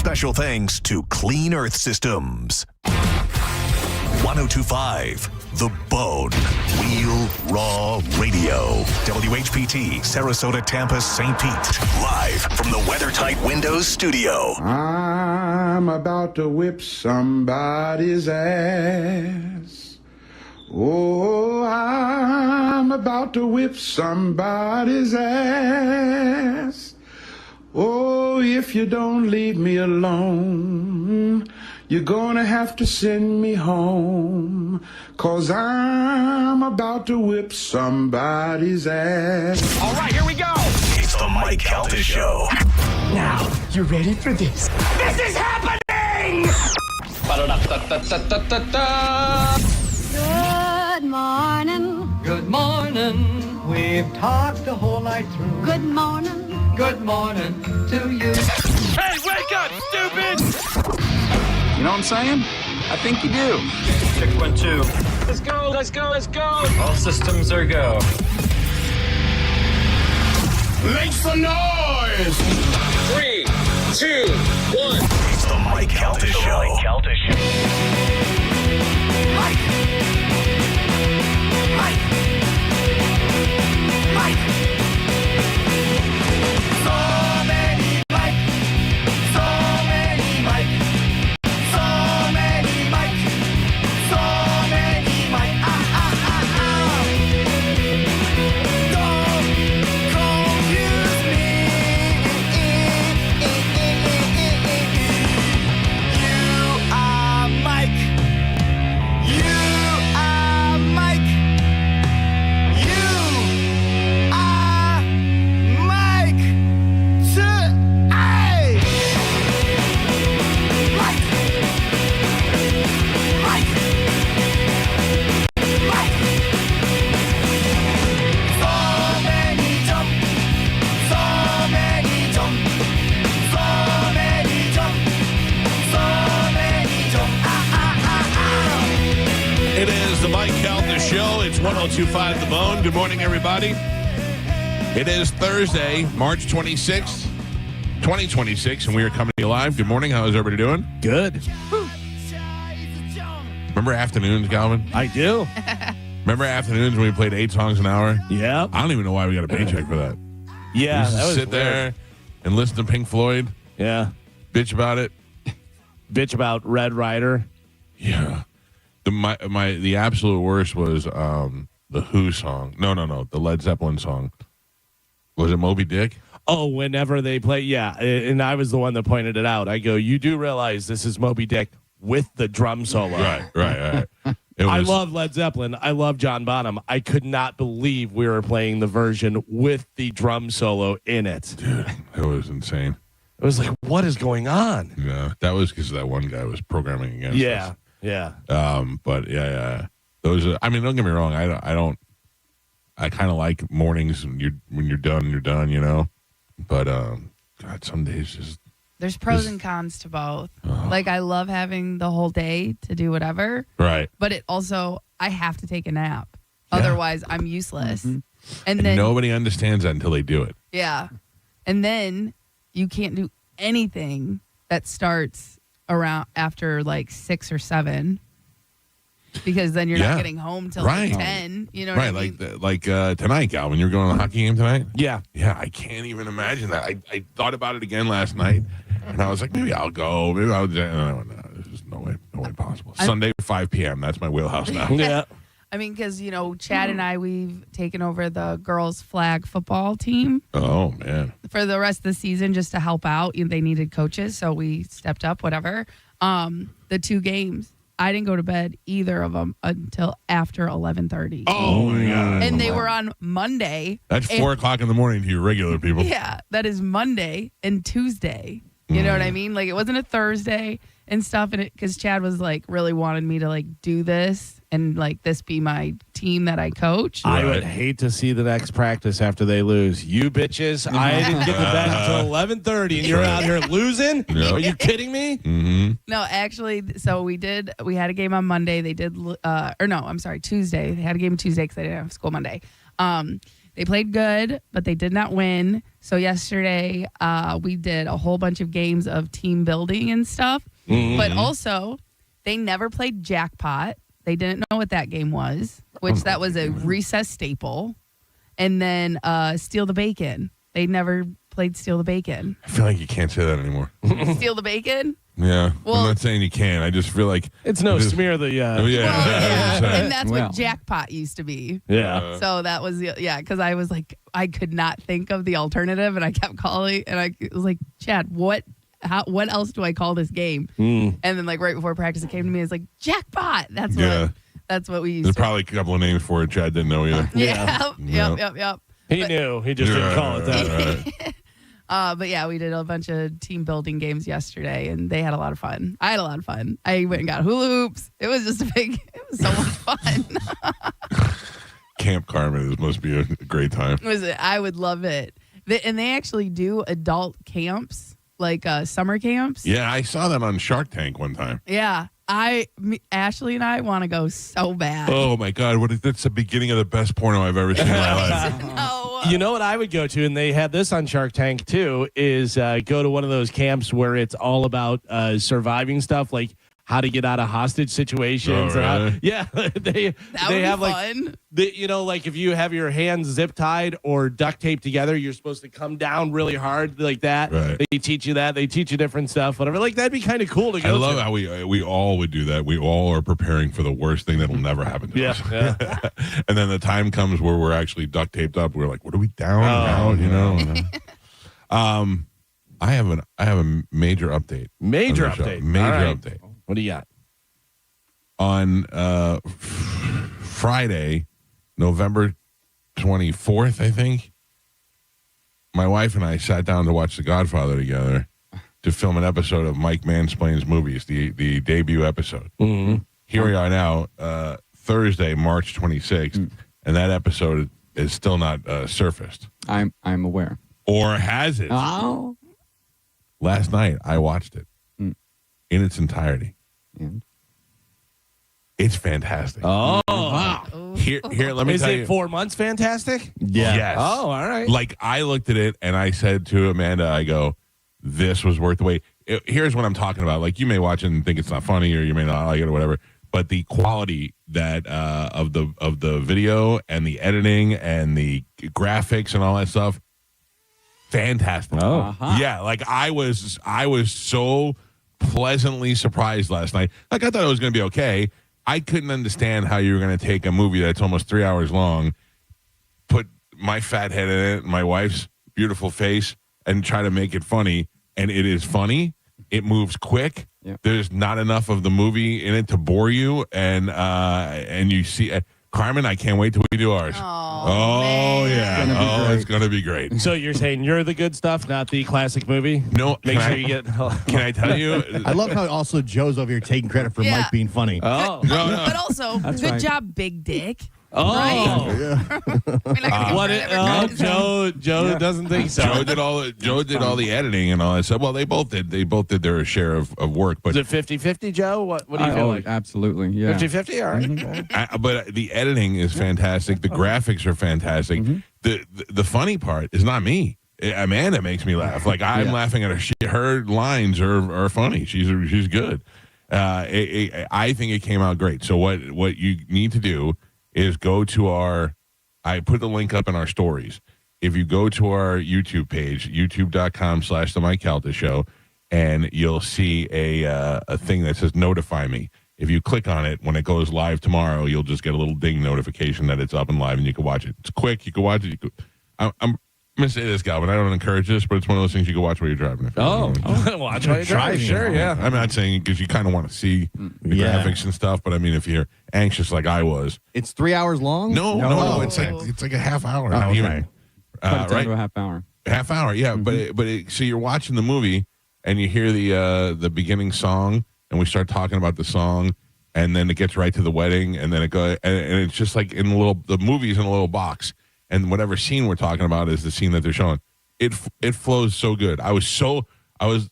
Special thanks to Clean Earth Systems. 1025 The Bone. Real Raw Radio. WHPT, Sarasota, Tampa, St. Pete. Live from the WeatherTight Windows studio. I'm about to whip somebody's ass. Oh, I'm about to whip somebody's ass. Oh, if you don't leave me alone, you're gonna have to send me home, 'cause I'm about to whip somebody's ass. All right, here we go. It's the Mike Calta Show. Now, you ready for this? This is happening! Ba-da-da-da-da-da-da-da. Good morning. Good morning. We've talked the whole night through. Good morning. Good morning to you. Hey, wake up, stupid! You know what I'm saying? I think you do. Check 1, 2. Let's go, let's go, let's go! All systems are go. Make some noise! 3, 2, 1. It's the Mike Calta Show. Mike! So many Mike! So many Mike! So many Mike! So many Mike! Don't confuse me. You are Mike. You are Mike. You are Mike. Hey! Mike. Mike. Mike. So many jump. So many jump. So many jump. So many jump. It is the Mike Calta Show. It's 1025 The Bone. Good morning, everybody. It is Thursday, March 26th, 2026, and we are coming to you live. Good morning. How is everybody doing? Good. Remember afternoons, Calvin? I do. Remember afternoons when we played 8 songs an hour? Yeah. I don't even know why we got a paycheck for that. Yeah. We used to That was sit there weird. and listen to Pink Floyd, Yeah. bitch about it. Bitch about Red Rider. Yeah. The absolute worst was the Who song. No, the Led Zeppelin song. Was it Moby Dick? Oh, whenever they play. Yeah. And I was the one that pointed it out. I go, you do realize this is Moby Dick with the drum solo. Right. It I was, love Led Zeppelin. I love John Bonham. I could not believe we were playing the version with the drum solo in it. dude, it was insane. It was like, what is going on? Yeah, that was because that one guy was programming against us. Yeah. But yeah. Those are, I mean, don't get me wrong. I kind of like mornings when you're done, you know. But God, some days just There's pros and cons to both. Like, I love having the whole day to do whatever. right. But it also, I have to take a nap. Yeah. Otherwise, I'm useless. And And then, nobody understands that until they do it. yeah. And then you can't do anything that starts around after like 6 or 7. Because then you're Yeah. not getting home till Right. like 10. You know what I Right, mean? like tonight, Calvin. You're going to the hockey game tonight? Yeah. Yeah, I can't even imagine that. I thought about it again last night, and I was like, maybe I'll go. Maybe I'll. No, there's just no way possible. Sunday, 5 p.m. That's my wheelhouse now. Yeah. I mean, because, you know, Chad and I, we've taken over the girls' flag football team Oh man. for the rest of the season just to help out. They needed coaches, so we stepped up, whatever. The 2 games, I didn't go to bed, either of them, until after 11:30. Oh my God. And they were on Monday. That's 4 o'clock in the morning to you regular people. Yeah, that is Monday and Tuesday. You know what I mean? Like, it wasn't a Thursday and stuff. And because Chad was like, really wanted me to like do this and like this be my team that I coach. I would hate to see the next practice after they lose. You bitches, I didn't get to bed until 11:30, and you're out here losing? Yeah. Are you kidding me? Mm-hmm. No, actually, so we had a game on Monday. They did, Tuesday. They had a game Tuesday because they didn't have school Monday. They played good, but they did not win. So yesterday, we did a whole bunch of games of team building and stuff. But also, they never played Jackpot. They didn't know what that game was, which that was a recess staple. And then Steal the Bacon. They never played Steal the Bacon. I feel like you can't say that anymore. Steal the Bacon? Yeah. Well, I'm not saying you can. I just feel like It's no smear the. and that's what Jackpot used to be. Yeah. So that was, because I was like, I could not think of the alternative, and I kept calling, and I was like, Chad, what else do I call this game? And then like right before practice, it came to me, it's like, Jackpot. That's what we used There's to. probably a couple of names for it Chad didn't know either. Yep. He knew. He just didn't call it that. Right. But yeah, we did a bunch of team building games yesterday, and they had a lot of fun. I had a lot of fun. I went and got hula hoops. It was just it was so much fun. Camp Carmen must be a great time. I would love it. And they actually do adult camps, like summer camps. Yeah, I saw that on Shark Tank one time. Yeah. Ashley and I want to go so bad. Oh my God, that's the beginning of the best porno I've ever seen in my life. No. You know what I would go to, and they had this on Shark Tank too, is go to one of those camps where it's all about surviving stuff, like how to get out of hostage situations. Oh, really? They have fun. like if you have your hands zip tied or duct taped together, you're supposed to come down really hard like that. Right. They teach you that. They teach you different stuff, whatever. Like that'd be kind of cool to go. I love how we all would do that. We all are preparing for the worst thing that'll never happen to us. Yeah. And then the time comes where we're actually duct taped up. We're like, what are we down and out? You know. I have a major update. Major on the show. update. Major All right. update. What do you got? On Friday, November 24th, I think, my wife and I sat down to watch The Godfather together to film an episode of Mike Mansplains Movies, the debut episode. Mm-hmm. Here we are now, Thursday, March 26th, and that episode is still not surfaced. I'm aware. Or has it? Oh. Last night, I watched it in its entirety. And? It's fantastic. Oh, wow. Here, let me Is tell it you. 4 months fantastic? Yeah. Yes. Oh, all right. Like, I looked at it and I said to Amanda, I go, this was worth the wait. Here's what I'm talking about. Like, you may watch it and think it's not funny, or you may not like it or whatever, but the quality that of the video and the editing and the graphics and all that stuff, fantastic. Oh. Yeah, like I was so pleasantly surprised last night. Like, I thought it was going to be okay. I couldn't understand how you were going to take a movie that's almost 3 hours long, put my fat head in it, my wife's beautiful face, and try to make it funny. And it is funny. It moves quick. Yep. There's not enough of the movie in it to bore you. And you see, Carmen, I can't wait till we do ours. Man. Yeah. It's going to be great. So you're saying you're the good stuff, not the classic movie? No, Make sure you get. Can I tell you? I love how also Joe's over here taking credit for Yeah. Mike being funny. Oh. No. But also, good right. job, Big Dick. Oh. Right? Yeah. We're not gonna give What? credit where credit's due. Joe doesn't think so. Joe did all the editing and all that stuff. Well, they both did their share of work. But Is it 50-50, Joe? What do you feel like? Absolutely. Yeah. 50-50? All right. but the editing is fantastic. The graphics are fantastic. The funny part is not me. Amanda makes me laugh. Like, I'm laughing at her. Her lines are funny. She's good. I think it came out great. So what you need to do is go to I put the link up in our stories. If you go to our YouTube page, youtube.com/The Mike Calta Show, and you'll see a thing that says notify me. If you click on it, when it goes live tomorrow, you'll just get a little ding notification that it's up and live, and you can watch it. It's quick. You can watch it. I'm going to say this, Galvin. I don't encourage this, but it's one of those things you can watch while you're driving. Watch while you're driving. Sure, yeah. I'm not saying because you kind of want to see the graphics and stuff, but I mean, if you're anxious like I was. It's 3 hours long? No. It's like a half hour. Oh, Not okay. even. Cut it down Right? to a half hour. Half hour, yeah. So you're watching the movie and you hear the beginning song, and we start talking about the song, and then it gets right to the wedding, and then it goes, and it's just like the movie's in a little box, and whatever scene we're talking about is the scene that they're showing. It flows so good. I thought it was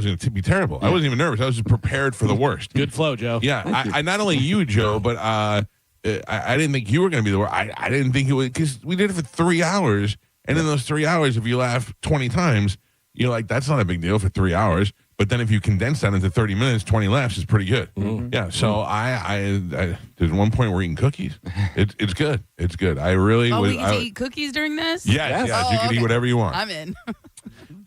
going to be terrible. I wasn't even nervous. I was just prepared for the worst. Good flow, Joe. Yeah, I not only you, Joe, but I didn't think you were going to be the worst. I didn't think it was, because we did it for 3 hours. And in those 3 hours, if you laugh 20 times, you're like, that's not a big deal for 3 hours. But then if you condense that into 30 minutes, 20 laughs is pretty good. Yeah. So I there's one point we're eating cookies. It's good. It's good. I really. Oh, was, we get to eat cookies during this? Yes. Oh, You can eat whatever you want. I'm in.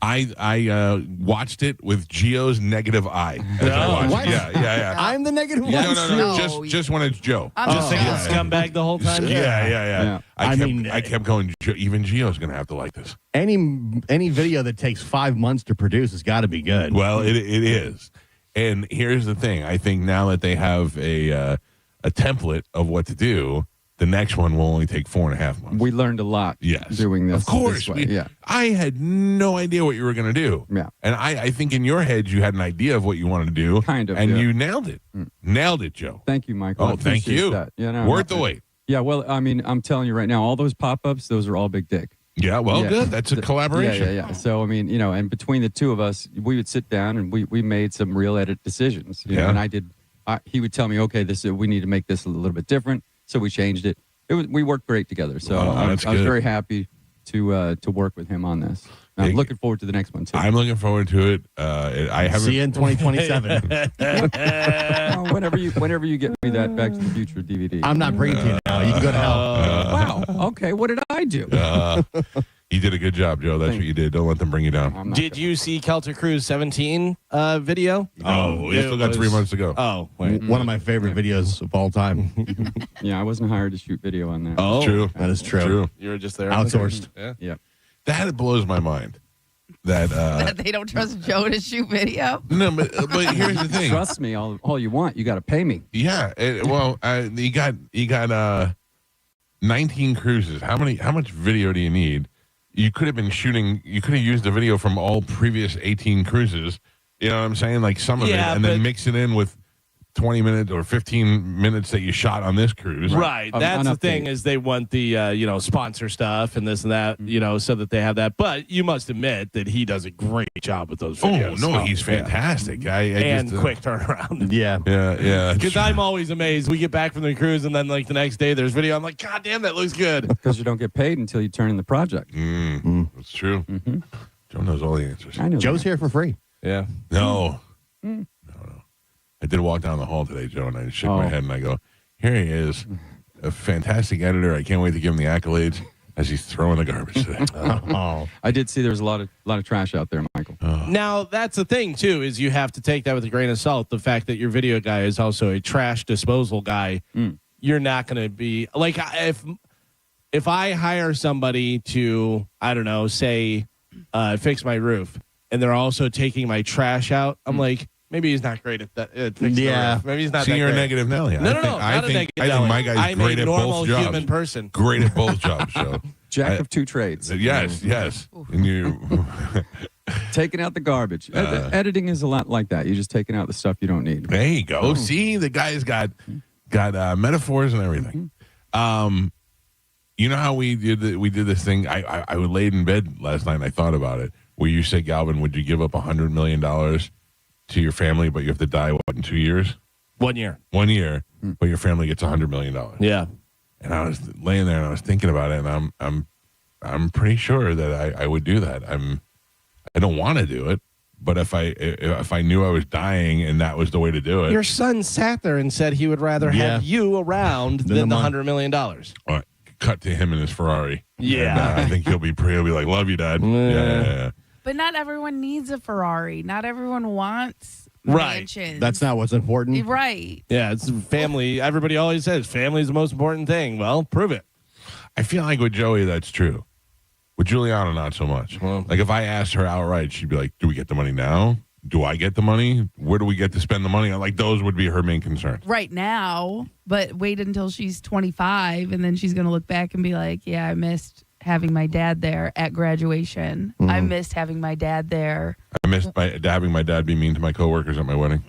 I watched it with Gio's negative eye. As I watched what? it. Yeah. I'm the negative one. No. Just when it's Joe. I'm Just thinking scumbag the whole time. Yeah. Yeah. I kept going. Even Gio's going to have to like this. Any video that takes 5 months to produce has got to be good. Well, it is. And here's the thing. I think now that they have a template of what to do, the next one will only take 4.5 months. We learned a lot doing this. Of course. This way. I had no idea what you were going to do. Yeah. And I think in your head you had an idea of what you wanted to do. Kind of. And yeah. you nailed it. Nailed it, Joe. Thank you, Michael. Oh, I thank appreciate you. That. Worth the wait. Yeah, well, I mean, I'm telling you right now, all those pop-ups, those are all big dick. Yeah, well, good. That's a collaboration. Yeah. So, I mean, and between the two of us, we would sit down and we made some real edit decisions. You know, and he would tell me, okay, we need to make this a little bit different. So we changed it. We worked great together. So I was very happy to work with him on this. And I'm looking forward to the next one, too. I'm looking forward to it. I haven't. See you in 2027. Whenever you get me that Back to the Future DVD. I'm not bringing it to you now. You can go to hell. Wow. Okay. What did I do? You did a good job, Joe. That's what you did. Don't let them bring you down. Did you see Calta Cruise 17 video? Oh, you still got 3 months to go. Oh, wait. One of my favorite videos of all time. Yeah, I wasn't hired to shoot video on that. Oh, true. That is true. You were just there. Outsourced. Yeah. That blows my mind. That That they don't trust Joe to shoot video? no, but here's the thing. Trust me, all you want. You got to pay me. Yeah. You got 19 cruises. How much video do you need? You could have been shooting. You could have used the video from all previous 18 cruises. You know what I'm saying? Like some of it, and then mix it in with 20 minutes or 15 minutes that you shot on this cruise. Right. That's the thing is they want the, sponsor stuff and this and that, so that they have that. But you must admit that he does a great job with those videos. Oh, no, he's fantastic. And quick turnaround. Yeah. Yeah. Because I'm always amazed. We get back from the cruise and then like the next day there's video. I'm like, God damn, that looks good. Because you don't get paid until you turn in the project. That's true. Mm-hmm. Joe knows all the answers. I know. Joe's here for free. Yeah. No. No. I did walk down the hall today, Joe, and I shook my head and I go, here he is, a fantastic editor. I can't wait to give him the accolades as he's throwing the garbage today. I did see there was a lot of trash out there, Michael. Now, that's the thing, too, is you have to take that with a grain of salt. The fact that your video guy is also a trash disposal guy, you're not going to be like if I hire somebody to, I don't know, say fix my roof, and they're also taking my trash out, I'm like, maybe he's not great at that. Yeah. Maybe he's not See, that you're great. a negative Nelly. No, I think my guy's I'm great a at normal both jobs. human person. Great at both jobs, Joe. Jack of two trades. Yes. And you Taking out the garbage. Editing is a lot like that. You're just taking out the stuff you don't need. There you go. See, the guy's got metaphors and everything. You know how we did this thing? I laid in bed last night and I thought about it. Where you said, Galvin, would you give up $100 million to your family, but you have to die in 2 years? 1 year. 1 year, but your family gets $100 million. Yeah. And I was laying there and I was thinking about it, and I'm pretty sure that I would do that. I don't want to do it, but if I knew I was dying and that was the way to do it. Your son sat there and said he would rather have you around than the $100 million. All right, cut to him in his Ferrari. Yeah. And, I think he'll be like, love you, Dad. Yeah. But not everyone needs a Ferrari. Not everyone wants mansions. That's not what's important. Right. Yeah, it's family. Everybody always says family is the most important thing. Well, prove it. I feel like with Joey, that's true. With Juliana, not so much. Well, like if I asked her outright, she'd be like, do we get the money now? Do I get the money? Where do we get to spend the money on? Like those would be her main concerns. Right now, but wait until she's 25 and then she's going to look back and be like, yeah, I missed having my dad there at graduation. I missed having my dad there. I missed having my dad be mean to my coworkers at my wedding.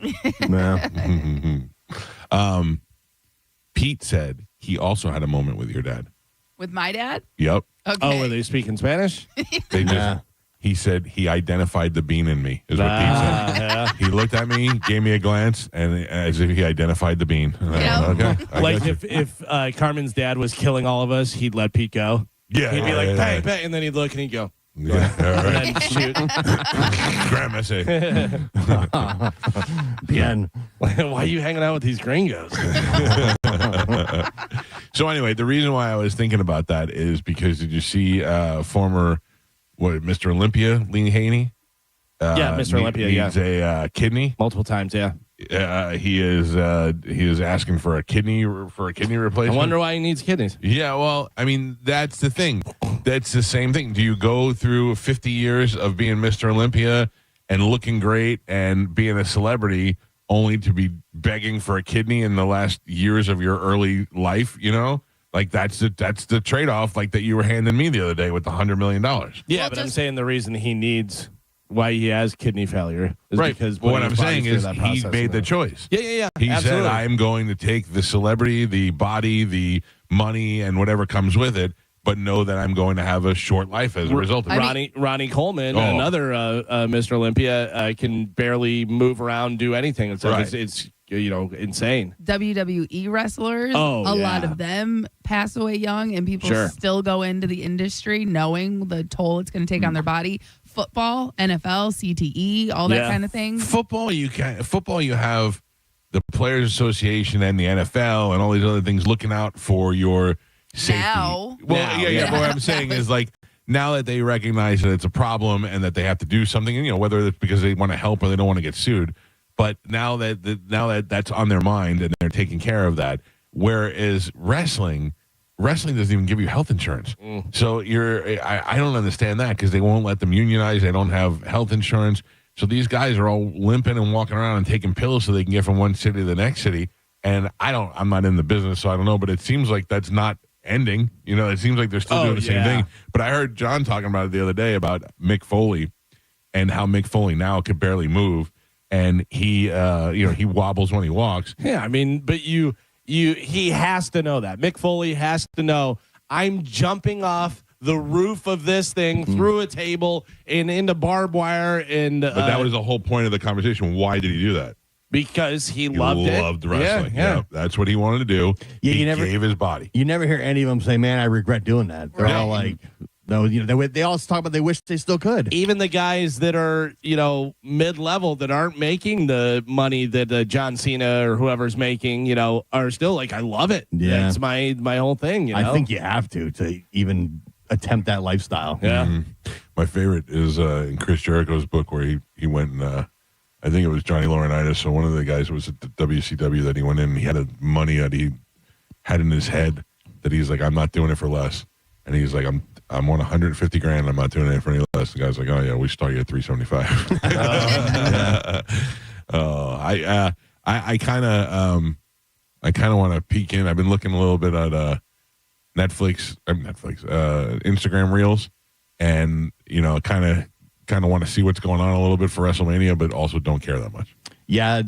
Pete said he also had a moment with your dad. With my dad? Yep. Okay. Oh, were they speaking Spanish? He said he identified the bean in me, is what Pete said. Yeah. He looked at me, gave me a glance, and as if he identified the bean. Okay. Like if Carmen's dad was killing all of us, he'd let Pete go. Yeah. He'd be like, bang, bang, and then he'd look and he'd go. Yeah, all right. And then shoot. Grandma say. Bien. Why are you hanging out with these gringos? So anyway, the reason why I was thinking about that is because did you see former Mr. Olympia, Lee Haney? Yeah, Mr. Olympia needs a kidney multiple times. Yeah, he is asking for a kidney replacement. I wonder why he needs kidneys. Yeah, well, I mean that's the thing. That's the same thing. Do you go through 50 years of being Mr. Olympia and looking great and being a celebrity only to be begging for a kidney in the last years of your early life? You know, like that's the trade-off. Like that you were handing me the other day with the $100 million. Yeah, well, but I'm saying the reason he needs. Why he has kidney failure is right. Because what I'm saying is he made the choice. Yeah. He absolutely. said, I am going to take the celebrity, the body, the money, and whatever comes with it, but know that I'm going to have a short life as a result of it. Ronnie Coleman, another Mr. Olympia, can barely move around, do anything. It's like it's insane. WWE wrestlers, a lot of them pass away young, and people still go into the industry knowing the toll it's going to take on their body. Football, NFL, CTE, all that kind of thing. Football, you have the Players Association and the NFL and all these other things looking out for your safety. Now. Well, yeah. But what I'm saying is like now that they recognize that it's a problem and that they have to do something, and whether it's because they want to help or they don't want to get sued, but now that that's on their mind and they're taking care of that, whereas wrestling doesn't even give you health insurance. So I don't understand that because they won't let them unionize. They don't have health insurance. So these guys are all limping and walking around and taking pills so they can get from one city to the next city. And I'm not in the business, so I don't know, but it seems like that's not ending. It seems like they're still doing the same thing. But I heard John talking about it the other day about Mick Foley and how Mick Foley now could barely move. And he wobbles when he walks. Yeah, I mean, but he has to know that. Mick Foley has to know I'm jumping off the roof of this thing through a table and into barbed wire. But that was the whole point of the conversation. Why did he do that? Because he loved wrestling. Yeah. That's what he wanted to do. Yeah, he gave his body. You never hear any of them say, man, I regret doing that. They're all like, no, they all talk about they wish they still could. Even the guys that are, mid-level that aren't making the money that John Cena or whoever's making, are still like, I love it. Yeah. That's my whole thing. I think you have to even attempt that lifestyle. Yeah. Mm-hmm. My favorite is in Chris Jericho's book where he went and I think it was Johnny Laurinaitis. So one of the guys was at the WCW that he went in and he had money that he had in his head that he's like, I'm not doing it for less. And he's like, I'm on 150 grand. I'm not doing it for any less. The guy's like, oh yeah, we start you at 375. I kind of want to peek in. I've been looking a little bit at Instagram Reels, and kind of want to see what's going on a little bit for WrestleMania, but also don't care that much. Yeah,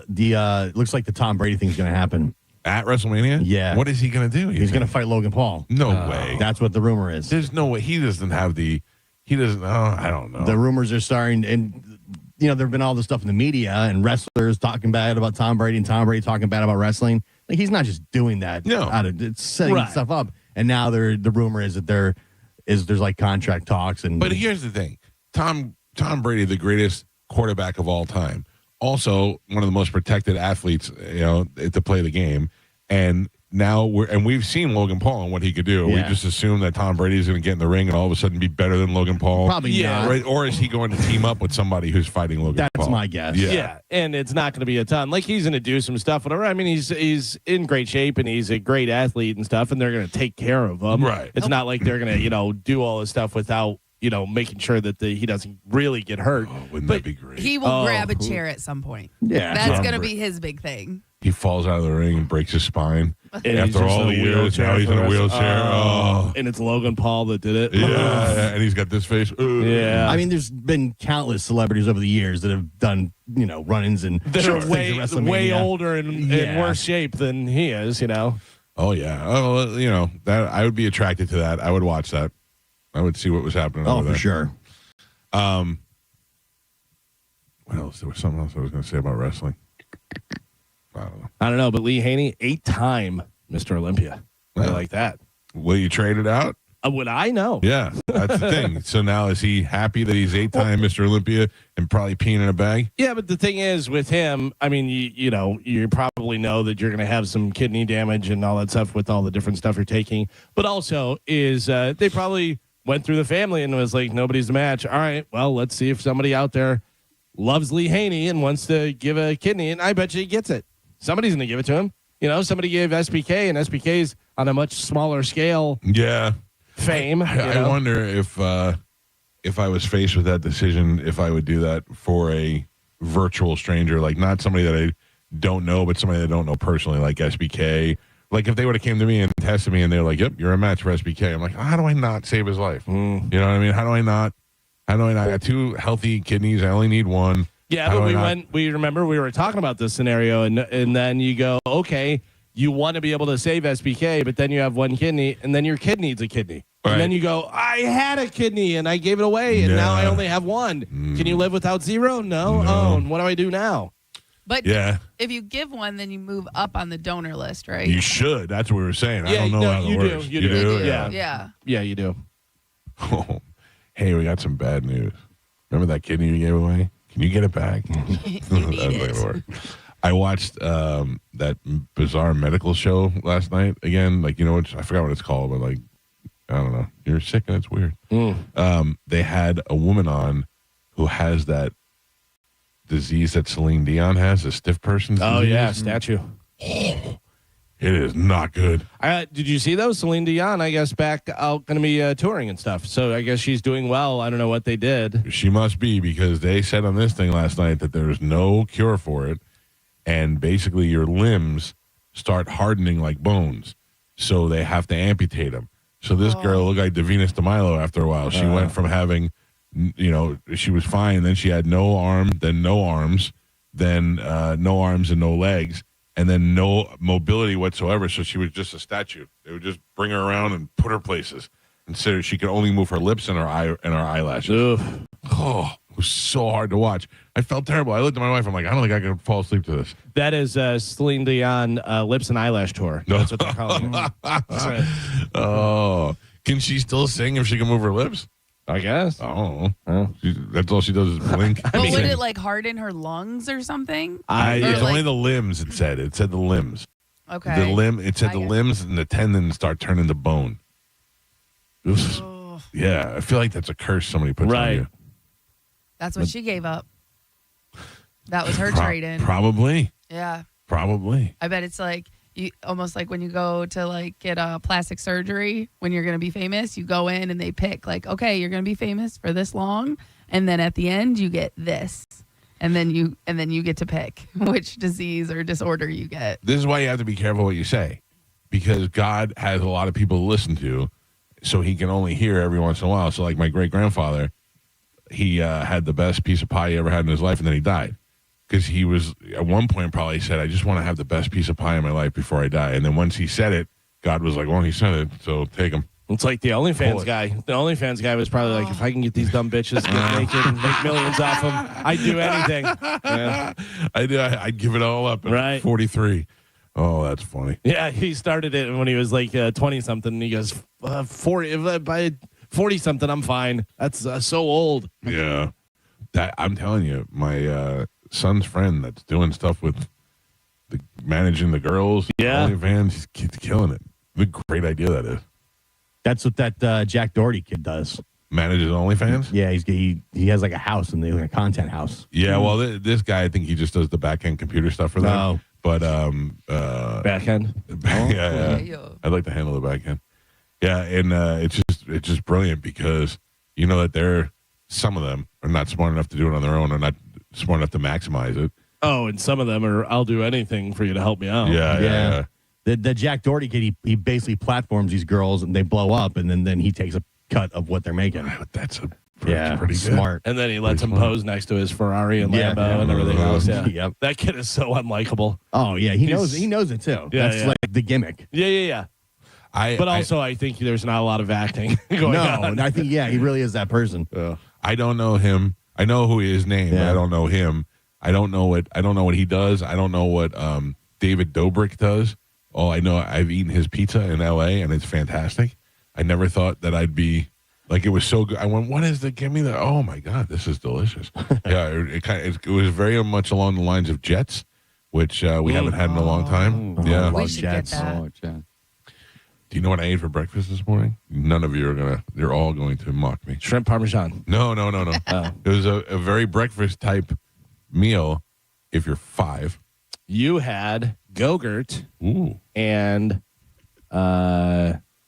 looks like the Tom Brady thing's going to happen. At WrestleMania? Yeah. What is he going to do? He's going to fight Logan Paul. No way. That's what the rumor is. There's no way. He doesn't. I don't know. The rumors are starting, and there have been all this stuff in the media and wrestlers talking bad about Tom Brady and Tom Brady talking bad about wrestling. Like he's not just doing that. No. It's setting stuff up. And now the rumor is that there's like contract talks. But here's the thing. Tom Brady, the greatest quarterback of all time. Also, one of the most protected athletes, to play the game. And now we've seen Logan Paul and what he could do. Yeah. We just assume that Tom Brady's going to get in the ring and all of a sudden be better than Logan Paul. Probably not. Right? Or is he going to team up with somebody who's fighting Logan Paul? That's my guess. Yeah, and it's not going to be a ton. Like he's going to do some stuff, whatever. I mean, he's in great shape and he's a great athlete and stuff, and they're going to take care of him. Right. It's not like they're going to do all this stuff without making sure that he doesn't really get hurt. Oh, wouldn't that be great? He will grab a chair at some point. Yeah. That's going to be his big thing. He falls out of the ring and breaks his spine. And after all the years, now he's in a wheelchair. And it's Logan Paul that did it. Yeah, and he's got this face. Yeah. I mean, there's been countless celebrities over the years that have done, run-ins and that are way older and in worse shape than he is, Oh, yeah. Oh, that I would be attracted to that. I would watch that. I would see what was happening over there. Oh, for sure. What else? There was something else I was going to say about wrestling. I don't know, but Lee Haney, 8-time Mr. Olympia. I like that. Will you trade it out? Would I know? Yeah, that's the thing. So now is he happy that he's 8-time Mr. Olympia and probably peeing in a bag? Yeah, but the thing is with him, I mean, you probably know that you're going to have some kidney damage and all that stuff with all the different stuff you're taking. But also is they probably went through the family and was like, nobody's the match. All right, well, let's see if somebody out there loves Lee Haney and wants to give a kidney, and I bet you he gets it. Somebody's going to give it to him. Somebody gave SBK, and SBK's on a much smaller scale. Yeah. Fame. I wonder if I was faced with that decision, if I would do that for a virtual stranger, like not somebody that I don't know, but somebody that I don't know personally, like SBK. Like if they would have came to me and tested me and they're like, yep, you're a match for SBK. I'm like, how do I not save his life? You know what I mean? How do I not? I got 2 healthy kidneys. I only need 1. Yeah, but we remember we were talking about this scenario, and then you go, okay, you want to be able to save SBK, but then you have 1 kidney, and then your kid needs a kidney. Right. And then you go, I had a kidney, and I gave it away, and now I only have 1. Can you live without 0? No. Oh, and what do I do now? But if you give 1, then you move up on the donor list, right? You should. That's what we were saying. I don't know how that works. You do. Yeah, you do. Oh, hey, we got some bad news. Remember that kidney you gave away? Can you get it back? I watched that bizarre medical show last night again. Like, I forgot what it's called, but like, I don't know. You're sick and it's weird. They had a woman on who has that disease that Celine Dion has, a stiff person's disease. Oh, yeah, statue. It is not good. Did you see those? Celine Dion, I guess, back out going to be touring and stuff. So I guess she's doing well. I don't know what they did. She must be, because they said on this thing last night that there's no cure for it. And basically your limbs start hardening like bones. So they have to amputate them. So this girl looked like Davina Milo after a while. She went from having, she was fine. Then she had no arm, then no arms, then no arms and no legs. And then no mobility whatsoever, so she was just a statue. They would just bring her around and put her places. And so she could only move her lips and her eyelashes. Ugh. Oh, it was so hard to watch. I felt terrible. I looked at my wife. I'm like, I don't think I could fall asleep to this. That is Celine Dion lips and eyelash tour. No. That's what they're calling it. Oh, can she still sing if she can move her lips? I guess. Oh, that's all she does is blink. But would it like harden her lungs or something? It's only the limbs. It said the limbs. Okay. It said the limbs and the tendons start turning to bone. Yeah, I feel like that's a curse somebody puts on you. That's what she gave up. That was her trade-in. Probably. Yeah. Probably. I bet it's like almost like when you go to like get a plastic surgery when you're going to be famous, you go in and they pick like, okay, you're going to be famous for this long, and then at the end you get this, and then you get to pick which disease or disorder you get. This is why you have to be careful what you say, because God has a lot of people to listen to, so he can only hear every once in a while. So like my great grandfather, he had the best piece of pie he ever had in his life, and then he died. Because he was, at one point, probably said, I just want to have the best piece of pie in my life before I die. And then once he said it, God was like, well, he said it, so take him. It's like the OnlyFans guy. The OnlyFans guy was probably like, if I can get these dumb bitches to get naked and make millions off them, I'd do anything. Yeah. I'd give it all up at 43. Oh, that's funny. Yeah, he started it when he was like 20-something, and he goes, 40, by 40-something, I'm fine. That's so old. Yeah. I'm telling you, my... son's friend that's doing stuff with managing the girls. Yeah. OnlyFans, he's killing it. What a great idea that is. That's what that Jack Doherty kid does. Manages OnlyFans? Yeah, he has like a house and like a content house. Yeah, well, this guy, I think he just does the back-end computer stuff for them. No. But, back-end? yeah. I'd like to handle the back-end. Yeah, and it's just brilliant because you know that some of them are not smart enough to do it on their own, or not smart enough to maximize it. Oh, and some of them are, I'll do anything for you to help me out. Yeah. The Jack Doherty kid, he basically platforms these girls and they blow up, and then he takes a cut of what they're making. That's pretty good. Smart. And then he lets him pose next to his Ferrari and Lambo and everything else. Yeah. Yep. That kid is so unlikable. Oh yeah, he knows it too. Yeah, That's like the gimmick. Yeah. I think there's not a lot of acting going on. I think he really is that person. I don't know him. I know who his name. Yeah. I don't know him. I don't know what he does. I don't know what David Dobrik does. Oh, I know I've eaten his pizza in L.A. and it's fantastic. I never thought that I'd be like, it was so good. I went, what is the? Give me the. Oh my God, this is delicious. Yeah, it was very much along the lines of Jets, which we haven't had in a long time. Yeah, We should get that. Oh, Jen. Do you know what I ate for breakfast this morning? None of you are gonna. You're all going to mock me. Shrimp Parmesan. No. It was a very breakfast type meal. If you're 5, You had Go-Gurt ooh, and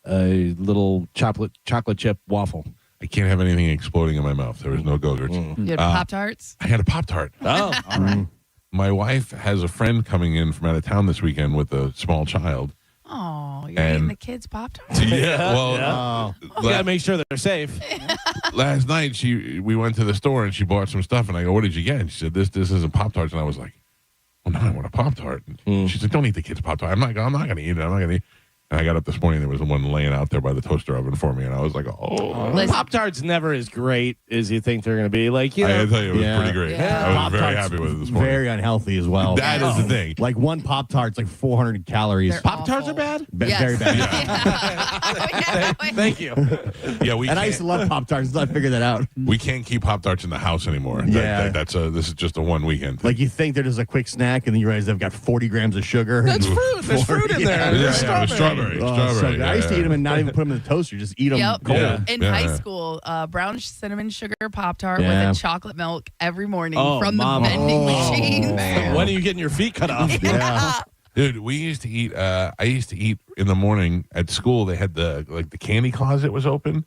a little chocolate chip waffle. I can't have anything exploding in my mouth. There was no Go-Gurts. You had Pop-Tarts? I had a Pop-Tart. Oh, all right. My wife has a friend coming in from out of town this weekend with a small child. Oh, you're And- eating the kids' Pop-Tarts? Yeah, well, You gotta make sure they're safe. last night we went to the store and she bought some stuff and I go, what did you get? And she said, this isn't Pop-Tarts. And I was like, well, no, I want a Pop-Tart. And she said, don't eat the kids' Pop-Tart. I'm not going to eat it. I'm not going to eat it. And I got up this morning, there was the one laying out there by the toaster oven for me. And I was like, oh. Listen. Pop-Tarts never as great as you think they're gonna be. Like, you I know, gotta tell you, it was Yeah. pretty great. Yeah. I was very Pop-Tarts happy with it this morning. Very unhealthy as well. That is the thing. Like one Pop-Tart's like 400 calories. They're Pop-Tarts awful. are bad? Yes. Very bad. Thank you. Yeah, And I used to love Pop-Tarts until I figured that out. we can't keep Pop-Tarts in the house anymore. Yeah. This is just a one weekend thing. Like you think they're just a quick snack, and then you realize they've got 40 grams of sugar. That's fruit. There's fruit in there. Yeah, There's yeah, strawberry. strawberry. I used to eat them and not even put them in the toaster. Just eat them Yep. cold. Yeah. In high school, brown cinnamon sugar Pop-Tart Yeah. with a chocolate milk every morning Oh, from the Mama. vending machine. When are you getting your feet cut off? Yeah. Dude, we used to eat. I used to eat in the morning at school. They had the candy closet was open,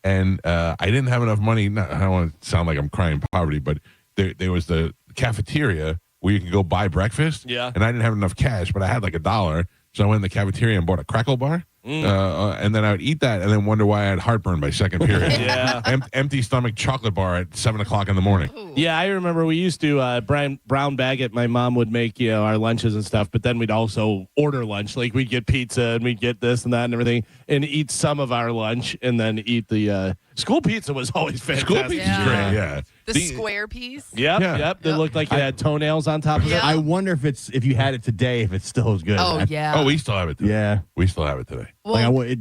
and I didn't have enough money. I don't want to sound like I'm crying poverty, but there was the cafeteria where you could go buy breakfast. Yeah. And I didn't have enough cash, but I had like $1, so I went in the cafeteria and bought a crackle bar. And then I would eat that and then wonder why I had heartburn by second period. Yeah. Empty stomach chocolate bar at 7:00 in the morning. Yeah, I remember we used to brown bag it. My mom would make our lunches and stuff, but then we'd also order lunch. Like we'd get pizza and we'd get this and that and everything, and eat some of our lunch, and then eat the school pizza was always fantastic. School pizza's Yeah. great, yeah. The square piece. Yep, Yeah. yep. They looked like it had toenails on top of it. Yeah. I wonder if you had it today, if it still is good. Oh, yeah. Oh, we still have it today. Yeah. We still have it today. Well, Like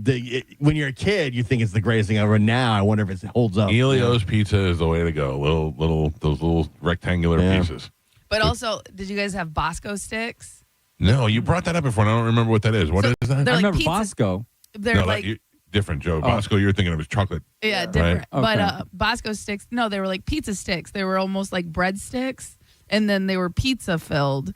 when you're a kid, you think it's the greatest thing ever. Now I wonder if it holds up. Elio's Pizza is the way to go. Those little rectangular pieces. but also, did you guys have Bosco sticks? No, you brought that up before, and I don't remember what that is. What So is that? they're I like remember pizza- Bosco. They're No, like, different, Joe. Bosco, you're thinking of his chocolate. yeah, different. Right. But Okay. Bosco sticks, no, they were like pizza sticks. They were almost like bread sticks, and then they were pizza filled.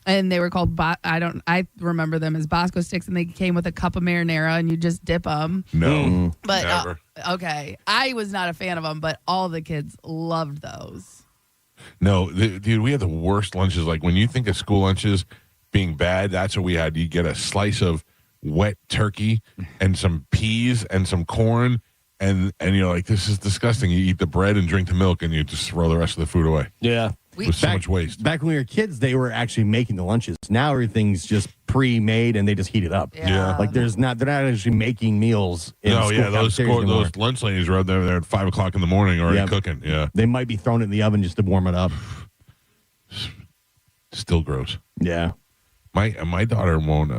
And they were called, I remember them as Bosco sticks, and they came with a cup of marinara, and you just dip them. No, But never. okay, I was not a fan of them, but all the kids loved those. No, dude, we had the worst lunches. Like when you think of school lunches being bad, that's what we had. You get a slice of wet turkey and some peas and some corn, and you're like, this is disgusting. You eat the bread and drink the milk, and you just throw the rest of the food away. Yeah. With so much waste. Back when we were kids, they were actually making the lunches. Now everything's just pre-made and they just heat it up. Yeah. Like they're not actually making meals. In No, school yeah, cafeterias anymore. those lunch ladies were out there at 5:00 in the morning already Yep. cooking. Yeah, They might be throwing it in the oven just to warm it up. still gross. Yeah. My daughter won't.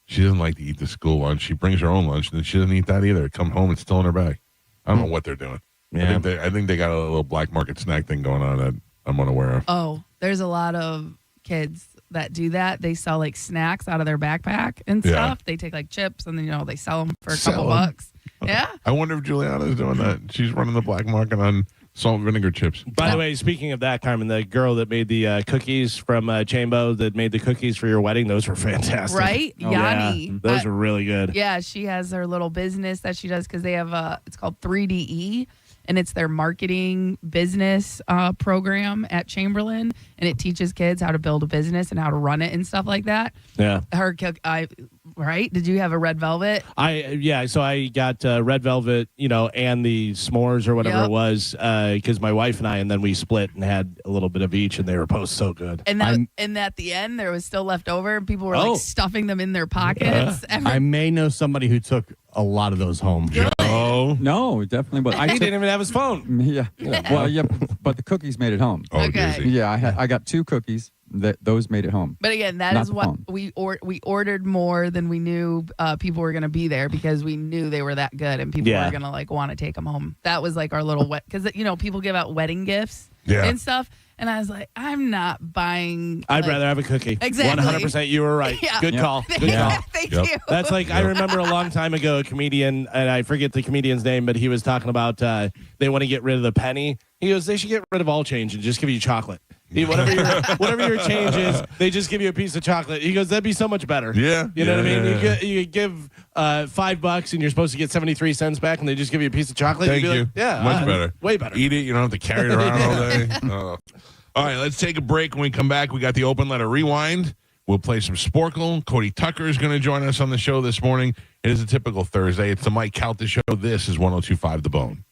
She doesn't like to eat the school lunch. She brings her own lunch, and then she doesn't eat that either. Come home, it's still in her bag. I don't know what they're doing. Yeah. I think they got a little black market snack thing going on that I'm unaware of. Oh, there's a lot of kids that do that. They sell like snacks out of their backpack and Yeah. stuff. They take like chips and then they sell them for a Sell couple 'em. bucks. Yeah. I wonder if Juliana's doing that. She's running the black market on salt and vinegar chips. By the way, speaking of that, Carmen, the girl that made the cookies from Chambo that made the cookies for your wedding, those were fantastic. Right? Yanni. Yeah, those were really good. Yeah, she has her little business that she does because they have it's called 3DE, and it's their marketing business program at Chamberlain, and it teaches kids how to build a business and how to run it and stuff like that. Yeah. Right? Did you have a red velvet? So I got red velvet, and the s'mores or whatever Yep. it was, because my wife and I, and then we split and had a little bit of each, and they were both so good. And at the end, there was still left over, and people were Oh. like stuffing them in their pockets. I may know somebody who took a lot of those home. Oh, No. No, definitely. But He didn't even have his phone. Yeah. Well, yeah, but the cookies made it home. Oh, Okay. did he? Yeah, I got 2 cookies. Those made it home. But again, that Not is the what phone. we ordered more than we knew people were going to be there because we knew they were that good and people were going to like want to take them home. That was like our little because people give out wedding gifts and stuff. And I was like, I'm not buying. I'd rather have a cookie. Exactly. 100%. You were right. Yeah. Good call. Good call. Thank you. That's like, I remember a long time ago, a comedian, and I forget the comedian's name, but he was talking about they want to get rid of the penny. He goes, they should get rid of all change and just give you chocolate. Whatever your change is, they just give you a piece of chocolate. He goes, that'd be so much better. Yeah. You know what I mean? You give $5 and you're supposed to get 73 cents back, and they just give you a piece of chocolate. Thank You'd be you. like, yeah. Much better. Way better. Eat it. You don't have to carry it around all day. All right, let's take a break. When we come back, we got the open letter rewind. We'll play some Sporkle. Cody Tucker is going to join us on the show this morning. It is a typical Thursday. It's the Mike Calta Show. This is 102.5 The Bone.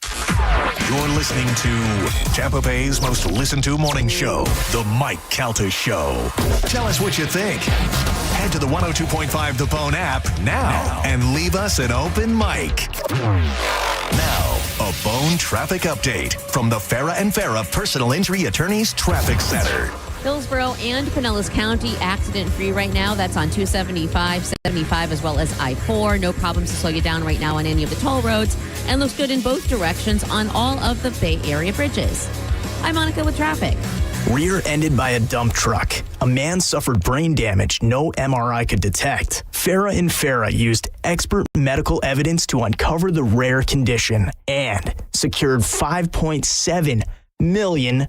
You're listening to Tampa Bay's most listened to morning show, The Mike Calta Show. Tell us what you think. Head to the 102.5 The Bone app now and leave us an open mic. Now, a Bone traffic update from the Farah and Farah Personal Injury Attorneys Traffic Center. Hillsborough and Pinellas County accident-free right now. That's on 275, 75, as well as I-4. No problems to slow you down right now on any of the toll roads. And looks good in both directions on all of the Bay Area bridges. I'm Monica with traffic. Rear-ended by a dump truck. A man suffered brain damage no MRI could detect. Farah and Farah used expert medical evidence to uncover the rare condition and secured $5.7 million.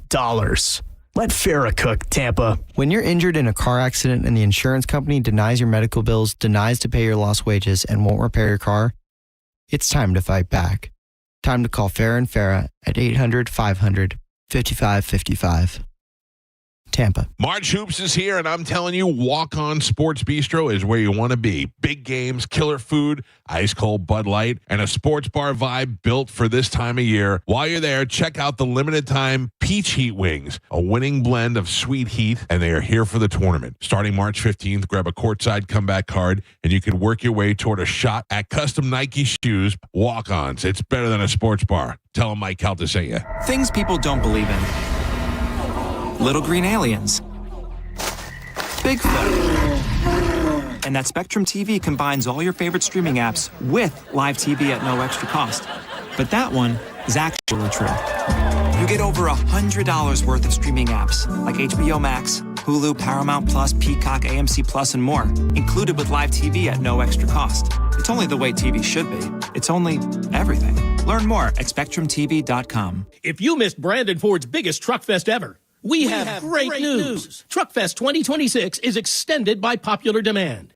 Let Farah cook, Tampa. When you're injured in a car accident and the insurance company denies your medical bills, denies to pay your lost wages, and won't repair your car, it's time to fight back. Time to call Farah and Farah at 800-500-5555. Tampa. March Hoops is here, and I'm telling you, Walk On Sports Bistro is where you want to be. Big games, killer food, ice cold Bud Light, and a sports bar vibe built for this time of year. While you're there, check out the limited time Peach Heat Wings, a winning blend of sweet heat, and they are here for the tournament. Starting March 15th, grab a courtside comeback card, and you can work your way toward a shot at custom Nike shoes. Walk-Ons. It's better than a sports bar. Tell them Mike Calta sent you. Things people don't believe in. Little green aliens. Bigfoot. And that Spectrum TV combines all your favorite streaming apps with live TV at no extra cost. But that one is actually true. You get over $100 worth of streaming apps like HBO Max, Hulu, Paramount Plus, Peacock, AMC Plus, and more, included with live TV at no extra cost. It's only the way TV should be. It's only everything. Learn more at SpectrumTV.com. If you missed Brandon Ford's biggest truck fest ever, we have great news. Truckfest 2026 is extended by popular demand.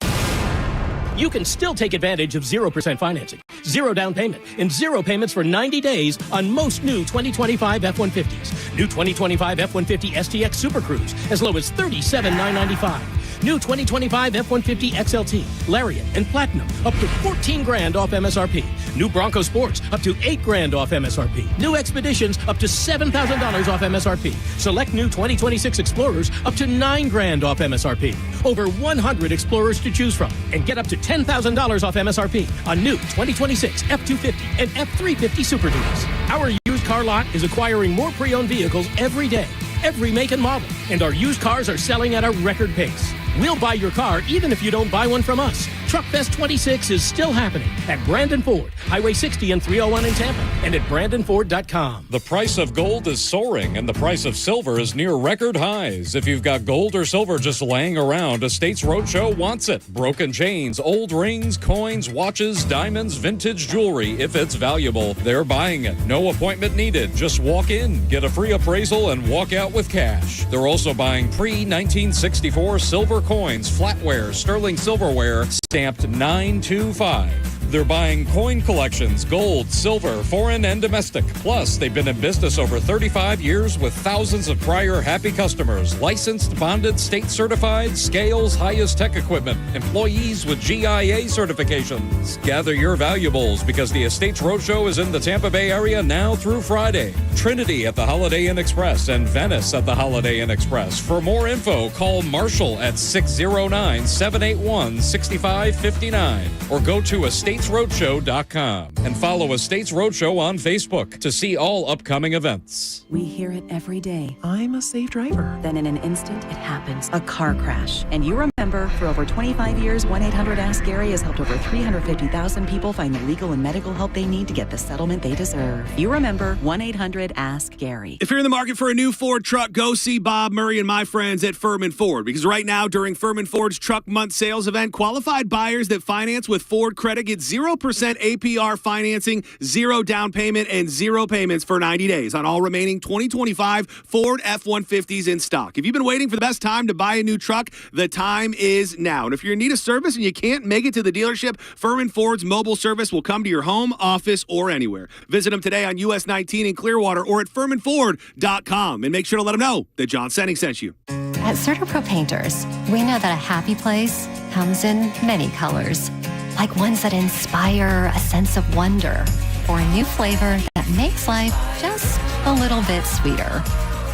You can still take advantage of 0% financing, 0 down payment, and 0 payments for 90 days on most new 2025 F-150s. New 2025 F-150 STX Super Cruise, as low as $37,995. New 2025 F-150 XLT, Lariat, and Platinum, up to $14,000 off MSRP. New Bronco Sports, up to $8,000 off MSRP. New Expeditions, up to $7,000 off MSRP. Select new 2026 Explorers, up to $9,000 off MSRP. Over 100 Explorers to choose from, and get up to $10,000 off MSRP on new 2026 F-250 and F-350 Super Duties. Our used car lot is acquiring more pre-owned vehicles every day, every make and model, and our used cars are selling at a record pace. We'll buy your car even if you don't buy one from us. Truckfest 26 is still happening at Brandon Ford, Highway 60 and 301 in Tampa, and at BrandonFord.com. The price of gold is soaring, and the price of silver is near record highs. If you've got gold or silver just laying around, Estates Roadshow wants it. Broken chains, old rings, coins, watches, diamonds, vintage jewelry. If it's valuable, they're buying it. No appointment needed. Just walk in, get a free appraisal, and walk out with cash. They're also buying pre-1964 silver coins, flatware, sterling silverware, stamped 925. They're buying coin collections, gold, silver, foreign, and domestic. Plus, they've been in business over 35 years with thousands of prior happy customers. Licensed, bonded, state-certified, scales, highest tech equipment. Employees with GIA certifications. Gather your valuables because the Estates Roadshow is in the Tampa Bay area now through Friday. Trinity at the Holiday Inn Express and Venice at the Holiday Inn Express. For more info, call Marshall at 609-781-6559 or go to Estates statesroadshow.com and follow Estates Roadshow on Facebook to see all upcoming events. We hear it every day. I'm a safe driver. Then in an instant, it happens. A car crash. And you remember, for over 25 years, 1-800-ASK-GARY has helped over 350,000 people find the legal and medical help they need to get the settlement they deserve. You remember 1-800-ASK-GARY. If you're in the market for a new Ford truck, go see Bob Murray and my friends at Furman Ford. Because right now, during Furman Ford's Truck Month Sales event, qualified buyers that finance with Ford Credit get 0% APR financing, 0 down payment, and 0 payments for 90 days on all remaining 2025 Ford F-150s in stock. If you've been waiting for the best time to buy a new truck, the time is now. And if you're in need of service and you can't make it to the dealership, Furman Ford's mobile service will come to your home, office, or anywhere. Visit them today on US 19 in Clearwater or at FurmanFord.com. And make sure to let them know that John Senning sent you. At CertaPro Painters, we know that a happy place comes in many colors, like ones that inspire a sense of wonder, or a new flavor that makes life just a little bit sweeter,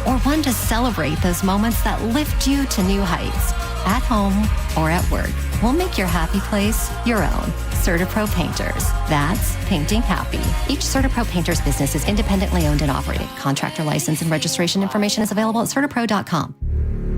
or one to celebrate those moments that lift you to new heights, at home or at work. We'll make your happy place your own. CertaPro Painters. That's painting happy. Each CertaPro Painters business is independently owned and operated. Contractor license and registration information is available at CertaPro.com.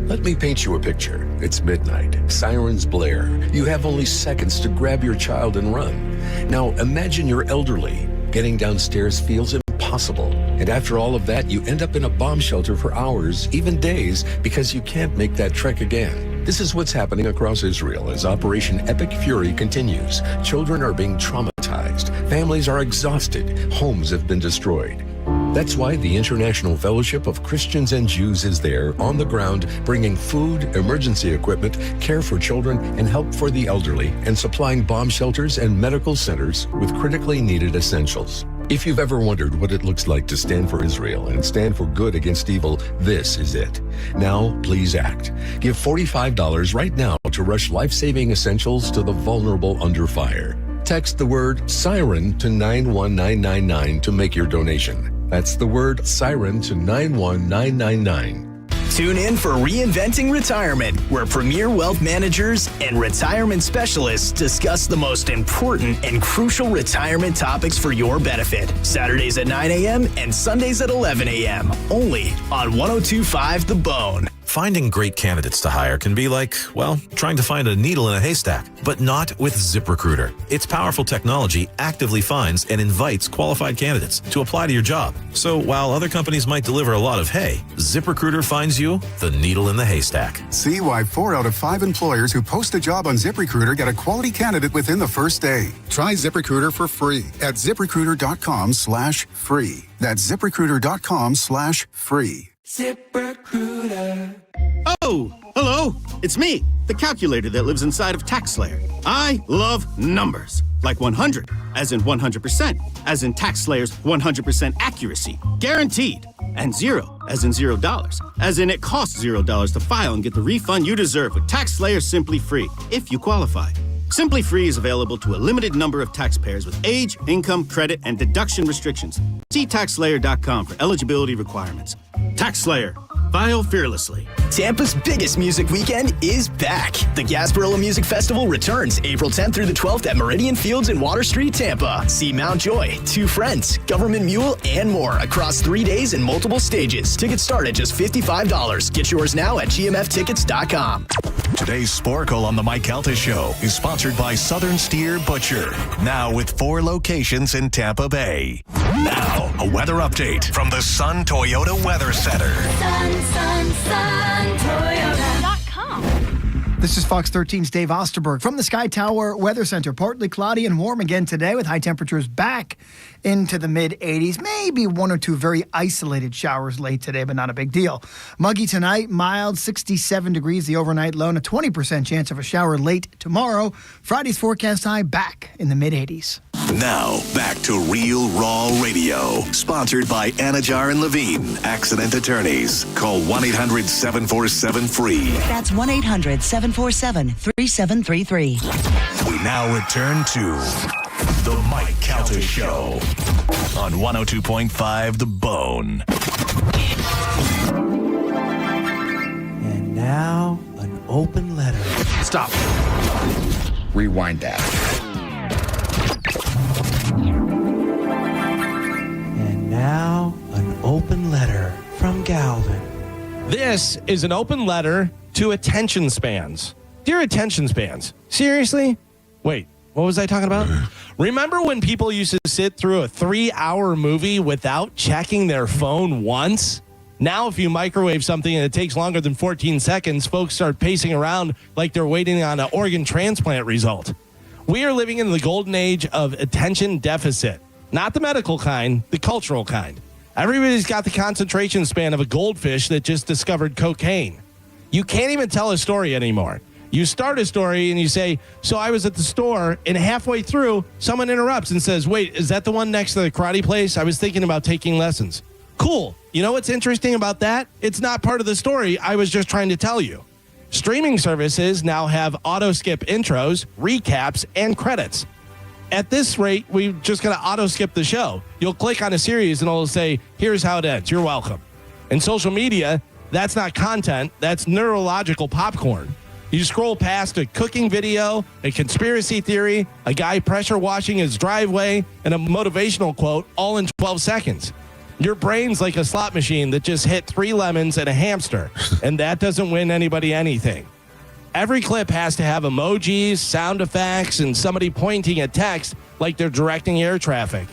Let me paint you a picture. It's midnight. Sirens blare. You have only seconds to grab your child and run. Now imagine you're elderly. Getting downstairs feels impossible. And after all of that, you end up in a bomb shelter for hours, even days, because you can't make that trek again. This is what's happening across Israel as Operation Epic Fury continues. Children are being traumatized. Families are exhausted. Homes have been destroyed. That's why the International Fellowship of Christians and Jews is there on the ground, bringing food, emergency equipment, care for children, and help for the elderly, and supplying bomb shelters and medical centers with critically needed essentials. If you've ever wondered what it looks like to stand for Israel and stand for good against evil, this is it. Now, please act. Give $45 right now to rush life-saving essentials to the vulnerable under fire. Text the word SIREN to 91999 to make your donation. That's the word SIREN to 91999. Tune in for Reinventing Retirement, where premier wealth managers and retirement specialists discuss the most important and crucial retirement topics for your benefit. Saturdays at 9 a.m. and Sundays at 11 a.m. Only on 102.5 The Bone. Finding great candidates to hire can be like, well, trying to find a needle in a haystack, but not with ZipRecruiter. Its powerful technology actively finds and invites qualified candidates to apply to your job. So while other companies might deliver a lot of hay, ZipRecruiter finds you the needle in the haystack. See why 4 out of 5 employers who post a job on ZipRecruiter get a quality candidate within the first day. Try ZipRecruiter for free at ZipRecruiter.com/free. That's ZipRecruiter.com/free. ZipRecruiter. Oh, hello. It's me, the calculator that lives inside of TaxSlayer. I love numbers. Like 100, as in 100%, as in TaxSlayer's 100% accuracy, guaranteed. And 0, as in $0, as in it costs $0 to file and get the refund you deserve with TaxSlayer Simply Free, if you qualify. Simply Free is available to a limited number of taxpayers with age, income, credit, and deduction restrictions. See TaxSlayer.com for eligibility requirements. TaxSlayer. File fearlessly. Tampa's biggest music weekend is back. The Gasparilla Music Festival returns April 10th through the 12th at Meridian Fields in Water Street, Tampa. See Mount Joy, Two Friends, Government Mule, and more across 3 days and multiple stages. Tickets start at just $55. Get yours now at gmftickets.com. Today's Sporkle on the Mike Calta Show is sponsored by Southern Steer Butcher. Now with 4 locations in Tampa Bay. Now, a weather update from the Sun Toyota Weather Center. SunToyota.com. This is Fox 13's Dave Osterberg from the Sky Tower Weather Center. Partly cloudy and warm again today with high temperatures back into the mid-80s. Maybe 1 or 2 very isolated showers late today, but not a big deal. Muggy tonight, mild, 67 degrees the overnight low, and a 20% chance of a shower late tomorrow. Friday's forecast high back in the mid-80s. Now, back to Real Raw Radio. Sponsored by Anajar and Levine, accident attorneys. Call 1-800-747-FREE. That's 1-800-747-3733. We now return to The Mike Calta Show on 102.5 The Bone. And now, an open letter. Stop. Rewind that. Alden. This is an open letter to attention spans. Dear attention spans, seriously? Wait, what was I talking about? Remember when people used to sit through a 3-hour movie without checking their phone once? Now, if you microwave something and it takes longer than 14 seconds, folks start pacing around like they're waiting on an organ transplant result. We are living in the golden age of attention deficit. Not the medical kind, the cultural kind. Everybody's got the concentration span of a goldfish that just discovered cocaine. You can't even tell a story anymore. You start a story and you say, so I was at the store, and halfway through, someone interrupts and says, wait, is that the one next to the karate place? I was thinking about taking lessons. Cool. You know what's interesting about that? It's not part of the story. I was just trying to tell you. Streaming services now have auto-skip intros, recaps, and credits. At this rate, we're just going to auto-skip the show. You'll click on a series and it'll say, here's how it ends. You're welcome. In social media, that's not content. That's neurological popcorn. You scroll past a cooking video, a conspiracy theory, a guy pressure washing his driveway, and a motivational quote all in 12 seconds. Your brain's like a slot machine that just hit 3 lemons and a hamster, and that doesn't win anybody anything. Every clip has to have emojis, sound effects, and somebody pointing at text like they're directing air traffic.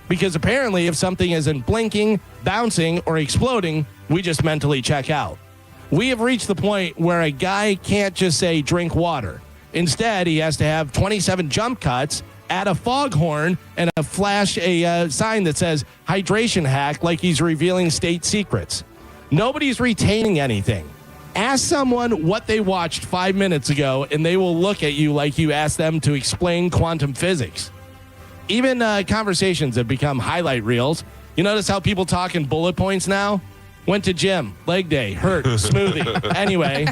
Because apparently if something isn't blinking, bouncing, or exploding, we just mentally check out. We have reached the point where a guy can't just say drink water. Instead, he has to have 27 jump cuts, add a foghorn, and a sign that says hydration hack like he's revealing state secrets. Nobody's retaining anything. Ask someone what they watched 5 minutes ago, and they will look at you like you asked them to explain quantum physics. Even conversations have become highlight reels. You notice how people talk in bullet points now? Went to gym, leg day, hurt, smoothie. Anyway,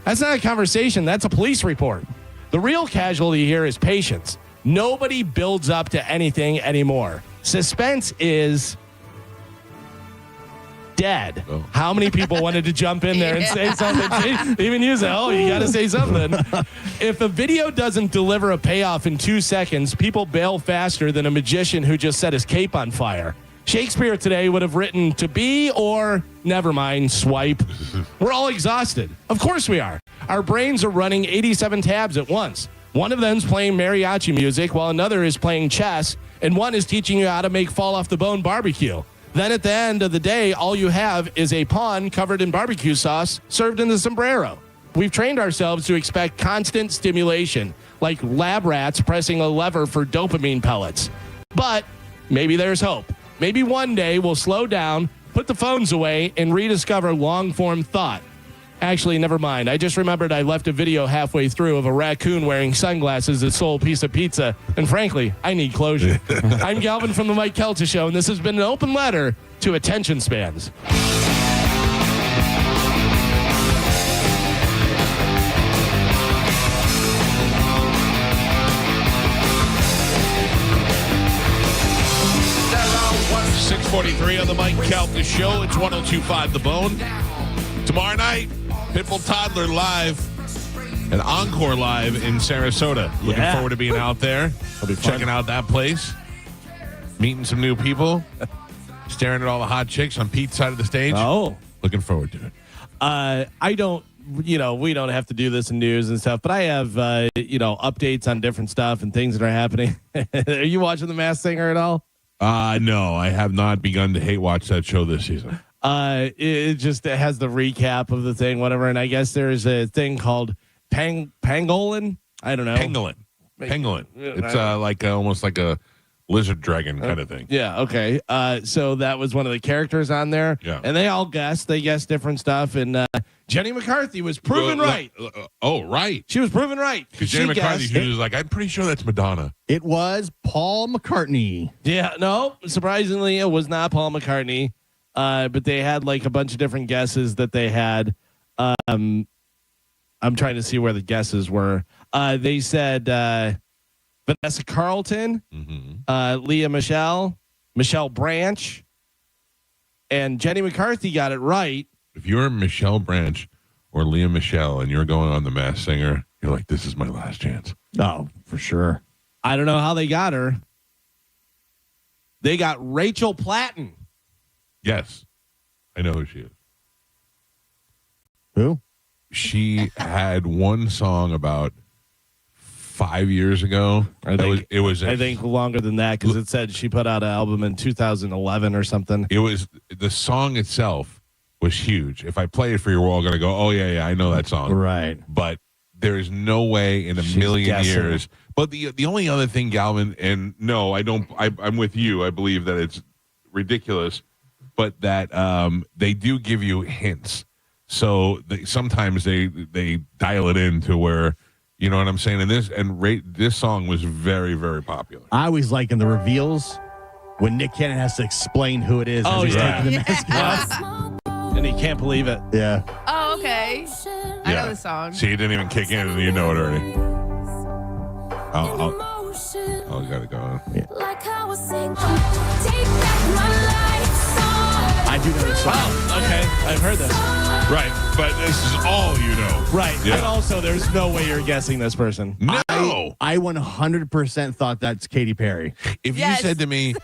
that's not a conversation. That's a police report. The real casualty here is patience. Nobody builds up to anything anymore. Suspense is dead. Oh. How many people wanted to jump in there and say something? Even you say, oh, you got to say something. If a video doesn't deliver a payoff in 2 seconds, people bail faster than a magician who just set his cape on fire. Shakespeare today would have written to be or never mind, swipe. We're all exhausted. Of course we are. Our brains are running 87 tabs at once. One of them's playing mariachi music while another is playing chess, and one is teaching you how to make fall off the bone barbecue. Then at the end of the day, all you have is a pawn covered in barbecue sauce served in the sombrero. We've trained ourselves to expect constant stimulation, like lab rats pressing a lever for dopamine pellets. But maybe there's hope. Maybe one day we'll slow down, put the phones away, and rediscover long-form thought. Actually, never mind. I just remembered I left a video halfway through of a raccoon wearing sunglasses that sold a piece of pizza. And frankly, I need closure. I'm Galvin from the Mike Calta Show, and this has been an open letter to attention spans. .43 on the Mike Calta Show. It's 102.5 The Bone. Tomorrow night, Pitbull Toddler live and Encore live in Sarasota. Looking forward to being out there. I'll be checking out that place, meeting some new people, staring at all the hot chicks on Pete's side of the stage. Oh, looking forward to it. I don't, we don't have to do this in news and stuff, but I have, updates on different stuff and things that are happening. Are you watching The Masked Singer at all? No, I have not begun to hate watch that show this season. It has the recap of the thing, whatever. And I guess there's a thing called pangolin. I don't know. Pangolin. It's almost like a lizard dragon kind of thing. Yeah. Okay. So that was one of the characters on there. Yeah. And they all guessed. They guessed different stuff. And Jenny McCarthy was proven right. Right. She was proven right. Because Jenny McCarthy, she was like, I'm pretty sure that's Madonna. It was Paul McCartney. Yeah. No, surprisingly, it was not Paul McCartney. But they had like a bunch of different guesses that they had. I'm trying to see where the guesses were. They said Vanessa Carlton, Leah Michelle Branch, and Jenny McCarthy got it right. If you're Michelle Branch or Leah Michelle and you're going on The Masked Singer, you're like, this is my last chance. Oh, for sure. I don't know how they got her. They got Rachel Platten. Yes, I know who she is. Who? She had one song about 5 years ago. I think longer than that because it said she put out an album in 2011 or something. It was the song itself was huge. If I play it for you, we're all going to go, oh, yeah, I know that song. Right. But there is no way in a million years. But the only other thing, Galvin, and no, I don't. I'm with you. I believe that it's ridiculous, but that they do give you hints. So sometimes they dial it in to where, you know what I'm saying. And this song was very, very popular. I always like in the reveals when Nick Cannon has to explain who it is. Oh, as he's yeah. taking the mask off. And he can't believe it. Yeah. Oh, okay. I know the song. See, it didn't even kick in, and you know it already. I gotta go. Yeah. I do know the song. Oh, okay. I've heard this. Right, but this is all you know. Right. Yeah. And also, there's no way you're guessing this person. No. I 100% thought that's Katy Perry. If you said to me,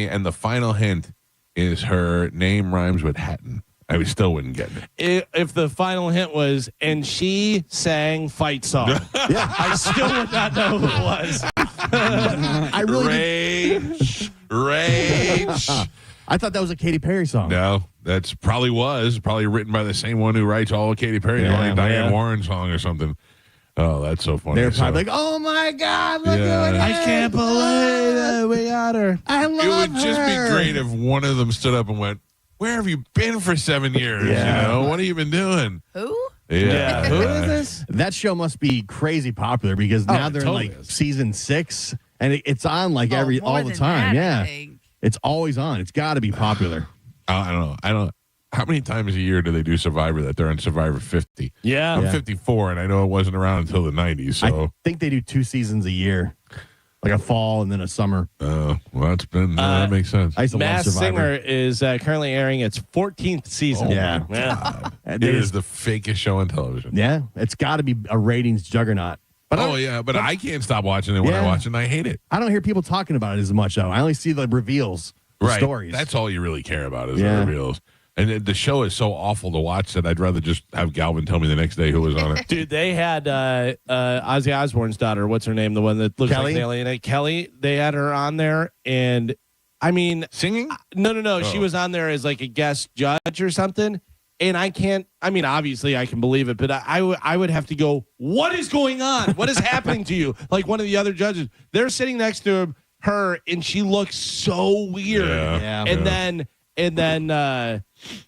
and the final hint is her name rhymes with Hatton, I still wouldn't get it. If the final hint was, and she sang fight song, Yeah. I still would not know who it was. I really Rage. I thought that was a Katy Perry song. No, that's probably written by the same one who writes all of Katy Perry, like a Diane Warren song or something. Oh, that's so funny. They're probably like, oh my God, look at it. I can't believe that we got her. I love her. It would just be great if one of them stood up and went, where have you been for 7 years? Yeah. You know, what have you been doing? Who? Yeah. Who is this? That show must be crazy popular because now they're totally in like is. season 6 and it's on like all more the than time. that, I Yeah. think. It's always on. It's got to be popular. I don't know. How many times a year do they do Survivor that they're on Survivor 50? Yeah. I'm 54, and I know it wasn't around until the 90s. So I think they do 2 seasons a year, like a fall and then a summer. well, that's been that makes sense. I used to love Masked Survivor. Singer is currently airing its 14th season. Yeah. It is the fakest show on television. Yeah, it's got to be a ratings juggernaut. But but I can't stop watching it when I watch it, and I hate it. I don't hear people talking about it as much, though. I only see the reveals, the stories. That's all you really care about is the reveals. And the show is so awful to watch that I'd rather just have Galvin tell me the next day who was on it. Dude, they had Ozzy Osbourne's daughter. What's her name? The one that looks Kelly? like an alien. Kelly. They had her on there, and I mean, singing? No. She was on there as like a guest judge or something. And I can't. I mean, obviously, I can believe it, but I would have to go. What is going on? What is happening to you? Like one of the other judges, they're sitting next to her, and she looks so weird. And then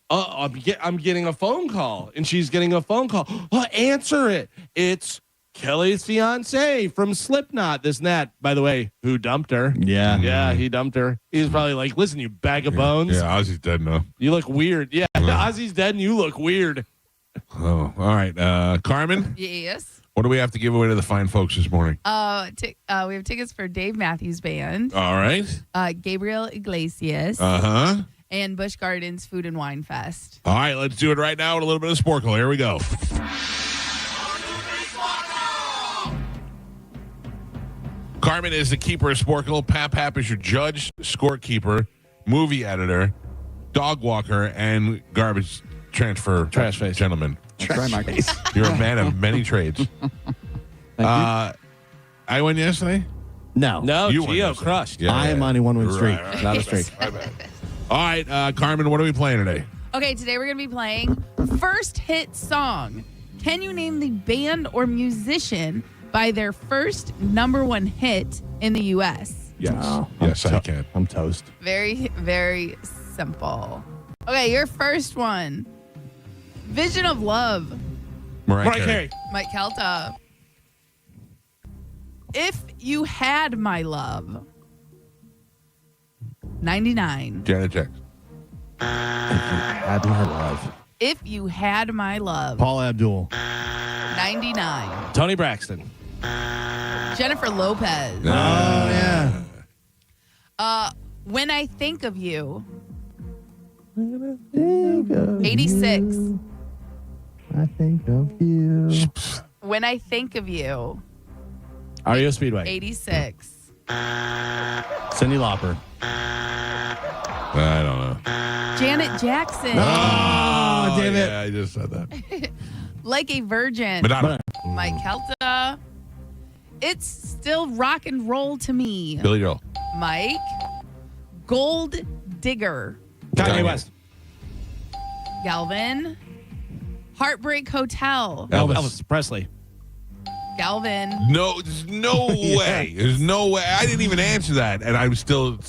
I'm getting a phone call, and she's getting a phone call. Oh, answer it. It's Kelly's fiance from Slipknot. This and that. By the way, who dumped her? Yeah, he dumped her. He's probably like, listen, you bag of bones. Yeah, Ozzy's dead now. You look weird. Yeah, Ozzy's dead, and you look weird. Oh, all right. Carmen? Yes. What do we have to give away to the fine folks this morning? We have tickets for Dave Matthews Band. All right. Gabriel Iglesias. Uh-huh. And Busch Gardens Food and Wine Fest. All right, let's do it right now with a little bit of Sporkle. Here we go. Carmen is the keeper of Sporkle. Pap is your judge, scorekeeper, movie editor, dog walker, and garbage trash face gentleman. Try my case. You're a man of many trades. I won yesterday? No, you won Gio yesterday. crushed. Yeah, I am on a 1-win streak, Right. not a streak. My bad. All right, Carmen, what are we playing today? Okay, today we're going to be playing First Hit Song. Can you name the band or musician by their first #1 hit in the U.S.? Yes. No, Yes, I can. I'm toast. Very, very simple. Okay, your first one. Vision of Love. Mariah Carey. Mike Calta. If You Had My Love. 99. Janet Jackson. Had my love. If You Had My Love. Paul Abdul. 99. Tony Braxton. Jennifer Lopez. Oh, yeah. When I Think of You. 86. I think of you. When I Think of You. REO Speedway. 86. Cyndi Lauper. I don't know. Janet Jackson. Oh, damn it. Yeah, I just said that. Like a Virgin. Madonna. Mike Calta. It's still rock and roll to me. Billy Joel. Mike. Gold Digger. Kanye West. Galvin. Heartbreak Hotel. Elvis Presley. Galvin. No, there's no way. There's no way. I didn't even answer that, and I'm still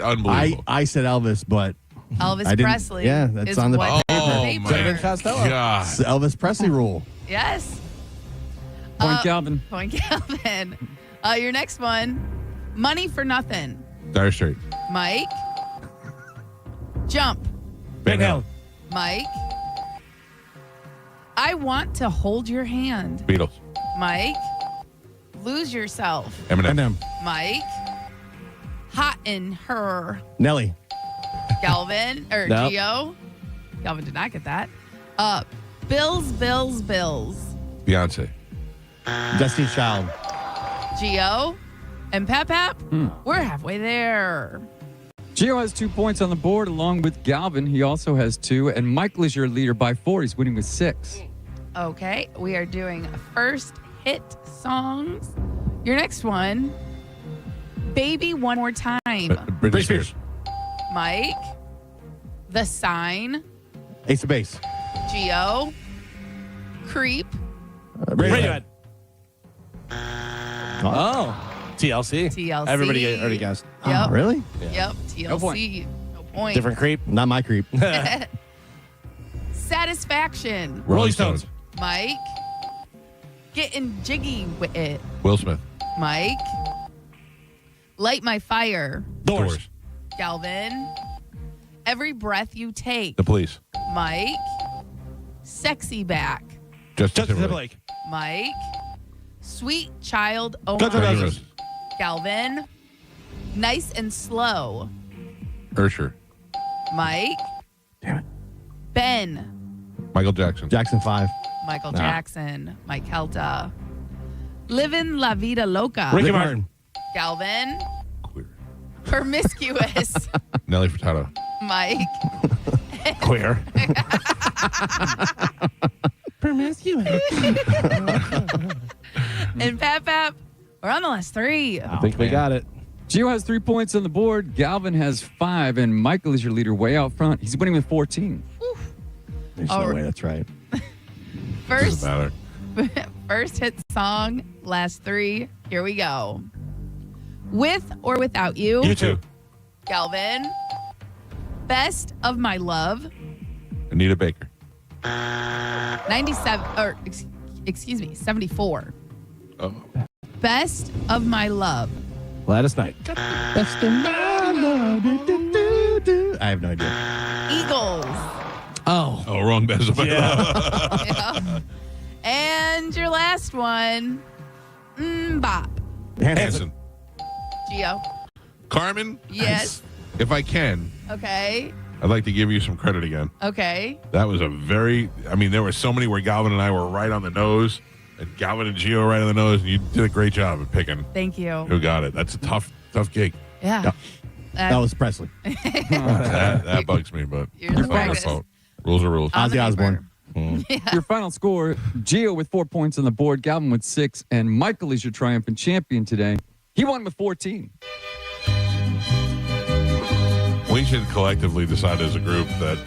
unbelievable. I said Elvis, but Elvis I didn't. Papresley. Yeah, that's is on the what- paper. Oh, my God. It's the Elvis Presley rule. Yes. Point Calvin. Point Calvin. Your next one. Money for Nothing. Dire Straits. Mike. Jump. Van Halen. Mike. I Want to Hold Your Hand. Beatles. Mike. Lose Yourself. Eminem. Mike. Hot in Her. Nelly. Galvin. Or Nope. Gio. Galvin did not get that. Bills. Beyonce. Destiny Child. Gio. And Pap. We're halfway there. Gio has 2 points on the board along with Galvin. He also has 2. And Michael is your leader by 4. He's winning with 6. Okay, we are doing first hit songs. Your next one, Baby One More Time. Britney Spears. Mike, The Sign. Ace of Base. Gio, Creep. Radiohead. Oh. TLC. TLC. Everybody already guessed. Yep. Really? Yep, TLC. No point. No point. Different creep. Not my creep. Satisfaction. Rolling Stones. Mike, Getting Jiggy with It. Will Smith. Mike, Light My Fire. Doors. Galvin, Every Breath You Take. The Police. Mike, Sexy Back. Justin Timberlake. Mike, Sweet Child O' Guns N' Mine. Roses. Galvin, Nice and Slow. Usher. Mike, Damn it. Ben, Michael Jackson. Jackson 5. Michael Jackson, Mike Calta. Livin' La Vida Loca. Ricky Martin. Galvin, Promiscuous. Nelly Furtado. Mike, Queer. Promiscuous. and Pap. We're on the last 3. I think we got it. Gio has 3 points on the board. Galvin has 5. And Michael is your leader way out front. He's winning with 14. There's All no right. way that's right. First, Doesn't matter. first hit song, last 3. Here we go. With or Without You. You too. Galvin. Best of My Love. Anita Baker. 97, or excuse me, 74. Oh. Best of My Love. Gladys Knight. Best of my love. I have no idea. Eagles. Oh. Oh, wrong best of my Yeah. Yeah. And your last one, Bop. Hanson. Gio. Carmen. Yes. If I can, Okay. I'd like to give you some credit again. Okay. That was there were so many where Galvin and I were right on the nose, and Galvin and Gio were right on the nose, and you did a great job of picking Thank you. who got it. That's a tough gig. Yeah. Elvis Presley. that bugs me, but You're the it's not my greatest. fault. Rules are rules. On the Ozzy paper. Osbourne. Your final score, Gio with 4 points on the board, Galvin with 6, and Michael is your triumphant champion today. He won with 14. We should collectively decide as a group that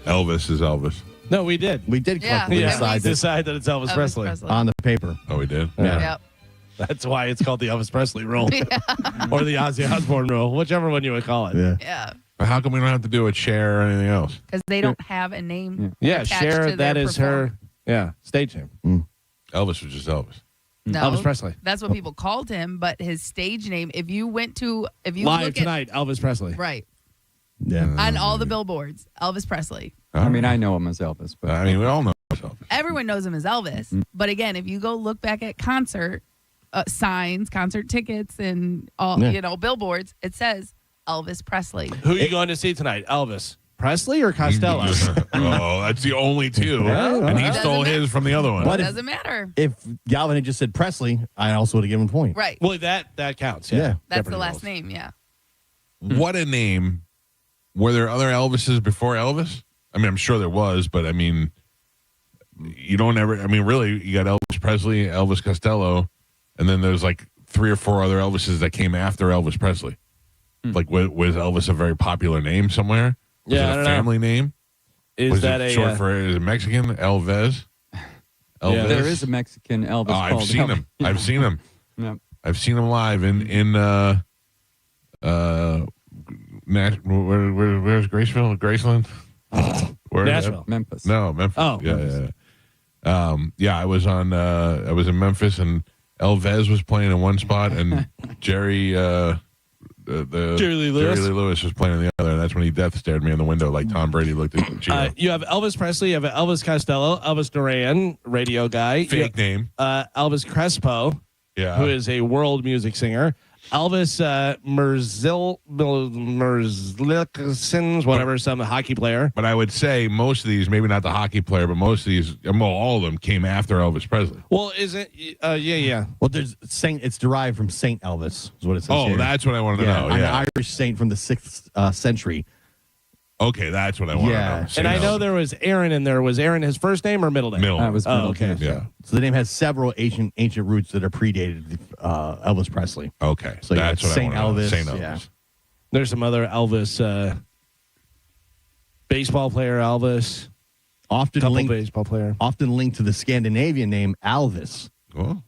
Elvis is Elvis. No, we did. We did Yeah, collectively yeah. decide that it's Elvis, Presley. on the paper. Oh, we did? Yeah. Yep. That's why it's called the Elvis Presley rule. Yeah. Or the Ozzy Osbourne rule, whichever one you would call it. Yeah. Yeah. But how come we don't have to do a chair or anything else? Because they don't have a name. Yeah, attached Cher, to that their is her stage name. Elvis was just Elvis. No, Elvis Presley. That's what people called him, but his stage name, if you Live look tonight, Elvis Presley. at right Yeah. on all the billboards, Elvis Presley. I mean, I know him as Elvis, but I mean, we all know Elvis. Everyone knows him as Elvis. But again, if you go look back at concert signs, concert tickets, and all billboards, it says Elvis Presley. Who are you going to see tonight? Elvis Presley or Costello? Oh, that's the only two. Yeah, and he Doesn't stole matter. his from the other one. But It if- doesn't matter. If Galvin had just said Presley, I also would have given him a point. Right. Well, that counts. Yeah. That's the Jeopardy last rules. name, yeah. What a name were there other Elvises before Elvis? I mean, I'm sure there was, but I mean, you don't ever. I mean, really, you got Elvis Presley, Elvis Costello, and then there's like 3 or 4 other Elvises that came after Elvis Presley. Like, was Elvis a very popular name somewhere? Was it a family name? Is that it short for is it Mexican? Elvis? Yeah, there is a Mexican Elvis. I've seen him. I've seen him. Yep. I've seen him live in where's Graceville? Graceland? Nashville. Memphis. No, Memphis. Oh, yeah. I was in Memphis, and Elvis was playing in one spot, and Jerry Lee Lewis was playing in the other, and that's when he death stared me in the window like Tom Brady looked at Gio. You have Elvis Presley, you have Elvis Costello, Elvis Duran, radio guy. Fake name. Elvis Crespo, who is a world music singer. Elvis Merzlikins, whatever, some hockey player. But I would say most of these, maybe not the hockey player, but most of these, well, all of them came after Elvis Presley. Well, is it? Yeah. Well, there's Saint. It's derived from Saint Elvis, is what it says. Oh, here. that's what I wanted to know. An Yeah, Irish saint from the 6th century. okay, that's what I want to know. And I know there was Aaron in there. Was Aaron his first name or middle name? Middle. That was middle. okay. Yeah. So the name has several ancient roots that are predated Elvis Presley. Okay, So that's what Saint I want to know. Elvis. Saint Elvis. Yeah. There's some other Elvis baseball player. Elvis, Often couple linked, baseball player. often linked to the Scandinavian name Alvis,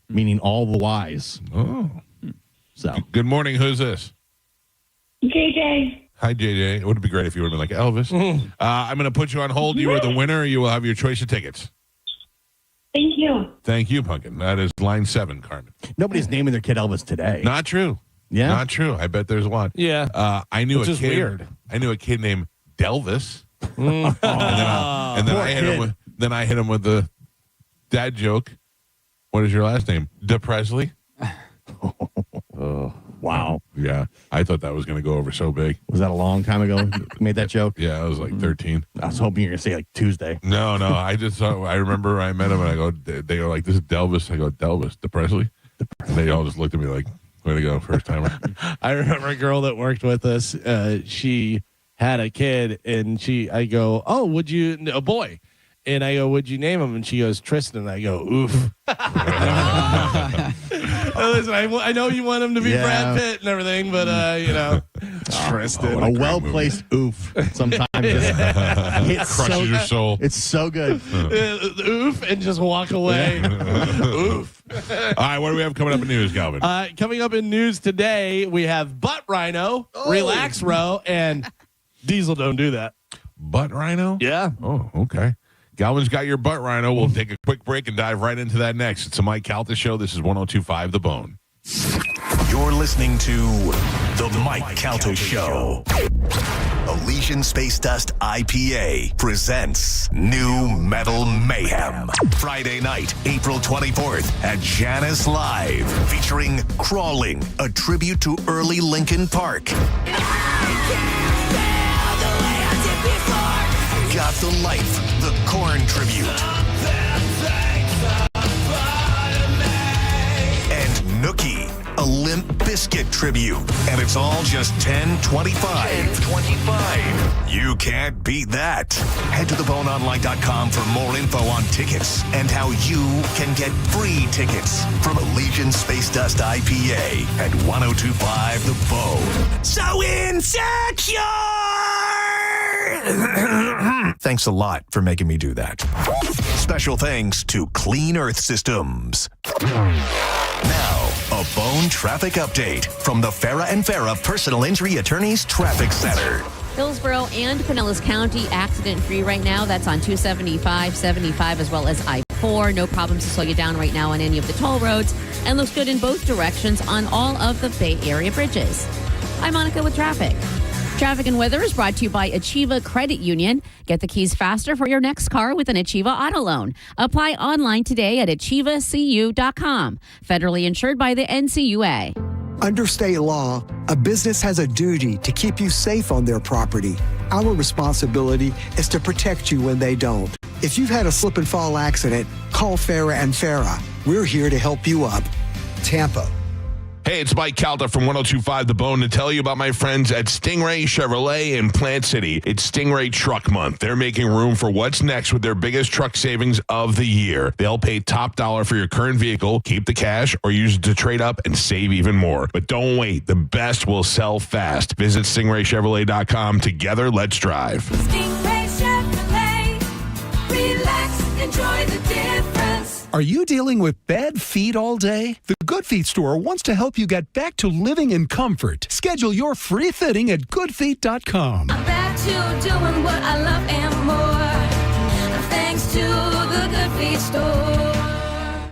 meaning all the wise. Oh. So Good morning. Who's this? JJ. Hi, JJ. It would be great if you would have been like Elvis. I'm going to put you on hold. You are the winner. You will have your choice of tickets. Thank you. Thank you, Pumpkin. That is line 7, Carmen. nobody's naming their kid Elvis today. Not true. Yeah? Not true. I bet there's a lot. Yeah. I knew Which a is kid. weird. I knew a kid named Delvis. and then I hit him with the dad joke. What is your last name? DePresley. Wow. Yeah. I thought that was going to go over so big. Was that a long time ago? You made that joke? Yeah, I was like 13. I was hoping you were going to say like Tuesday. No. I just thought, I remember I met him and I go, they go like, this is Delvis. I go, Delvis, DePresley. And they all just looked at me like, way to go, first timer. I remember a girl that worked with us. She had a kid, and I go, oh, a boy? And I go, would you name him? And she goes, Tristan. I go, oof. Listen, I know you want him to be Brad Pitt and everything, but Tristan. A well-placed oof sometimes just crushes your soul. It's so good. Oof, and just walk away. Oof. All right, what do we have coming up in news, Calvin? Coming up in news today, we have Butt Rhino, Relax Row, and Diesel Don't Do That. Butt Rhino? Yeah. Oh, okay. Galvin's got your butt rhino. We'll take a quick break and dive right into that next. It's the Mike Calta Show. This is 102.5 The Bone. You're listening to The Mike Calta Show. Elysian Space Dust IPA presents New Metal Mayhem. Friday night, April 24th at Janus Live, featuring Crawling, a tribute to early Linkin Park. Got the Life, the Korn tribute. And Nookie, a Limp Bizkit tribute. And it's all just $10.25. You can't beat that. Head to theboneonline.com for more info on tickets and how you can get free tickets from Elysian Space Dust IPA at 102.5 The Bone. So insecure! Thanks a lot for making me do that. Special thanks to Clean Earth Systems. Now, a Bone traffic update from the Farrah and Farrah Personal Injury Attorneys Traffic Center. Hillsborough and Pinellas County accident-free right now. That's on 275, 75, as well as I-4. No problems to slow you down right now on any of the toll roads. And looks good in both directions on all of the Bay Area bridges. I'm Monica with traffic. Traffic and weather is brought to you by Achieva Credit Union. Get the keys faster for your next car with an Achieva auto loan. Apply online today at achievacu.com. Federally insured by the NCUA. Under state law, a business has a duty to keep you safe on their property. Our responsibility is to protect you when they don't. If you've had a slip and fall accident, call Farrah and Farrah. We're here to help you up. Tampa. Hey, it's Mike Calta from 102.5 The Bone to tell you about my friends at Stingray Chevrolet in Plant City. It's Stingray Truck Month. They're making room for what's next with their biggest truck savings of the year. They'll pay top dollar for your current vehicle, keep the cash, or use it to trade up and save even more. But don't wait. The best will sell fast. Visit StingrayChevrolet.com. Together, let's drive. Stingray Chevrolet. Relax, enjoy the difference. Are you dealing with bad feet all day? The Good Feet store wants to help you get back to living in comfort. Schedule your free fitting at goodfeet.com. I'm back to doing what I love and more. Thanks to the Good Feet store.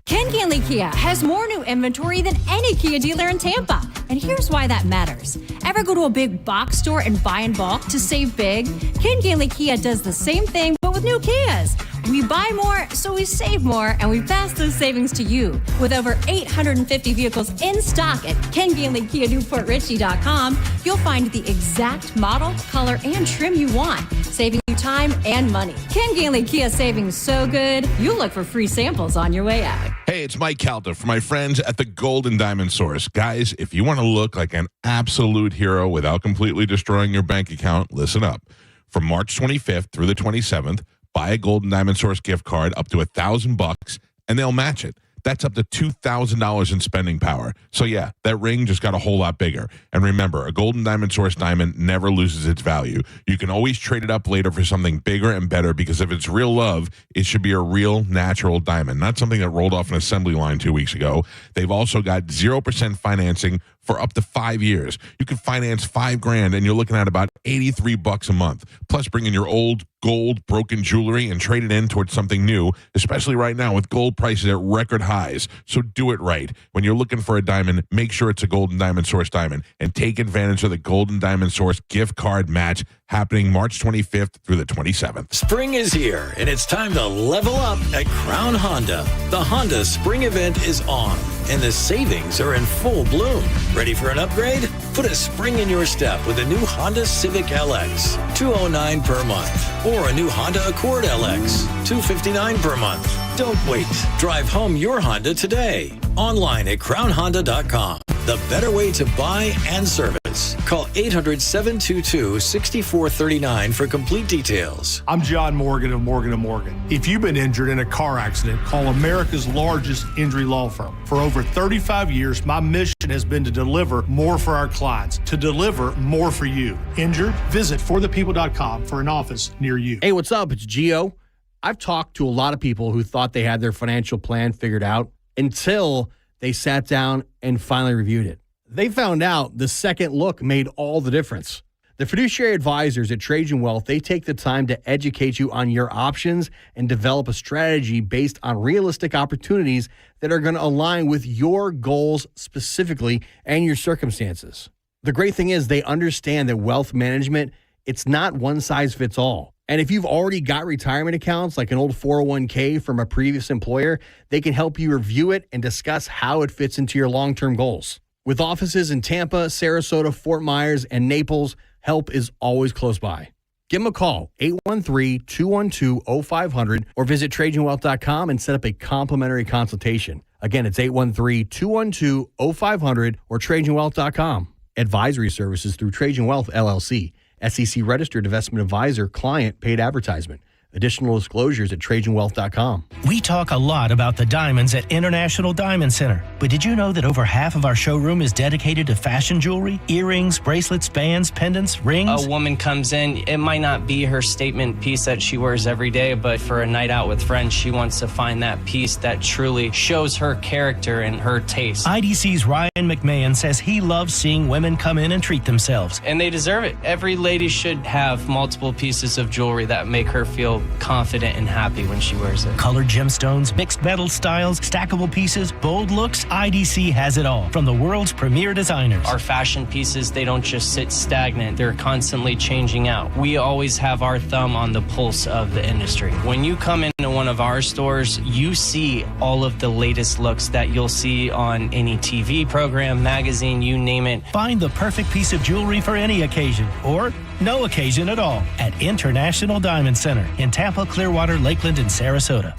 Ken Ganley Kia has more new inventory than any Kia dealer in Tampa. And here's why that matters. Ever go to a big box store and buy in bulk to save big? Ken Ganley Kia does the same thing, but with new Kias. We buy more, so we save more, and we pass those savings to you. With over 850 vehicles in stock at KenGanleyKiaNewportRichie.com, you'll find the exact model, color, and trim you want, saving you time and money. Ken Ganley Kia savings so good, you'll look for free samples on your way out. Hey, it's Mike Calta for my friends at the Golden Diamond Source. Guys, if you want to look like an absolute hero without completely destroying your bank account, listen up. From March 25th through the 27th, buy a Golden Diamond Source gift card up to $1,000 and they'll match it. That's up to $2,000 in spending power. So yeah, that ring just got a whole lot bigger. And remember, a Golden Diamond Source diamond never loses its value. You can always trade it up later for something bigger and better because if it's real love, it should be a real natural diamond, not something that rolled off an assembly line 2 weeks ago. They've also got 0% financing for up to 5 years. You can finance $5,000 and you're looking at about $83 a month. Plus bring in your old gold broken jewelry and trade it in towards something new, especially right now with gold prices at record highs. So do it right. When you're looking for a diamond, make sure it's a Golden Diamond Source diamond and take advantage of the Golden Diamond Source gift card match happening March 25th through the 27th. Spring is here, and it's time to level up at Crown Honda. The Honda Spring event is on, and the savings are in full bloom. Ready for an upgrade? Put a spring in your step with a new Honda Civic LX, $209 per month, or a new Honda Accord LX, $259 per month. Don't wait. Drive home your Honda today. Online at crownhonda.com. The better way to buy and service. Call 800-722-6439 for complete details. I'm John Morgan of Morgan & Morgan. If you've been injured in a car accident, call America's largest injury law firm. For over 35 years, my mission has been to deliver more for our clients, to deliver more for you. Injured? Visit forthepeople.com for an office near you. Hey, what's up? It's Gio. I've talked to a lot of people who thought they had their financial plan figured out until they sat down and finally reviewed it. They found out the second look made all the difference. The fiduciary advisors at Trajan Wealth, they take the time to educate you on your options and develop a strategy based on realistic opportunities that are going to align with your goals specifically and your circumstances. The great thing is they understand that wealth management, it's not one size fits all. And if you've already got retirement accounts like an old 401k from a previous employer, they can help you review it and discuss how it fits into your long-term goals. With offices in Tampa, Sarasota, Fort Myers, and Naples, help is always close by. Give them a call, 813-212-0500, or visit TrajanWealth.com and set up a complimentary consultation. Again, it's 813-212-0500 or TrajanWealth.com. Advisory services through Trajan Wealth, LLC. SEC registered investment advisor, client paid advertisement. Additional disclosures at TrajanWealth.com. We talk a lot about the diamonds at International Diamond Center, but did you know that over half of our showroom is dedicated to fashion jewelry, earrings, bracelets, bands, pendants, rings? A woman comes in, it might not be her statement piece that she wears every day, but for a night out with friends, she wants to find that piece that truly shows her character and her taste. IDC's Ryan McMahon says he loves seeing women come in and treat themselves. And they deserve it. Every lady should have multiple pieces of jewelry that make her feel confident and happy when she wears it. Colored gemstones, mixed metal styles, stackable pieces, bold looks, IDC has it all from the world's premier designers. Our fashion pieces, they don't just sit stagnant. They're constantly changing out. We always have our thumb on the pulse of the industry. When you come into one of our stores, you see all of the latest looks that you'll see on any TV program, magazine, you name it. Find the perfect piece of jewelry for any occasion or no occasion at all at International Diamond Center in Tampa, Clearwater, Lakeland, and Sarasota.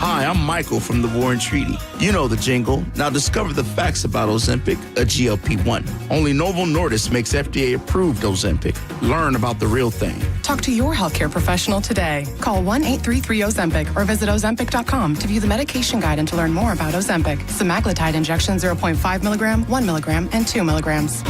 Hi, Hi, I'm Michael from the War and Treaty. You know the jingle. Now discover the facts about Ozempic, a GLP-1. Only Novo Nordisk makes FDA-approved Ozempic. Learn about the real thing. Talk to your healthcare professional today. Call 1-833-OZEMPIC or visit Ozempic.com to view the medication guide and to learn more about Ozempic. Semaglutide injection 0.5 milligram, 1 milligram, and 2 milligrams.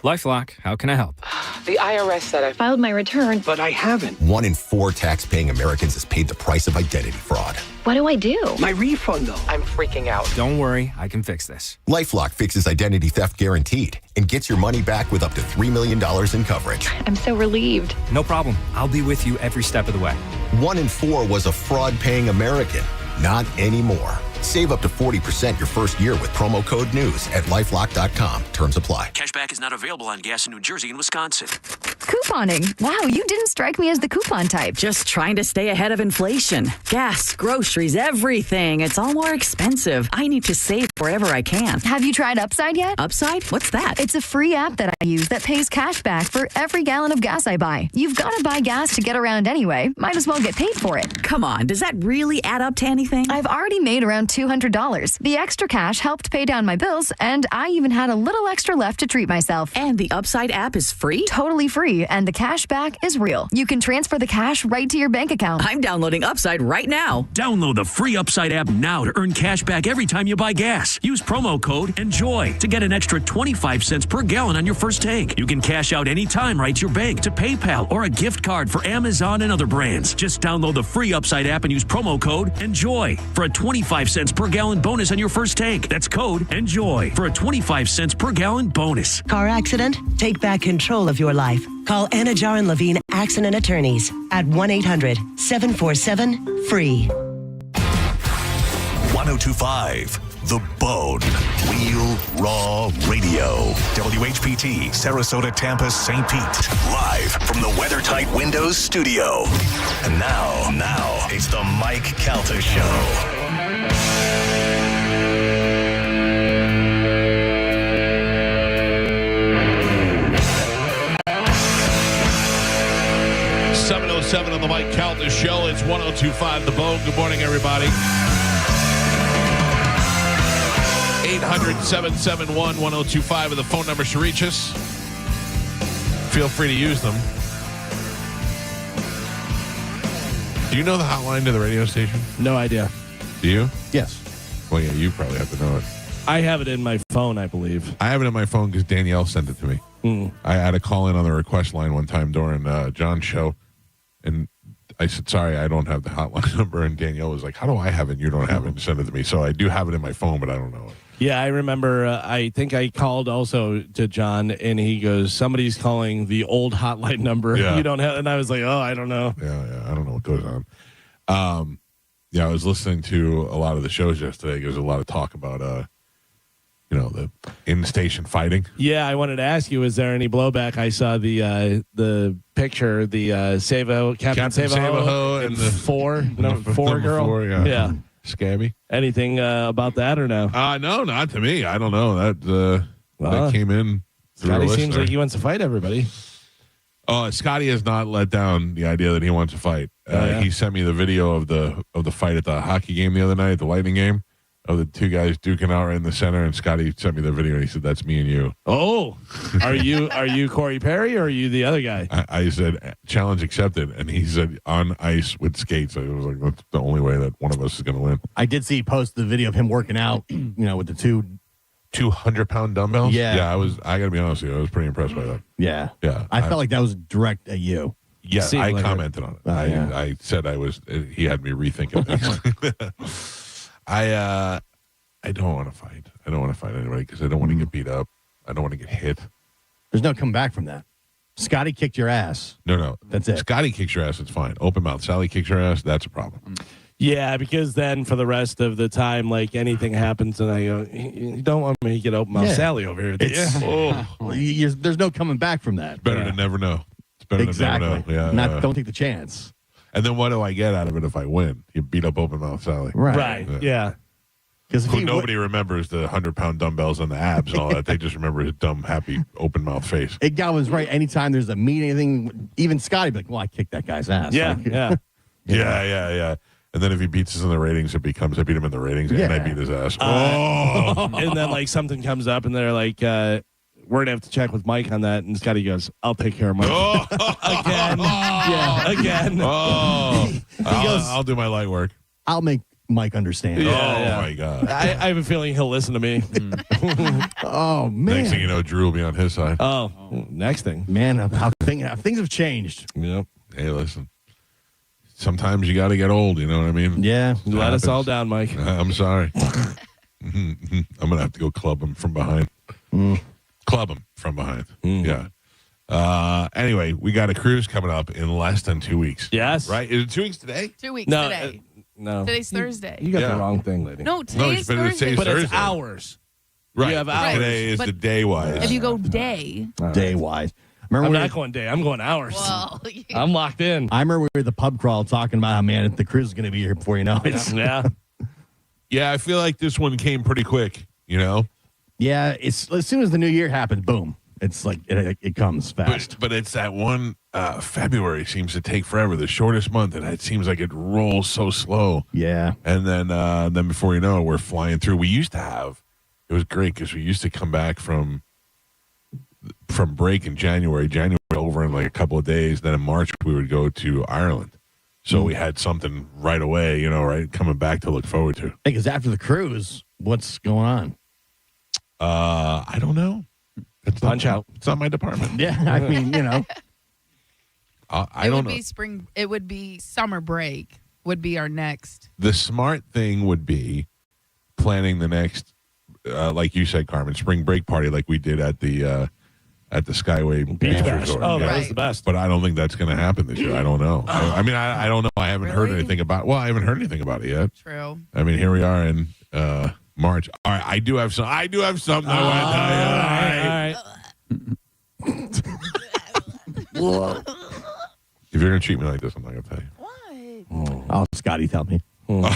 LifeLock, how can I help? The IRS said I filed my return, but I haven't. 1 in 4 tax-paying Americans has paid the price of identity fraud. What do I do? My refund, though. I'm freaking out. Don't worry, I can fix this. LifeLock fixes identity theft guaranteed and gets your money back with up to $3 million in coverage. I'm so relieved. No problem. I'll be with you every step of the way. 1 in 4 was a fraud-paying American. Not anymore. Save up to 40% your first year with promo code NEWS at LifeLock.com. Terms apply. Cashback is not available on gas in New Jersey and Wisconsin. Couponing. Wow, you didn't strike me as the coupon type. Just trying to stay ahead of inflation. Gas, groceries, everything. It's all more expensive. I need to save wherever I can. Have you tried Upside yet? Upside? What's that? It's a free app that I use that pays cash back for every gallon of gas I buy. You've got to buy gas to get around anyway. Might as well get paid for it. Come on, does that really add up to anything? I've already made around $200. The extra cash helped pay down my bills, and I even had a little extra left to treat myself. And the Upside app is free? Totally free, and the cash back is real. You can transfer the cash right to your bank account. I'm downloading Upside right now. Download the free Upside app now to earn cash back every time you buy gas. Use promo code ENJOY to get an extra 25 cents per gallon on your first tank. You can cash out anytime right to your bank, to PayPal, or a gift card for Amazon and other brands. Just download the free Upside app and use promo code ENJOY for a 25 cents per gallon bonus on your first tank. That's code ENJOY for a 25 cents per gallon bonus. Car accident? Take back control of your life. Call Anajar and Levine Accident Attorneys at 1-800-747-FREE. 1025 The Bone. Real Raw Radio. WHPT, Sarasota, Tampa, St. Pete. Live from the WeatherTight Windows studio. And now, it's the Mike Calta Show. On the Mike Calta Show. It's 1025 The Bone. Good morning, everybody. 800-771-1025 are the phone numbers to reach us. Feel free to use them. Do you know the hotline to the radio station? No idea. Do you? Yes. Well, yeah, you probably have to know it. I have it in my phone, I believe. I have it in my phone because Danielle sent it to me. I had to call in on the request line one time during John's show. And I said, sorry, I don't have the hotline number. And Danielle was like, how do I have it and you don't have it? And send it to me. So I do have it in my phone, but I don't know it. Yeah, I remember. I think I called also to John, and he goes, somebody's calling the old hotline number. Yeah. You don't have, and I was like, oh, I don't know. Yeah, I don't know what goes on. I was listening to a lot of the shows yesterday. There was a lot of talk about, the in-station fighting. Yeah, I wanted to ask you, is there any blowback? I saw the picture, the Captain Save-A-Ho and the four girl. Four, yeah. Scabby. Anything about that or no? No, not to me. I don't know. That came in through Scotty a listener. seems like he wants to fight everybody. Oh, Scotty has not let down the idea that he wants to fight. He sent me the video of the fight at the hockey game the other night, the Lightning game, of the two guys duking out right in the center, and Scotty sent me the video and he said, that's me and you. Oh, are you Corey Perry or are you the other guy? I said, challenge accepted. And he said, on ice with skates. I was like, that's the only way that one of us is going to win. I did see post the video of him working out, with the 200-pound dumbbells. Yeah. I got to be honest with you, I was pretty impressed by that. Yeah. Yeah. I felt like that was direct at you. Yeah, I commented on it. I said he had me rethinking things. I don't want to fight. I don't want to fight anybody because I don't want to get beat up. I don't want to get hit. There's no come back from that. Scotty kicked your ass. No. That's it. Scotty kicks your ass, it's fine. Open mouth. Sally kicks your ass, that's a problem. Yeah, because then for the rest of the time, like anything happens and I go, you don't want me to get open mouth Sally over here. There's no coming back from that. It's better to never know. It's better to never know. Yeah. Don't take the chance. And then what do I get out of it if I win? You beat up open mouth Sally. Right. Yeah. Because nobody remembers the 100-pound dumbbells and the abs and all that. They just remember his dumb, happy, open-mouth face. Galvin's right. Anytime there's a meeting, anything, even Scotty be like, well, I kicked that guy's ass. Yeah, Like, Yeah. And then if he beats us in the ratings, it becomes I beat him in the ratings and I beat his ass. And then like something comes up and they're like, we're going to have to check with Mike on that. And Scotty goes, I'll take care of Mike. Again. Yeah, again. He goes, I'll do my light work. I'll make Mike understand. My God. I have a feeling he'll listen to me. Oh, man. Next thing you know, Drew will be on his side. Next thing. Man, how things have changed. Yep. Hey, listen. Sometimes you got to get old, you know what I mean? Yeah. Let us all down, Mike. I'm sorry. I'm going to have to go club him from behind. Club him from behind. Yeah. Anyway, we got a cruise coming up in less than 2 weeks. Yes. Right? Is it 2 weeks today? 2 weeks No, today. No. Today's Thursday. You got the wrong thing, lady. No, today's Thursday. But it's hours. Right. You have hours. Today is But the day-wise. If you go day. Day-wise. I'm not going day. I'm going hours. Well, I'm locked in. I remember we were at the pub crawl talking about how, man, the cruise is going to be here before you know it. Yeah. Yeah, I feel like this one came pretty quick, you know? Yeah, it's as soon as the new year happens, boom. It's like it comes fast. But it's that one February seems to take forever, the shortest month, and it seems like it rolls so slow. Yeah. And then before you know it, we're flying through. We used to have, it was great because we used to come back from break in January over in like a couple of days. Then in March, we would go to Ireland. So we had something right away, you know, right, coming back to look forward to. Because after the cruise, what's going on? I don't know. It's Punch out. It's not my department. Yeah, I mean, you know. I don't know. It would be summer break would be our next. The smart thing would be planning the next, like you said, Carmen, spring break party like we did at the Skyway Beach Resort. Oh, that was the best. But I don't think that's going to happen this year. I don't know. I mean, I don't know. I haven't heard anything about it. Well, I haven't heard anything about it yet. True. I mean, here we are in March. All right, I do have something I want to tell you. All right. If you're going to treat me like this, I'm not going to tell you. Oh, Scotty, tell me. That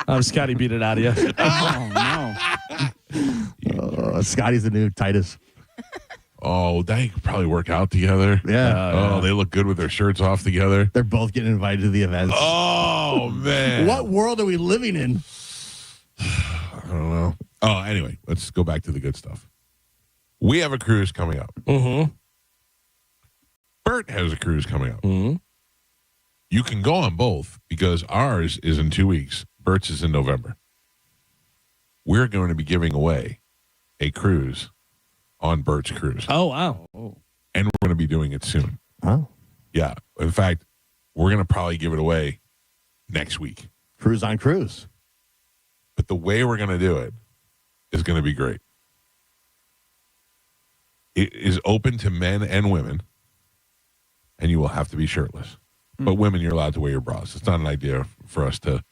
hurts. Scotty beat it out of you. Scotty's the new Titus. Oh, they could probably work out together. Yeah. They look good with their shirts off together. They're both getting invited to the events. Oh, man. What world are we living in? I don't know. Oh, anyway, let's go back to the good stuff. We have a cruise coming up. Mm-hmm. Bert has a cruise coming up. Mm-hmm. You can go on both because ours is in 2 weeks. Bert's is in November. We're going to be giving away a cruise on Bert's cruise. Oh, wow. And we're going to be doing it soon. Oh. Yeah. In fact, we're going to probably give it away next week. Cruise on cruise. But the way we're going to do it is going to be great. It is open to men and women, and you will have to be shirtless. But women, you're allowed to wear your bras. It's not an idea for us to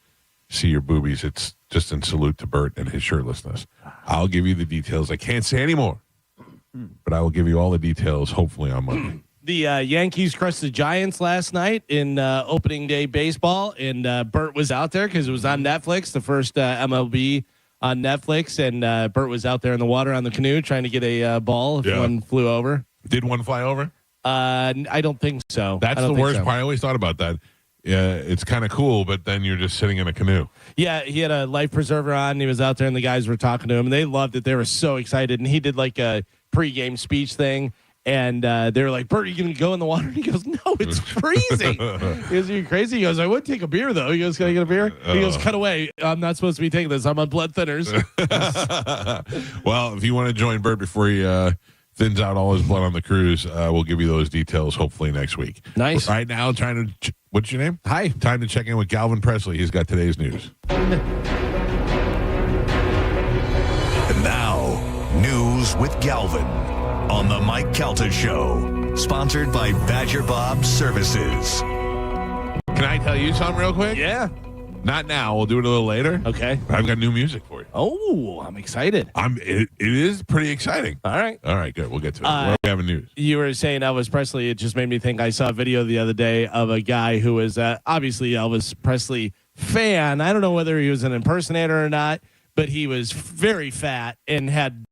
see your boobies. It's just in salute to Bert and his shirtlessness. I'll give you the details. I can't say any more, but I will give you all the details hopefully on Monday. The Yankees crushed the Giants last night in opening day baseball, and Bert was out there because it was on Netflix, the first MLB on Netflix, and Bert was out there in the water on the canoe trying to get a ball if one flew over. Did one fly over? I don't think so. That's the worst part. I always thought about that. Yeah, it's kind of cool, but then you're just sitting in a canoe. Yeah, he had a life preserver on. And he was out there, and the guys were talking to him, and they loved it. They were so excited, and he did like a pregame speech thing, and they were like, "Bert, are you going to go in the water?" And he goes, "No, it's freezing." He goes, "Are you crazy?" He goes, "I would take a beer, though." He goes, "Can I get a beer?" He goes, "Cut away. I'm not supposed to be taking this. I'm on blood thinners." Well, if you want to join Bert before he thins out all his blood on the cruise, we'll give you those details hopefully next week. Nice. Right now, trying to... What's your name? Hi. Time to check in with Galvin Presley. He's got today's news. And now, news with Galvin on the Mike Calta Show, sponsored by Badger Bob Services. Can I tell you something real quick? Yeah. Not now. We'll do it a little later. Okay. I've got new music for you. Oh, I'm excited. It is pretty exciting. All right. All right, good. We'll get to it. What do we have in news? You were saying Elvis Presley. It just made me think I saw a video the other day of a guy who was obviously Elvis Presley fan. I don't know whether he was an impersonator or not, but he was very fat and had,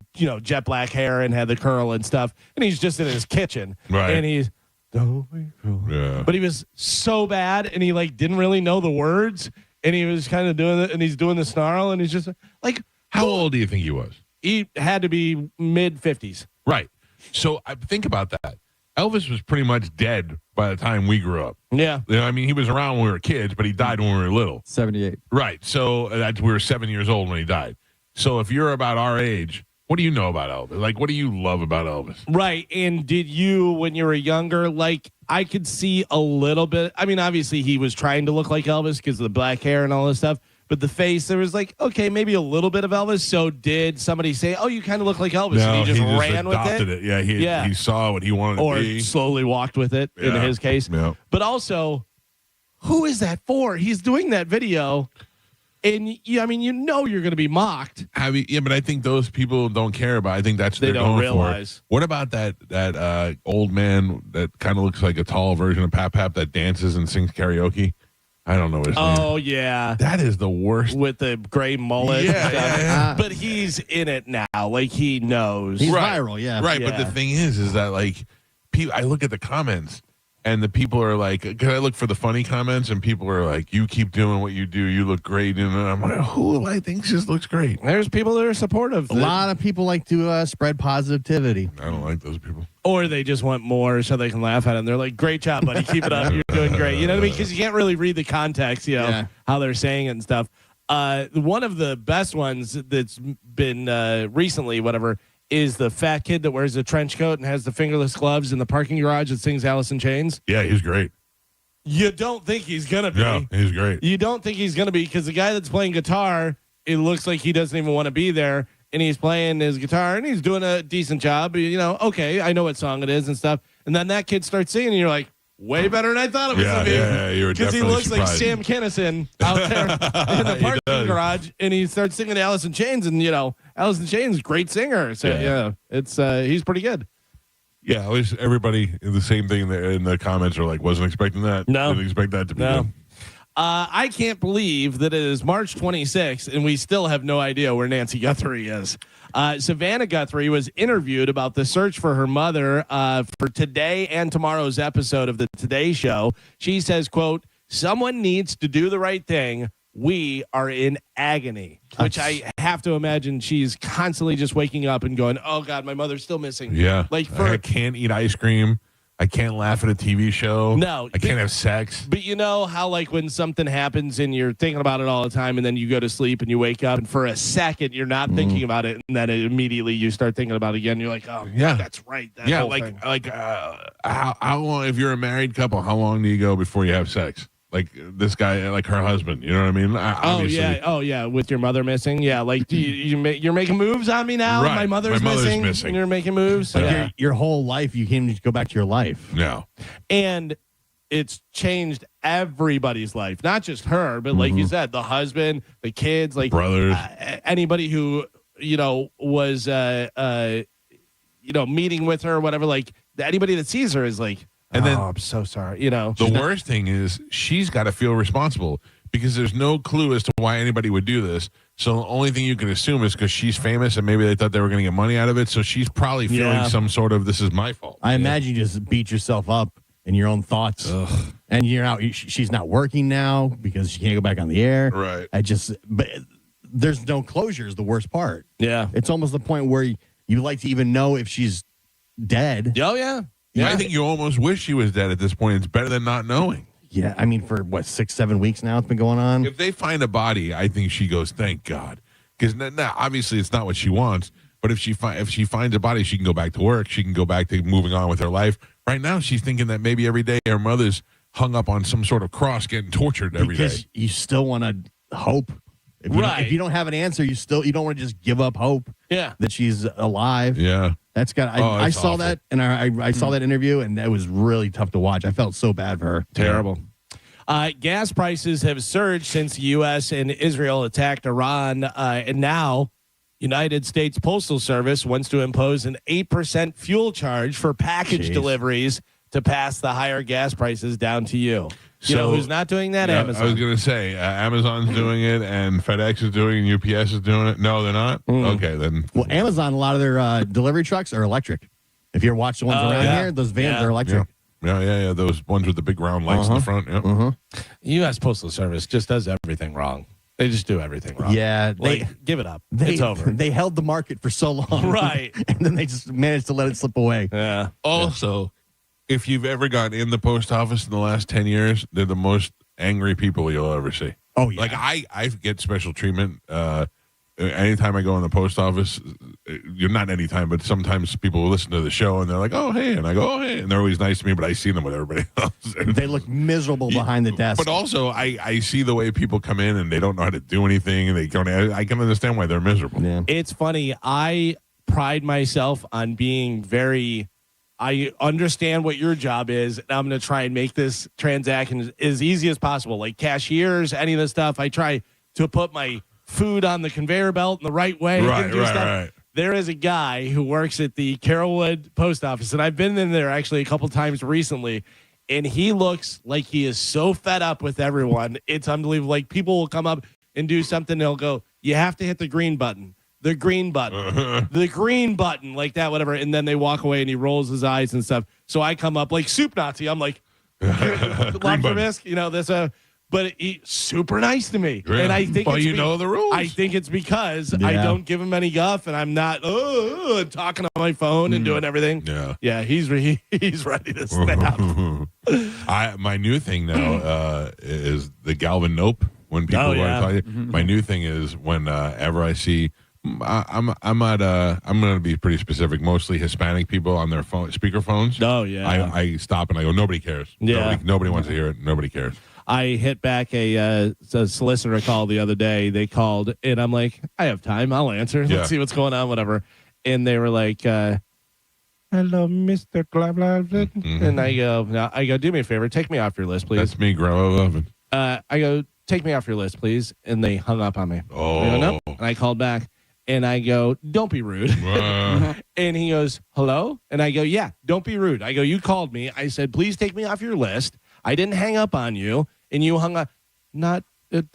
jet black hair and had the curl and stuff. And he's just in his kitchen. Right. And he's, but he was so bad and he didn't really know the words. And he was kind of doing it and he's doing the snarl and he's just like, how old do you think he was? He had to be mid-50s. Right. So I think about that. Elvis was pretty much dead by the time we grew up. Yeah. He was around when we were kids, but he died when we were little. 78. Right. So we were 7 years old when he died. So if you're about our age, what do you know about Elvis? What do you love about Elvis? Right. And did you, when you were younger, I could see a little bit. I mean, obviously he was trying to look like Elvis because of the black hair and all this stuff. But the face, there was okay, maybe a little bit of Elvis. So did somebody say, oh, you kind of look like Elvis? No, and he just ran with it? Yeah, he saw what he wanted to be. Or slowly walked with it in his case. Yeah. But also, who is that for? He's doing that video. And you're going to be mocked. But I think those people don't care about it. I think that's what they're going realize. For. What about that old man that kind of looks like a tall version of Pap Pap that dances and sings karaoke? I don't know his name. Oh, yeah. That is the worst. With the gray mullet. Yeah. But he's in it now. He knows. He's viral, yeah. Right, Yeah. but the thing is that, I look at the comments, and the people are because I look for the funny comments, and people are like, you keep doing what you do. You look great. And I'm like, who I think just looks great? There's people that are supportive. A lot of people like to spread positivity. I don't like those people. Or they just want more so they can laugh at it. And they're like, great job, buddy. Keep it up. You're doing great. You know what I mean? Because you can't really read the context, how they're saying it and stuff. One of the best ones that's been recently, is the fat kid that wears a trench coat and has the fingerless gloves in the parking garage that sings Alice in Chains. Yeah, he's great. You don't think he's going to be. No, he's great. You don't think he's going to be because the guy that's playing guitar, it looks like he doesn't even want to be there. And he's playing his guitar and he's doing a decent job. Okay, I know what song it is and stuff. And then that kid starts singing and you're like, way better than I thought it was going to be. Yeah, you were because he looks surprised. like Sam Kinison out there in the parking garage. And he starts singing Alice in Chains. And, Alice in Chains, great singer. So, it's he's pretty good. Yeah, at least everybody the same thing in the comments are like, wasn't expecting that. No. Didn't expect that to be done. I can't believe that it is March 26th and we still have no idea where Nancy Guthrie is. Savannah Guthrie was interviewed about the search for her mother for today and tomorrow's episode of the Today Show. She says, quote, someone needs to do the right thing. We are in agony, which I have to imagine she's constantly just waking up and going, oh, God, my mother's still missing. Yeah. I can't eat ice cream. I can't laugh at a TV show. No. I can't have sex. But you know how when something happens and you're thinking about it all the time and then you go to sleep and you wake up and for a second you're not thinking about it and then immediately you start thinking about it again. You're like, oh, yeah, that's right. That whole thing. How long, if you're a married couple, how long do you go before you have sex? Like this guy, like her husband, you know what I mean? Obviously. Oh yeah. With your mother missing, yeah. You're making moves on me now. Right. My mother's missing, and you're making moves. Your whole life, you can't just go back to your life. No, and it's changed everybody's life, not just her, but like you said, the husband, the kids, brothers, anybody who was meeting with her, or whatever. Anybody that sees her is like. And then I'm so sorry. The worst thing is she's got to feel responsible because there's no clue as to why anybody would do this. So the only thing you can assume is because she's famous and maybe they thought they were going to get money out of it. So she's probably feeling some sort of this is my fault. I imagine you just beat yourself up in your own thoughts. Ugh. And you're out. She's not working now because she can't go back on the air. Right. But there's no closure is the worst part. Yeah. It's almost the point where you like to even know if she's dead. Oh, yeah. I think you almost wish she was dead at this point. It's better than not knowing. Yeah, I mean, for 6-7 weeks now it's been going on. If they find a body, I think she goes, thank God. Because now, obviously, it's not what she wants. But if she finds a body, she can go back to work. She can go back to moving on with her life. Right now, she's thinking that maybe every day her mother's hung up on some sort of cross, getting tortured every day. Because you still want to hope. If you don't have an answer, you don't want to just give up hope. Yeah, that she's alive. Yeah, that's got. I saw awful. that, and I saw that interview, and that was really tough to watch. I felt so bad for her. Terrible. Gas prices have surged since the U.S. and Israel attacked Iran, and now United States Postal Service wants to impose an 8% fuel charge for package deliveries to pass the higher gas prices down to you. You know who's not doing that? Yeah, Amazon. I was going to say Amazon's doing it, and FedEx is doing it, and UPS is doing it. No, they're not. Okay, then. Well, Amazon, a lot of their delivery trucks are electric. If you ever watch the ones around here, those vans are electric. Yeah. Those ones with the big round lights in the front. Yeah. U.S. Postal Service just does everything wrong. They just do everything wrong. Yeah, give it up. It's over. They held the market for so long, Right? And then they just managed to let it slip away. Yeah. Also, if you've ever gone in the post office in the last 10 years, they're the most angry people you'll ever see. Oh, yeah. Like, I get special treatment anytime I go in the post office. You're not anytime, but sometimes people will listen to the show, and they're like, oh, hey. And I go, oh, hey. And they're always nice to me, but I see them with everybody else. They look miserable behind the desk. But also, I see the way people come in, and they don't know how to do anything, and I can understand why they're miserable. Yeah. It's funny. I pride myself on being I understand what your job is, and I'm going to try and make this transaction as easy as possible. Like cashiers, any of this stuff, I try to put my food on the conveyor belt in the right way. Right. There is a guy who works at the Carrollwood post office, and I've been in there actually a couple times recently, and he looks like he is so fed up with everyone. It's unbelievable. Like, people will come up and do something, they'll go, you have to hit the green button. The green button, the green button, like that, whatever. And then they walk away, and he rolls his eyes and stuff. So I come up like soup Nazi. I'm like, lobster bisque, but he's super nice to me. Really? And I think you know the rules. I think it's because I don't give him any guff, and I'm not talking on my phone and doing everything. Yeah, he's ready to snap. My new thing now is the Galvin Nope. When people want to talk, my new thing is whenever I see. I'm going to be pretty specific. Mostly Hispanic people on their speaker phones. Oh yeah. I stop and I go. Nobody cares. Yeah. Nobody wants to hear it. Nobody cares. I hit back a solicitor call the other day. They called, and I'm like, I have time. I'll answer. Let's see what's going on. Whatever. And they were like, "Hello, Mr. Blah blah blah." And I go, do me a favor, take me off your list, please. That's me, Grandma Oven. I go, take me off your list, please. And they hung up on me. Oh. I go, nope. And I called back. And I go, don't be rude. And he goes, hello? And I go, yeah, don't be rude. I go, you called me. I said, please take me off your list. I didn't hang up on you. And you hung up. That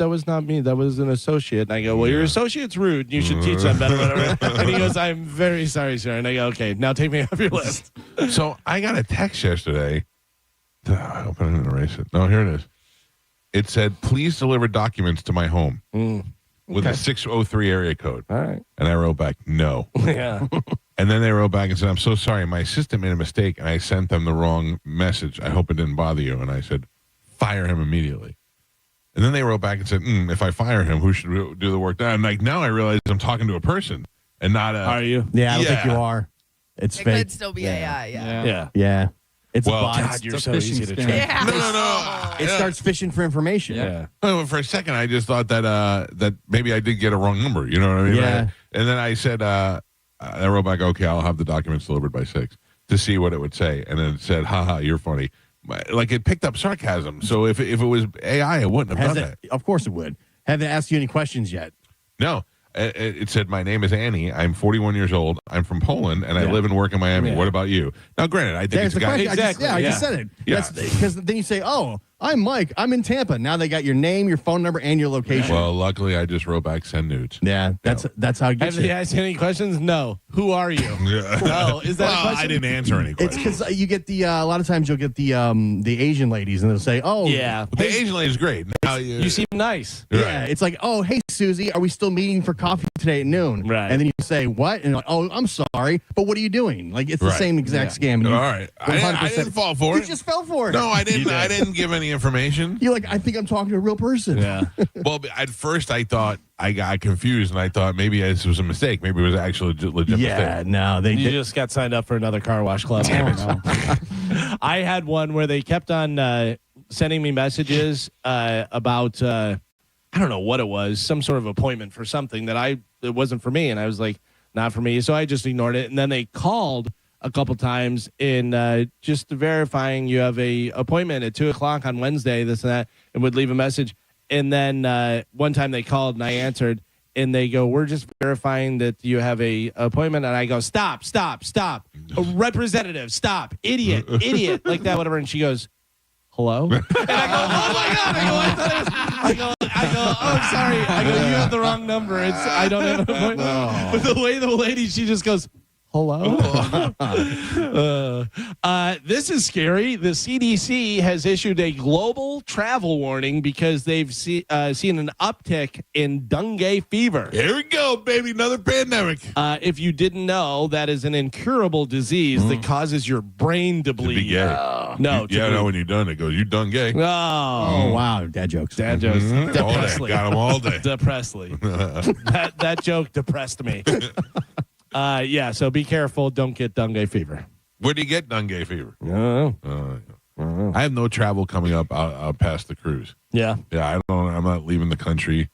was not me. That was an associate. And I go, well, your associate's rude. You should teach them better. Whatever. And he goes, I'm very sorry, sir. And I go, okay, now take me off your list. So I got a text yesterday. I hope I didn't erase it. No, here it is. It said, please deliver documents to my home. With a 603 area code. All right. And I wrote back, no. Yeah. And then they wrote back and said, I'm so sorry. My assistant made a mistake, and I sent them the wrong message. I hope it didn't bother you. And I said, fire him immediately. And then they wrote back and said, if I fire him, who should do the work now? And like now I realize I'm talking to a person and not a... Are you? Yeah, I don't think you are. It's It fake. could still be AI, yeah. Yeah. It's Well, a bot. God, you're so easy to track. Yeah. No. It starts fishing for information. Yeah. Well, for a second, I just thought that maybe I did get a wrong number. You know what I mean? Yeah. And then I said, I wrote back, okay, I'll have the documents delivered by 6 to see what it would say. And then it said, haha, you're funny. Like it picked up sarcasm. So if it was AI, it wouldn't have done that. Of course it would. Haven't asked you any questions yet. No. It said, my name is Annie. I'm 41 years old. I'm from Poland, and I live and work in Miami. Yeah. What about you? Now, granted, I think There's it's a the guy. question. Exactly. I just said it. Yeah. Because then you say, oh, I'm Mike. I'm in Tampa. Now they got your name, your phone number, and your location. Well, luckily, I just wrote back, send nudes. Yeah, that's how it gets Have they you. asked any questions? No. Who are you? Yeah. No. Is that a Well, question? I didn't answer any It's questions. because you get the a lot of times you'll get the Asian ladies and they'll say, oh Yeah. The Asian lady's great. Now You seem nice. yeah, Right. it's like, oh hey Susie, are we still meeting for coffee today at noon? Right. And then you say what? And you're like, oh I'm sorry, but what are you doing? Like it's the Right. same exact scam. And All you- right. I didn't fall for You it. just fell for it. No, I didn't. I didn't give any information. You're like, I think I'm talking to a real person. Yeah. Well, at first I thought I got confused, and I thought maybe this was a mistake. Maybe it was actually a legit Yeah, mistake. no, they You did. just got signed up for another car wash club. I had one where they kept on sending me messages about I don't know what it was, some sort of appointment for something that it wasn't for me, and I was like, not for me. So I just ignored it, and then they called a couple times in just verifying you have a appointment at 2:00 on Wednesday, this and that, and would leave a message. And then one time they called and I answered, and they go, we're just verifying that you have a appointment. And I go, stop. A representative, stop. Idiot, like that, whatever. And she goes, hello? And I go, oh my God. I go, oh, sorry. I go, you have the wrong number. I don't have an appointment. But the way the lady, she just goes, hello? This is scary. The CDC has issued a global travel warning because they've seen an uptick in dengue fever. Here we go, baby. Another pandemic. If you didn't know, that is an incurable disease that causes your brain to bleed. No. When you're done, it goes, you done gay. Oh, wow. Dad jokes. Dad jokes. All day. Got them all day. Depressly. that joke depressed me. So be careful. Don't get dengue fever. Where do you get dengue fever? I I have no travel coming up out past the cruise. Yeah. Yeah, I'm not leaving the country.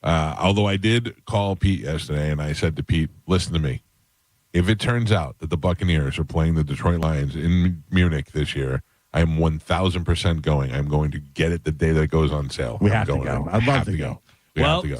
Although I did call Pete yesterday, and I said to Pete, listen to me. If it turns out that the Buccaneers are playing the Detroit Lions in Munich this year, I am 1,000% going. I'm going to get it the day that it goes on sale. We have to go. I'd love to go.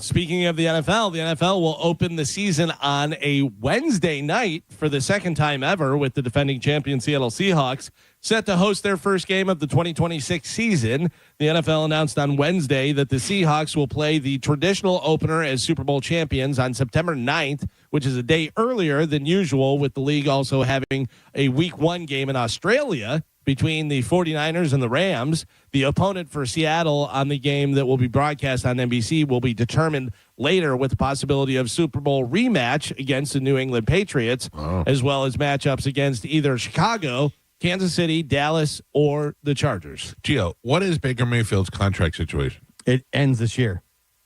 Speaking of the NFL will open the season on a Wednesday night for the second time ever, with the defending champion Seattle Seahawks set to host their first game of the 2026 season. The NFL announced on Wednesday that the Seahawks will play the traditional opener as Super Bowl champions on September 9th, which is a day earlier than usual, with the league also having a Week 1 game in Australia between the 49ers and the Rams. The opponent for Seattle on the game that will be broadcast on NBC will be determined later, with the possibility of Super Bowl rematch against the New England Patriots, as well as matchups against either Chicago, Kansas City, Dallas, or the Chargers. Gio, what is Baker Mayfield's contract situation? It ends this year.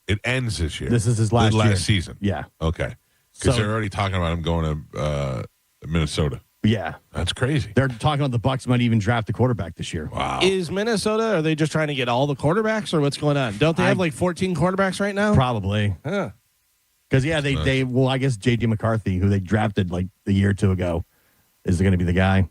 It ends this year. This is his last year. Season. Yeah. Okay. Because they're already talking about him going to Minnesota. Yeah. That's crazy. They're talking about the Bucs might even draft a quarterback this year. Wow. Is Minnesota, are they just trying to get all the quarterbacks, or what's going on? Don't they have like 14 quarterbacks right now? Probably. Huh. Because, I guess J.D. McCarthy, who they drafted like a year or two ago, is going to be the guy.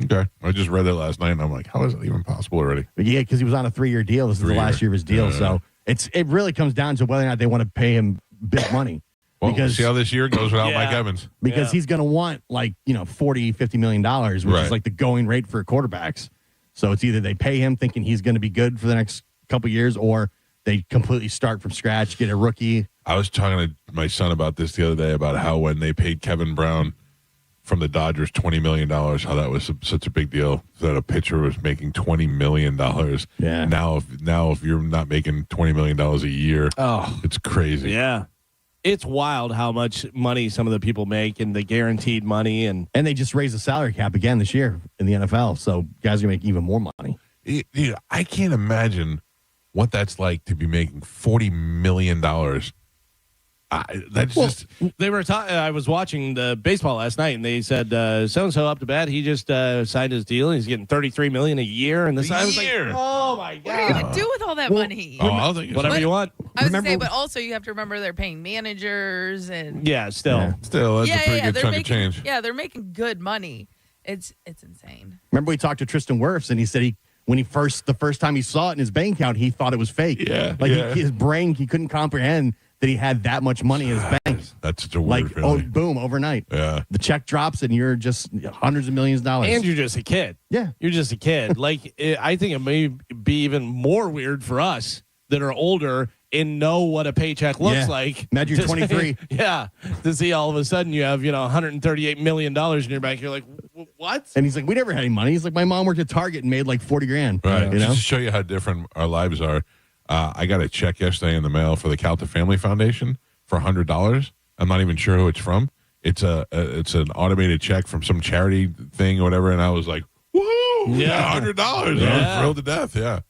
Okay. I just read that last night, and I'm like, how is that even possible already? But yeah, because he was on a 3-year deal. This is the last year of his deal. So it really comes down to whether or not they want to pay him big money. Well, because see how this year goes without Mike Evans. Because he's going to want $40-50 million, which is like the going rate for quarterbacks. So it's either they pay him thinking he's going to be good for the next couple years, or they completely start from scratch, get a rookie. I was talking to my son about this the other day, about how when they paid Kevin Brown from the Dodgers $20 million, how that was such a big deal, that a pitcher was making $20 million. Yeah. Now if you're not making $20 million a year, it's crazy. Yeah. It's wild how much money some of the people make, and the guaranteed money. And they just raised the salary cap again this year in the NFL. So guys are going to make even more money. Dude, I can't imagine what that's like to be making $40 million. They were I was watching the baseball last night, and they said so-and-so up to bat. He just signed his deal, and he's getting $33 million a year. And this, I was like, oh my God. What are you going to do with all that money? Whatever you want. I was going to say, but also you have to remember they're paying managers and Still, that's a pretty good chunk of change. Yeah, they're making good money. It's insane. Remember we talked to Tristan Wirfs, and he said the first time he saw it in his bank account, he thought it was fake. Yeah, his brain, he couldn't comprehend that he had that much money in his bank. That's such a weird feeling. Boom, overnight. Yeah. The check drops and you're just hundreds of millions of dollars. And you're just a kid. Yeah. You're just a kid. I think it may be even more weird for us that are older and know what a paycheck looks like. Imagine you're 23. To see all of a sudden you have, $138 million in your bank. You're like, what? And he's like, we never had any money. He's like, my mom worked at Target and made like $40,000. Right. Just to show you how different our lives are. I got a check yesterday in the mail for the Calta Family Foundation for $100. I'm not even sure who it's from. It's an automated check from some charity thing or whatever, and I was like, woo! Yeah, $100. I was thrilled to death. Yeah.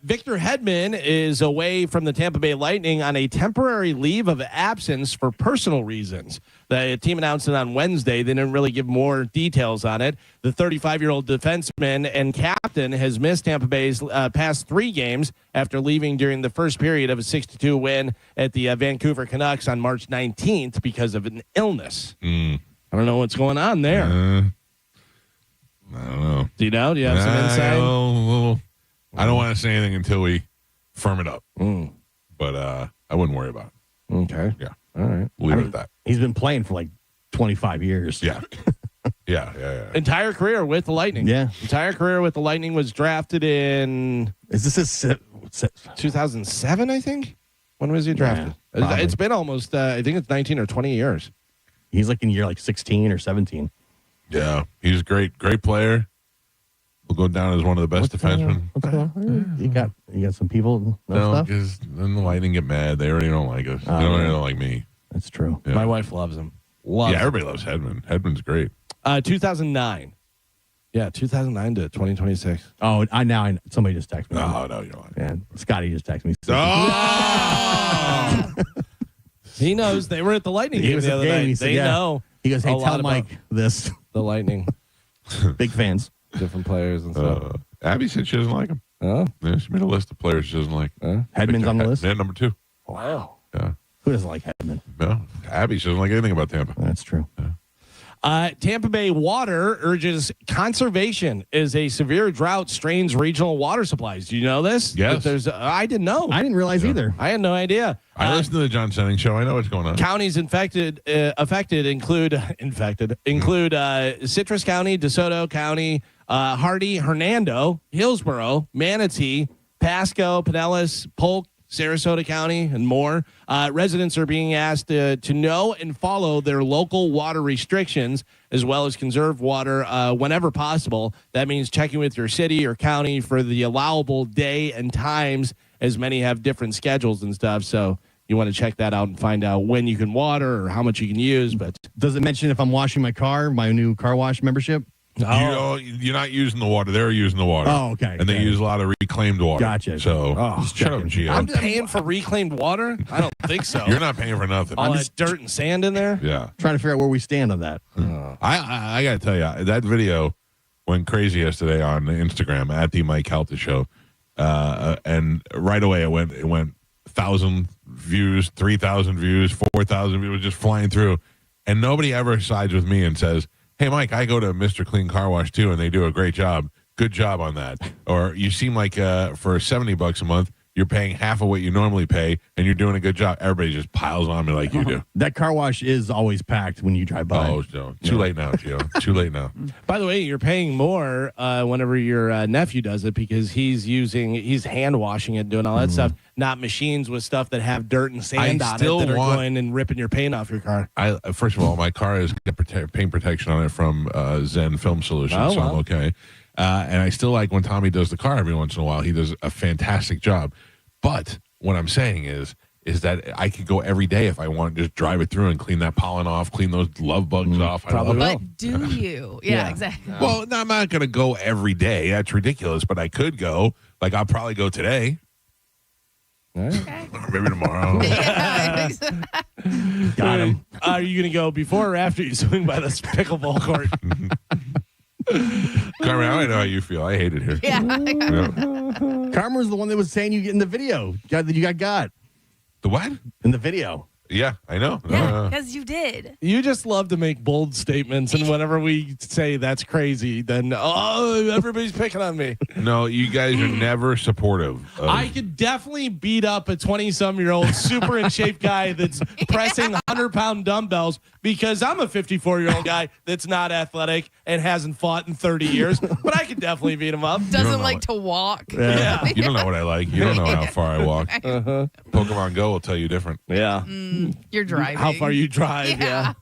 Victor Hedman is away from the Tampa Bay Lightning on a temporary leave of absence for personal reasons. The team announced it on Wednesday. They didn't really give more details on it. The 35-year-old defenseman and captain has missed Tampa Bay's past 3 games after leaving during the first period of a 6-2 win at the Vancouver Canucks on March 19th because of an illness. I don't know what's going on there. I don't know. Do you know? Do you have some insight? I don't want to say anything until we firm it up. But I wouldn't worry about it. Okay. Yeah. All right. Leave it at that. He's been playing for like 25 years. Yeah. Yeah. Entire career with the Lightning. Yeah. Entire career with the Lightning. Was drafted in... Is this his 2007, I think? When was he drafted? Yeah, It's been almost, I think it's 19 or 20 years. He's like in year 16 or 17. Yeah, he's a great player. Will go down as one of the best defensemen. You got some people. No, because then the Lightning get mad. They already don't like us. They already don't like me. That's true. Yeah. My wife loves him. Everybody loves Hedman. Hedman's great. 2009. Yeah, 2009 to 2026. Oh, somebody just texted me. No, you don't. Yeah, Scotty just texted me. Oh! He knows they were at the Lightning He game was the at other the game. night. He said, They know. He goes, hey, a tell lot Mike about this. the Lightning. Big fans. Different players and stuff. Abby said she doesn't like him. Oh? Yeah, she made a list of players she doesn't like. Hedman's on the list? Yeah, number 2. Wow. Yeah. Who doesn't like Hedman? No, Abby doesn't like anything about Tampa. That's true. Yeah. Tampa Bay Water urges conservation as a severe drought strains regional water supplies. Do you know this? Yes. I didn't know. I didn't realize either. I had no idea. I listen to the John Senning show. I know what's going on. Counties affected include Citrus County, DeSoto County, Hardy, Hernando, Hillsborough, Manatee, Pasco, Pinellas, Polk, Sarasota County, and more. Residents are being asked to know and follow their local water restrictions, as well as conserve water whenever possible. That means checking with your city or county for the allowable day and times, as many have different schedules and stuff. So you want to check that out and find out when you can water or how much you can use. But does it mention if I'm washing my car, my new car wash membership? You're not using the water. They're using the water. Oh, okay. And they use a lot of reclaimed water. Gotcha. So, Just shut up, checking. Gio. I'm paying for reclaimed water? I don't think so. You're not paying for nothing. All that dirt and sand in there? Yeah. Trying to figure out where we stand on that. I got to tell you, that video went crazy yesterday on Instagram at the Mike Calta show. And right away it went 1,000 views, 3,000 views, 4,000 views, just flying through. And nobody ever sides with me and says, hey, Mike, I go to Mr. Clean Car Wash, too, and they do a great job. Good job on that. Or you seem like for $70 a month, you're paying half of what you normally pay, and you're doing a good job. Everybody just piles on me like you do. That car wash is always packed when you drive by. Oh, no. Too late now, Gio. Too late now. By the way, you're paying more whenever your nephew does it because he's hand washing it, doing all that stuff, not machines with stuff that have dirt and sand on it that are going and ripping your paint off your car. First of all, my car has got paint protection on it from Zen Film Solutions, so I'm okay. And I still like when Tommy does the car every once in a while. He does a fantastic job. But what I'm saying is that I could go every day if I want, just drive it through and clean that pollen off, clean those love bugs off. But do you? Yeah, exactly. Well, I'm not going to go every day. That's ridiculous. But I could go. Like, I'll probably go today. Okay. Or maybe tomorrow. Got him. Are you going to go before or after you swing by this pickleball court? Carmen, I don't know how you feel. I hate it here. Yeah. Carmen was the one that was saying you get in the video. That you got. The what? In the video. Yeah, I know. Yeah, because you did. You just love to make bold statements, and whenever we say that's crazy, then everybody's picking on me. No, you guys are never supportive. I could definitely beat up a 20-some-year-old super in shape guy that's pressing 100-pound dumbbells because I'm a 54-year-old guy that's not athletic and hasn't fought in 30 years. But I could definitely beat him up. Doesn't like to walk. Yeah. You don't know what I like. You don't know how far I walk. Pokemon Go will tell you different. Yeah. You're driving. How far you drive, yeah.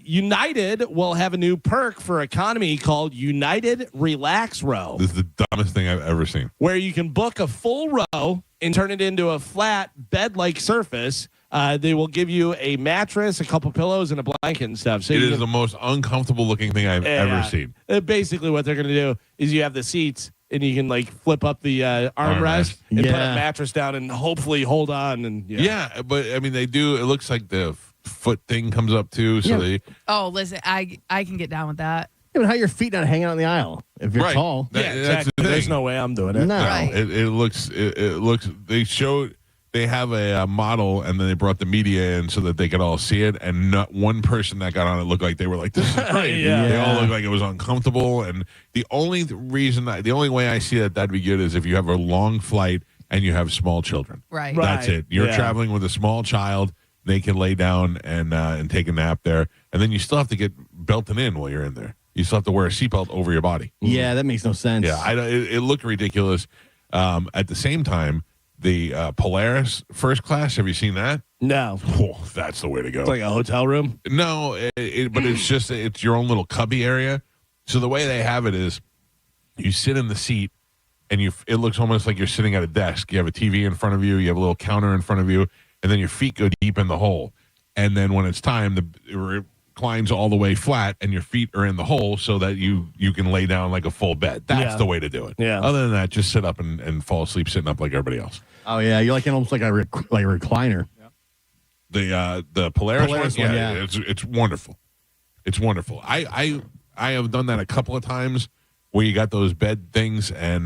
United will have a new perk for economy called United Relax Row, This is the dumbest thing I've ever seen. where you can book a full row and turn it into a flat bed-like surface. They will give you a mattress, a couple pillows, and a blanket and stuff. So It you is can- the most uncomfortable looking thing I've ever seen. Basically, what they're going to do is you have the seats, and you can like flip up the armrest and put a mattress down, and hopefully hold on. And Yeah, but I mean, they do. It looks like the foot thing comes up too. So they Oh, listen, I can get down with that. Yeah, but how your feet not hanging out in the aisle if you're Right. tall? That- that's the There's thing. no way I'm doing it. No. Right. It looks. They showed. They have a model, and then they brought the media in so that they could all see it. And not one person that got on it looked like they were like, "This is great." Yeah. They all looked like it was uncomfortable. And the only way I see that'd be good is if you have a long flight and you have small children. Right. That's it. You're Yeah. traveling with a small child. They can lay down and take a nap there, and then you still have to get belting in while you're in there. You still have to wear a seatbelt over your body. Yeah, that makes no sense. Yeah, it looked ridiculous. At the same time, the Polaris first class, have you seen that? No. Oh, that's the way to go. It's like a hotel room? No, but it's your own little cubby area. So the way they have it is you sit in the seat, and it looks almost like you're sitting at a desk. You have a TV in front of you. You have a little counter in front of you, and then your feet go deep in the hole. And then when it's time, it reclines all the way flat, and your feet are in the hole so that you can lay down like a full bed. That's the way to do it. Yeah. Other than that, just sit up and fall asleep sitting up like everybody else. Oh yeah, you're like almost like a recliner. The Polaris one, yeah. it's wonderful. It's wonderful. I have done that a couple of times where you got those bed things, and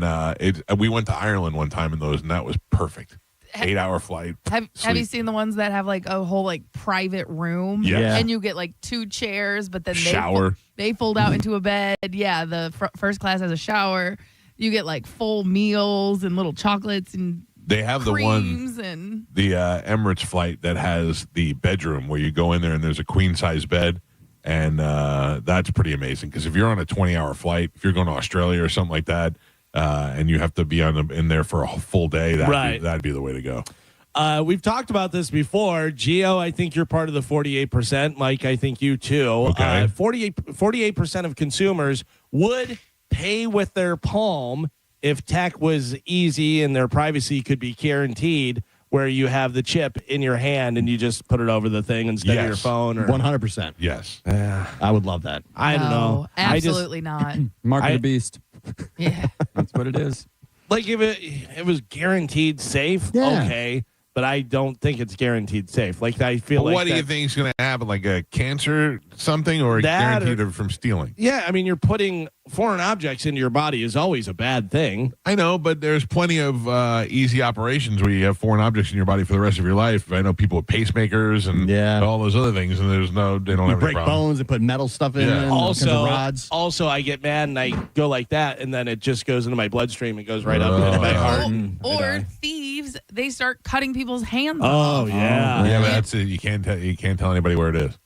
we went to Ireland one time in those, and that was perfect. 8-hour flight. Have you seen the ones that have like a whole like private room? Yeah. And you get like 2 chairs, but then shower. They fold out into a bed. Yeah, the first class has a shower. You get like full meals and little chocolates and they have the creams one, and the Emirates flight that has the bedroom where you go in there and there's a queen size bed, and that's pretty amazing because if you're on a 20-hour flight, if you're going to Australia or something like that. And you have to be in there for a full day. That'd be the way to go. We've talked about this before. Gio, I think you're part of the 48%. Mike, I think you too. Okay. 48% of consumers would pay with their palm if tech was easy and their privacy could be guaranteed, where you have the chip in your hand and you just put it over the thing instead of your phone. 100%. Yes. I would love that. I don't know. Absolutely not. Mark of the beast. Yeah. That's what it is. Like if it was guaranteed safe, okay, but I don't think it's guaranteed safe. Like I feel like what do you think is going to happen? Like a cancer something, or guaranteed from stealing? Yeah, I mean, you're putting foreign objects into your body is always a bad thing. I know, but there's plenty of easy operations where you have foreign objects in your body for the rest of your life. I know people with pacemakers and all those other things, and they don't You have break any problem. bones and put metal stuff in them. Rods. Also, I get mad and I go like that, and then it just goes into my bloodstream and goes right up into my heart. Or thieves, they start cutting people's hands Oh off. yeah, yeah, but that's it. You can't tell anybody where it is.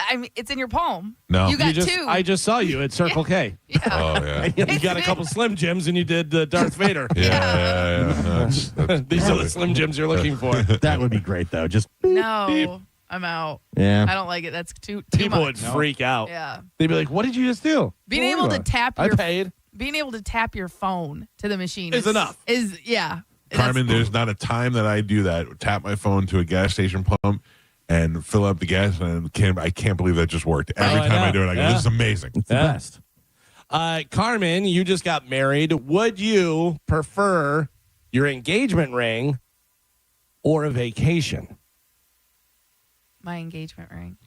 I mean, it's in your palm. No. You got just, 2. I just saw you at Circle K. Yeah. Oh yeah. You got a couple Slim Jims and you did Darth Vader. Yeah. That's These are the Slim Jims you're looking for. That would be great though. Just No, I'm out. Yeah. I don't like it. That's too People much. would freak out. Yeah. They'd be like, "What did you just do?" Being able to tap I your paid. being able to tap your phone to the machine Is enough. Carmen, there's not a time that I do that. Tap my phone to a gas station pump and fill up the gas, and I can't believe that just worked. Every time I do it, I go, "This is amazing." It's the best. Carmen, you just got married. Would you prefer your engagement ring or a vacation? My engagement ring.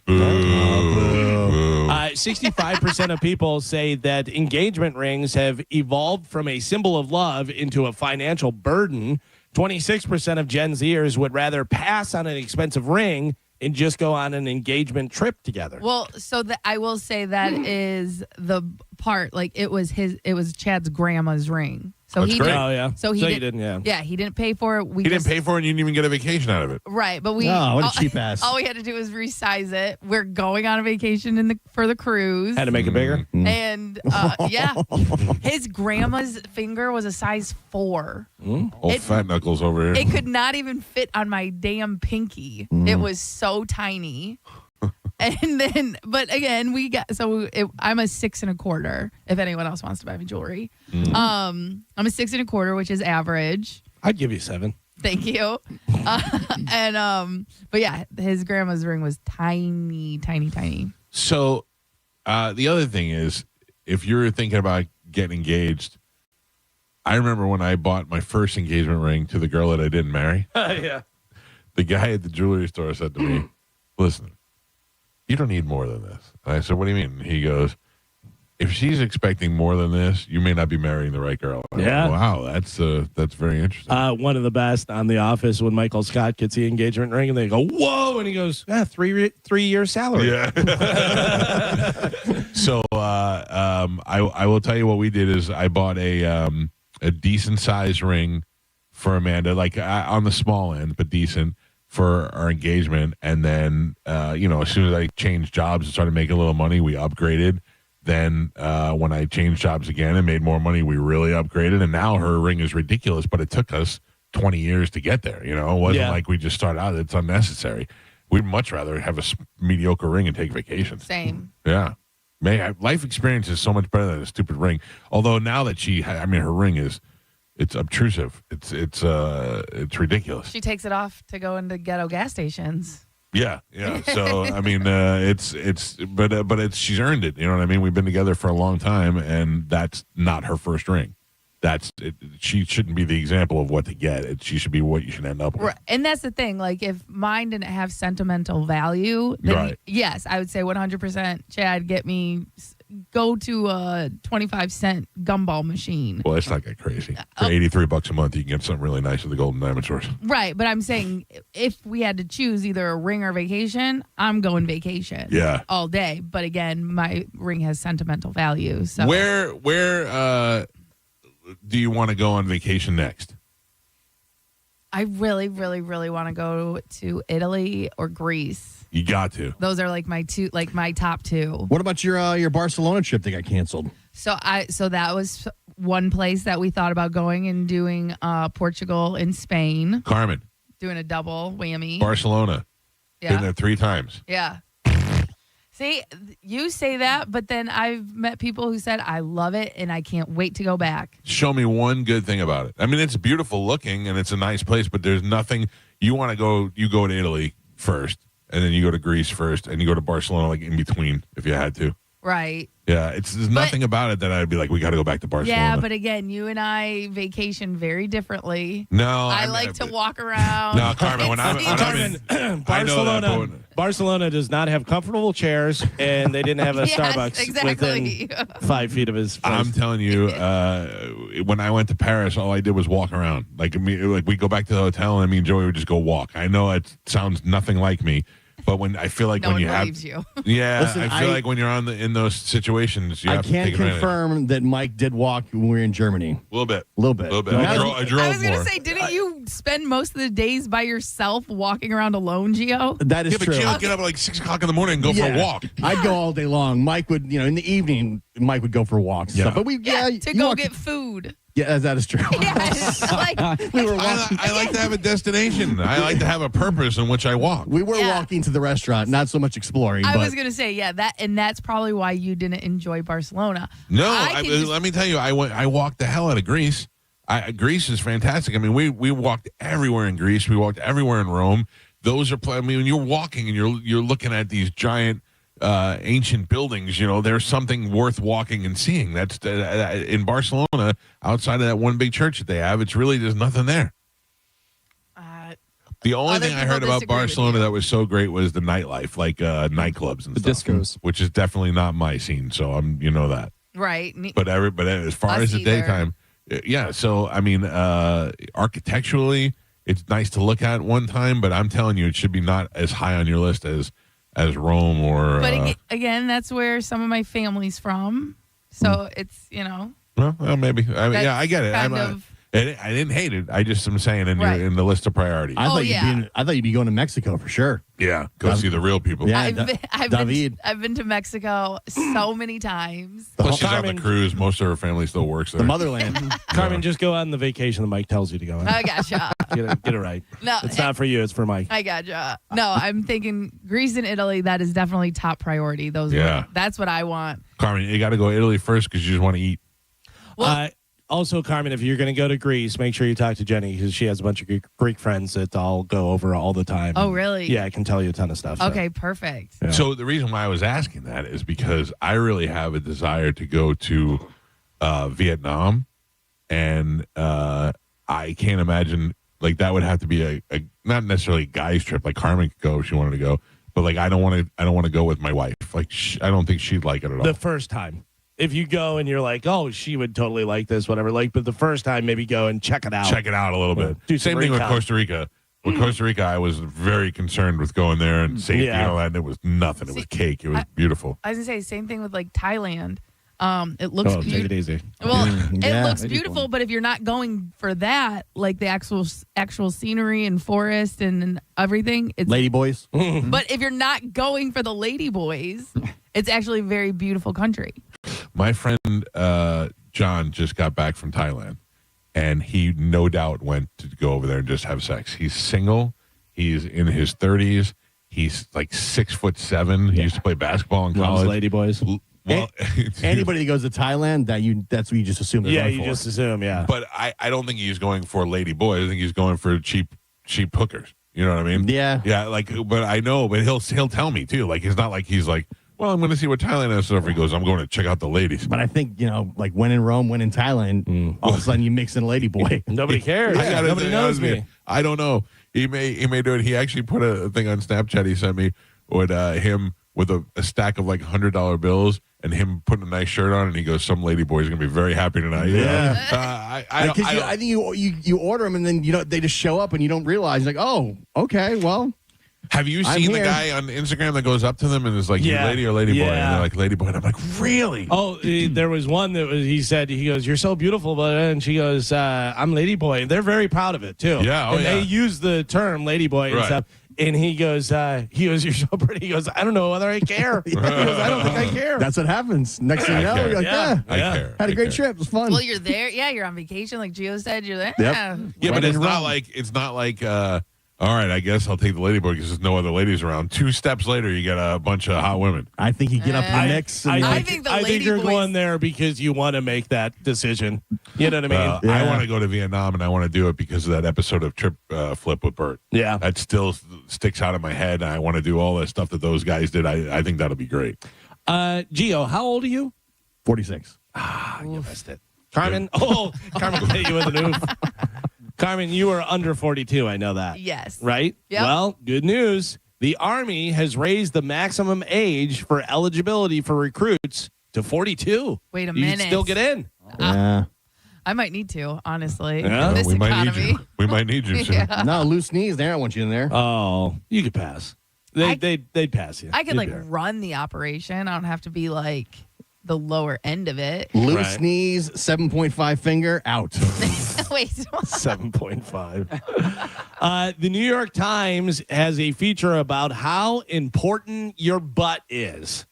65% of people say that engagement rings have evolved from a symbol of love into a financial burden. 26% of Gen Zers would rather pass on an expensive ring and just go on an engagement trip together. Well, so I will say that is the part. Like it was Chad's grandma's ring. So That's he great. didn't, Oh, yeah. So he So you didn't. didn't, Yeah, he didn't pay for it. He didn't pay for it, and you didn't even get a vacation out of it. Right, but we. Oh, what a cheap ass. All we had to do was resize it. We're going on a vacation for the cruise. Had to make it bigger. And yeah, his grandma's finger was a size 4. Old fat knuckles over here. It could not even fit on my damn pinky. It was so tiny. And then, but again, I'm a 6 1/4. If anyone else wants to buy me jewelry, I'm a 6 1/4, which is average. I'd give you 7. Thank you. But yeah, his grandma's ring was tiny, tiny, tiny. So, the other thing is, if you're thinking about getting engaged, I remember when I bought my first engagement ring to the girl that I didn't marry. Yeah. The guy at the jewelry store said to me, "Listen, you don't need more than this." And I said, "What do you mean?" He goes, "If she's expecting more than this, you may not be marrying the right girl." And I went, wow, that's very interesting. One of the best on The Office when Michael Scott gets the engagement ring and they go, "Whoa!" and he goes, "Yeah, 3-year salary." Yeah. So I will tell you what we did is I bought a decent size ring for Amanda, like on the small end, but decent. for our engagement. And then, as soon as I changed jobs and started making a little money, we upgraded. Then when I changed jobs again and made more money, we really upgraded. And now her ring is ridiculous, but it took us 20 years to get there. It wasn't like we just started out. It's unnecessary. We'd much rather have a mediocre ring and take vacations. Same. Yeah. Life experience is so much better than a stupid ring. Although now that her ring it's obtrusive. It's ridiculous. She takes it off to go into ghetto gas stations. Yeah. So but she's earned it. You know what I mean? We've been together for a long time, and that's not her first ring. That's it. She shouldn't be the example of what to get. She should be what you should end up with. Right. And that's the thing. Like, if mine didn't have sentimental value, then right. Yes, I would say 100%. Chad, go to a 25-cent gumball machine. Well, it's not that crazy. For $83 a month, you can get something really nice at the Golden Diamond Stores. Right, but I'm saying if we had to choose either a ring or vacation, I'm going vacation. Yeah. All day. But again, my ring has sentimental value. So Where do you want to go on vacation next? I really, really, really want to go to Italy or Greece. You got to. Those are like my top two. What about your Barcelona trip that got canceled? So that was one place that we thought about going and doing Portugal and Spain. Carmen. Doing a double whammy. Barcelona. Yeah. Been there 3 times. Yeah. See, you say that, but then I've met people who said, I love it and I can't wait to go back. Show me one good thing about it. I mean, it's beautiful looking and it's a nice place, but there's nothing. You want to go, you go to Italy first, and then you go to Greece first, and you go to Barcelona like in between if you had to. Right. Yeah, there's nothing about it that I'd be like, we got to go back to Barcelona. Yeah, but again, you and I vacation very differently. No, I like to walk around. No, Carmen, when I'm in Barcelona does not have comfortable chairs, and they didn't have a Yes, Starbucks exactly. within 5 feet of his face. I'm telling you, when I went to Paris, all I did was walk around. Like we go back to the hotel, and me and Joey would just go walk. I know it sounds nothing like me. But when I feel like no when you one have, believes you. Yeah, Listen, I feel like when you're in those situations, you have to take advantage. Confirm that Mike did walk when we were in Germany. A little bit. A little bit. I drove I was going more. to say, didn't you spend most of the days by yourself walking around alone, Gio? That is Yeah, but true. you don't get up at like 6 o'clock in the morning and go for a walk. I'd go all day long. Mike would, in the evening, Mike would go for walks. Yeah. Stuff. But to go get food. Yeah, that is true. Yes, we were walking. I like to have a destination. I like to have a purpose in which I walk. We were walking to the restaurant, not so much exploring. I but was going to say, that's probably why you didn't enjoy Barcelona. No, let me tell you, I walked the hell out of Greece. Greece is fantastic. I mean, we walked everywhere in Greece. We walked everywhere in Rome. Those are, when you're walking and you're looking at these giant ancient buildings, there's something worth walking and seeing. That's in Barcelona, outside of that one big church that they have. It's really, there's nothing there. The only thing I heard about Barcelona that was so great was the nightlife, like nightclubs and the stuff, discos, which is definitely not my scene. So that. Right. But as far as the daytime, yeah. So I mean, architecturally, it's nice to look at one time, but I'm telling you, it should be not as high on your list as Rome or. But again, that's where some of my family's from, so it's Well, maybe. I get it. I didn't hate it. I just am saying in the list of priorities. I thought you'd be going to Mexico for sure. Yeah, go see the real people. Yeah, I've been to Mexico so many times. Plus, she's on the cruise. Most of her family still works there. The motherland. Carmen, just go on the vacation that Mike tells you to go on. I gotcha. Get it right. No, it's not for you. It's for Mike. I gotcha. No, I'm thinking Greece and Italy. That is definitely top priority. That's what I want. Carmen, you got to go Italy first because you just want to eat. Well, also, Carmen, if you're going to go to Greece, make sure you talk to Jenny because she has a bunch of Greek friends that I'll go over all the time. Oh, really? Yeah, I can tell you a ton of stuff. Okay, perfect. Yeah. So the reason why I was asking that is because I really have a desire to go to Vietnam, and I can't imagine that would have to be a not necessarily a guy's trip. Like Carmen could go if she wanted to go, but I don't want to go with my wife. I don't think she'd like it at all. The first time. If you go and you're like, oh, she would totally like this, whatever. But the first time, maybe go and check it out. Check it out a little bit. Same thing with Costa Rica. With Costa Rica, I was very concerned with going there and safety and all that. And it was nothing. It was cake. It was beautiful. I was going to say, same thing with Thailand. It looks take it easy. Well, it Yeah. looks beautiful, but if you're not going for that, like the actual scenery and forest and everything, it's Lady boys. But if you're not going for the lady boys, it's actually a very beautiful country. My friend John just got back from Thailand, and he no doubt went to go over there and just have sex. He's single. He's in his 30s. He's like 6'7". He used to play basketball in college. Loves lady boys. Well, Anybody that goes to Thailand, that's what you just assume. Yeah, you just assume. Yeah, but I don't think he's going for lady boys. I think he's going for cheap hookers. You know what I mean? Yeah, yeah. Like, but I know, but he'll tell me too. Like, it's not like he's like, well, I'm going to see what Thailand has. So he goes, I'm going to check out the ladies. But I think like when in Rome, when in Thailand, all of a sudden you mix in a lady boy. Nobody cares. Nobody knows me. I don't know. He may do it. He actually put a thing on Snapchat. He sent me with him with a stack of like $100 bills and him putting a nice shirt on, and he goes, "Some lady boy's gonna be very happy tonight." Yeah. I think you order them and then they just show up and you don't realize like, oh, okay, well. Have you I'm seen the here. guy on Instagram that goes up to them and is like, "You lady or lady boy?" And they're like, "Lady boy." And I'm like, "Really?" Oh, there was one that was. He goes, "You're so beautiful," but and she goes, "I'm lady boy." They're very proud of it too. Yeah, and they use the term lady boy and Right. stuff. And he goes, "You're so pretty." He goes, "I don't know whether I care." He goes, "I don't think I care." That's what happens. Next thing you know, you're like, I care. had a great trip. It was fun. Well, you're there. Yeah, you're on vacation, like Gio said. You're there. Yep. Yeah, but it's not like. All right, I guess I'll take the lady boy because there's no other ladies around. 2 steps later, you get a bunch of hot women. I think you get up in the mix. And I think the I lady think you're boys- going there because you want to make that decision. You know what I mean? I want to go to Vietnam, and I want to do it because of that episode of Trip Flip with Bert. Yeah. That still sticks out of my head. And I want to do all that stuff that those guys did. I think that'll be great. Gio, how old are you? 46. You missed it. Carmen? Oh, Carmen hit you with an oof. Carmen, you are under 42. I know that. Yes. Right? Yep. Well, good news. The Army has raised the maximum age for eligibility for recruits to 42. Wait a You minute. can still get in. Yeah. I might need to, honestly. Yeah? In this we economy. might need you. We might need you soon. Yeah. No, loose knees. They don't want you in there. Oh, you could pass. They'd pass you. I could You'd like be all right. run the operation. I don't have to be like the lower end of it. Loose Right. knees, 7.5 finger, out. Wait. 7.5. The New York Times has a feature about how important your butt is.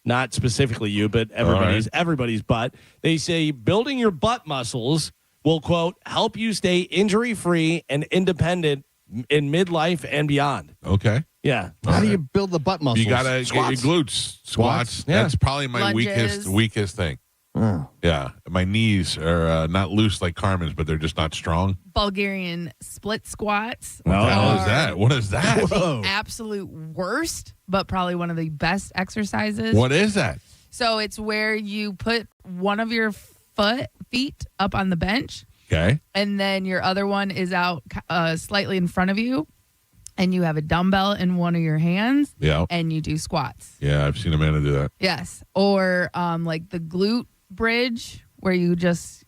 Not specifically you, but everybody's butt. They say building your butt muscles will, quote, help you stay injury-free and independent in midlife and beyond. Okay. Yeah. How do you build the butt muscles? You got to get your glutes. Squats. Yeah. That's probably my Lunges. weakest thing. Oh. Yeah. My knees are not loose like Carmen's, but they're just not strong. Bulgarian split squats. What the hell is are that? What is that? The absolute worst, but probably one of the best exercises. What is that? So it's where you put one of your feet up on the bench, Okay. and then your other one is out slightly in front of you, and you have a dumbbell in one of your hands, Yeah. and you do squats. Yeah, I've seen Amanda do that. Yes. Or like the glute bridge, where you just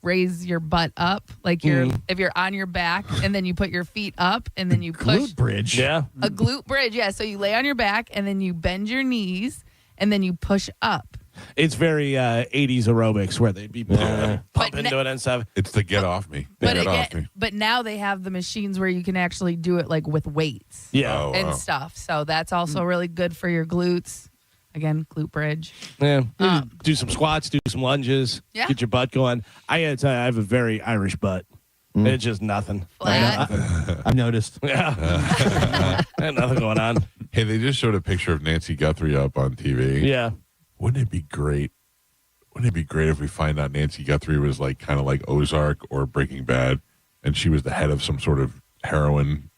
raise your butt up, like if you're on your back, and then you put your feet up, and then you push. Glute bridge. Yeah. A glute bridge, yeah. So you lay on your back, and then you bend your knees, and then you push up. It's very 80s aerobics where they'd be pumping But into it and stuff. It's the get off me. But Get off me. again, but now they have the machines where you can actually do it like with weights Yeah. Oh, and wow. stuff. So that's also really good for your glutes. Again, glute bridge. Yeah. Do some squats, do some lunges, Yeah. get your butt going. I gotta tell you, I have a very Irish butt. It's just nothing. Flat. I've noticed. Yeah. Nothing going on. Hey, they just showed a picture of Nancy Guthrie up on TV. Yeah. Wouldn't it be great? Wouldn't it be great if we find out Nancy Guthrie was like kind of like Ozark or Breaking Bad, and she was the head of some sort of heroin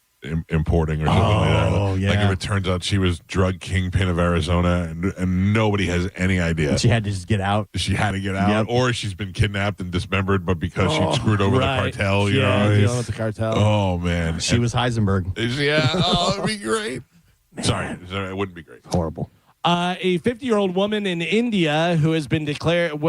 importing or something like that? Oh, yeah. Like if it turns out she was drug kingpin of Arizona and nobody has any idea. She had to just get out. She had to get out, Yep. or she's been kidnapped and dismembered, but because she screwed over right. the cartel, you Yeah, know. dealing with the cartel. Oh man, She was Heisenberg. Yeah. Oh, it'd be great. Sorry, it wouldn't be great. Horrible. A 50-year-old woman in India who has been declared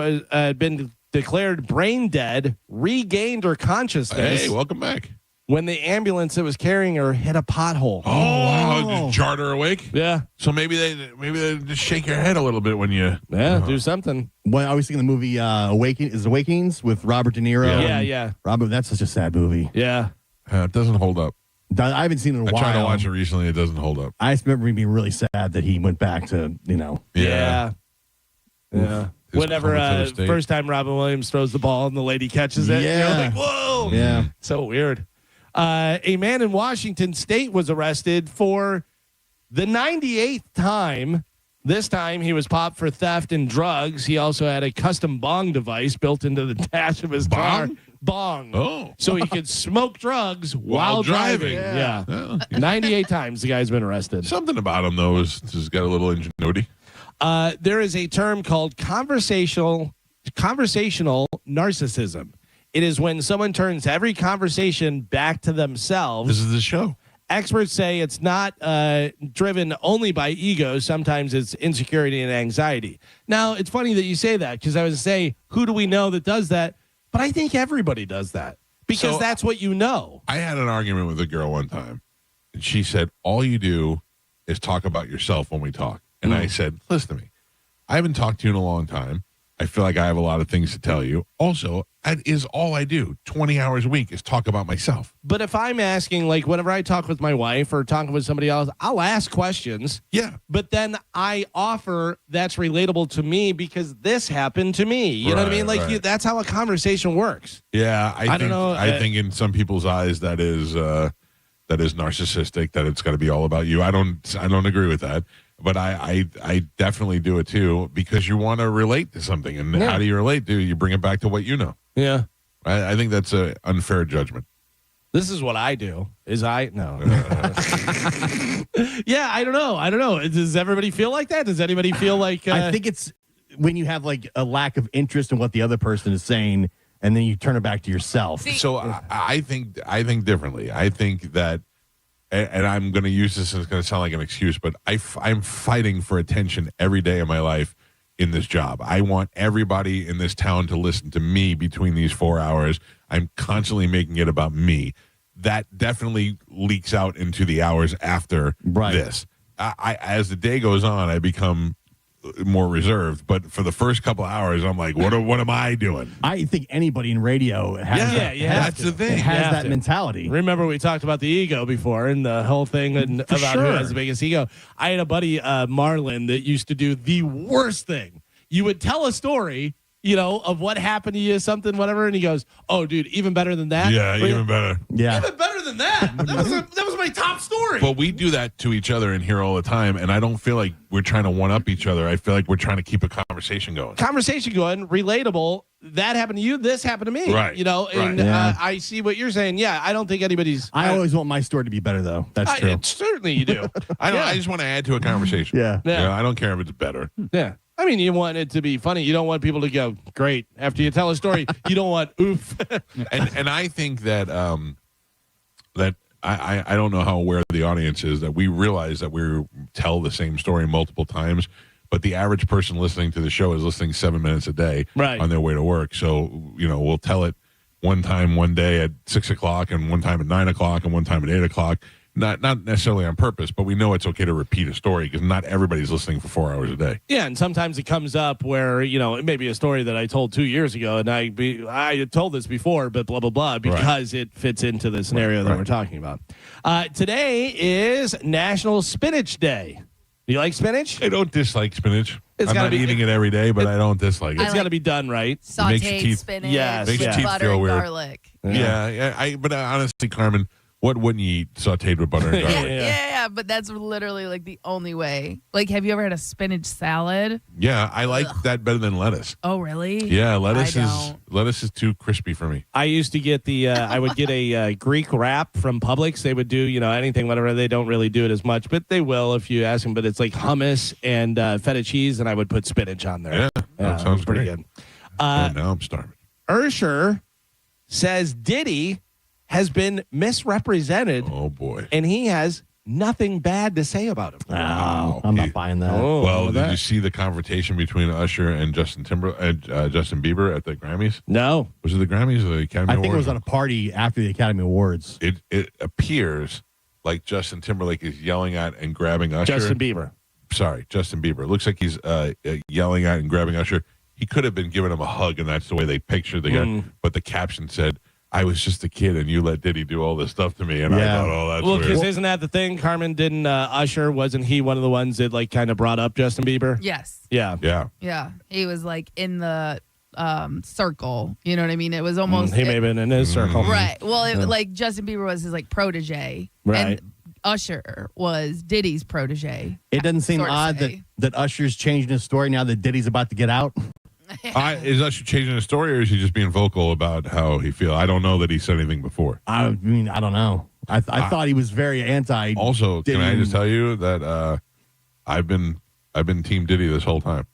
brain dead regained her consciousness. Hey, welcome back. When the ambulance that was carrying her hit a pothole. Oh wow, just jarred her awake. Yeah. So maybe they just shake your head a little bit when you. Yeah, do something. Well, I was thinking the movie Awakenings with Robert De Niro. Yeah. Robert, that's such a sad movie. Yeah. It doesn't hold up. I haven't seen it in a while. I tried to watch it recently. It doesn't hold up. I just remember being really sad that he went back to, Yeah. Whenever first time Robin Williams throws the ball and the lady catches it, you're like, whoa. Yeah. So weird. A man in Washington State was arrested for the 98th time. This time he was popped for theft and drugs. He also had a custom bong device built into the dash of his car. Bong. Oh. So he could smoke drugs while driving. Yeah. 98 times the guy's been arrested. Something about him, though, has got a little ingenuity. There is a term called conversational narcissism. It is when someone turns every conversation back to themselves. This is the show. Experts say it's not driven only by ego. Sometimes it's insecurity and anxiety. Now, it's funny that you say that because I was say, who do we know that does that? But I think everybody does that because that's what you know. I had an argument with a girl one time, and she said, all you do is talk about yourself when we talk. And I said, listen to me. I haven't talked to you in a long time. I feel like I have a lot of things to tell you. Also, that is all I do. 20 hours a week is talk about myself. But if I'm asking, like, whenever I talk with my wife or talking with somebody else, I'll ask questions. Yeah. But then I offer that's relatable to me because this happened to me. You know what I mean? Like, that's how a conversation works. Yeah. I don't know. I think in some people's eyes that is narcissistic, that it's got to be all about you. I don't agree with that. But I definitely do it too because you want to relate to something. And how do you relate to? You bring it back to what you know. Yeah. I think that's an unfair judgment. This is what I do. No. Yeah, I don't know. Does everybody feel like that? Does anybody feel like I think it's when you have like a lack of interest in what the other person is saying and then you turn it back to yourself. So I think differently. I think that, and I'm going to use this, and it's going to sound like an excuse, but I'm fighting for attention every day of my life in this job. I want everybody in this town to listen to me between these 4 hours. I'm constantly making it about me. That definitely leaks out into the hours after this. As the day goes on, I become more reserved, but for the first couple hours, I'm like, what am I doing? I think anybody in radio has that's the thing. Has that mentality. Remember we talked about the ego before and the whole thing about who has the biggest ego. I had a buddy, Marlon, that used to do the worst thing. You would tell a story, of what happened to you, something, whatever, and he goes, "Oh, dude, even better than that." Yeah, even better. Yeah, even better than that. That was my top story. But we do that to each other in here all the time, and I don't feel like we're trying to one up each other. I feel like we're trying to keep a conversation going. Relatable. That happened to you. This happened to me. Right. And I see what you're saying. Yeah, I don't think anybody's. I always want my story to be better, though. That's true. Certainly, you do. I just want to add to a conversation. Yeah. I don't care if it's better. Yeah. I mean, you want it to be funny. You don't want people to go, great. After you tell a story, you don't want oof. and I think that I don't know how aware the audience is that we realize that we tell the same story multiple times, but the average person listening to the show is listening 7 minutes a day on their way to work. So, we'll tell it one time one day at 6 o'clock and one time at 9 o'clock and one time at 8 o'clock. Not necessarily on purpose, but we know it's okay to repeat a story because not everybody's listening for 4 hours a day. Yeah, and sometimes it comes up where, it may be a story that I told 2 years ago, and I had told this before, but blah, blah, blah, because it fits into the scenario that we're talking about. Today is National Spinach Day. Do you like spinach? I don't dislike spinach. I'm not eating it every day, but I don't dislike it. It's got to be done right. Sauteed spinach, makes teeth butter feel and weird. garlic. But honestly, Carmen, what wouldn't you eat sauteed with butter and garlic? Yeah, but that's literally like the only way. Like, have you ever had a spinach salad? Yeah, I like that better than lettuce. Oh, really? Yeah, lettuce is too crispy for me. I used to get I would get a Greek wrap from Publix. They would do, anything, whatever. They don't really do it as much, but they will if you ask them. But it's like hummus and feta cheese, and I would put spinach on there. Yeah, that sounds pretty great. good. Now I'm starving. Usher says Diddy has been misrepresented. Oh, boy. And he has nothing bad to say about him. Wow. I'm not buying that. Well, did you see the confrontation between Usher and Justin Bieber at the Grammys? No. Was it the Grammys or the Academy Awards? I think it was on a party after the Academy Awards. It appears like Justin Timberlake is yelling at and grabbing Usher. Justin Bieber. Sorry, Justin Bieber. It looks like he's yelling at and grabbing Usher. he could have been giving him a hug, and that's the way they pictured the guy. But the caption said, "I was just a kid, and you let Diddy do all this stuff to me." And I thought, "Oh, that's well, weird." because isn't that the thing? Carmen didn't Usher? Wasn't he one of the ones that like kind of brought up Justin Bieber? Yes. Yeah. Yeah. He was like in the circle. You know what I mean? It was almost. He may have been in his circle. Right. Well, like Justin Bieber was his like protege. Right. And Usher was Diddy's protege. It doesn't seem sort of odd say. that Usher's changing his story now that Diddy's about to get out. Is Usher changing the story, or is he just being vocal about how he feels? I don't know that he said anything before. I mean, I don't know. I thought he was very anti. Also, can I just tell you that I've been Team Diddy this whole time.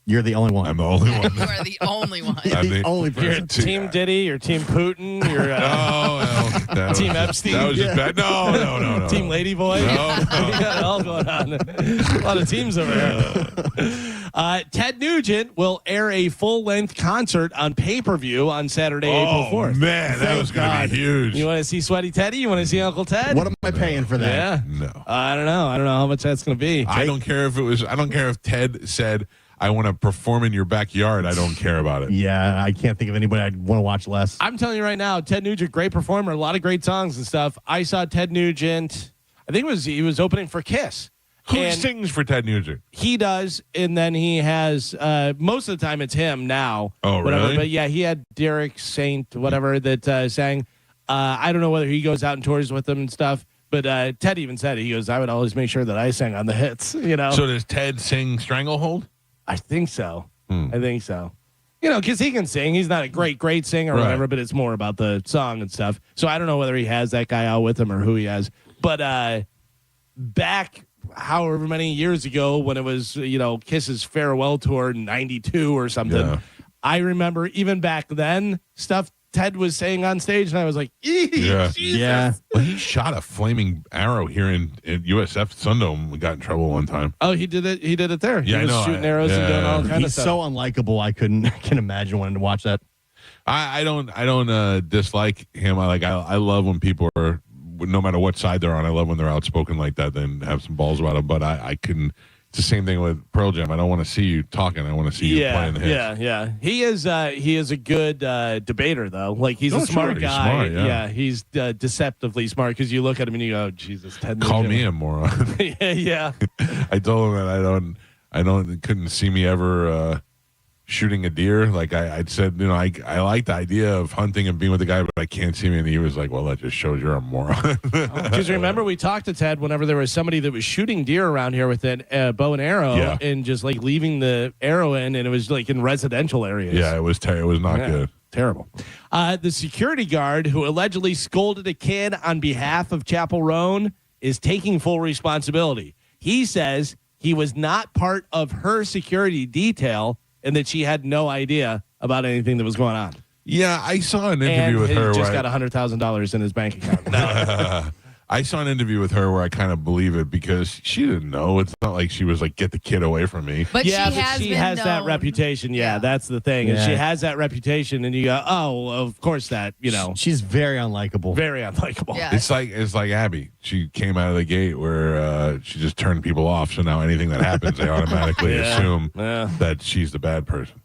You're the only one. I'm the only one. You are the only one. I'm the only person. You're Team Diddy. You're Team Putin. You're no, Team Epstein. That was just bad. No. Team Ladyboy. No. You got it all going on. A lot of teams over here. Ted Nugent will air a full-length concert on pay-per-view on Saturday, April 4th. Man, that was going to be huge. You want to see Sweaty Teddy? You want to see Uncle Ted? What am I paying for that? Yeah. No. I don't know. I don't know how much that's going to be. I don't care if Ted said, "I want to perform in your backyard." I don't care about it. Yeah, I can't think of anybody I'd want to watch less. I'm telling you right now, Ted Nugent, great performer, a lot of great songs and stuff. I saw Ted Nugent, I think he was opening for Kiss. Who sings for Ted Nugent? He does, and then he has, most of the time it's him now. Oh, really? But yeah, he had Derek Saint, whatever, that sang. I don't know whether he goes out and tours with them and stuff, but Ted even said it. He goes, "I would always make sure that I sang on the hits," you know? So does Ted sing Stranglehold? I think so. I think so. You know, because he can sing. He's not a great singer or whatever, but it's more about the song and stuff. So I don't know whether he has that guy out with him or who he has. But back however many years ago when it was, Kiss's farewell tour in 92 or something, I remember even back then stuff Ted was saying on stage, and I was like, Jesus. Yeah. Well, he shot a flaming arrow here in USF Sundome. We got in trouble one time. Oh, he did it. He did it there. Yeah, he was I know. shooting arrows and doing all kinds of He's stuff. so unlikable. I can imagine wanting to watch that. I don't dislike him. I love when people are, no matter what side they're on. I love when they're outspoken like that, then have some balls about them. But I couldn't. It's the same thing with Pearl Jam. I don't want to see you talking. I want to see you playing the hits. Yeah. He is a good debater, though. Like, he's a smart sure. guy. He's smart, He's deceptively smart because you look at him and you go, Jesus, Ted Call Nugent. me a moron. Yeah. I told him that I couldn't see me ever shooting a deer. Like I said, I like the idea of hunting and being with the guy, but I can't see me. And he was like, "Well, that just shows you're a moron." Because remember, we talked to Ted whenever there was somebody that was shooting deer around here with a bow and arrow and just like leaving the arrow in, and it was like in residential areas. Yeah, it was not good. Terrible. The security guard who allegedly scolded a kid on behalf of Chapel Roan is taking full responsibility. He says he was not part of her security detail and that she had no idea about anything that was going on. Yeah, I saw an interview with her. He just got $100,000 in his bank account. I saw an interview with her where I kind of believe it because she didn't know. It's not like she was like, "Get the kid away from me." But she has that reputation. Yeah, that's the thing. And she has that reputation, and you go, "Oh, of course that." She's very unlikable. Very unlikable. Yeah. It's like Abby. She came out of the gate where she just turned people off. So now anything that happens, they automatically assume that she's the bad person.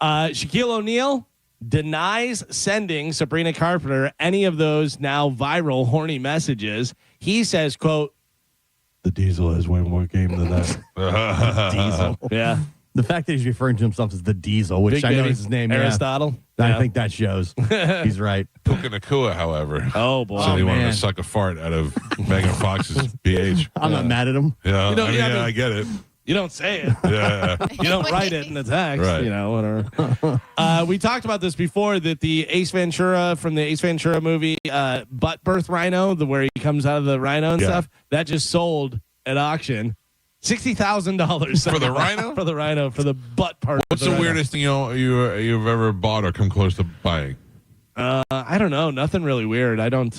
Shaquille O'Neal denies sending Sabrina Carpenter any of those now viral horny messages. He says, quote, "The Diesel has way more game than that." Diesel. Yeah. The fact that he's referring to himself as the Diesel, which Big I know Daddy is his name. Aristotle. I think that shows. He's right. Puka Nakua, however. Oh, boy. So he wanted man. to suck a fart out of Megan Fox's pH. I'm not mad at him. Yeah, I I get it. You don't say it. Yeah. You don't write it in the text. Right. Whatever. We talked about this before, that the Ace Ventura from the Ace Ventura movie, Butt Birth Rhino, where he comes out of the rhino and stuff, that just sold at auction. $60,000 For the rhino? For the rhino, for the butt part. What's the weirdest thing you've ever bought or come close to buying? I don't know. Nothing really weird. I don't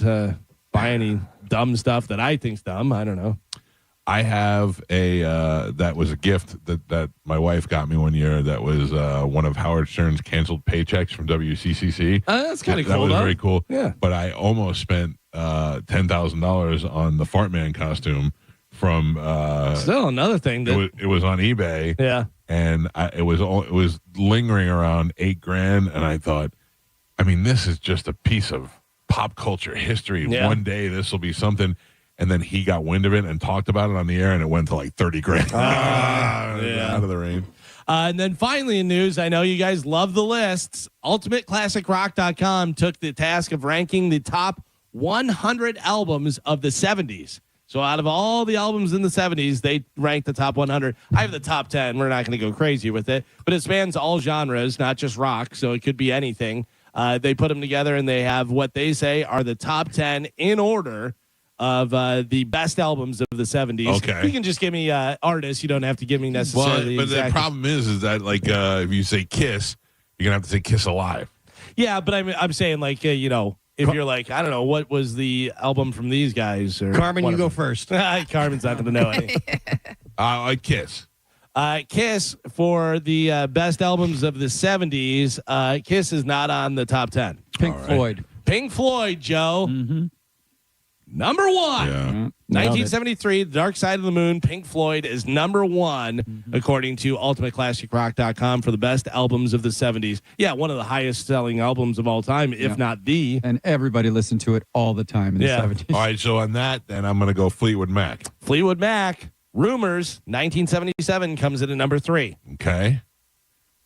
buy any dumb stuff that I think's dumb. I don't know. I have that was a gift that my wife got me one year. That was one of Howard Stern's canceled paychecks from WCCC. That's kind of cool. That was though. very cool. Yeah. But I almost spent $10,000 on the Fart Man costume from. Still another thing that it was on eBay. Yeah. And it was lingering around $8,000, and I thought, I mean, this is just a piece of pop culture history. Yeah. One day this will be something. And then he got wind of it and talked about it on the air, and it went to like $30,000. Out of the rain. And then finally in news, I know you guys love the lists. UltimateClassicRock.com took the task of ranking the top 100 albums of the 70s. So out of all the albums in the 70s, they ranked the top 100. I have the top 10. We're not going to go crazy with it, but it spans all genres, not just rock. So it could be anything. They put them together, and they have what they say are the top 10 in order of the best albums of the 70s. Okay. You can just give me artists. You don't have to give me necessarily. But the problem is that like if you say Kiss, you're gonna have to say Kiss Alive. Yeah, but I'm saying like if you're like, I don't know, what was the album from these guys? Or Carmen, you go first. Carmen's not going to know any. Kiss. Kiss for the best albums of the 70s. Kiss is not on the top 10. Pink Floyd. Pink Floyd, Joe. Mm-hmm. Number one. Yeah. 1973, The Dark Side of the Moon, Pink Floyd is number one, according to UltimateClassicRock.com for the best albums of the 70s. Yeah, one of the highest selling albums of all time, if not the. And everybody listened to it all the time in the 70s. All right, so on that, then I'm going to go Fleetwood Mac. Fleetwood Mac, Rumors, 1977 comes in at number 3. Okay.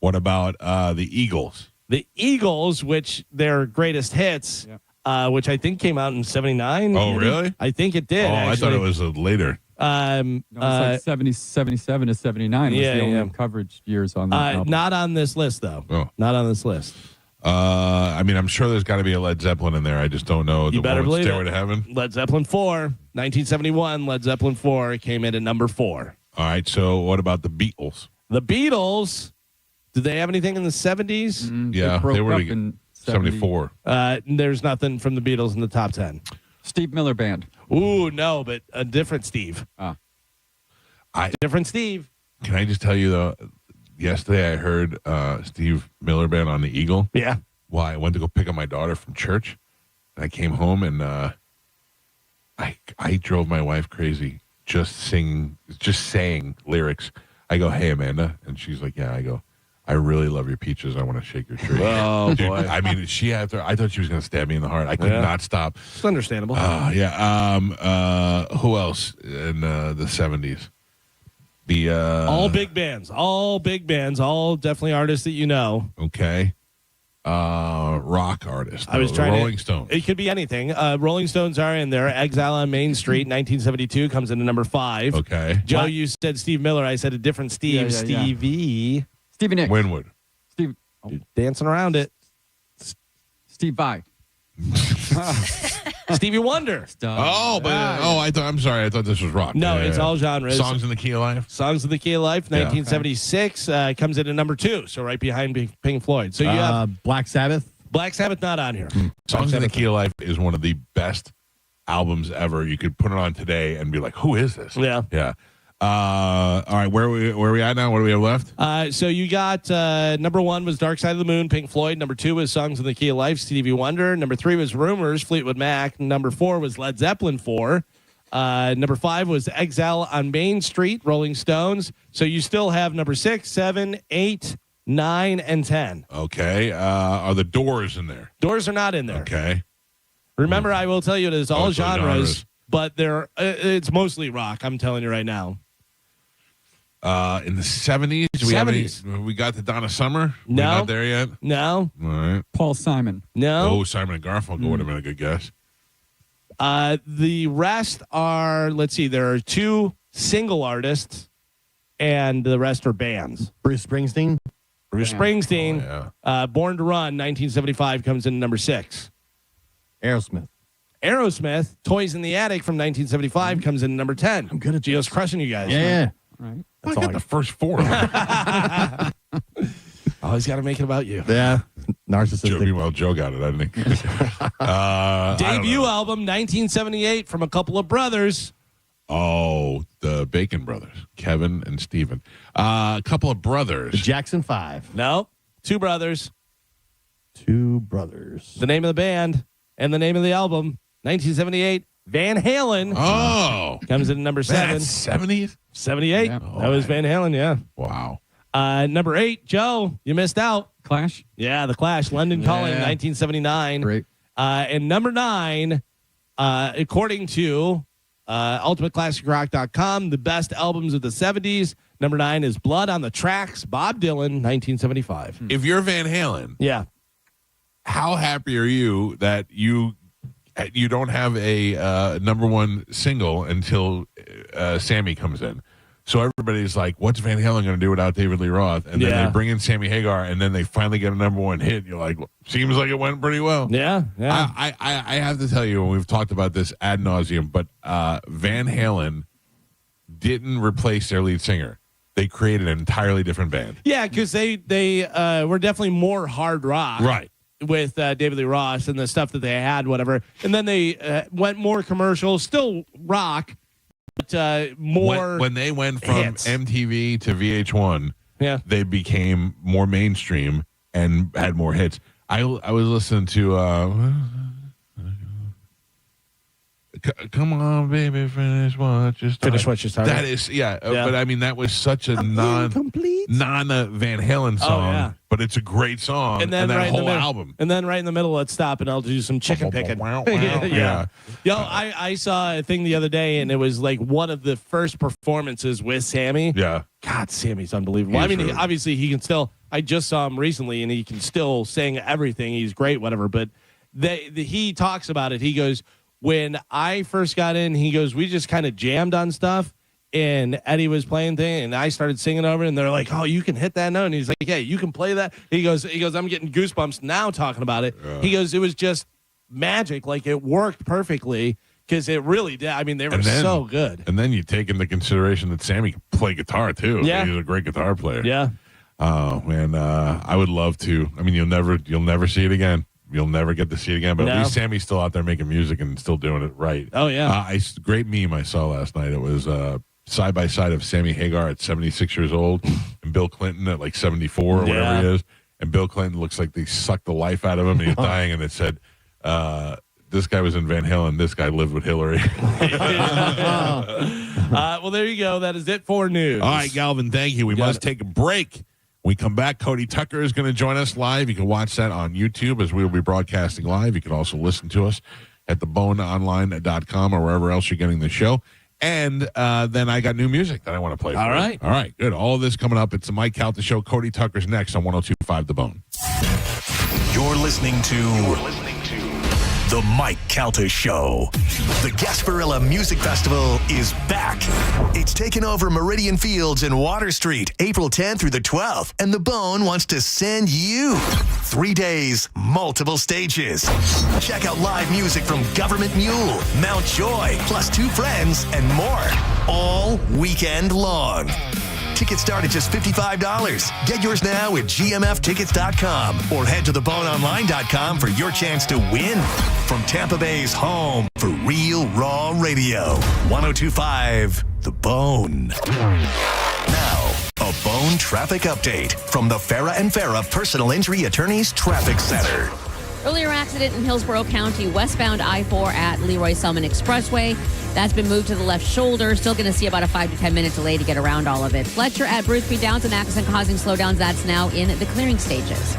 What about the Eagles? The Eagles, which their greatest hits, which I think came out in 79. Oh, really? I think it did. I thought it was later. No, it's like 77 to 79 was the only coverage years on that album. Not on this list, though. Oh. Not on this list. I mean, I'm sure there's got to be a Led Zeppelin in there. I just don't know. You better believe Stairway it. to Heaven. Led Zeppelin 4, 1971. Led Zeppelin 4 came in at number 4. All right, so what about the Beatles? The Beatles, did they have anything in the 70s? Yeah, broke they were up in in 74. There's nothing from the Beatles in the top 10. Steve Miller Band. Ooh, no, but a different Steve. Different Steve. Can I just tell you, though, yesterday I heard Steve Miller Band on the Eagle. Yeah. Well, I went to go pick up my daughter from church, and I came home, and I drove my wife crazy just saying lyrics. I go, "Hey, Amanda," and she's like, "Yeah." I go, "I really love your peaches. I want to shake your tree." Oh, Dude, boy. I mean, I thought she was going to stab me in the heart. I could not stop. It's understandable. Yeah. Who else in the 70s? All big bands. All definitely artists that you know. Okay. Rock artist. I was trying Rolling Stones. It could be anything. Rolling Stones are in there. Exile on Main Street, 1972, comes into number 5. Okay. Joe, you said Steve Miller. I said a different Steve. Yeah. Stevie. Stevie Nicks. Winwood. Steve. You're dancing around it. Steve Vai. Stevie Wonder. I'm sorry. I thought this was rock. No, it's all genres. Songs in the Key of Life. Songs of the Key of Life, 1976, comes in at number 2, so right behind Pink Floyd. So you have Black Sabbath. Black Sabbath not on here. Songs in the Key of Life is one of the best albums ever. You could put it on today and be like, "Who is this?" Yeah. Yeah. All right, where are we at now? What do we have left? So you got number 1 was Dark Side of the Moon, Pink Floyd. Number 2 was Songs in the Key of Life, Stevie Wonder. Number 3 was Rumors, Fleetwood Mac. Number 4 was Led Zeppelin 4. Number 5 was Exile on Main Street, Rolling Stones. So you still have number 6, 7, 8, 9, and 10. Okay. Are the Doors in there? Doors are not in there. Okay. Remember, I will tell you it is all it's all genres, genres. but it's mostly rock. I'm telling you right now. In the 70s, we got the Donna Summer. No. We're not there yet. No. All right. Paul Simon. No. Oh, Simon and Garfunkel would have been a good guess. The rest are, let's see, there are 2 single artists, and the rest are bands. Bruce Springsteen. Springsteen. Oh, yeah. Born to Run, 1975, comes in number 6. Aerosmith. Toys in the Attic from 1975 comes in number 10. I'm good at Gio's crushing you guys. Yeah. Right. I got the first 4. Always got to make it about you. Yeah. Narcissistic. Meanwhile, Joe got it, I think. Debut album, 1978, from a couple of brothers. Oh, the Bacon brothers, Kevin and Stephen. A couple of brothers. The Jackson 5. No, 2 brothers. 2 brothers. The name of the band and the name of the album, 1978, Van Halen. Oh. Comes in number 7. That's 70s? 78. Yeah. That was Van Halen, yeah. Wow. Number 8, Joe, you missed out. Clash? Yeah, The Clash, London Calling, 1979. Great. And number 9, according to UltimateClassicRock.com, the best albums of the 70s. Number 9 is Blood on the Tracks, Bob Dylan, 1975. If you're Van Halen, Yeah. how happy are you that you don't have a number one single until Sammy comes in? So everybody's like, what's Van Halen going to do without David Lee Roth? And then they bring in Sammy Hagar, and then they finally get a number one hit. You're like, seems like it went pretty well. Yeah. I have to tell you, and we've talked about this ad nauseum, but Van Halen didn't replace their lead singer. They created an entirely different band. Yeah, because they were definitely more hard rock. Right. With David Lee Roth and the stuff that they had, whatever. And then they went more commercial, still rock, but more. When they went from hits. MTV to VH1, they became more mainstream and had more hits. I was listening to Come On Baby, Finish What You Started. Finish What You Started. That is, but I mean, that was such a non Van Halen song, but it's a great song. And that right whole album. And then right in the middle, let's stop and I'll do some chicken picking. Yeah. Yo, I saw a thing the other day, and it was like one of the first performances with Sammy. Yeah. God, Sammy's unbelievable. I mean, obviously he can still, I just saw him recently, and he can still sing everything. He's great, whatever. But he talks about it. He goes, when I first got in, he goes, we just kind of jammed on stuff, and Eddie was playing thing, and I started singing over it, and they're like, oh, you can hit that note. And he's like, yeah, you can play that. He goes, I'm getting goosebumps now talking about it. He goes, it was just magic. Like, it worked perfectly, because it really did. I mean, they were so good. And then you take into consideration that Sammy can play guitar, too. Yeah. He's a great guitar player. Yeah. Oh, man, I would love to. I mean, you'll never see it again. You'll never get to see it again, but at least Sammy's still out there making music and still doing it right. Oh, yeah. Great meme I saw last night. It was side by side of Sammy Hagar at 76 years old and Bill Clinton at like 74 or whatever he is. And Bill Clinton looks like they sucked the life out of him and he's dying. And it said, this guy was in Van Halen. This guy lived with Hillary. Well, there you go. That is it for news. All right, Galvin, thank you. We must take a break. When we come back, Cody Tucker is going to join us live. You can watch that on YouTube as we will be broadcasting live. You can also listen to us at theboneonline.com or wherever else you're getting the show. And then I got new music that I want to play for All you. right. All right, good. All of this coming up. It's the Mike Calta Show. Cody Tucker's next on 102.5 The Bone. You're listening to The Mike Calta Show. The Gasparilla Music Festival is back. It's taken over Meridian Fields in Water Street, April 10th through the 12th. And The Bone wants to send you 3 days, multiple stages. Check out live music from Government Mule, Mount Joy, plus 2 Friends, and more. All weekend long. Tickets start at just $55. Get yours now at gmftickets.com or head to theboneonline.com for your chance to win. From Tampa Bay's home for real raw radio. 102.5 The Bone. Now, a Bone traffic update from the Farah and Farah Personal Injury Attorneys Traffic Center. Earlier accident in Hillsborough County, westbound I-4 at Leroy Selman Expressway. That's been moved to the left shoulder. Still going to see about a 5 to 10 minute delay to get around all of it. Fletcher at Bruce P. Downs, an accident causing slowdowns. That's now in the clearing stages.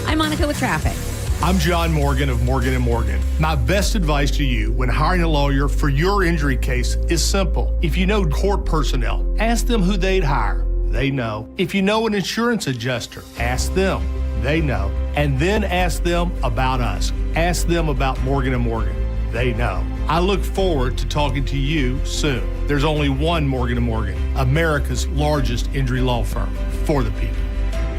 I'm Monica with traffic. I'm John Morgan of Morgan & Morgan. My best advice to you when hiring a lawyer for your injury case is simple. If you know court personnel, ask them who they'd hire. They know. If you know an insurance adjuster, ask them. They know. And then ask them about us. Ask them about Morgan & Morgan. They know. I look forward to talking to you soon. There's only one Morgan & Morgan, America's largest injury law firm for the people.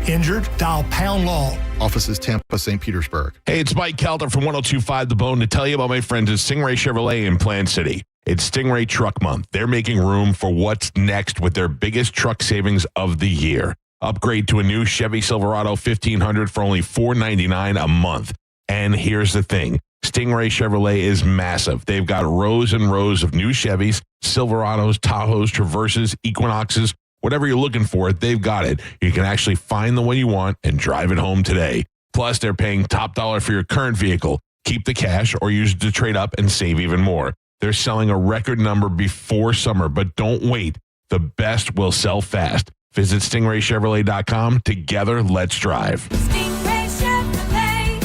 Injured? Dial Pound Law. Offices Tampa, St. Petersburg. Hey, it's Mike Calta from 102.5 The Bone to tell you about my friends at Stingray Chevrolet in Plant City. It's Stingray Truck Month. They're making room for what's next with their biggest truck savings of the year. Upgrade to a new Chevy Silverado 1500 for only $499 a month. And here's the thing. Stingray Chevrolet is massive. They've got rows and rows of new Chevys, Silverados, Tahoes, Traverses, Equinoxes, whatever you're looking for, they've got it. You can actually find the one you want and drive it home today. Plus, they're paying top dollar for your current vehicle. Keep the cash or use it to trade up and save even more. They're selling a record number before summer, but don't wait. The best will sell fast. Visit stingraychevrolet.com. Together, let's drive. Stingray Chevrolet.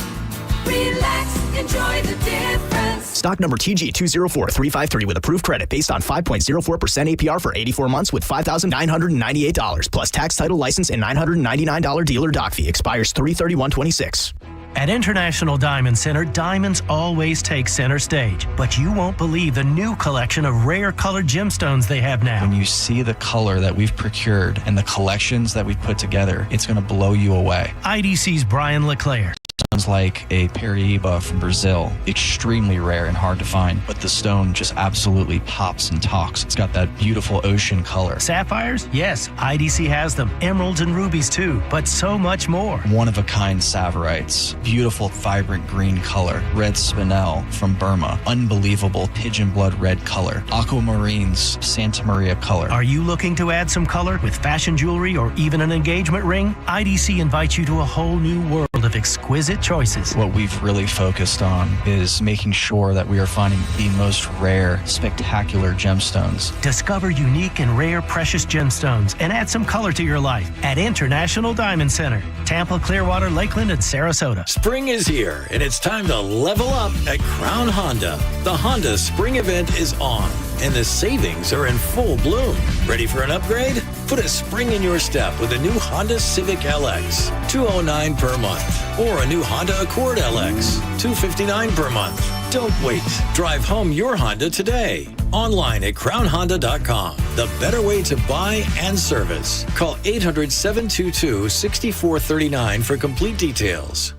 Relax, enjoy the difference. Stock number TG204353 with approved credit based on 5.04% APR for 84 months with $5,998 plus tax, title, license, and $999 dealer doc fee. Expires 3/31/26. At International Diamond Center, diamonds always take center stage, but you won't believe the new collection of rare colored gemstones they have now. When you see the color that we've procured and the collections that we've put together, it's going to blow you away. IDC's Brian LeClaire. Sounds like a Paraíba from Brazil, extremely rare and hard to find, but the stone just absolutely pops and talks. It's got that beautiful ocean color. Sapphires? Yes, IDC has them. Emeralds and rubies too, but so much more. One-of-a-kind Saverites, beautiful vibrant green color. Red Spinel from Burma, unbelievable pigeon blood red color. Aquamarines, Santa Maria color. Are you looking to add some color with fashion jewelry or even an engagement ring? IDC invites you to a whole new world of exquisite choices. What we've really focused on is making sure that we are finding the most rare, spectacular gemstones. Discover unique and rare precious gemstones and add some color to your life at International Diamond Center, Tampa, Clearwater, Lakeland, and Sarasota. Spring is here, and it's time to level up at Crown Honda. The Honda Spring event is on, and the savings are in full bloom. Ready for an upgrade? Put a spring in your step with a new Honda Civic LX, $209 per month, or a new Honda Accord LX, $259 per month. Don't wait. Drive home your Honda today. Online at crownhonda.com. The better way to buy and service. Call 800-722-6439 for complete details.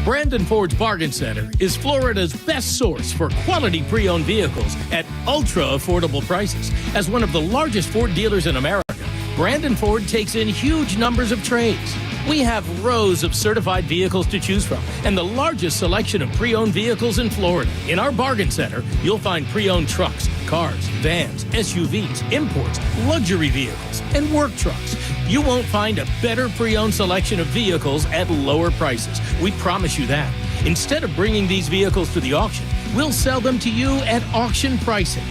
Brandon Ford's Bargain Center is Florida's best source for quality pre-owned vehicles at ultra-affordable prices. As one of the largest Ford dealers in America, Brandon Ford takes in huge numbers of trades. We have rows of certified vehicles to choose from and the largest selection of pre-owned vehicles in Florida. In our Bargain Center, you'll find pre-owned trucks, cars, vans, SUVs, imports, luxury vehicles, and work trucks. You won't find a better pre-owned selection of vehicles at lower prices. We promise you that. Instead of bringing these vehicles to the auction, we'll sell them to you at auction pricing.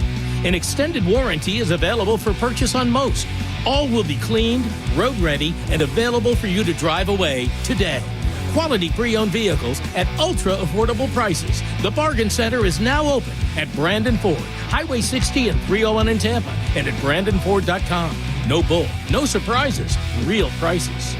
An extended warranty is available for purchase on most. All will be cleaned, road ready, and available for you to drive away today. Quality pre-owned vehicles at ultra-affordable prices. The Bargain Center is now open at Brandon Ford, Highway 60 and 301 in Tampa, and at BrandonFord.com. No bull, no surprises, real prices.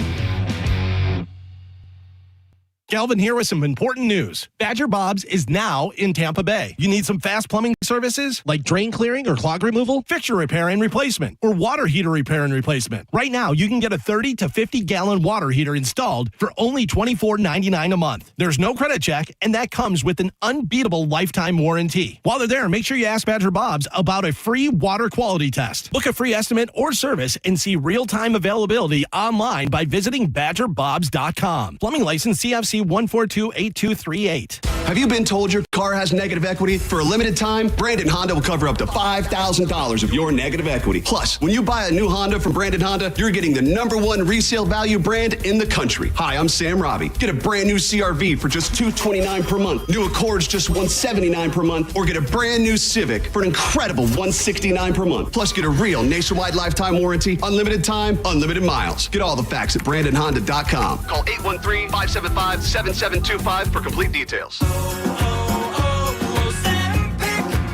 Calvin here with some important news. Badger Bob's is now in Tampa Bay. You need some fast plumbing services like drain clearing or clog removal, fixture repair and replacement, or water heater repair and replacement. Right now, you can get a 30 to 50 gallon water heater installed for only $24.99 a month. There's no credit check, and that comes with an unbeatable lifetime warranty. While they're there, make sure you ask Badger Bob's about a free water quality test. Book a free estimate or service and see real-time availability online by visiting badgerbobs.com. Plumbing license CFC 1428238. Have you been told your car has negative equity? For a limited time, Brandon Honda will cover up to $5,000 of your negative equity. Plus, when you buy a new Honda from Brandon Honda, you're getting the #1 resale value brand in the country. Hi, I'm Sam Robbie. Get a brand new CRV for just $229 per month. New Accords just $179 per month. Or get a brand new Civic for an incredible $169 per month. Plus, get a real nationwide lifetime warranty, unlimited time, unlimited miles. Get all the facts at BrandonHonda.com. Call 813-575-7725 for complete details.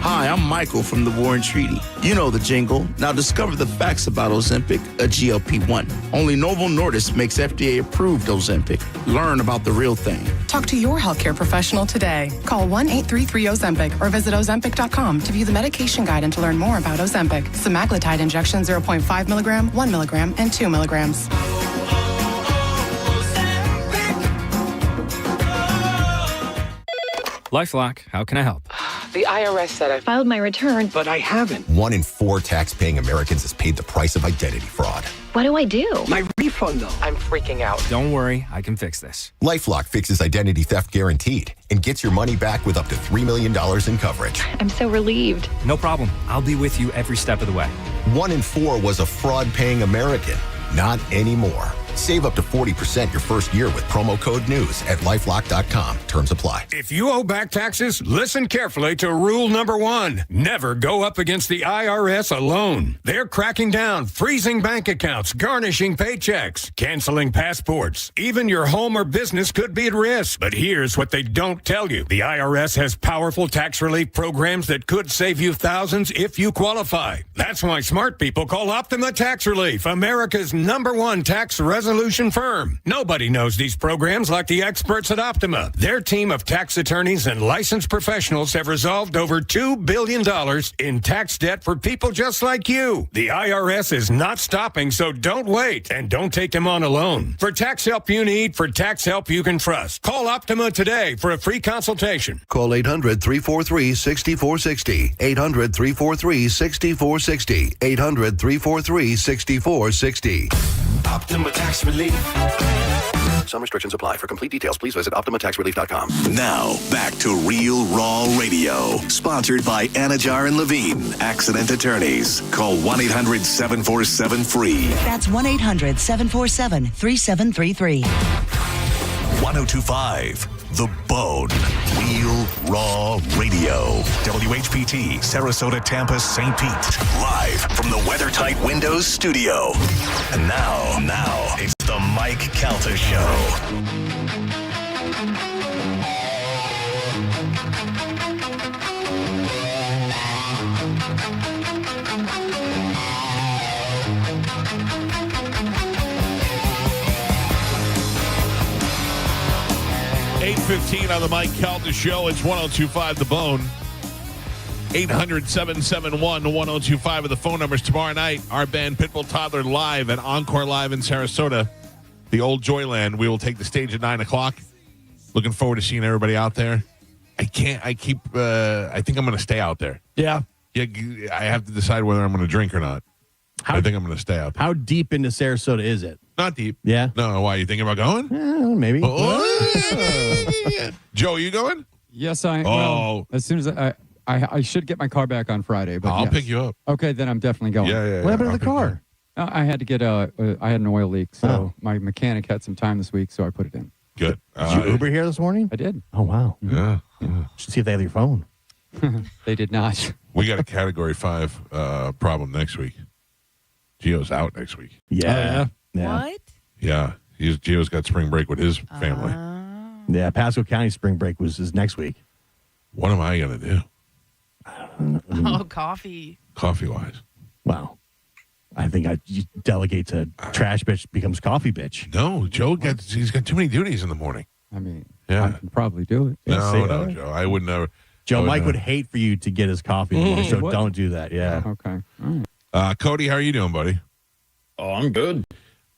Hi, I'm Michael from the War and Treaty. You know the jingle. Now discover the facts about Ozempic, a GLP-1. Only Novo Nordisk makes FDA-approved Ozempic. Learn about the real thing. Talk to your healthcare professional today. Call 1-833-OZEMPIC or visit Ozempic.com to view the medication guide and to learn more about Ozempic. Semaglutide injection 0.5 milligram, 1 milligram, and 2 milligrams. LifeLock, how can I help? The IRS said I filed my return, but I haven't. 1 in 4 tax-paying Americans has paid the price of identity fraud. What do I do? My refund, though. I'm freaking out. Don't worry, I can fix this. LifeLock fixes identity theft guaranteed and gets your money back with up to $3 million in coverage. I'm so relieved. No problem. I'll be with you every step of the way. 1 in 4 was a fraud-paying American. Not anymore. Save up to 40% your first year with promo code NEWS at LifeLock.com. Terms apply. If you owe back taxes, listen carefully to rule number 1. Never go up against the IRS alone. They're cracking down, freezing bank accounts, garnishing paychecks, canceling passports. Even your home or business could be at risk. But here's what they don't tell you. The IRS has powerful tax relief programs that could save you thousands if you qualify. That's why smart people call Optima Tax Relief, America's #1 tax resolution firm. Nobody knows these programs like the experts at Optima. Their team of tax attorneys and licensed professionals have resolved over $2 billion in tax debt for people just like you. The IRS is not stopping, so don't wait and don't take them on alone. For tax help you need, for tax help you can trust, call Optima today for a free consultation. Call 800-343-6460. 800-343-6460. 800-343-6460. Optima Tax Relief. Some restrictions apply. For complete details, please visit OptimaTaxRelief.com. Now, back to Real Raw Radio. Sponsored by Anajar and Levine, accident attorneys. Call 1-800-747-FREE. That's 1-800-747-3733. 1025 The Bone. Real Raw Radio. WHPT, Sarasota, Tampa, St. Pete. Live from the WeatherTight Windows studio. And now, it's the Mike Calta Show. $8:15 on the Mike Calta Show. It's 1025 The Bone. 800-771-1025 are the phone numbers. Tomorrow night, our band Pitbull Toddler live at Encore Live in Sarasota, the old Joyland. We will take the stage at 9 o'clock. Looking forward to seeing everybody out there. I think I'm going to stay out there. Yeah. Yeah. I have to decide whether I'm going to drink or not. I think I'm going to stay out there. How deep into Sarasota is it? Not deep. Yeah. No, why? You thinking about going? Maybe. Joe, are you going? Yes, well, as soon as I should get my car back on Friday. But I'll pick you up. Okay, then I'm definitely going. Yeah. What happened to the car? I had to get I had an oil leak, so my mechanic had some time this week, so I put it in. Good. Did you Uber here this morning? I did. Oh, wow. Yeah. Should see if they have your phone. They did not. We got a Category 5 problem next week. Gio's out next week. Yeah. What? Yeah. Gio's got spring break with his family. Yeah, Pasco County spring break is next week. What am I going to do? Oh, coffee. Coffee-wise. Wow. I think I delegate to trash bitch becomes coffee bitch. No, he's got too many duties in the morning. I mean, yeah. I can probably do it. No, Joe. I would never. Mike would hate for you to get his coffee in the morning, so don't do that. Yeah. Okay. Cody, how are you doing, buddy? Oh, I'm good.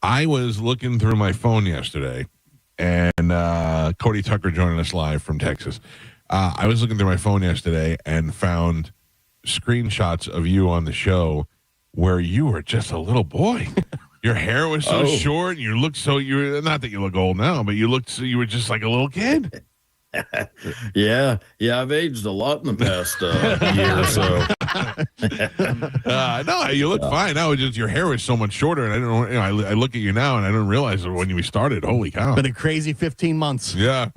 I was looking through my phone yesterday, and Cody Tucker joining us live from Texas. I was looking through my phone yesterday and found screenshots of you on the show where you were just a little boy. Your hair was so short, and you looked not that you look old now, but you were just like a little kid. Yeah, I've aged a lot in the past year or so. No, you look fine now. Just your hair was so much shorter, and I don't know. I look at you now, and I didn't realize it when we started. Holy cow! Been a crazy 15 months. Yeah.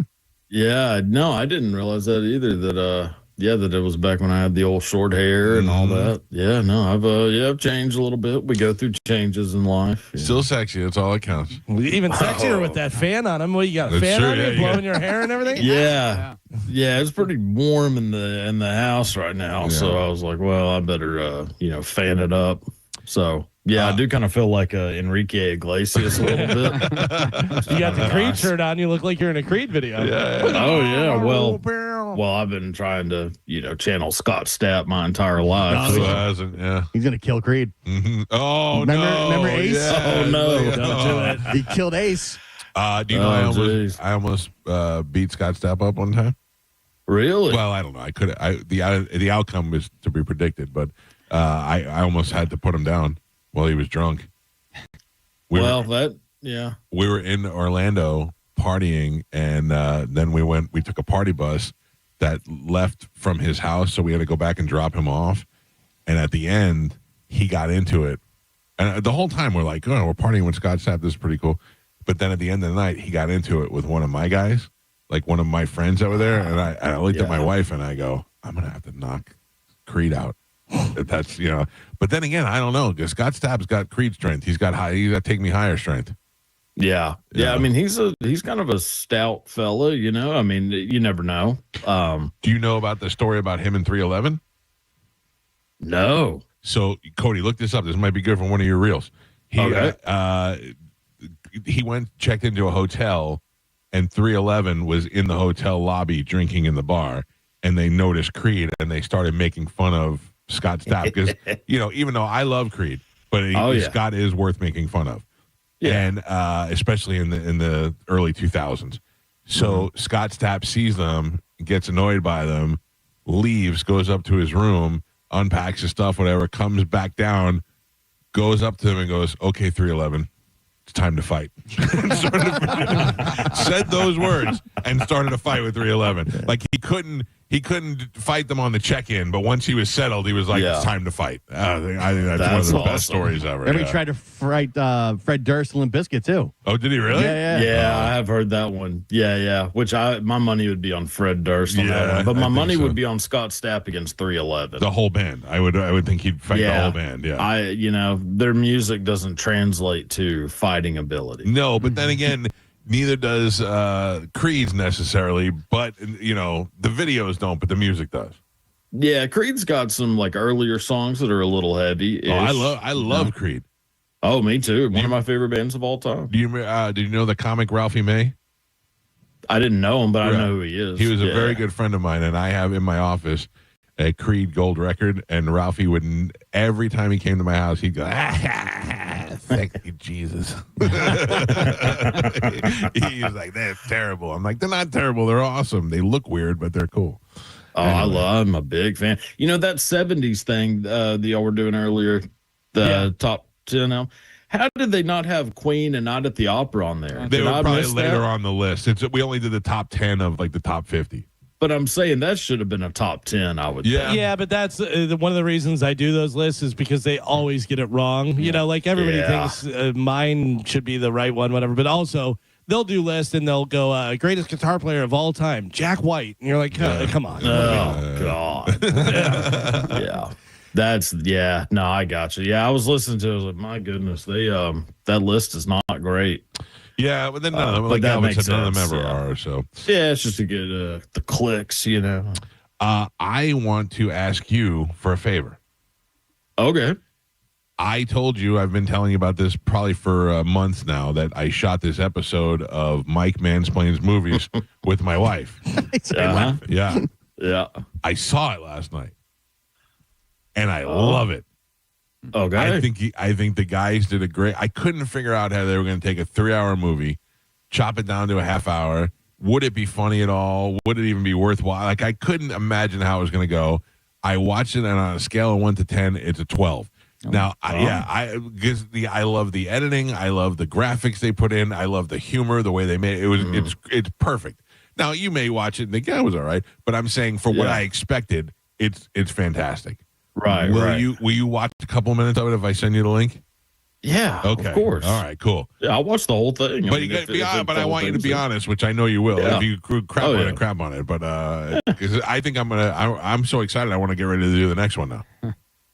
No, I didn't realize that either. That it was back when I had the old short hair and all that. Yeah, no, I've changed a little bit. We go through changes in life. Yeah. Still sexy. That's all that counts. Even sexier with that fan on him. Well, you got a fan on you blowing your hair and everything? Yeah, it's pretty warm in the house right now. Yeah. So I was like, well, I better fan it up. So I do kind of feel like Enrique Iglesias a little bit. You got the Creed shirt on. You look like you're in a Creed video. Yeah. Oh yeah. Well, I've been trying to channel Scott Stapp my entire life. He's gonna kill Creed. Mm-hmm. Oh, remember Ace? Yeah. Oh no! Don't do it. He killed Ace. Do you know I almost beat Scott Stapp up one time? Really? Well, I don't know. I could. The outcome was to be predicted, but I almost had to put him down while he was drunk. We were in Orlando partying, and then we took a party bus that left from his house, so we had to go back and drop him off. And at the end, he got into it And the whole time we're like, oh, we're partying with Scott Stapp. This is pretty cool. But then at the end of the night, he got into it with one of my guys, like one of my friends over there. And I looked at my wife and I go, I'm going to have to knock Creed out. That's, but then again, I don't know, because Scott Stapp's got Creed strength. He's got take me higher strength. Yeah. I mean, he's kind of a stout fella, I mean, you never know. Do you know about the story about him and 311? No. So Cody, look this up. This might be good for one of your reels. He checked into a hotel, and 311 was in the hotel lobby drinking in the bar, and they noticed Creed, and they started making fun of Scott Stapp because even though I love Creed, but Scott is worth making fun of, and especially in the early 2000s. So Scott Stapp sees them, gets annoyed by them, leaves, goes up to his room, unpacks his stuff, whatever, comes back down, goes up to them and goes, "Okay, 311, it's time to fight." Said those words and started a fight with 311. Like he couldn't fight them on the check-in, but once he was settled, he was like, "It's time to fight." I think that's one of the best stories ever. Remember he tried to fight Fred Durst and Limp Bizkit too. Oh, did he really? Yeah, I have heard that one. Yeah. Which my money would be on Fred Durst on that one, but my money would be on Scott Stapp against 311. The whole band. I would think he'd fight the whole band. Yeah. Their music doesn't translate to fighting ability. No, but then again, neither does Creed's necessarily, but the videos don't, but the music does. Yeah, Creed's got some like earlier songs that are a little heavy. Oh, I love Creed. Oh, me too. One of my favorite bands of all time. Did you know the comic Ralphie May? I didn't know him, but I know who he is. He was a very good friend of mine, and I have in my office a Creed gold record, and Ralphie would, every time he came to my house, he'd go, thank you, Jesus. He's like, "That's terrible." I'm like, "They're not terrible. They're awesome. They look weird, but they're cool." Oh, anyway. I'm a big fan. That 70s thing that y'all were doing earlier, the top 10 album. How did they not have Queen and Not at the Opera on there? They were probably later on the list. We only did the top 10 of like the top 50. But I'm saying that should have been a top 10, I would think. Yeah, but that's one of the reasons I do those lists is because they always get it wrong. Like everybody thinks mine should be the right one, whatever. But also, they'll do lists and they'll go, greatest guitar player of all time, Jack White. And you're like, come on. Oh, God. Yeah. No, I got you. Yeah, I was listening to it. I was like, my goodness, that list is not great. Yeah, but then none of them, like Elvis said, none of them ever are. So yeah, it's just to get the clicks, I want to ask you for a favor. Okay. I told you, I've been telling you about this probably for months now, that I shot this episode of Mike Mansplains Movies with my wife. Yeah. I saw it last night, and I love it. Okay. I think the guys did a great. I couldn't figure out how they were going to take a 3-hour movie, chop it down to a half hour. Would it be funny at all? Would it even be worthwhile? Like, I couldn't imagine how it was going to go. I watched it, and on a scale of 1 to 10, it's a 12. Now, I love the editing. I love the graphics they put in. I love the humor, the way they made it. It's perfect. Now, you may watch it and think, yeah, it was all right. But I'm saying for what I expected, it's fantastic. Right. Will you watch a couple minutes of it if I send you the link? Yeah. Okay. Of course. All right. Cool. Yeah, I'll watch the whole thing. But I want you to be honest, which I know you will. Yeah. If you crap on it. But because I think I'm so excited. I want to get ready to do the next one now.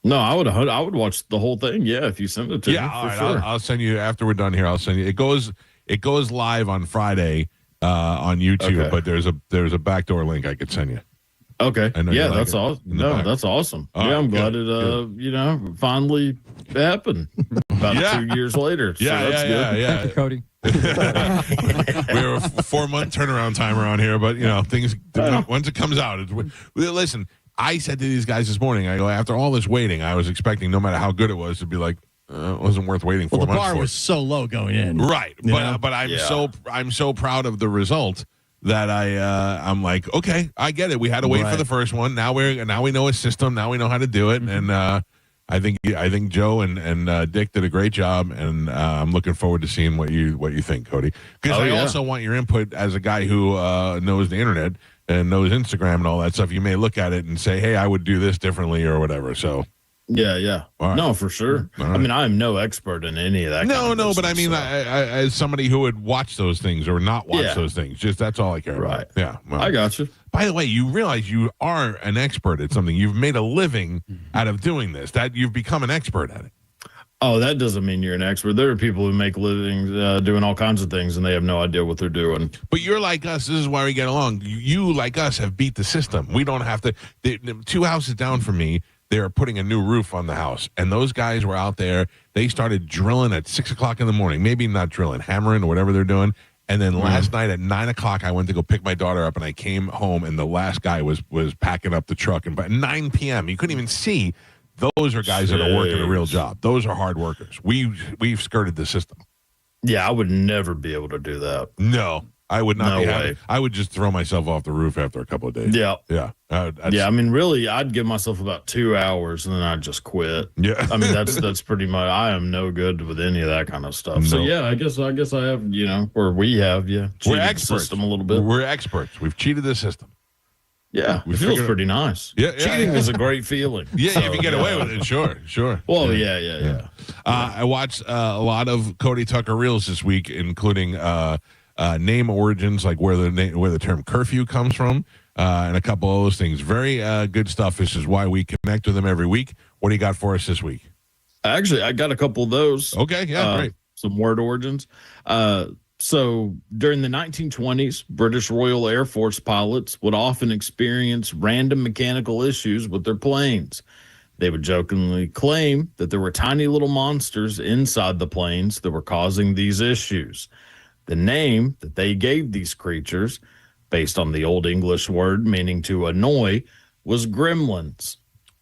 No, I would watch the whole thing. Yeah, if you send it to me. All right. Sure. I'll send you after we're done here. I'll send you. It goes live on Friday on YouTube, but there's a backdoor link I could send you. Okay. Yeah, that's awesome. No, that's awesome. I'm glad it finally happened about 2 years later. So that's good. Thank you, Cody. We have a 4-month turnaround time around here, but things once it comes out, listen. I said to these guys this morning, I go, after all this waiting, I was expecting no matter how good it was to be like, it wasn't worth waiting 4 months for. The bar was so low going in, right? But I'm so proud of the result that I'm like, okay, I get it. We had to wait for the first one. Now we know a system. Now we know how to do it. And I think Joe and Dick did a great job. And I'm looking forward to seeing what you think, Cody. Because I also want your input as a guy who knows the internet and knows Instagram and all that stuff. You may look at it and say, hey, I would do this differently or whatever. So Yeah. Right. No, for sure. Right. I mean, I am no expert in any of that. No, but I mean, I, as somebody who would watch those things or not watch those things, just that's all I care about. Yeah. Well, I got you. By the way, you realize you are an expert at something. You've made a living out of doing this. That you've become an expert at it. Oh, that doesn't mean you're an expert. There are people who make livings doing all kinds of things, and they have no idea what they're doing. But you're like us. This is why we get along. You like us, have beat the system. We don't have to. The 2 houses down from me, they're putting a new roof on the house. And those guys were out there. They started drilling at 6 o'clock in the morning. Maybe not drilling, hammering or whatever they're doing. And then last night at 9 o'clock, I went to go pick my daughter up, and I came home, and the last guy was packing up the truck. And by 9 p.m., you couldn't even see. Those are guys that are working a real job. Those are hard workers. We've skirted the system. Yeah, I would never be able to do that. No, I would not. No way. I would just throw myself off the roof after a couple of days. Yeah. Yeah. I mean, really, I'd give myself about 2 hours and then I'd just quit. Yeah. I mean, that's pretty much. I am no good with any of that kind of stuff. No. So yeah, I guess I have, or we have, We're cheated experts. the system a little bit. We're experts. We've cheated the system. Yeah, We it feels figured- pretty nice. Yeah, Cheating is a great feeling. Yeah, So, if you get away with it, sure. Well, yeah. I watched a lot of Cody Tucker reels this week, including name origins, like where the term curfew comes from, and a couple of those things. Very good stuff. This is why we connect with them every week. What do you got for us this week? Actually, I got a couple of those. Okay, yeah, great. Some word origins. So during the 1920s, British Royal Air Force pilots would often experience random mechanical issues with their planes. They would jokingly claim that there were tiny little monsters inside the planes that were causing these issues. The name that they gave these creatures, based on the Old English word meaning to annoy, was gremlins.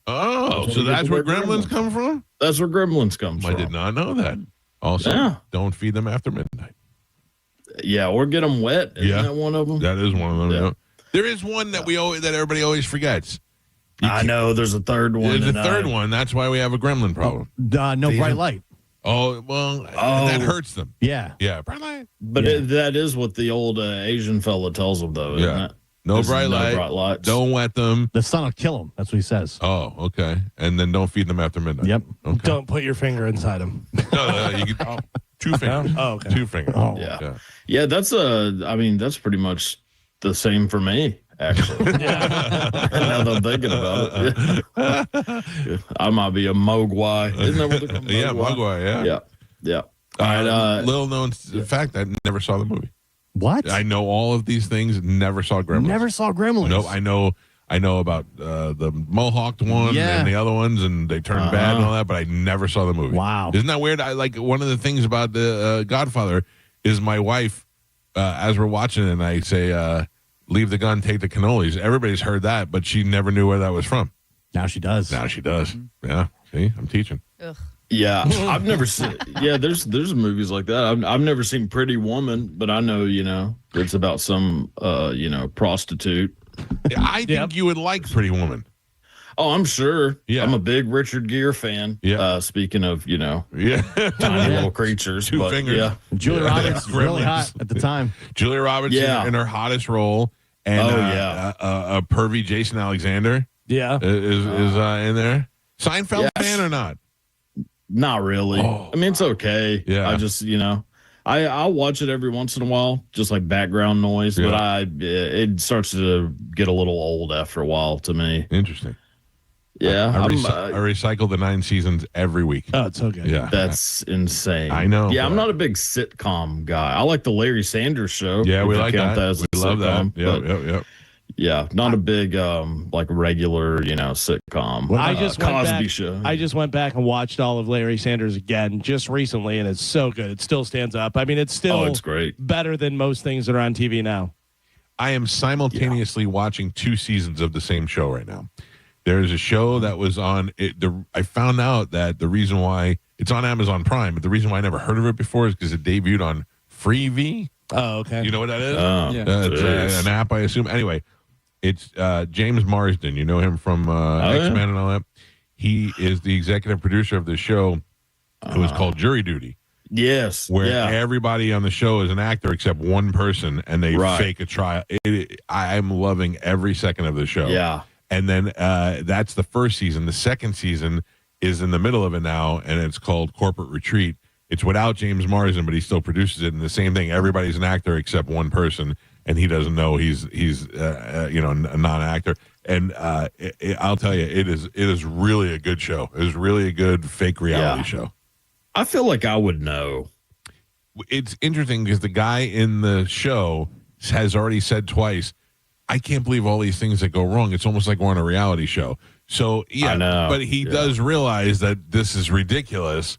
Oh, so that's where gremlins come from? That's where gremlins come from. I did not know that. Also, don't feed them after midnight. Yeah, or get them wet. Isn't that one of them? That is one of them. Yeah. There is one that that everybody always forgets. I know. There's a third one. There's a third one. That's why we have a gremlin problem. No bright light. Oh, well, that hurts them. Yeah. Yeah, bright light. But that is what the old Asian fella tells them, though, isn't it? No This is bright light. bright lights. Don't wet them. The sun will kill them. That's what he says. Oh, okay. And then don't feed them after midnight. Yep. Okay. Don't put your finger inside them. No, you can, 2 fingers. Oh, okay. 2 fingers. Oh. Yeah, that's that's pretty much the same for me, actually. Now that I'm thinking about it. I might be a mogwai. Isn't that what they call them? Yeah, mogwai, Yeah. All right. Little known fact, I never saw the movie. What? I know all of these things. Never saw Gremlins. Never saw Gremlins. No, I know about the Mohawked one and the other ones, and they turned bad and all that. But I never saw the movie. Wow, isn't that weird? I like one of the things about the Godfather is my wife. As we're watching it, and I say, "Leave the gun, take the cannolis." Everybody's heard that, but she never knew where that was from. Now she does. Yeah. See, I'm teaching. Ugh. Yeah, I've never seen. Yeah, there's movies like that. I've never seen Pretty Woman, but I know it's about some prostitute. I think you would like Pretty Woman. Oh, I'm sure. Yeah, I'm a big Richard Gere fan. Yeah. Speaking of tiny Yeah. little creatures, 2 but fingers. yeah, Julia Roberts really hot at the time. Julia Roberts in her hottest role, and a pervy Jason Alexander. Yeah, is in there. Seinfeld fan or not? Not really. I mean, it's okay. Yeah. I just I'll watch it every once in a while, just like background noise. Yeah. But it starts to get a little old after a while to me. Interesting. Yeah, I recycle the 9 seasons every week. Oh, it's okay. Yeah, that's insane. I know. Yeah, I'm not a big sitcom guy. I like the Larry Sanders Show. Yeah, we like that. As a We love sitcom, that. Yep. Yeah, not a big like regular sitcom. I just went Cosby back, Show. I just went back and watched all of Larry Sanders again just recently, and it's so good. It still stands up. I mean, it's still it's great. Better than most things that are on TV now. I am simultaneously watching 2 seasons of the same show right now. There's a show that was on it. I found out that the reason why it's on Amazon Prime, but the reason why I never heard of it before is because it debuted on Freevee. Oh, okay. You know what that is? Yeah. It's an app, I assume. Anyway, it's James Marsden. You know him from X-Men and all that. He is the executive producer of the show. It was called Jury Duty. Yes. Where everybody on the show is an actor except one person, and they fake a trial. I'm loving every second of the show. Yeah. And then that's the first season. The second season is in the middle of it now, and it's called Corporate Retreat. It's without James Marsden, but he still produces it. And the same thing, everybody's an actor except one person, and he doesn't know he's a non-actor. And I'll tell you, it is really a good show. It is really a good fake reality show. I feel like I would know. It's interesting because the guy in the show has already said twice, I can't believe all these things that go wrong. It's almost like we're on a reality show. So, yeah, but he does realize that this is ridiculous.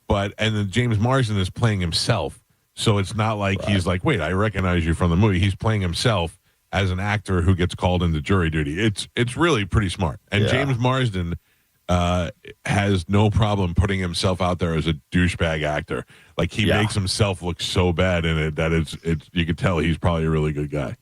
And then James Marsden is playing himself. So it's not like he's like, wait, I recognize you from the movie. He's playing himself as an actor who gets called into jury duty. It's really pretty smart. And James Marsden has no problem putting himself out there as a douchebag actor. Like he makes himself look so bad in it that it's you could tell he's probably a really good guy.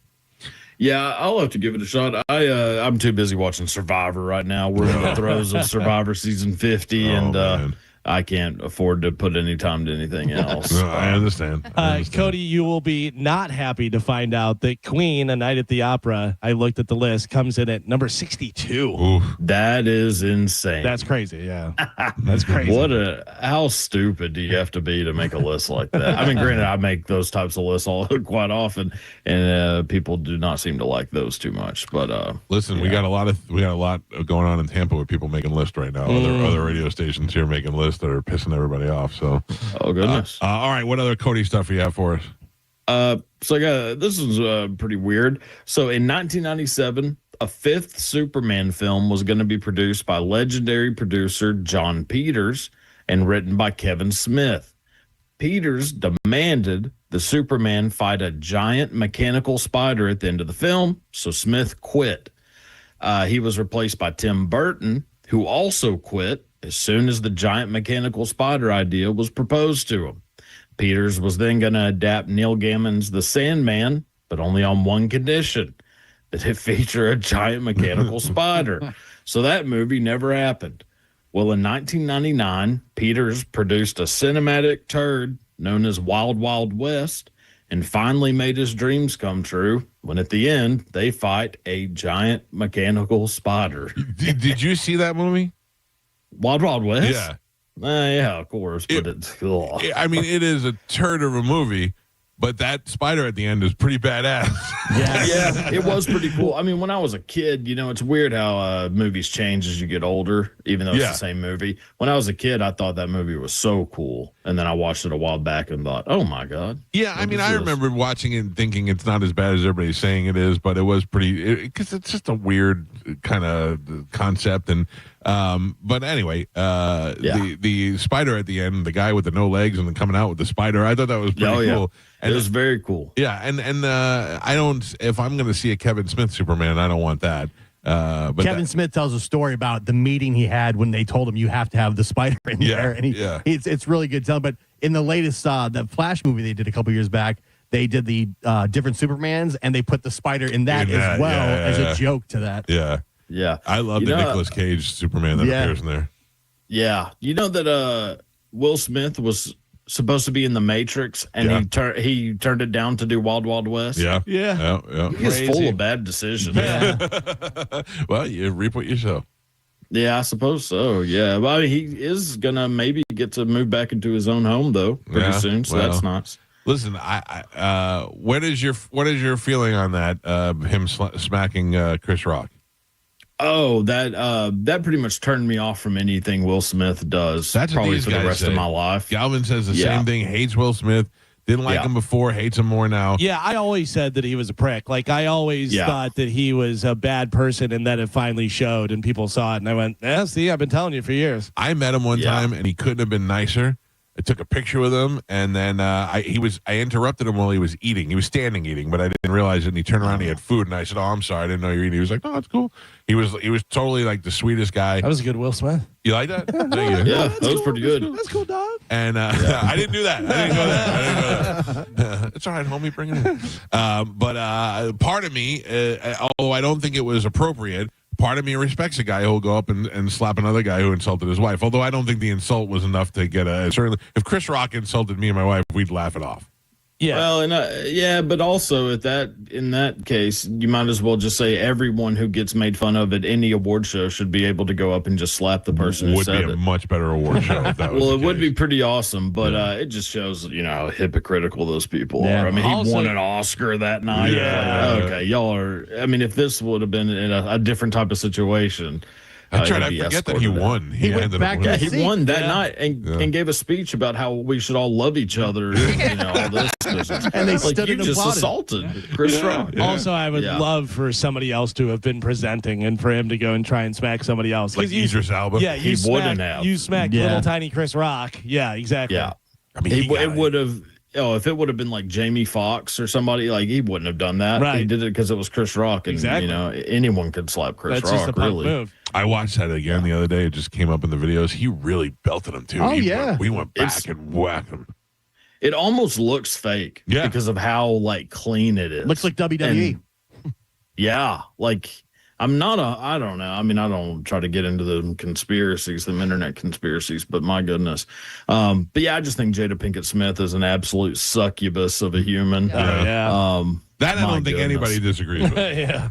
Yeah, I'll have to give it a shot. I'm too busy watching Survivor right now. We're in the throes of Survivor season 50, and I can't afford to put any time to anything else. No, I understand. Cody, you will be not happy to find out that Queen, A Night at the Opera, I looked at the list, comes in at number 62. Oof. That is insane. That's crazy, yeah. That's crazy. How stupid do you have to be to make a list like that? I mean, granted, I make those types of lists quite often, and people do not seem to like those too much. But listen, we got a lot going on in Tampa with people making lists right now. Other radio stations here making lists that are pissing everybody off. So, oh goodness. All right, what other Cody stuff do you have for us? This is pretty weird. So in 1997, a fifth Superman film was going to be produced by legendary producer John Peters and written by Kevin Smith. Peters demanded the Superman fight a giant mechanical spider at the end of the film, so Smith quit. He was replaced by Tim Burton, who also quit as soon as the giant mechanical spider idea was proposed to him. Peters was then going to adapt Neil Gaiman's The Sandman, but only on one condition, that it feature a giant mechanical spider. So that movie never happened. Well, in 1999, Peters produced a cinematic turd known as Wild Wild West and finally made his dreams come true when at the end they fight a giant mechanical spider. Did you see that movie? Wild Wild West? Yeah. Yeah, of course, but it's cool. I mean, it is a turd of a movie, but that spider at the end is pretty badass. Yeah, it was pretty cool. I mean, when I was a kid, it's weird how movies change as you get older, even though it's the same movie. When I was a kid, I thought that movie was so cool. And then I watched it a while back and thought, oh, my God. Yeah, I mean, I remember watching it and thinking it's not as bad as everybody's saying it is, but it was pretty, because it's just a weird kind of concept. And but anyway, the spider at the end, the guy with the no legs and then coming out with the spider, I thought that was pretty cool. And it was very cool. Yeah, and I don't, if I'm going to see a Kevin Smith Superman, I don't want that. But Kevin Smith tells a story about the meeting he had when they told him you have to have the spider in there, and it's really good telling. But in the latest the Flash movie they did a couple years back, they did the different Supermans, and they put the spider in that as well as a joke to that. Yeah, I love the Nicolas Cage Superman that appears in there. Yeah, you know that Will Smith was supposed to be in The Matrix, and he turned it down to do Wild Wild West. Yeah. He's full of bad decisions. Well, you reap what you sow. Yeah, I suppose so. Yeah, but I mean, he is gonna maybe get to move back into his own home though pretty soon. So that's nice. Listen, what is your feeling on that? Him smacking Chris Rock. Oh, that pretty much turned me off from anything Will Smith does. That's probably for the rest of my life. Galvin says the same thing. Hates Will Smith. Didn't like him before. Hates him more now. Yeah, I always said that he was a prick. Like I always thought that he was a bad person, and then it finally showed, and people saw it, and I went, "Yeah, see, I've been telling you for years." I met him one time, and he couldn't have been nicer. I took a picture with him, and then I interrupted him while he was eating. He was standing eating, but I didn't realize it. And he turned around, and he had food, and I said, "Oh, I'm sorry, I didn't know you were eating." He was like, "Oh, that's cool." He was totally like the sweetest guy. That was a good Will Smith. You like that? Yeah, that was pretty good. That's cool, dog. And I didn't do that. I didn't go there. It's all right, homie. Bring it in. But part of me, although I don't think it was appropriate, part of me respects a guy who'll go up and slap another guy who insulted his wife. Although I don't think the insult was enough to get certainly, if Chris Rock insulted me and my wife, we'd laugh it off. Yeah. Well, and but also in that case, you might as well just say everyone who gets made fun of at any award show should be able to go up and just slap the person who said it. Would be a much better award show if that was Well, the it would case. be pretty awesome, but it just shows how hypocritical those people are. I mean, he won an Oscar that night. Yeah. Like, okay, y'all are. I mean, if this would have been in a different type of situation. I forget that he won. He ended up winning. He won that night and gave a speech about how we should all love each other. All this business. And they like, stood you and just applauded. assaulted Chris Rock. Also, I would love for somebody else to have been presenting and for him to go and try and smack somebody else. Like Idris Elba? Yeah, He wouldn't have. You smacked little tiny Chris Rock. Yeah, exactly. Yeah. I mean, it would have. Oh, if it would have been like Jamie Foxx or somebody, like he wouldn't have done that. Right. He did it because it was Chris Rock, and anyone could slap Chris That's Rock. just a punk really. move. I watched that again the other day. It just came up in the videos. He really belted him too. Oh, yeah. We went back and whacked him. It almost looks fake because of how like clean it is. Looks like WWE. And, like I don't know. I mean, I don't try to get into the conspiracies, the internet conspiracies, but my goodness. But yeah, I just think Jada Pinkett Smith is an absolute succubus of a human. That I don't think anybody disagrees with. Yeah.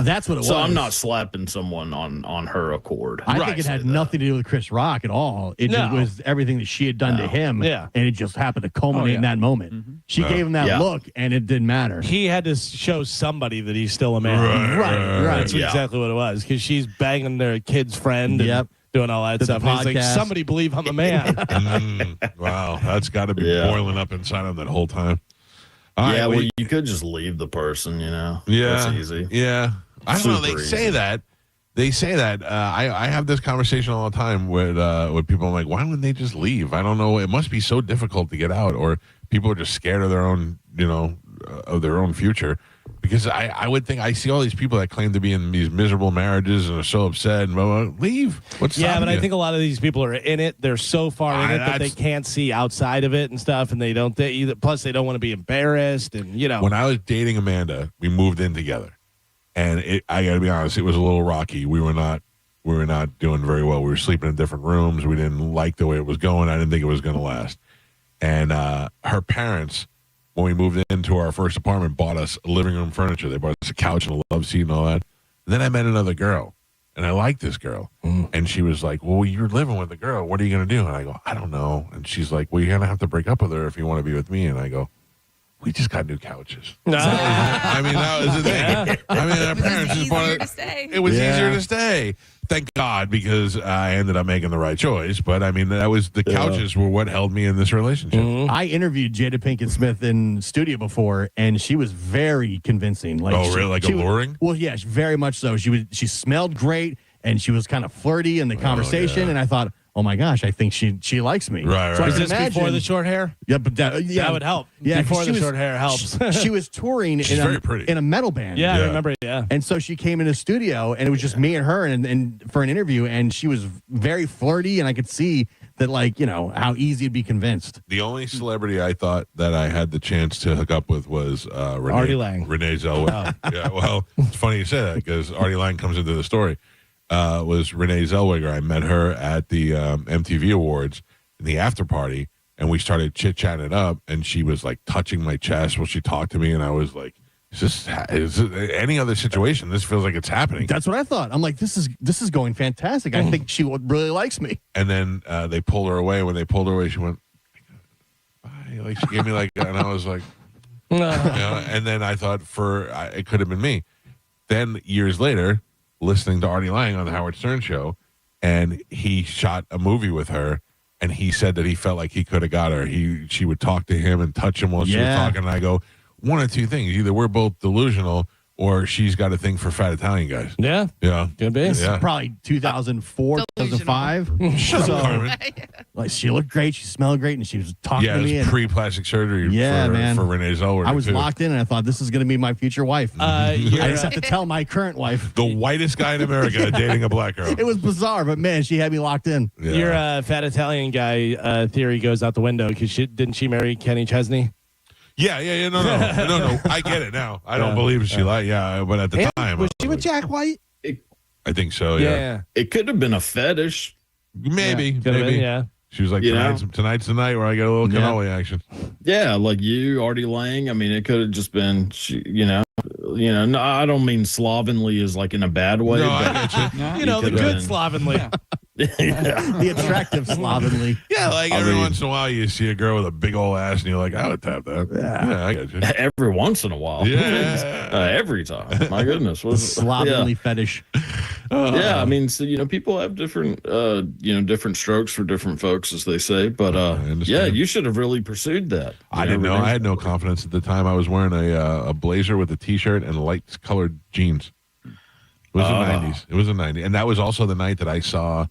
That's what it was. So I'm not slapping someone on her accord. I think it had nothing to do with Chris Rock at all. It just was everything that she had done to him. Yeah. And it just happened to culminate in that moment. She gave him that look, and it didn't matter. He had to show somebody that he's still a man. Right. That's exactly what it was, because she's banging their kid's friend and doing all that stuff. And he's like, somebody believe I'm a man. Wow, that's got to be boiling up inside him that whole time. Well, you could just leave the person, Yeah. That's easy. Yeah. I don't know. They Super say easy. that. They say that. I have this conversation all the time with people. I'm like, why wouldn't they just leave? I don't know. It must be so difficult to get out, or people are just scared of their own, of their own future. Because I would think I see all these people that claim to be in these miserable marriages and are so upset and blah, blah, leave. What's stopping but you? I think a lot of these people are in it. They're so far in it that they can't see outside of it and stuff, and they don't. Plus, they don't want to be embarrassed, and When I was dating Amanda, we moved in together, and I got to be honest, it was a little rocky. We were not doing very well. We were sleeping in different rooms. We didn't like the way it was going. I didn't think it was going to last. And her parents, when we moved into our first apartment, bought us living room furniture. They bought us a couch and a love seat and all that. And then I met another girl, and I liked this girl. And she was like, well, you're living with a girl. What are you going to do? And I go, I don't know. And she's like, well, you're going to have to break up with her if you want to be with me. And I go, we just got new couches. I mean, that was the thing. I mean, our parents just bought it. It was easier to stay. Thank God, because I ended up making the right choice. But I mean, that was the couches were what held me in this relationship. I interviewed Jada Pinkett Smith in studio before, and she was very convincing. Like, really? Like alluring? Well, yeah, very much so. She smelled great, and she was kind of flirty in the conversation. And I thought, oh my gosh, I think she likes me. Right. So I Is can this imagine, before the short hair? Yeah, but that would help. Yeah, before the she was- short hair helps. She was touring She's very pretty. in a metal band. Yeah, I remember. Yeah. And so she came in a studio, and it was just me and her, and for an interview, and she was very flirty, and I could see that, how easy it'd be convinced. The only celebrity I thought that I had the chance to hook up with was Artie Lang. Renee Zellweger. Yeah, well, it's funny you say that because Artie Lang comes into the story. Was Renee Zellweger. I met her at the MTV Awards in the after party, and we started chit-chatting it up, and she was like touching my chest while she talked to me, and I was like, is this any other situation? This feels like it's happening. That's what I thought. I'm like, this is going fantastic. I think she really likes me. And then they pulled her away. When they pulled her away, she went, bye. Like, she gave me like, and I was like, and then I thought it could have been me. Then years later, listening to Artie Lang on the Howard Stern show, and he shot a movie with her, and he said that he felt like he could have got her. She would talk to him and touch him while she was talking, and I go, one of two things. Either we're both delusional, or she's got a thing for fat Italian guys. Yeah. Could be. This is probably 2004, 2005. Shut up, Carmen. Like, she looked great, she smelled great, and she was talking to me. Yeah, pre-plastic surgery for Renee Zellweger. I was locked in, and I thought, this is going to be my future wife. I just have to tell my current wife. The whitest guy in America dating a black girl. It was bizarre, but man, she had me locked in. Yeah. Your fat Italian guy theory goes out the window because didn't she marry Kenny Chesney? Yeah. No. I get it now. I don't believe she lied. Yeah, but at the time, was she with Jack White? I think so. Yeah. It could have been a fetish. Maybe. Been, yeah. She was like, tonight's the night where I get a little cannoli action. Yeah, like you, Artie Lang. I mean, it could have just been, no, I don't mean slovenly as like in a bad way. No, but I get you. The good slovenly. The attractive slovenly. Yeah, like every once in a while you see a girl with a big old ass and you're like, I would tap that. Yeah, I got you. Every once in a while. Yeah. Every time. My goodness. Slovenly fetish. Yeah, I mean, so, people have different, different strokes for different folks, as they say. But, you should have really pursued that. I didn't know. I had no confidence at the time. I was wearing a blazer with a T-shirt and light-colored jeans. It was the 90s. It was the 90s. And that was also the night that I saw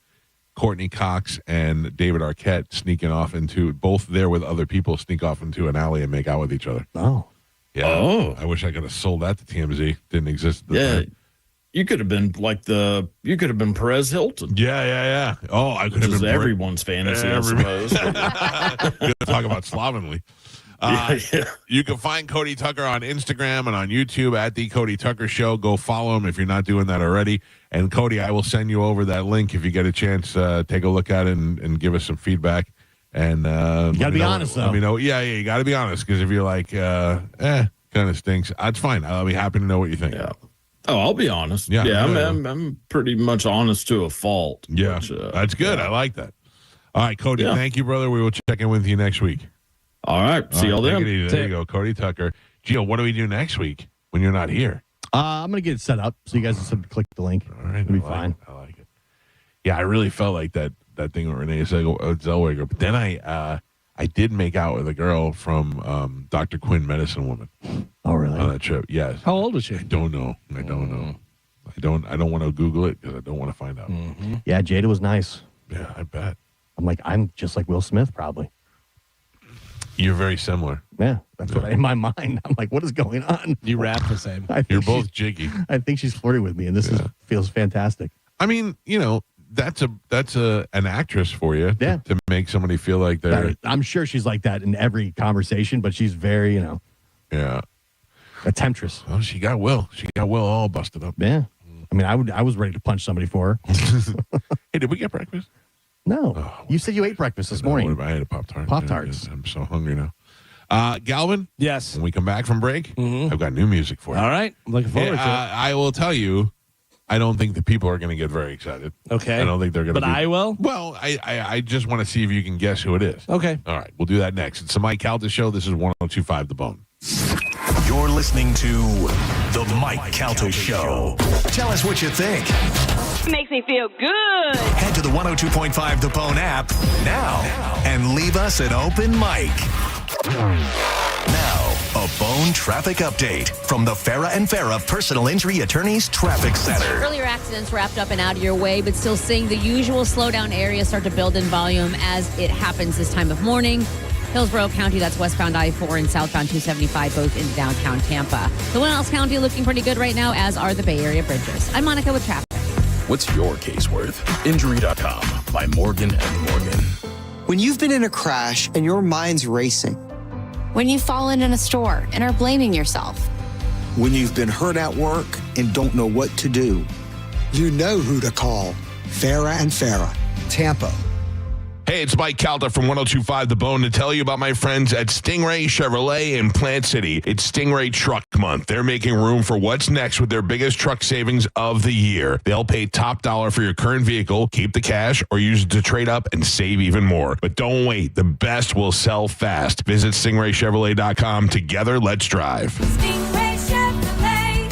Courtney Cox and David Arquette sneaking off both there with other people, sneak off into an alley and make out with each other. Oh. Yeah. Oh. I wish I could have sold that to TMZ. Didn't exist at the time. You could have been you could have been Perez Hilton. Yeah. Oh, I could have been everyone's fantasy, I suppose. Talk about slovenly. You can find Cody Tucker on Instagram and on YouTube at The Cody Tucker Show. Go follow him if you're not doing that already. And Cody, I will send you over that link if you get a chance. Take a look at it and give us some feedback. And you got to be honest, though. Let me know. Yeah, you got to be honest, because if you're like, kind of stinks, that's fine. I'll be happy to know what you think. Yeah. Oh, I'll be honest. Yeah, I'm pretty much honest to a fault. Yeah, which, that's good. I like that. All right, Cody, thank you, brother. We will check in with you next week. All right. See y'all then. There you go, Cody Tucker. Gio, what do we do next week when you're not here? I'm going to get it set up so you guys can click the link. All right. It'll be fine. I like it. Yeah, I really felt like that thing with Renee Zellweger. But then I did make out with a girl from Dr. Quinn, Medicine Woman. Oh, really? On that trip, yes. How old is she? I don't know. I don't want to Google it because I don't want to find out. Mm-hmm. Yeah, Jada was nice. Yeah, I bet. I'm just like Will Smith, probably. You're very similar. Yeah, that's what in my mind. I'm like, what is going on? You rap the same. You're both jiggy. I think she's flirting with me, and this feels fantastic. I mean, that's an actress for you to make somebody feel like they're. I'm sure she's like that in every conversation, but she's very, a temptress. Oh, she got Will. She got Will all busted up. Yeah. I mean, I was ready to punch somebody for her. Hey, did we get breakfast? No. You said you ate breakfast this morning. I had a Pop-Tart. Pop-Tarts. I'm so hungry now. Galvin? Yes. When we come back from break, I've got new music for you. All right. I'm looking forward to it. I will tell you, I don't think the people are going to get very excited. Okay. I don't think they're going to. But I will? Well, I just want to see if you can guess who it is. Okay. All right. We'll do that next. It's the Mike Calta Show. This is 102.5 The Bone. You're listening to the Mike Calta Show. Tell us what you think. Makes me feel good. Head to the 102.5 The Bone app now and leave us an open mic. Now, a Bone traffic update from the Farah and Farah Personal Injury Attorneys Traffic Center. Earlier accidents wrapped up and out of your way, but still seeing the usual slowdown areas start to build in volume as it happens this time of morning. Hillsborough County, that's westbound I-4 and southbound 275, both in downtown Tampa. The Winells County looking pretty good right now, as are the Bay Area bridges. I'm Monica with traffic. What's your case worth? Injury.com by Morgan & Morgan. When you've been in a crash and your mind's racing. When you've fallen in a store and are blaming yourself. When you've been hurt at work and don't know what to do. You know who to call. Farah and Farah, Tampa. Hey, it's Mike Calta from 102.5 The Bone to tell you about my friends at Stingray Chevrolet in Plant City. It's Stingray Truck Month. They're making room for what's next with their biggest truck savings of the year. They'll pay top dollar for your current vehicle, keep the cash, or use it to trade up and save even more. But don't wait. The best will sell fast. Visit StingrayChevrolet.com. Together, let's drive. Stingray Chevrolet.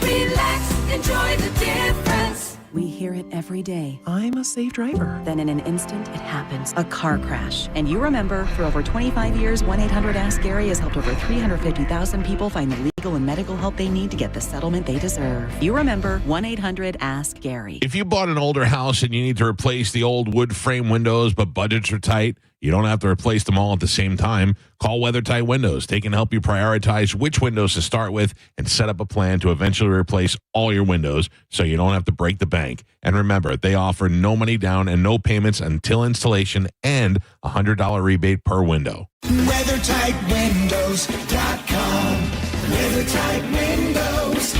Relax, enjoy the difference. We hear it every day. I'm a safe driver. Then in an instant, it happens. A car crash. And you remember, for over 25 years, 1-800-ASK-GARY has helped over 350,000 people find the legal and medical help they need to get the settlement they deserve. You remember 1-800-ASK-GARY. If you bought an older house and you need to replace the old wood frame windows, but budgets are tight, you don't have to replace them all at the same time. Call WeatherTight Windows. They can help you prioritize which windows to start with and set up a plan to eventually replace all your windows so you don't have to break the bank. And remember, they offer no money down and no payments until installation and a $100 rebate per window. WeatherTightWindows.com. WeatherTight Windows.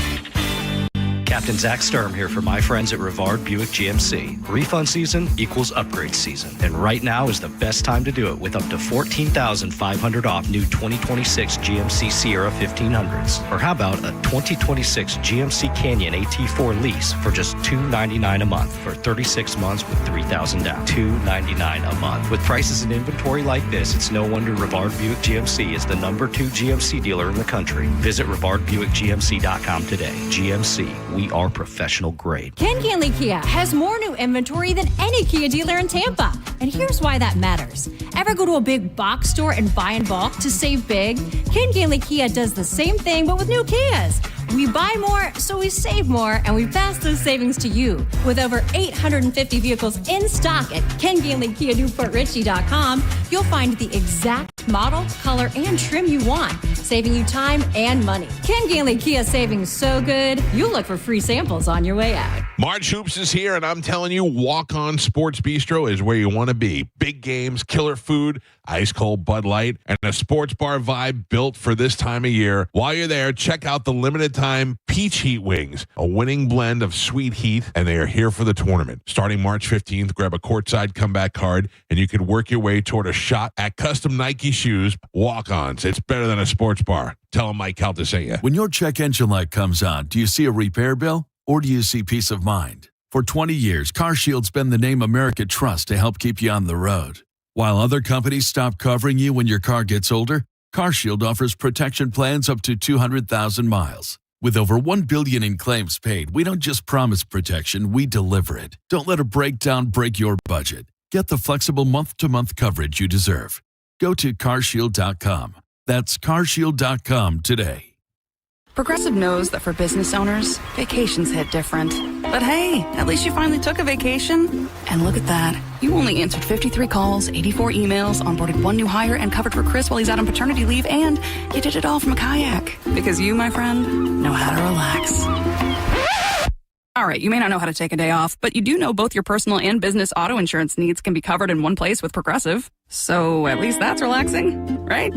Captain Zach Sturm here for my friends at Rivard Buick GMC. Refund season equals upgrade season. And right now is the best time to do it with up to $14,500 off new 2026 GMC Sierra 1500s. Or how about a 2026 GMC Canyon AT4 lease for just $299 a month for 36 months with $3,000 down. $299 a month. With prices and inventory like this, it's no wonder Rivard Buick GMC is the #2 GMC dealer in the country. Visit RivardBuickGMC.com today. GMC, we are professional grade. Ken Ganley Kia has more new inventory than any Kia dealer in Tampa. And here's why that matters. Ever go to a big box store and buy in bulk to save big? Ken Ganley Kia does the same thing, but with new Kias. We buy more, so we save more, and we pass those savings to you. With over 850 vehicles in stock at KenGanleyKiaNewportRichie.com, you'll find the exact model, color, and trim you want, saving you time and money. Ken Ganley Kia savings so good, you'll look for free samples on your way out. March Hoops is here, and I'm telling you, Walk On Sports Bistro is where you want to be. Big games, killer food, ice cold Bud Light, and a sports bar vibe built for this time of year. While you're there, check out the limited time Peach Heat Wings, a winning blend of sweet heat, and they are here for the tournament. Starting March 15th, grab a courtside comeback card, and you can work your way toward a shot at custom Nike shoes. Walk-ons. It's better than a sports bar. Tell them Mike Calta sent you. When your check engine light comes on, do you see a repair bill or do you see peace of mind? For 20 years, CarShield's been the name America trusts to help keep you on the road. While other companies stop covering you when your car gets older, CarShield offers protection plans up to 200,000 miles. With over $1 billion in claims paid, we don't just promise protection, we deliver it. Don't let a breakdown break your budget. Get the flexible month-to-month coverage you deserve. Go to carshield.com. That's carshield.com today. Progressive knows that for business owners, vacations hit different. But hey, at least you finally took a vacation. And look at that. You only answered 53 calls, 84 emails, onboarded 1 new hire, and covered for Chris while he's out on paternity leave, and you did it all from a kayak. Because you, my friend, know how to relax. All right, you may not know how to take a day off, but you do know both your personal and business auto insurance needs can be covered in one place with Progressive. So at least that's relaxing, right?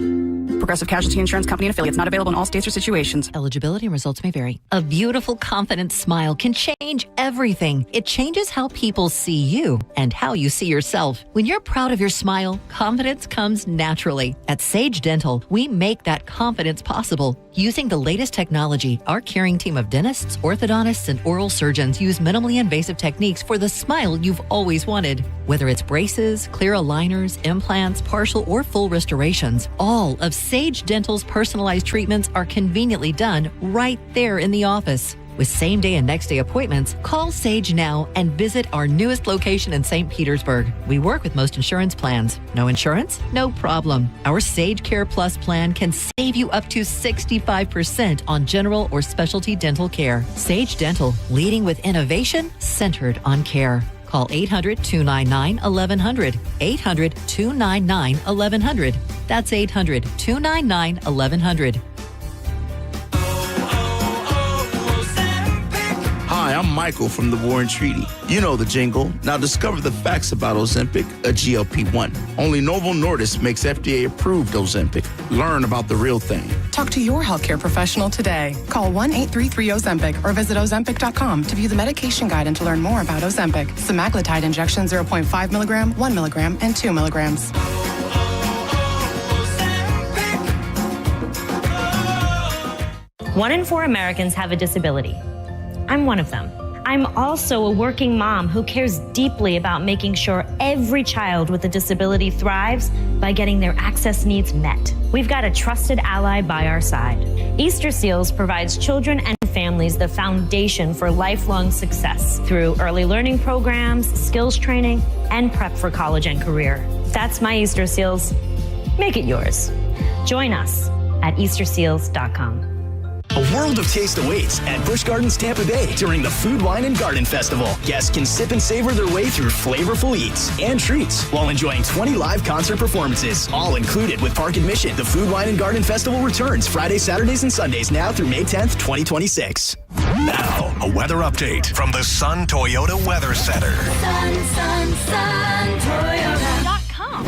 Progressive Casualty Insurance Company and affiliates, not available in all states or situations. Eligibility and results may vary. A beautiful, confident smile can change everything. It changes how people see you and how you see yourself. When you're proud of your smile, confidence comes naturally. At Sage Dental, we make that confidence possible. Using the latest technology, our caring team of dentists, orthodontists, and oral surgeons use minimally invasive techniques for the smile you've always wanted. Whether it's braces, clear aligners, implants, partial or full restorations, all of Sage Dental's personalized treatments are conveniently done right there in the office. With same-day and next-day appointments, call Sage now and visit our newest location in St. Petersburg. We work with most insurance plans. No insurance? No problem. Our Sage Care Plus plan can save you up to 65% on general or specialty dental care. Sage Dental, leading with innovation centered on care. Call 800-299-1100. 800-299-1100. That's 800-299-1100. Hi, I'm Michael from the Warren Treaty. You know the jingle. Now discover the facts about Ozempic, a GLP-1. Only Novo Nordisk makes FDA-approved Ozempic. Learn about the real thing. Talk to your healthcare professional today. Call 1-833-OZEMPIC or visit Ozempic.com to view the medication guide and to learn more about Ozempic. Semaglutide injection 0.5 milligram, 1 milligram, and 2 milligrams. 1 in 4 Americans have a disability. I'm one of them. I'm also a working mom who cares deeply about making sure every child with a disability thrives by getting their access needs met. We've got a trusted ally by our side. Easter Seals provides children and families the foundation for lifelong success through early learning programs, skills training, and prep for college and career. That's my Easter Seals. Make it yours. Join us at easterseals.com. A world of taste awaits at Busch Gardens Tampa Bay during the Food, Wine, and Garden Festival. Guests can sip and savor their way through flavorful eats and treats while enjoying 20 live concert performances, all included with park admission. The Food, Wine, and Garden Festival returns Fridays, Saturdays, and Sundays now through May 10th, 2026. Now, a weather update from the Sun Toyota Weather Center. Sun Toyota.com.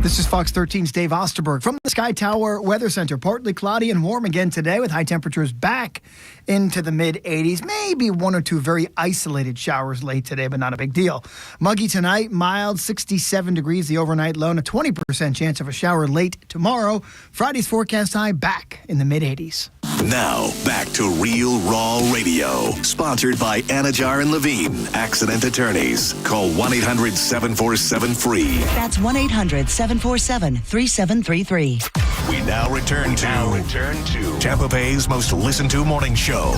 This is Fox 13's Dave Osterberg from the Sky Tower Weather Center. Partly cloudy and warm again today with high temperatures back into the mid-80s. Maybe one or two very isolated showers late today, but not a big deal. Muggy tonight, mild, 67 degrees, the overnight low, and a 20% chance of a shower late tomorrow. Friday's forecast high back in the mid-80s. Now, back to Real Raw Radio. Sponsored by Anajar and Levine, Accident Attorneys. Call 1-800-747-FREE. That's 1-800-747-3733. We now return to Tampa Bay's most listened to morning show,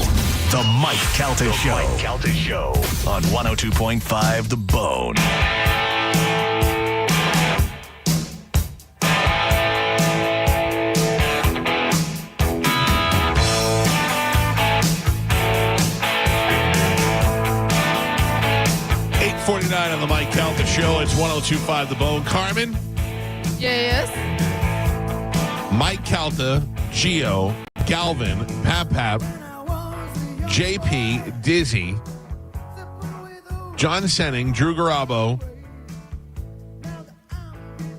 The Mike Calta Show. Mike Calta Show on 102.5 The Bone. On the Mike Calta Show, it's 102.5 The Bone. Carmen? Yes. Mike Calta, Gio, Galvin, Pap, JP, Dizzy, John Senning, Drew Garabo,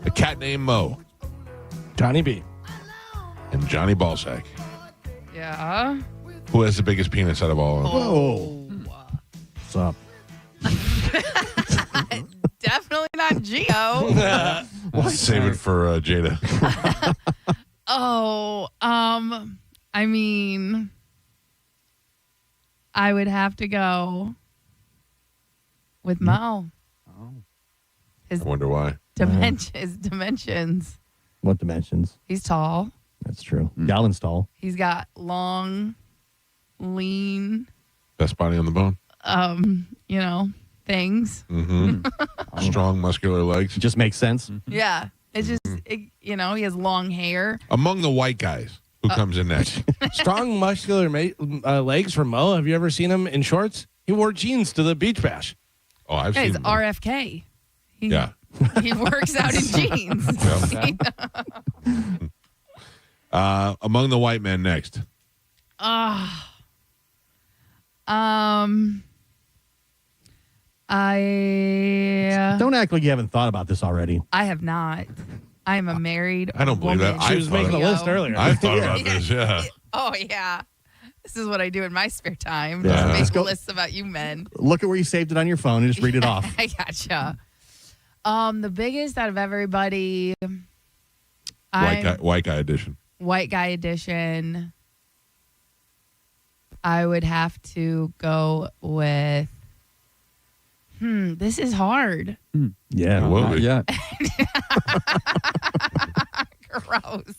a cat named Mo, Johnny B, and Johnny Ballsack. Yeah. Who has the biggest penis out of all of them? Whoa. What's up? Definitely not Gio. Save it for Jada. I mean, I would have to go with Mo. Oh. I wonder why. His dimensions. What dimensions? He's tall. That's true. Galvin's tall. He's got long, lean, Best body on the bone. things. Mm-hmm. Strong, muscular legs. It just makes sense. Yeah. It's just, he has long hair. Among the white guys, who comes in next? Strong, muscular legs for Mo. Have you ever seen him in shorts? He wore jeans to the beach bash. Oh, I've He's seen him. RFK. Yeah. He works out in jeans. Among the white men next. Don't act like you haven't thought about this already. I have not. I am a married I don't believe woman. that. She was making a list earlier. I've thought about this, yeah. Oh, yeah. This is what I do in my spare time. Yeah. Just make lists about you men. Look at where you saved it on your phone and just read it off. I gotcha. The biggest out of everybody. White guy edition. White guy edition. I would have to go with. This is hard. Yeah, it will be. Yeah. Gross.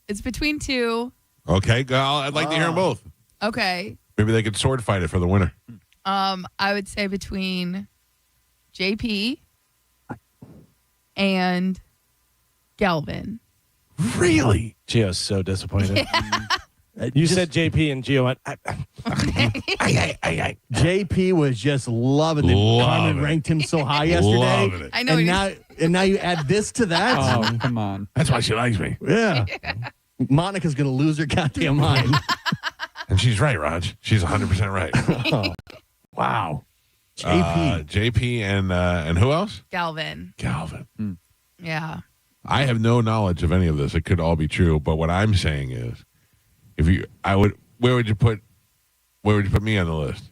It's between two. Okay, I'd like to hear them both. Okay. Maybe they could sword fight it for the winner. I would say between JP and Galvin. Really? Gio's so disappointed. You said JP and Gio went. JP was just loving it. Carmen ranked him so high yesterday. Loving it. I know. And now you add this to that. Oh, come on. That's why she likes me. Yeah. Monica's going to lose her goddamn mind. And she's right, Raj. She's 100% right. Oh, wow. JP. JP and who else? Galvin. Yeah. I have no knowledge of any of this. It could all be true, but what I'm saying is, where would you put me on the list?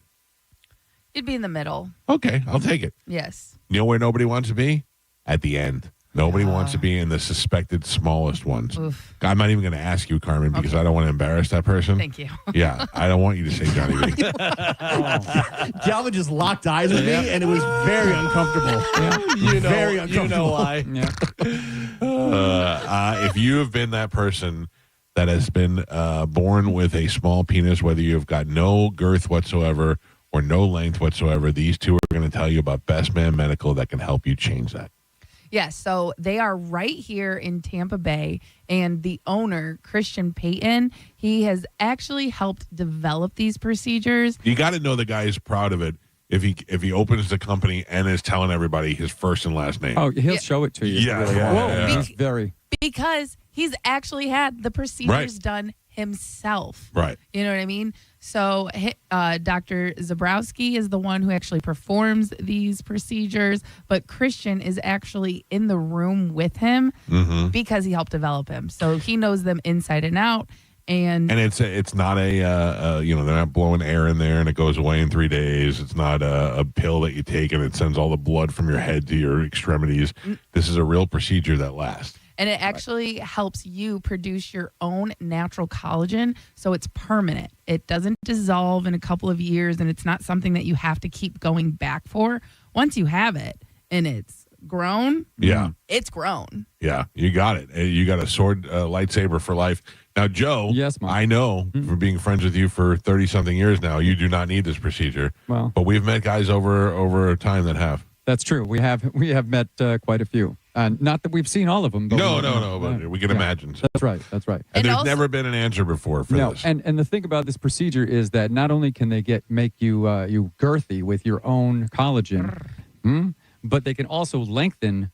You'd be in the middle. Okay, I'll take it. Yes. You know where nobody wants to be? At the end. Nobody wants to be in the suspected smallest ones. Oof. I'm not even going to ask you, Carmen, because I don't want to embarrass that person. Thank you. Yeah, I don't want you to say Johnny B. Galvin just locked eyes with me, and it was very uncomfortable. Very uncomfortable. You know why. If you have been that person that has been born with a small penis, whether you've got no girth whatsoever or no length whatsoever, these two are going to tell you about Best Man Medical that can help you change that. Yes, so they are right here in Tampa Bay, and the owner, Christian Payton, he has actually helped develop these procedures. You got to know the guy is proud of it if he opens the company and is telling everybody his first and last name. Oh, he'll show it to you. Yeah, Really yeah, well. yeah. He's very. Because he's actually had the procedures done himself. Right. You know what I mean? So Dr. Zabrowski is the one who actually performs these procedures, but Christian is actually in the room with him because he helped develop him. So he knows them inside and out. And it's not they're not blowing air in there and it goes away in 3 days. It's not a pill that you take and it sends all the blood from your head to your extremities. This is a real procedure that lasts. And it actually helps you produce your own natural collagen, so it's permanent. It doesn't dissolve in a couple of years, and it's not something that you have to keep going back for. Once you have it and it's grown, it's grown. Yeah, you got it. You got a sword lightsaber for life. Now, Joe, yes, Mom. I know from being friends with you for 30-something years now, you do not need this procedure. Well, but we've met guys over time that have. That's true. We have met quite a few. Not that we've seen all of them. But but we can imagine. So. That's right. And there's never been an answer before for this. And the thing about this procedure is that not only can they make you girthy with your own collagen, but they can also lengthen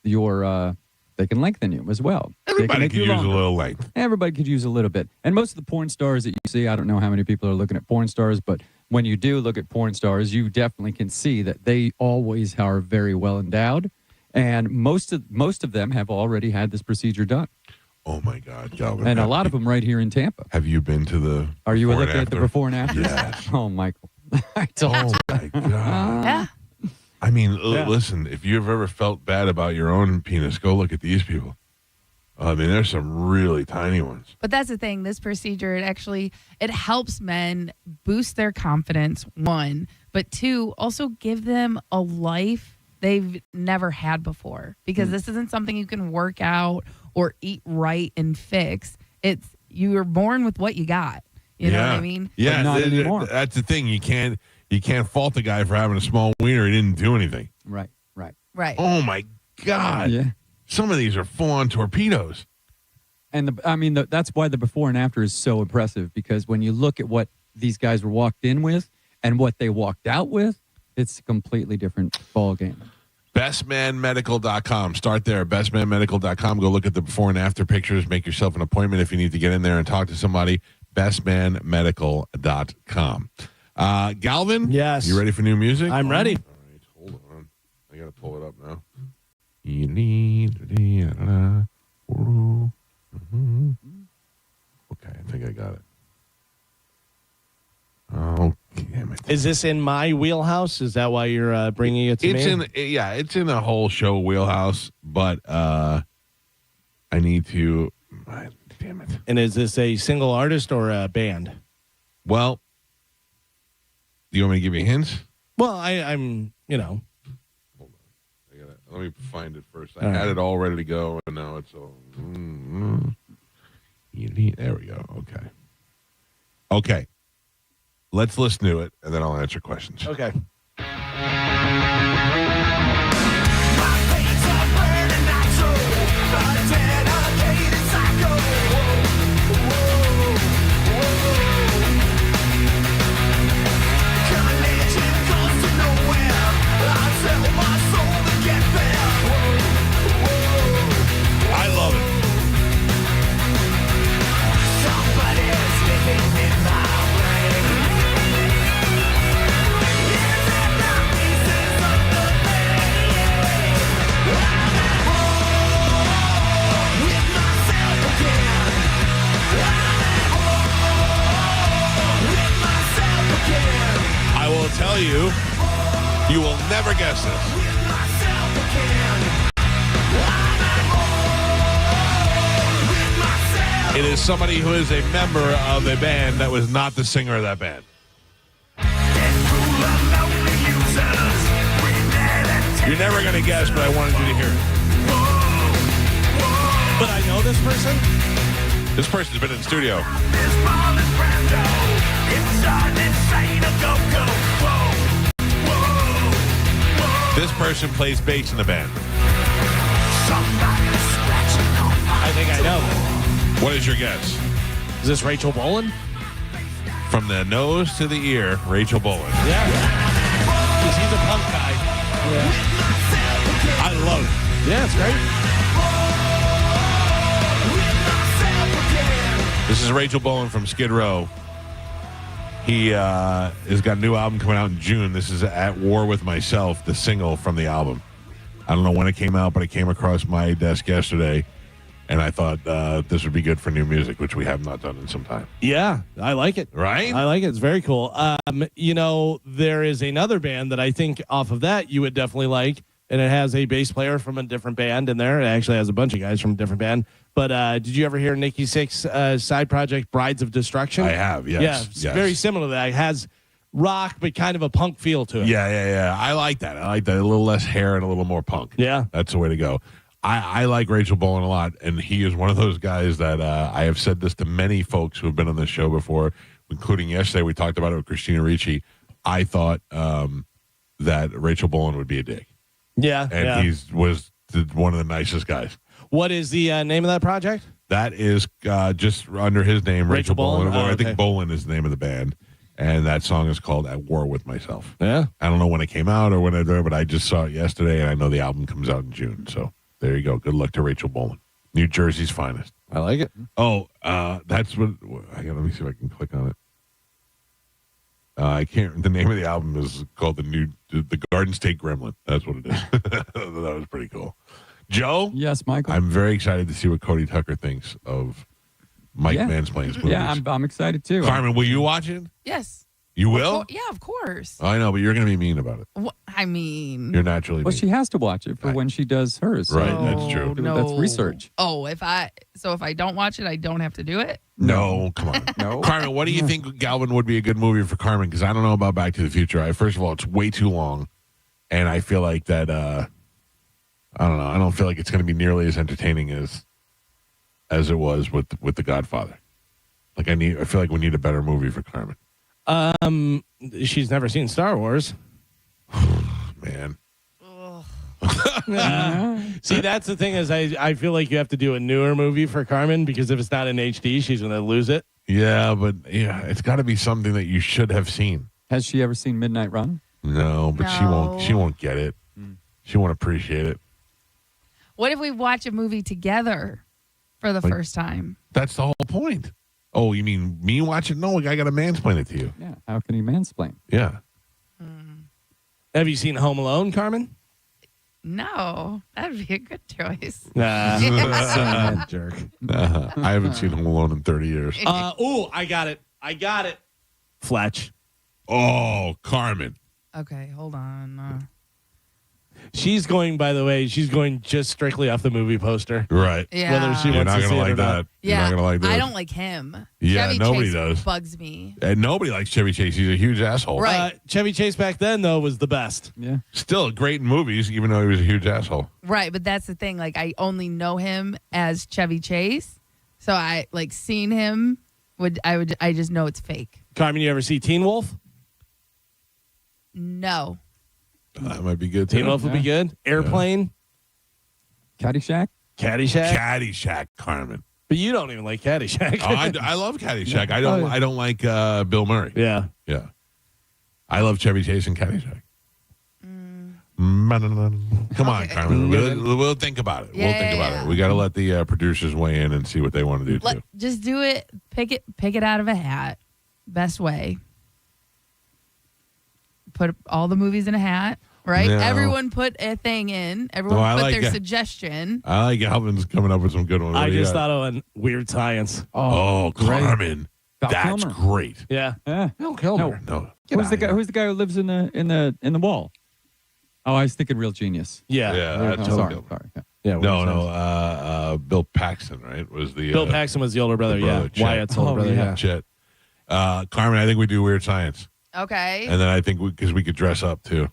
your. They can lengthen you as well. Everybody could use a little length. Everybody could use a little bit. And most of the porn stars that you see, I don't know how many people are looking at porn stars, but when you do look at porn stars, you definitely can see that they always are very well endowed. And most of them have already had this procedure done. Oh, my God, Calvin. And a lot of them right here in Tampa. Have you been to the Are you before looking and at the after? before and after? Yes. Oh, Michael. I told you. My God. Yeah. I mean, listen, if you've ever felt bad about your own penis, go look at these people. I mean, there's some really tiny ones. But that's the thing. This procedure, it helps men boost their confidence, one, but two, also give them a life they've never had before. Because this isn't something you can work out or eat right and fix. It's you were born with what you got. You know what I mean? Yeah, not anymore. That's the thing. You can't fault the guy for having a small wiener. He didn't do anything. Right. Oh, my God. Yeah. Some of these are full-on torpedoes. And that's why the before and after is so impressive, because when you look at what these guys were walked in with and what they walked out with, it's a completely different ball game. Bestmanmedical.com. Start there. Bestmanmedical.com. Go look at the before and after pictures. Make yourself an appointment if you need to get in there and talk to somebody. Bestmanmedical.com. Galvin? Yes. You ready for new music? I'm ready. All right, hold on. I got to pull it up now. Okay, I think I got it. Oh, damn it. Is this in my wheelhouse? Is that why you're bringing it to me? It's in the whole show wheelhouse, but I need to. Damn it. And is this a single artist or a band? Well, do you want me to give you hints? Well, I'm. Hold on. Let me find it first. I had it all ready to go, and now it's all. There we go. Okay. Let's listen to it, and then I'll answer questions. Okay. I love it. I will tell you, you will never guess this. It is somebody who is a member of a band that was not the singer of that band. You're never going to guess, but I wanted you to hear it. But I know this person? This person's been in the studio. This person plays bass in the band. I think I know. What is your guess? Is this Rachel Bolan? From the nose to the ear, Rachel Bolan. Yeah. Because he's a punk guy. Yeah. I love it. Yeah, it's great. This is Rachel Bolan from Skid Row. He has got a new album coming out in June. This is At War With Myself, the single from the album. I don't know when it came out, but it came across my desk yesterday, and I thought this would be good for new music, which we have not done in some time. Yeah, I like it. Right? I like it. It's very cool. There is another band that I think off of that you would definitely like, and it has a bass player from a different band in there. It actually has a bunch of guys from a different band. But did you ever hear Nikki Sixx's side project, Brides of Destruction? I have, yes. Yeah, it's very similar to that. It has rock, but kind of a punk feel to it. Yeah. I like that. A little less hair and a little more punk. Yeah. That's the way to go. I like Rachel Bolan a lot, and he is one of those guys that I have said this to many folks who have been on this show before, including yesterday. We talked about it with Christina Ricci. I thought that Rachel Bolan would be a dick. Yeah. And he was one of the nicest guys. What is the name of that project? That is just under his name, Rachel Bolan. Oh, I okay. think Bolan is the name of the band. And that song is called At War With Myself. Yeah. I don't know when it came out or when but I just saw it yesterday, and I know the album comes out in June. So there you go. Good luck to Rachel Bolan. New Jersey's finest. I like it. Oh, that's what. Let me see if I can click on it. I can't. The name of the album is called the Garden State Gremlin. That's what it is. That was pretty cool. Joe? Yes, Michael. I'm very excited to see what Cody Tucker thinks of Mike Mansplain's movies. Yeah, I'm excited too. Carmen, will you watch it? Yes. You will? Yeah, of course. I know, but you're going to be mean about it. I mean, You're naturally Well, mean. she has to watch it for when she does hers. Right, that's true. That's research. Oh, if I don't watch it, I don't have to do it. No, come on. No. Carmen, what do you think Galvin would be a good movie for Carmen? Because I don't know about Back to the Future. First of all, it's way too long, and I feel like that. I don't know. I don't feel like it's going to be nearly as entertaining as it was with The Godfather. I feel like we need a better movie for Carmen. She's never seen Star Wars. Man. See, that's the thing is I feel like you have to do a newer movie for Carmen because if it's not in HD, she's going to lose it. Yeah, but it's got to be something that you should have seen. Has she ever seen Midnight Run? No, but she won't get it. She won't appreciate it. What if we watch a movie together for the first time? That's the whole point. Oh, you mean me watch it? No, I got to mansplain it to you. Yeah. How can he mansplain? Yeah. Have you seen Home Alone, Carmen? No, that'd be a good choice. Nah, jerk. I haven't seen Home Alone in 30 years. I got it. Fletch. Oh, Carmen. Okay, hold on. She's going, by the way, just strictly off the movie poster. Right. Yeah. Whether she You're wants not to going see to it like or that. not. You're not going to like that. I don't like him. Yeah, Chevy nobody Chase does. bugs me. And nobody likes Chevy Chase. He's a huge asshole. Right. Chevy Chase back then, though, was the best. Yeah. Still great in movies, even though he was a huge asshole. Right, but that's the thing. Like, I only know him as Chevy Chase, so I seeing him I just know it's fake. Carmen, you ever see Teen Wolf? No. That might be good, too. Teen Wolf would be good. Airplane. Caddyshack? Caddyshack, Carmen. But you don't even like Caddyshack. I love Caddyshack. I don't like Bill Murray. Yeah. Yeah. I love Chevy Chase and Caddyshack. Come on, Carmen. We'll think about it. We'll think about it. We got to let the producers weigh in and see what they want to do, too. Just do it. Pick it out of a hat. Best way. Put all the movies in a hat, right? No. Everyone put a thing in. Everyone put their suggestion. I like Alvin's coming up with some good ones. I just thought of one. Weird Science. Oh, Carmen. That's Kilmer. great. Yeah. Val Kilmer. No. Who's the guy? Who's the guy who lives in the wall? Oh, I was thinking Real Genius. Yeah. That's sorry. Yeah. No. Bill Paxton, right? Was the Bill Paxton was the older brother. brother, Chet. Wyatt's older brother. Yeah. Chet. Carmen, I think we do Weird Science. Okay. And then I think because we could dress up too.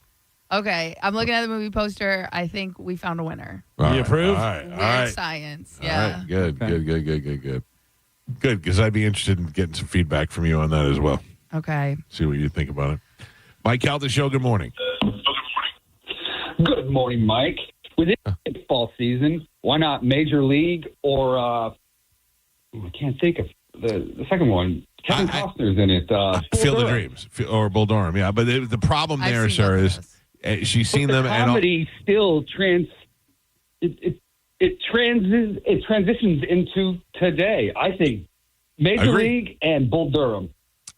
Okay. I'm looking at the movie poster. I think we found a winner. All You approve? All right. Weird Science. Yeah. All right. Good. Good, because I'd be interested in getting some feedback from you on that as well. Okay. See what you think about it. Mike Calta Show, good morning. Good morning, Mike. Within football season, why not Major League or I can't think of the second one. Kevin Costner's in it. Field of Dreams or Bull Durham, yeah. But the problem there, sir, is she's seen them. Comedy still it transitions into today. I think Major League and Bull Durham.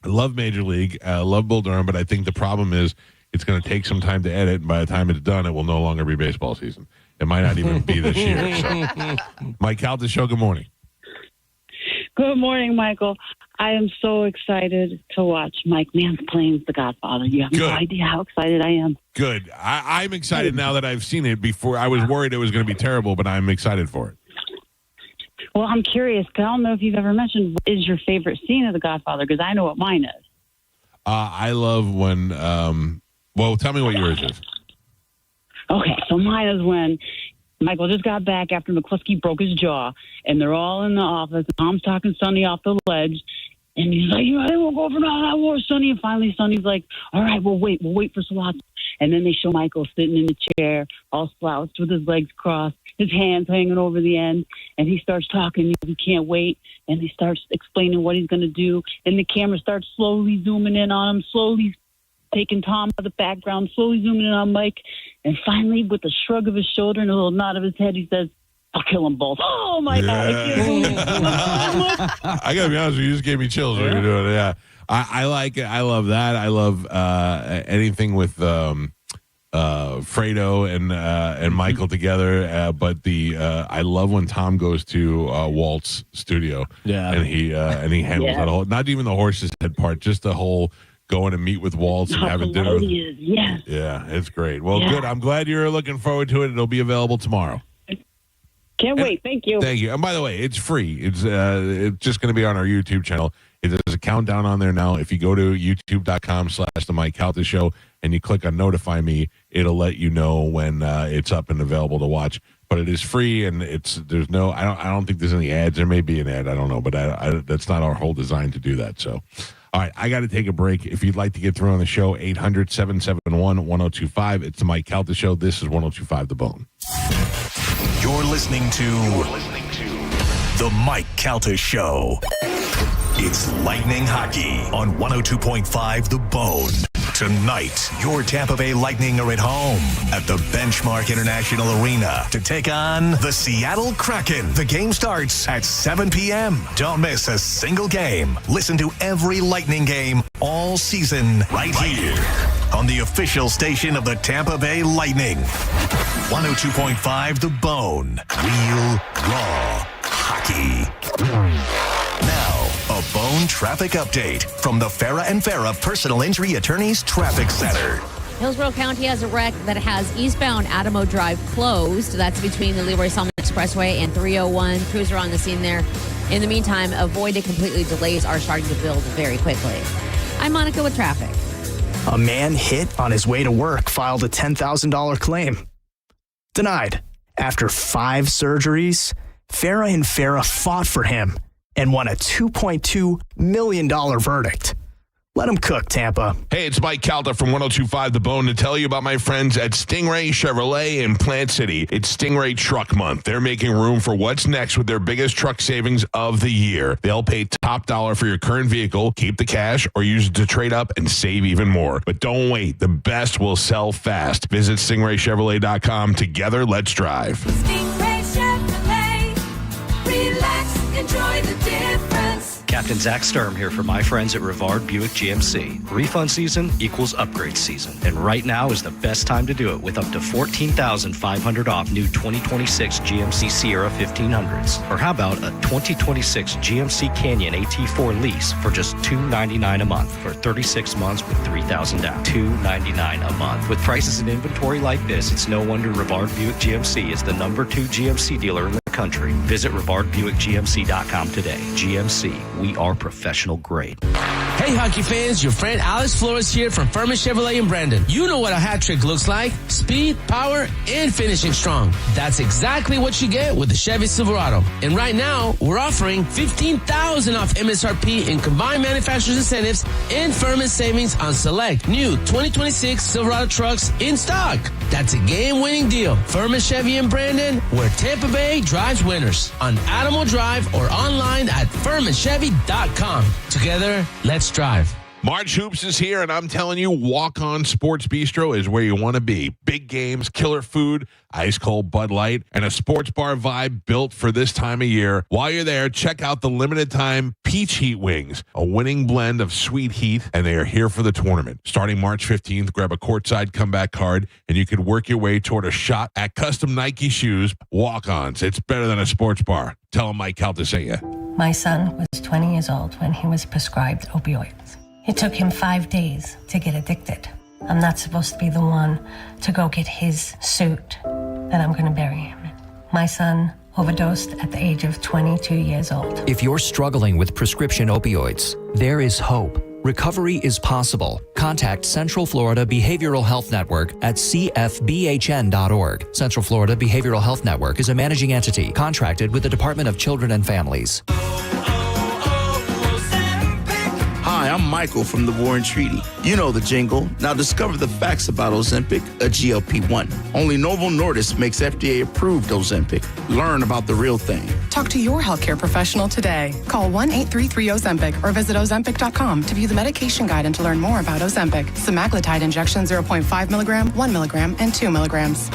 I love Major League. I love Bull Durham, but I think the problem is it's going to take some time to edit, and by the time it's done, it will no longer be baseball season. It might not even be this year. So. Mike Calta Show, good morning. Good morning, Michael. I am so excited to watch Mike Mansplain's The Godfather. You have no idea how excited I am. Good. I'm excited now that I've seen it. Before I was worried it was going to be terrible, but I'm excited for it. Well, I'm curious, because I don't know if you've ever mentioned what is your favorite scene of The Godfather, because I know what mine is. I love when, well, tell me what yours is. Okay, so mine is when Michael just got back after McCluskey broke his jaw, and they're all in the office. Tom's talking Sonny off the ledge, and he's like, they won't go for that war, Sonny. And finally, Sonny's like, all right, we'll wait for Salazzo. And then they show Michael sitting in the chair, all slouched with his legs crossed, his hands hanging over the end, and he starts talking. He can't wait, and he starts explaining what he's going to do, and the camera starts slowly zooming in on him, slowly taking Tom out of the background, slowly zooming in on Mike, and finally, with a shrug of his shoulder and a little nod of his head, he says, I'll kill them both. Oh, my God. I can't believe it. I got to be honest with you. You just gave me chills when you're doing it. Yeah. I like it. I love that. I love anything with Fredo and Michael together. But I love when Tom goes to Walt's studio. Yeah. And he handles that whole, not even the horse's head part, just the whole going to meet with Waltz and having dinner. Yes. Yeah, it's great. Well, good. I'm glad you're looking forward to it. It'll be available tomorrow. Can't wait. Thank you. Thank you. And by the way, it's free. It's just going to be on our YouTube channel. There's a countdown on there now. If you go to youtube.com/The Mike Calta Show and you click on Notify Me, it'll let you know when it's up and available to watch. But it is free, and there's no. I don't think there's any ads. There may be an ad. I don't know, but that's not our whole design to do that. So, all right, I got to take a break. If you'd like to get through on the show, 800-771-1025. It's the Mike Calta Show. This is 102.5 The Bone. You're listening to The Mike Calta Show. It's Lightning Hockey on 102.5 The Bone. Tonight, your Tampa Bay Lightning are at home at the Benchmark International Arena to take on the Seattle Kraken. The game starts at 7 p.m. Don't miss a single game. Listen to every Lightning game all season right here on the official station of the Tampa Bay Lightning. 102.5 The Bone. Real, raw hockey. Now, a Bone traffic update from the Farah and Farah Personal Injury Attorneys Traffic Center. Hillsborough County has a wreck that has eastbound Adamo Drive closed. That's between the Leroy Selman Expressway and 301. Crews are on the scene there. In the meantime, avoid it completely. Delays are starting to build very quickly. I'm Monica with traffic. A man hit on his way to work filed a $10,000 claim. Denied. After 5 surgeries, Farah and Farah fought for him and won a $2.2 million verdict. Let him cook, Tampa. Hey, it's Mike Calta from 102.5 The Bone to tell you about my friends at Stingray Chevrolet in Plant City. It's Stingray Truck Month. They're making room for what's next with their biggest truck savings of the year. They'll pay top dollar for your current vehicle, keep the cash, or use it to trade up and save even more. But don't wait. The best will sell fast. Visit StingrayChevrolet.com. Together, let's drive. Stingray Chevrolet. Relax, enjoy the difference. Captain Zach Sturm here for my friends at Rivard Buick GMC. Refund season equals upgrade season. And right now is the best time to do it with up to $14,500 off new 2026 GMC Sierra 1500s. Or how about a 2026 GMC Canyon AT4 lease for just $299 a month for 36 months with $3,000 down. $299 a month. With prices and inventory like this, it's no wonder Rivard Buick GMC is the #2 GMC dealer in the country. Visit RivardBuickGMC.com today. GMC, we are professional grade. Hey, hockey fans, your friend Alex Flores here from Furman Chevrolet in Brandon. You know what a hat trick looks like. Speed, power, and finishing strong. That's exactly what you get with the Chevy Silverado. And right now, we're offering $15,000 off MSRP in combined manufacturer's incentives and Furman savings on select new 2026 Silverado trucks in stock. That's a game-winning deal. Furman Chevy in Brandon, where Tampa Bay drives winners. On Adamo Drive or online at FurmanChevy.com. Together, let's drive. March Hoops is here, and I'm telling you, Walk On Sports Bistro is where you want to be. Big games, killer food, ice-cold Bud Light, and a sports bar vibe built for this time of year. While you're there, check out the limited-time Peach Heat Wings, a winning blend of sweet heat, and they are here for the tournament. Starting March 15th, grab a courtside comeback card, and you can work your way toward a shot at custom Nike shoes. Walk-Ons. It's better than a sports bar. Tell them Mike Calta sent you. My son was 20 years old when he was prescribed opioids. It took him 5 days to get addicted. I'm not supposed to be the one to go get his suit that I'm going to bury him in. My son overdosed at the age of 22 years old. If you're struggling with prescription opioids, there is hope. Recovery is possible. Contact Central Florida Behavioral Health Network at cfbhn.org. Central Florida Behavioral Health Network is a managing entity contracted with the Department of Children and Families. Hi, I'm Michael from the War and Treaty. You know the jingle. Now discover the facts about Ozempic, a GLP-1. Only Novo Nordisk makes FDA-approved Ozempic. Learn about the real thing. Talk to your healthcare professional today. Call 1-833-OZEMPIC or visit Ozempic.com to view the medication guide and to learn more about Ozempic. Semaglutide injection 0.5 milligram, 1 milligram, and 2 milligrams.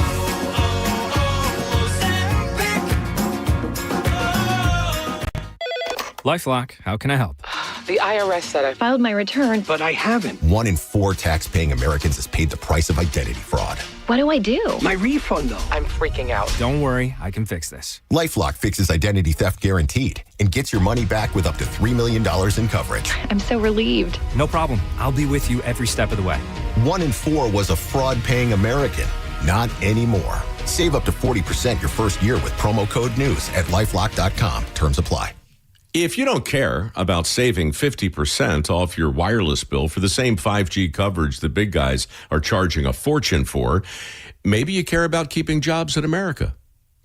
LifeLock, how can I help? The IRS said I filed my return, but I haven't. 1 in 4 tax-paying Americans has paid the price of identity fraud. What do I do? My refund, though. I'm freaking out. Don't worry, I can fix this. LifeLock fixes identity theft guaranteed and gets your money back with up to $3 million in coverage. I'm so relieved. No problem. I'll be with you every step of the way. 1 in 4 was a fraud-paying American. Not anymore. Save up to 40% your first year with promo code NEWS at LifeLock.com. Terms apply. If you don't care about saving 50% off your wireless bill for the same 5G coverage the big guys are charging a fortune for, maybe you care about keeping jobs in America.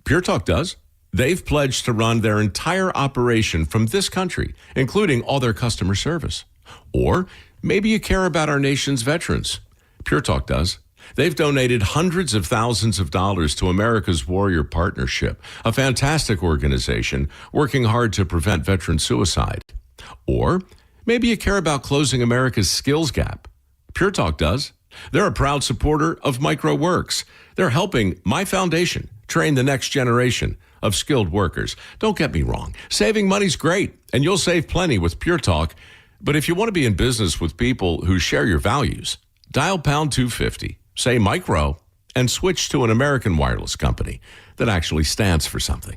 Pure Talk does. They've pledged to run their entire operation from this country, including all their customer service. Or maybe you care about our nation's veterans. Pure Talk does. They've donated hundreds of thousands of dollars to America's Warrior Partnership, a fantastic organization working hard to prevent veteran suicide. Or maybe you care about closing America's skills gap. Pure Talk does. They're a proud supporter of MicroWorks. They're helping my foundation train the next generation of skilled workers. Don't get me wrong. Saving money's great, and you'll save plenty with Pure Talk. But if you want to be in business with people who share your values, dial pound 250. Say micro, and switch to an American wireless company that actually stands for something.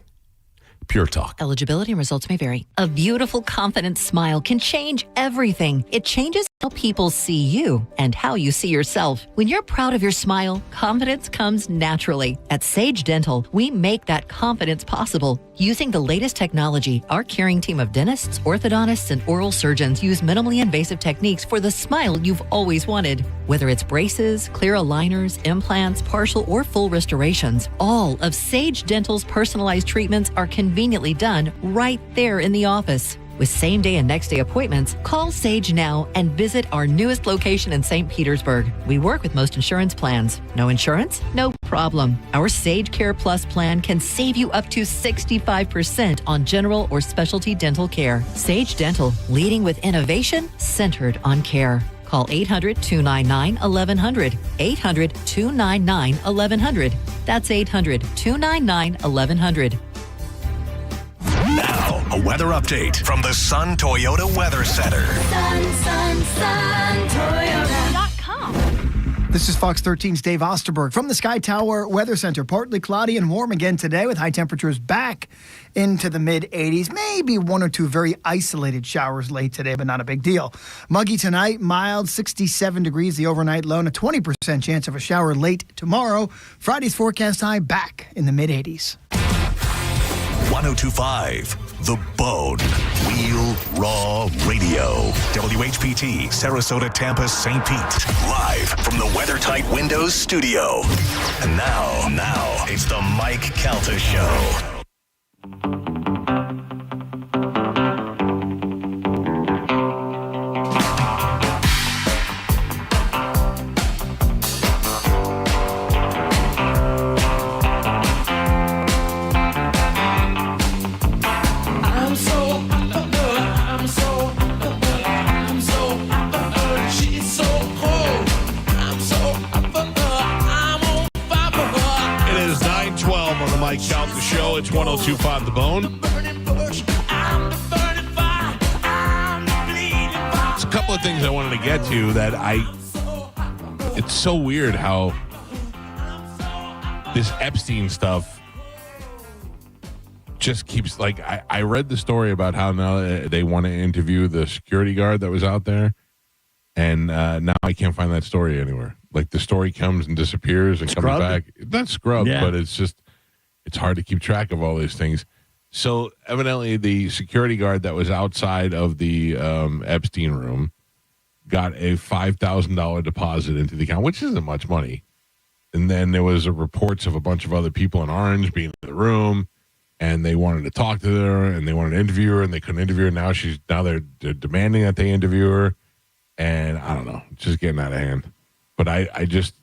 Pure Talk. Eligibility and results may vary. A beautiful, confident smile can change everything. It changes how people see you and how you see yourself. When you're proud of your smile, confidence comes naturally. At Sage Dental, we make that confidence possible. Using the latest technology, our caring team of dentists, orthodontists, and oral surgeons use minimally invasive techniques for the smile you've always wanted. Whether it's braces, clear aligners, implants, partial or full restorations, all of Sage Dental's personalized treatments are conveniently done right there in the office. With same-day and next-day appointments, call Sage now and visit our newest location in St. Petersburg. We work with most insurance plans. No insurance? No problem. Our Sage Care Plus plan can save you up to 65% on general or specialty dental care. Sage Dental, leading with innovation centered on care. Call 800-299-1100. 800-299-1100. That's 800-299-1100. Now, a weather update from the Sun Toyota Weather Center. Sun, Toyota.com. This is Fox 13's Dave Osterberg from the Sky Tower Weather Center. Partly cloudy and warm again today with high temperatures back into the mid-80s. Maybe 1 or 2 very isolated showers late today, but not a big deal. Muggy tonight, mild, 67 degrees the overnight low, and a 20% chance of a shower late tomorrow. Friday's forecast high back in the mid-80s. 1025, The Bone, Real Raw Radio. WHPT, Sarasota, Tampa, St. Pete. Live from the WeatherTight Windows studio. And now, it's the Mike Calta Show. Mike Calta Show. It's 102.5 The Bone. There's a couple of things I wanted to get to that it's so weird how this Epstein stuff just keeps, like, I read the story about how now they want to interview the security guard that was out there, and now I can't find that story anywhere. Like, the story comes and disappears and comes back. Not scrubbed, but it's hard to keep track of all these things. So evidently the security guard that was outside of the Epstein room got a $5,000 deposit into the account, which isn't much money. And then there was reports of a bunch of other people in orange being in the room, and they wanted to talk to her, and they wanted to interview her, and they couldn't interview her. Now they're demanding that they interview her, and I don't know, it's just getting out of hand. But I just,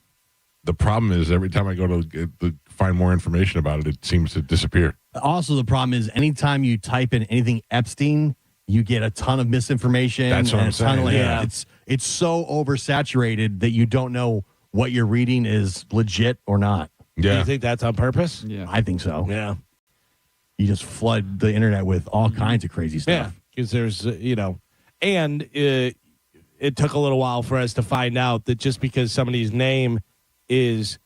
the problem is every time I go to find more information about it, it seems to disappear. Also, the problem is anytime you type in anything Epstein, you get a ton of misinformation. That's what I'm saying. It's so oversaturated that you don't know what you're reading is legit or not. Do you think that's on purpose? Yeah, I think so. Yeah. You just flood the internet with all kinds of crazy stuff. Yeah, because there's, and it took a little while for us to find out that just because somebody's name is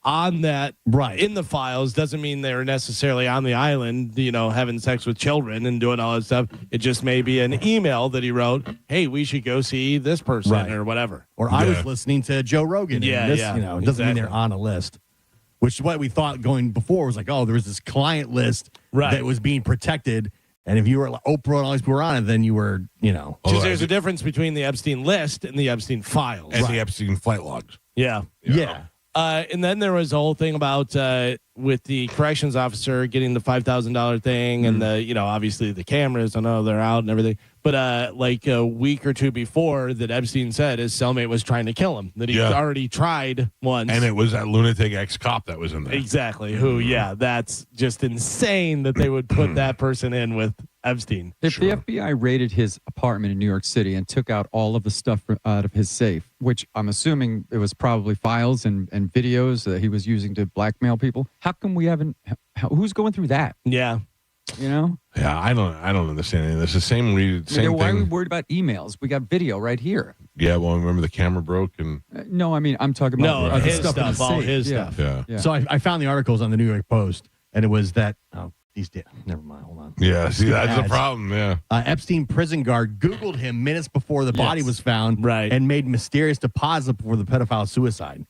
on that in the files doesn't mean they're necessarily on the island, having sex with children and doing all that stuff. It just may be an email that he wrote, hey, we should go see this person or whatever. Or I was listening to Joe Rogan. And this, it doesn't mean they're on a list. Which is what we thought going before was like, oh, there was this client list that was being protected. And if you were like Oprah and all these people were on it, then you were, Because there's a difference between the Epstein list and the Epstein files. And the Epstein flight logs. Yeah. Yeah. And then there was a whole thing about with the corrections officer getting the $5,000 thing and the, obviously the cameras, I know they're out and everything. But like a week or two before that Epstein said his cellmate was trying to kill him, that he already tried once. And it was that lunatic ex-cop that was in there. Exactly. Who, that's just insane that they would put that person in with Epstein. If the FBI raided his apartment in New York City and took out all of the stuff out of his safe, which I'm assuming it was probably files and videos that he was using to blackmail people, how come we haven't, who's going through that? Yeah. Yeah, I don't understand any of this. The same thing. Why are we worried about emails? We got video right here. Yeah, well, remember the camera broke and. No, I mean I'm talking about his stuff, all his stuff. stuff. Yeah. So I found the articles on the New York Post, and it was that. Oh, these did. Never mind. Hold on. Yeah, see, that's the problem. Yeah. Epstein prison guard Googled him minutes before the body was found, and made mysterious deposit before the pedophile suicide.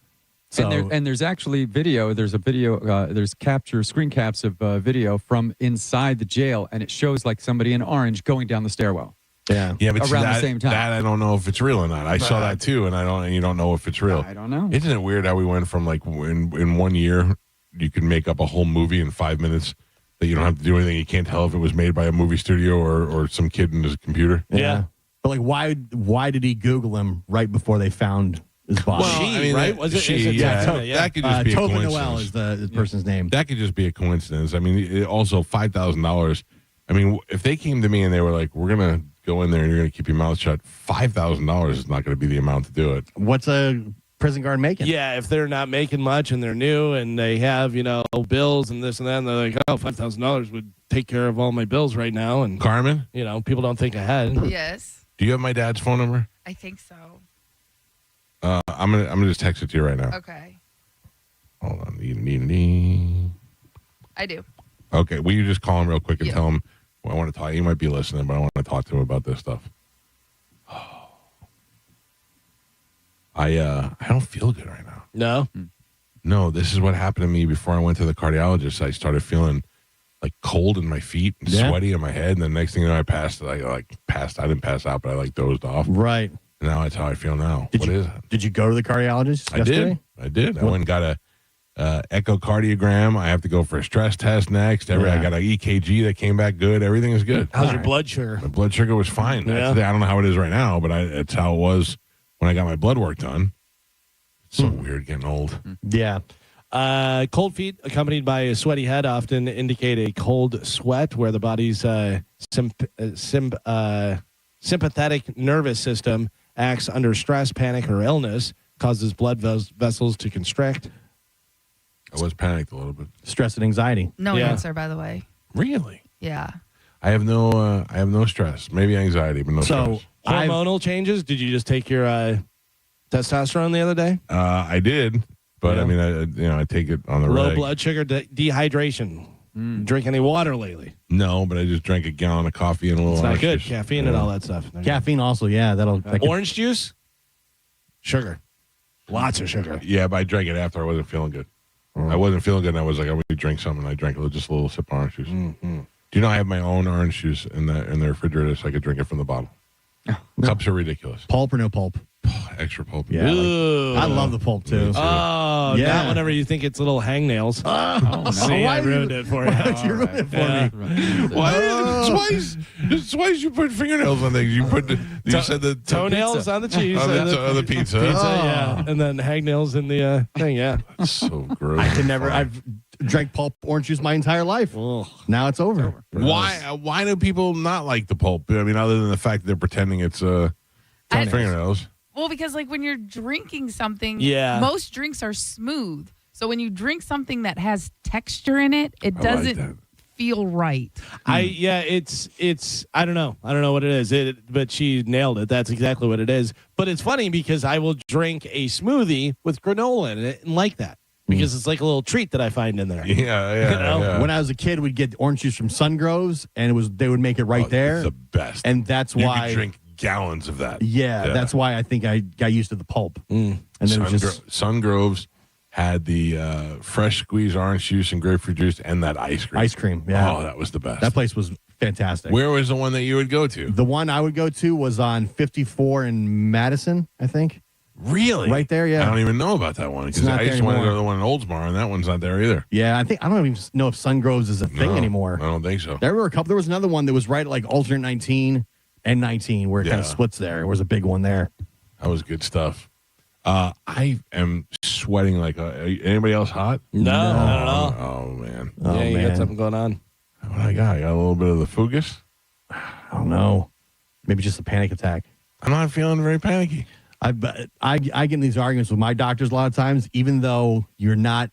So, and there's actually video. There's a video. There's screen caps of video from inside the jail, and it shows like somebody in orange going down the stairwell. Yeah, but around the same time. That I don't know if it's real or not. I saw that too, and you don't know if it's real. I don't know. Isn't it weird how we went from like in 1 year you can make up a whole movie in 5 minutes that you don't have to do anything. You can't tell if it was made by a movie studio or some kid in his computer. Yeah, but like why did he Google him right before they found his body? Well, right? Was it? That could just be a Tobin coincidence. Noel is the person's name. That could just be a coincidence. I mean, also $5,000. I mean, if they came to me and they were like, "We're gonna go in there and you're gonna keep your mouth shut," $5,000 is not going to be the amount to do it. What's a prison guard making? Yeah, if they're not making much and they're new and they have bills and this and that, and they're like, "Oh, $5,000 would take care of all my bills right now." And Carmen, people don't think ahead. Yes. Do you have my dad's phone number? I think so. I'm gonna just text it to you right now. Okay. Hold on. I do. Okay, will you just call him real quick and tell him I want to talk? You might be listening, but I want to talk to him about this stuff. I don't feel good right now. No, this is what happened to me before I went to the cardiologist. I started feeling like cold in my feet and sweaty in my head, and the next thing you know, I passed. I didn't pass out, but I dozed off. Right. Now that's how I feel now. What is it? Did you go to the cardiologist yesterday? I did. I went and got a echocardiogram. I have to go for a stress test next. I got an EKG that came back good. Everything is good. How's your blood sugar? My blood sugar was fine. Yeah. I don't know how it is right now, but it's how it was when I got my blood work done. It's so weird getting old. Yeah. Cold feet accompanied by a sweaty head often indicate a cold sweat where the body's sympathetic nervous system acts under stress, panic, or illness, causes blood vessels to constrict. I was panicked a little bit. Stress and anxiety. No answer, by the way. Really? Yeah. I have no stress. Maybe anxiety, but no stress. Hormonal changes? Did you just take your testosterone the other day? I did, but I mean, I take it on the low reg. blood sugar, dehydration. Drink any water lately? No, but I just drank a gallon of coffee and a little. It's not orange good. juice. Caffeine and all that stuff. Caffeine also, yeah, orange juice, sugar, lots of sugar. Yeah, but I drank it after I wasn't feeling good. I wasn't feeling good, and I was like, I'm going to drink something. I drank just a little sip of orange juice. Mm-hmm. Do you know I have my own orange juice in the refrigerator so I could drink it from the bottle? Cups are ridiculous. Pulp or no pulp? Extra pulp. Yeah, I love the pulp too. Oh, yeah. Not whenever you think it's little hangnails. Oh, see, I ruined it for you. Why would you ruin it for me? Why? Twice you put fingernails on things. You said the toenails on the cheese. On the pizza. Yeah, and then hangnails in the thing. Yeah, that's so gross. I can never. I've drank pulp orange juice my entire life. Now it's over. Why do people not like the pulp? I mean, other than the fact that they're pretending it's fingernails. Well, because like when you're drinking something, most drinks are smooth. So when you drink something that has texture in it, it doesn't feel right. It's I don't know what it is. But she nailed it. That's exactly what it is. But it's funny because I will drink a smoothie with granola in it and like that. Because it's like a little treat that I find in there. Yeah. When I was a kid, we'd get orange juice from Sun Groves, and they would make it right there. It's the best. And that's you why could drink gallons of that. Yeah, that's why I think I got used to the pulp. And then it was just Sun Groves had the fresh squeezed orange juice and grapefruit juice and that ice cream. Ice cream, yeah. Oh, that was the best. That place was fantastic. Where was the one that you would go to? The one I would go to was on 54 in Madison, I think. Really? Right there, yeah. I don't even know about that one because I used to want to go to the one in Oldsmar, and that one's not there either. Yeah, I don't even know if Sun Groves is a thing anymore. I don't think so. There were a couple. There was another one that was right at like alternate 19 and 19 where it kind of splits there. There was a big one there. That was good stuff. I am sweating like anybody else hot? No, not at all. Oh, man. You got something going on. What I got? I got a little bit of the fugus. I don't know. Maybe just a panic attack. I'm not feeling very panicky. I get in these arguments with my doctors a lot of times. Even though you're not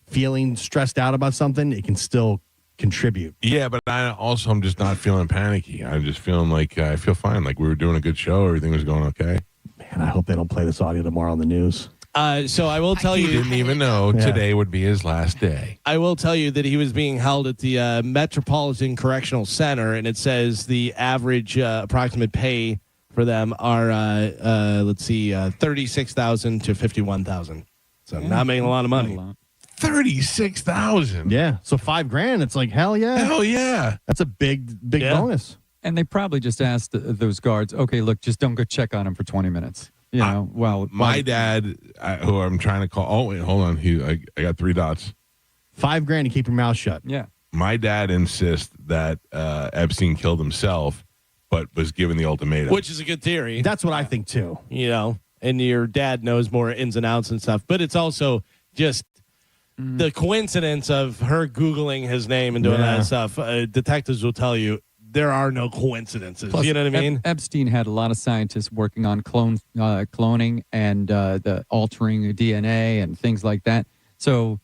feeling stressed out about something, it can still contribute. Yeah, but I'm just not feeling panicky. I'm just feeling like I feel fine. Like we were doing a good show. Everything was going okay. Man, I hope they don't play this audio tomorrow on the news. So I will tell you. He didn't even know today would be his last day. I will tell you that he was being held at the Metropolitan Correctional Center, and it says the average approximate pay for them are, $36,000 to $51,000. So not making a lot of money. $36,000. Yeah. So $5,000. It's like hell yeah. Hell yeah. That's a big bonus. And they probably just asked those guards, okay, look, just don't go check on him for 20 minutes. You know, my dad, who I'm trying to call. Oh wait, hold on. I got 3 dots. $5,000 to keep your mouth shut. Yeah. My dad insists that Epstein killed himself, but was given the ultimatum. Which is a good theory. That's what I think too. You know, and your dad knows more ins and outs and stuff. But it's also just the coincidence of her Googling his name and doing that stuff. Detectives will tell you there are no coincidences. Plus, you know what I mean? Epstein had a lot of scientists working on cloning and the altering DNA and things like that. So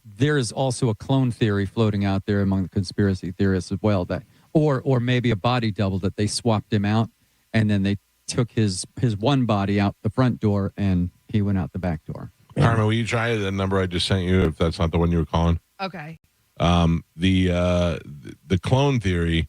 there is also a clone theory floating out there among the conspiracy theorists as well, that or maybe a body double that they swapped him out and then they took his one body out the front door and he went out the back door. Carmen, will you try the number I just sent you if that's not the one you were calling? Okay. The clone theory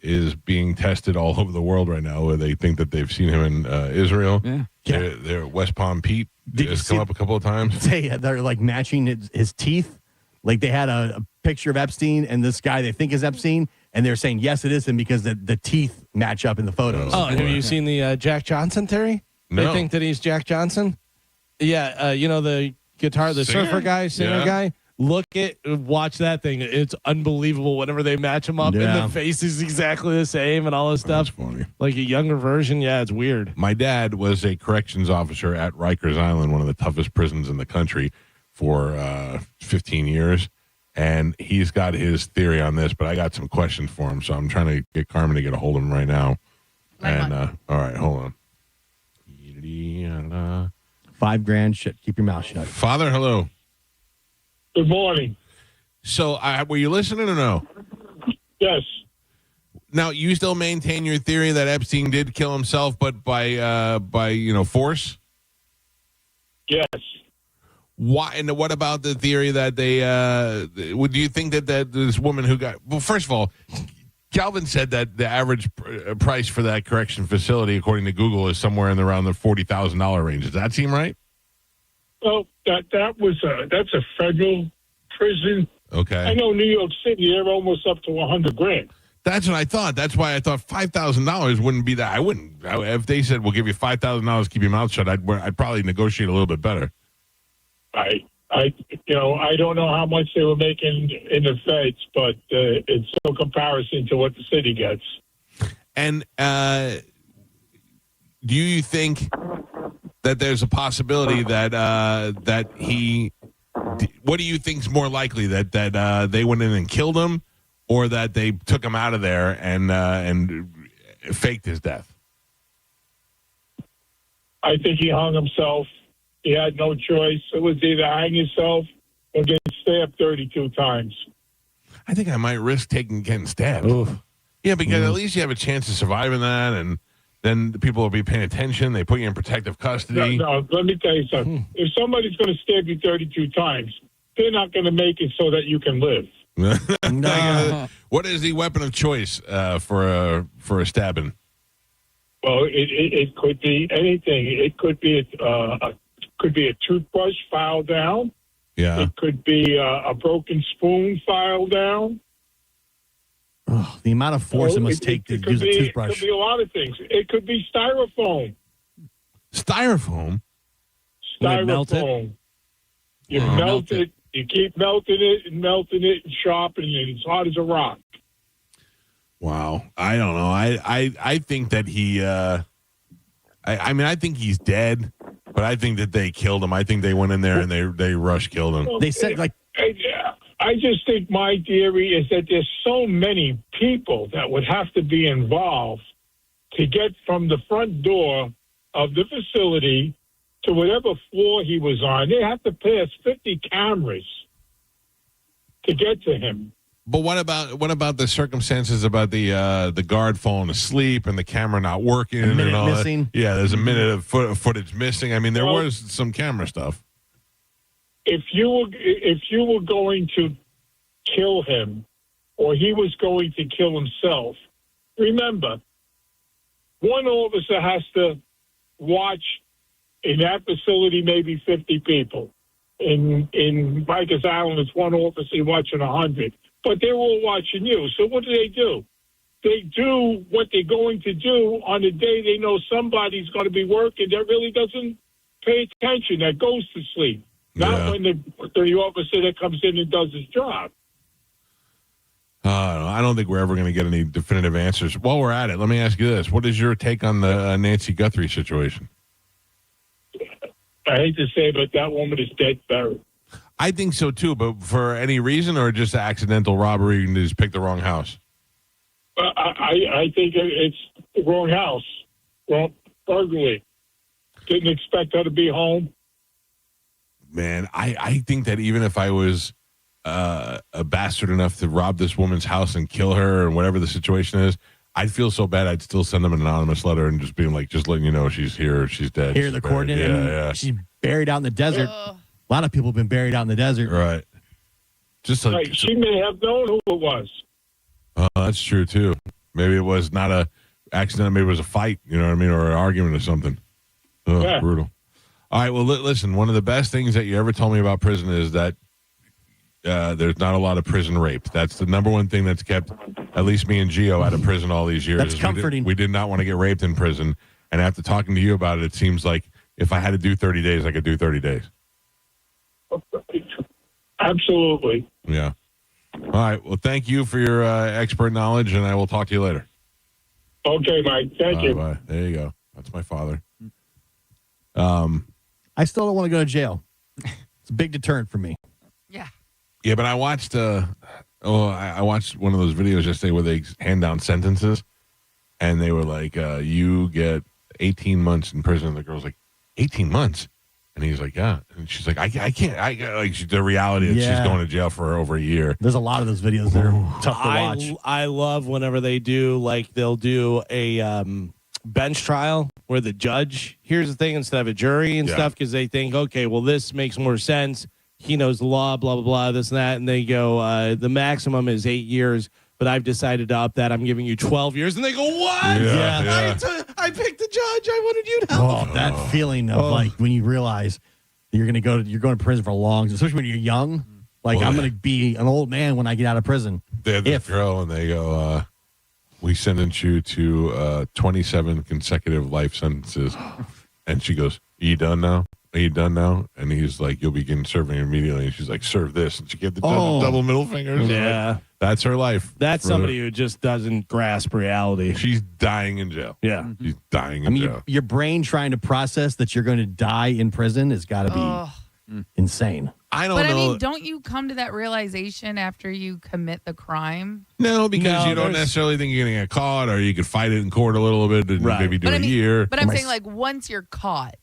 is being tested all over the world right now, where they think that they've seen him in Israel. Yeah. They're West Palm Pete. Did It's come up a couple of times. They're like matching his teeth. Like they had a picture of Epstein and this guy they think is Epstein, and they're saying yes, it is him because the teeth match up in the photos. Oh, have you seen the Jack Johnson theory? No. They think that he's Jack Johnson. Yeah, you know the surfer guy, singer guy. Watch that thing. It's unbelievable. Whenever they match him up, and the face is exactly the same, and all this stuff. That's funny. Like a younger version. Yeah, it's weird. My dad was a corrections officer at Rikers Island, one of the toughest prisons in the country, for 15 years. And he's got his theory on this, but I got some questions for him, so I'm trying to get Carmen to get a hold of him right now. All right, hold on. $5,000. Shit, keep your mouth shut. Father, hello. Good morning. So, were you listening or no? Yes. Now, you still maintain your theory that Epstein did kill himself, but by force? Yes. Why? And what about the theory that they? Do you think that this woman who got? Well, first of all, Calvin said that the average price for that correction facility, according to Google, is somewhere in around the $40,000 range. Does that seem right? Well, that's a federal prison. Okay. I know New York City, they're almost up to $100,000. That's what I thought. That's why I thought $5,000 wouldn't be that. I wouldn't. If they said we'll give you $5,000, keep your mouth shut, I'd probably negotiate a little bit better. I don't know how much they were making in the feds, but it's no comparison to what the city gets. And do you think that there's a possibility that he? What do you think is more likely, that they went in and killed him, or that they took him out of there and faked his death? I think he hung himself. He had no choice. It was either hang yourself or get stabbed 32 times. I think I might risk getting stabbed. Oof. Yeah, because at least you have a chance of surviving that, and then the people will be paying attention. They put you in protective custody. No, let me tell you something. If somebody's going to stab you 32 times, they're not going to make it so that you can live. No. What is the weapon of choice for a stabbing? Well, it could be anything. It could be a toothbrush filed down. Yeah. It could be a broken spoon filed down. Oh, the amount of force it must take to use a toothbrush. It could be a lot of things. It could be styrofoam. Styrofoam? Melt it? You melt it. You keep melting it and sharpening it. It's hard as a rock. Wow. I don't know. I think that he I think he's dead, but I think that they killed him. I think they went in there and they rush killed him. They said I just think my theory is that there's so many people that would have to be involved to get from the front door of the facility to whatever floor he was on. They have to pass 50 cameras to get to him. But what about the circumstances about the guard falling asleep and the camera not working and all missing? That? Yeah, there's a minute of footage missing. I mean, there was some camera stuff. If you were going to kill him, or he was going to kill himself, remember, one officer has to watch in that facility maybe 50 people. In Rikers Island, it's one officer watching 100. But they're all watching you. So what do? They do what they're going to do on the day they know somebody's going to be working that really doesn't pay attention, that goes to sleep. Not when the officer that comes in and does his job. I don't think we're ever going to get any definitive answers. While we're at it, let me ask you this. What is your take on the Nancy Guthrie situation? I hate to say it, but that woman is dead buried. I think so, too, but for any reason or just accidental robbery and just pick the wrong house? I think it's the wrong house. Well, burglary. Didn't expect her to be home. Man, I think that even if I was a bastard enough to rob this woman's house and kill her and whatever the situation is, I'd feel so bad I'd still send them an anonymous letter and just being like, just letting you know she's here, she's dead. Here are the coordinates. Yeah. She's buried out in the desert. A lot of people have been buried out in the desert. Right. Just like she may have known who it was. That's true, too. Maybe it was not a accident. Maybe it was a fight, you know what I mean, or an argument or something. Brutal. All right, well, listen, one of the best things that you ever told me about prison is that there's not a lot of prison rape. That's the number one thing that's kept at least me and Gio out of prison all these years. That's comforting. We did not want to get raped in prison. And after talking to you about it, it seems like if I had to do 30 days, I could do 30 days. Absolutely. Yeah. All right. Well, thank you for your expert knowledge, and I will talk to you later. Okay, Mike. Thank you. Bye. There you go. That's my father. I still don't want to go to jail. It's a big deterrent for me. Yeah, but I watched I watched one of those videos yesterday where they hand down sentences, and they were like, you get 18 months in prison. The girl's like, 18 months? And he's like, yeah. And she's like, I can't. The reality is she's going to jail for over a year. There's a lot of those videos that are tough to watch. I love whenever they do, like, they'll do a bench trial where the judge hears the thing instead of a jury and stuff, because they think, okay, well, this makes more sense. He knows the law, blah, blah, blah, this and that. And they go, the maximum is 8 years, but I've decided to up that. I'm giving you 12 years. And they go, what? I picked the judge. I wanted you to help. Oh, that feeling of like when you realize you're going to prison for long, especially when you're young. Like, I'm going to be an old man when I get out of prison. They have this girl, and they go, we sentence you to 27 consecutive life sentences. And she goes, are you done now? Are you done now? And he's like, you'll begin serving immediately. And she's like, serve this. And she gave the judge double middle fingers. Yeah. Like, that's her life. That's somebody who just doesn't grasp reality. She's dying in jail. Yeah. She's dying in jail. Your brain trying to process that you're going to die in prison has got to be insane. I mean, don't you come to that realization after you commit the crime? No, because you don't necessarily think you're going to get caught, or you could fight it in court a little bit and maybe do a year. But I'm saying, like, once you're caught,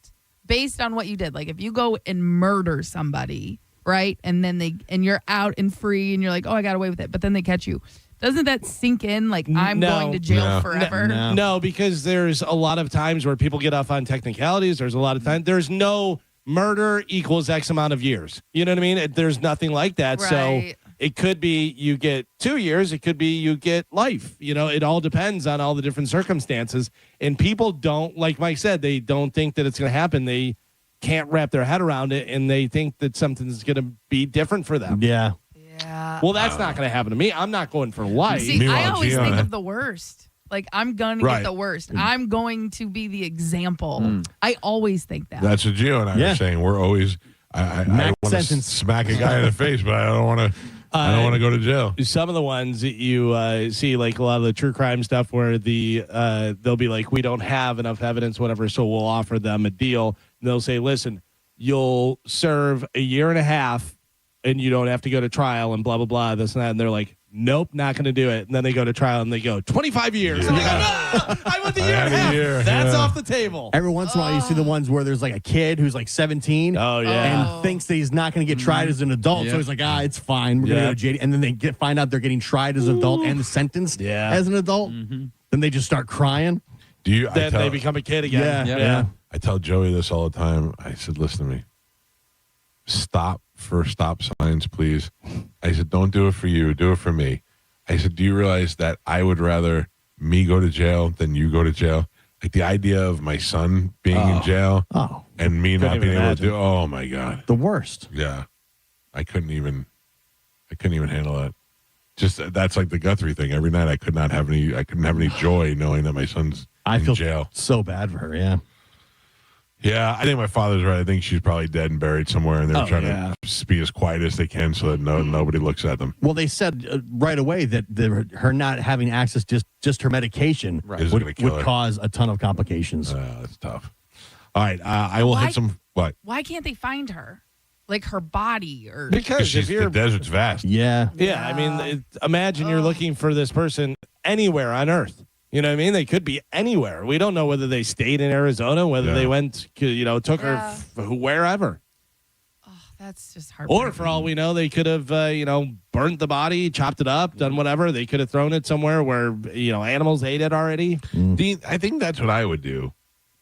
based on what you did, like if you go and murder somebody, right, and then you're out and free, and you're like, oh, I got away with it, but then they catch you. Doesn't that sink in? Like, I'm going to jail forever? No, because there's a lot of times where people get off on technicalities. There's a lot of times. There's no murder equals X amount of years. You know what I mean? There's nothing like that. Right. So it could be you get 2 years. It could be you get life. You know, it all depends on all the different circumstances. And people don't, like Mike said, they don't think that it's going to happen. They can't wrap their head around it, and they think that something's going to be different for them. Yeah. Well, that's not going to happen to me. I'm not going for life. See, I always think of the worst. Like, I'm going to get the worst. I'm going to be the example. I always think that. That's what Gio and I are saying. We're always, I want to smack a guy in the face, but I don't want to. I don't want to go to jail. Some of the ones that you see, like a lot of the true crime stuff, where they'll be like, we don't have enough evidence, whatever, so we'll offer them a deal. And they'll say, listen, you'll serve a year and a half, and you don't have to go to trial, and blah, blah, blah, this and that. And they're like, nope, not going to do it. And then they go to trial, and they go, 25 years. And they go, no, I want the year and a half. That's off the table. Every once in a while, you see the ones where there's like a kid who's like 17 and thinks that he's not going to get tried as an adult. So he's like, it's fine. We're going to go to JD. And then they find out they're getting tried as an adult and sentenced as an adult. Then they just start crying. They become a kid again. Yeah. I tell Joey this all the time. I said, listen to me. Stop for stop signs, please. I said, don't do it for you. Do it for me. I said, do you realize that I would rather me go to jail than you go to jail? Like the idea of my son being in jail and me not being able to do. Oh my God, the worst. Yeah, I couldn't even handle that. Just that's like the Guthrie thing. Every night I couldn't have any joy knowing that my son's in jail. So bad for her. Yeah. Yeah, I think my father's right. I think she's probably dead and buried somewhere, and they're trying to be as quiet as they can so that nobody looks at them. Well, they said right away that her not having access just her medication would cause a ton of complications. That's tough. All right, I will hit some. What? Why can't they find her? Like her body, or because the desert's vast. Yeah. I mean, imagine you're looking for this person anywhere on Earth. You know what I mean? They could be anywhere. We don't know whether they stayed in Arizona, whether they went, took her wherever. Oh, that's just heartbreaking. Or for all we know, they could have, burnt the body, chopped it up, done whatever. They could have thrown it somewhere where, animals ate it already. I think that's what I would do,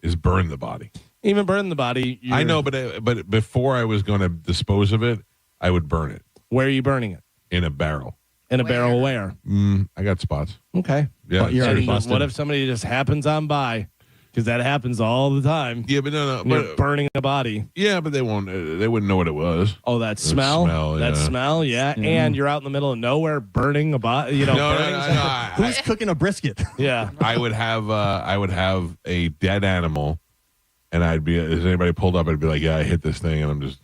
is burn the body. Even burn the body. I know, but before I was going to dispose of it, I would burn it. Where are you burning it? In a barrel. In a barrel where? I got spots. Okay. Yeah. What if somebody just happens on by? Because that happens all the time. Yeah, but no. You're burning a body. Yeah, but they wouldn't know what it was. Oh, that smell? That smell, yeah. And you're out in the middle of nowhere burning a body. No. Who's cooking a brisket? Yeah. I would have a dead animal, and I'd be, as anybody pulled up, I'd be like, yeah, I hit this thing, and I'm just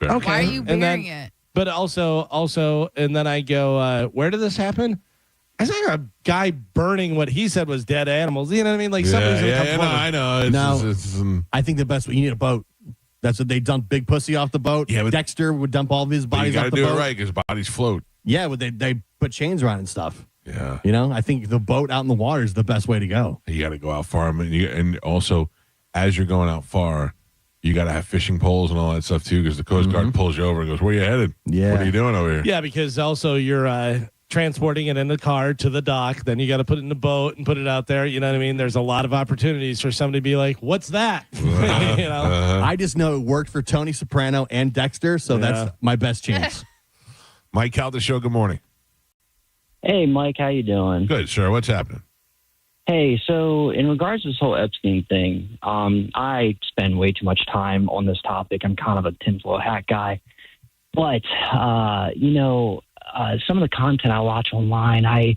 burying Why are you burying it? But also, and then I go, where did this happen? I saw a guy burning what he said was dead animals. You know what I mean? Like somebody's going to come forward. I know. I think the best way, you need a boat. That's what they dump Big Pussy off the boat. Yeah, but Dexter would dump all of his bodies off the boat. You got to do it right because bodies float. Yeah, but they put chains around and stuff. Yeah. I think the boat out in the water is the best way to go. You got to go out far. And also, as you're going out far, you got to have fishing poles and all that stuff too, because the Coast Guard pulls you over and goes, "Where you headed? Yeah. What are you doing over here?" Yeah, because also you're transporting it in the car to the dock. Then you got to put it in the boat and put it out there. You know what I mean? There's a lot of opportunities for somebody to be like, "What's that?" I just know it worked for Tony Soprano and Dexter, so that's my best chance. Mike Calta Show, good morning. Hey, Mike, how you doing? Good, sir. What's happening? Hey, so in regards to this whole Epstein thing, I spend way too much time on this topic. I'm kind of a tinfoil hat guy. But, some of the content I watch online, I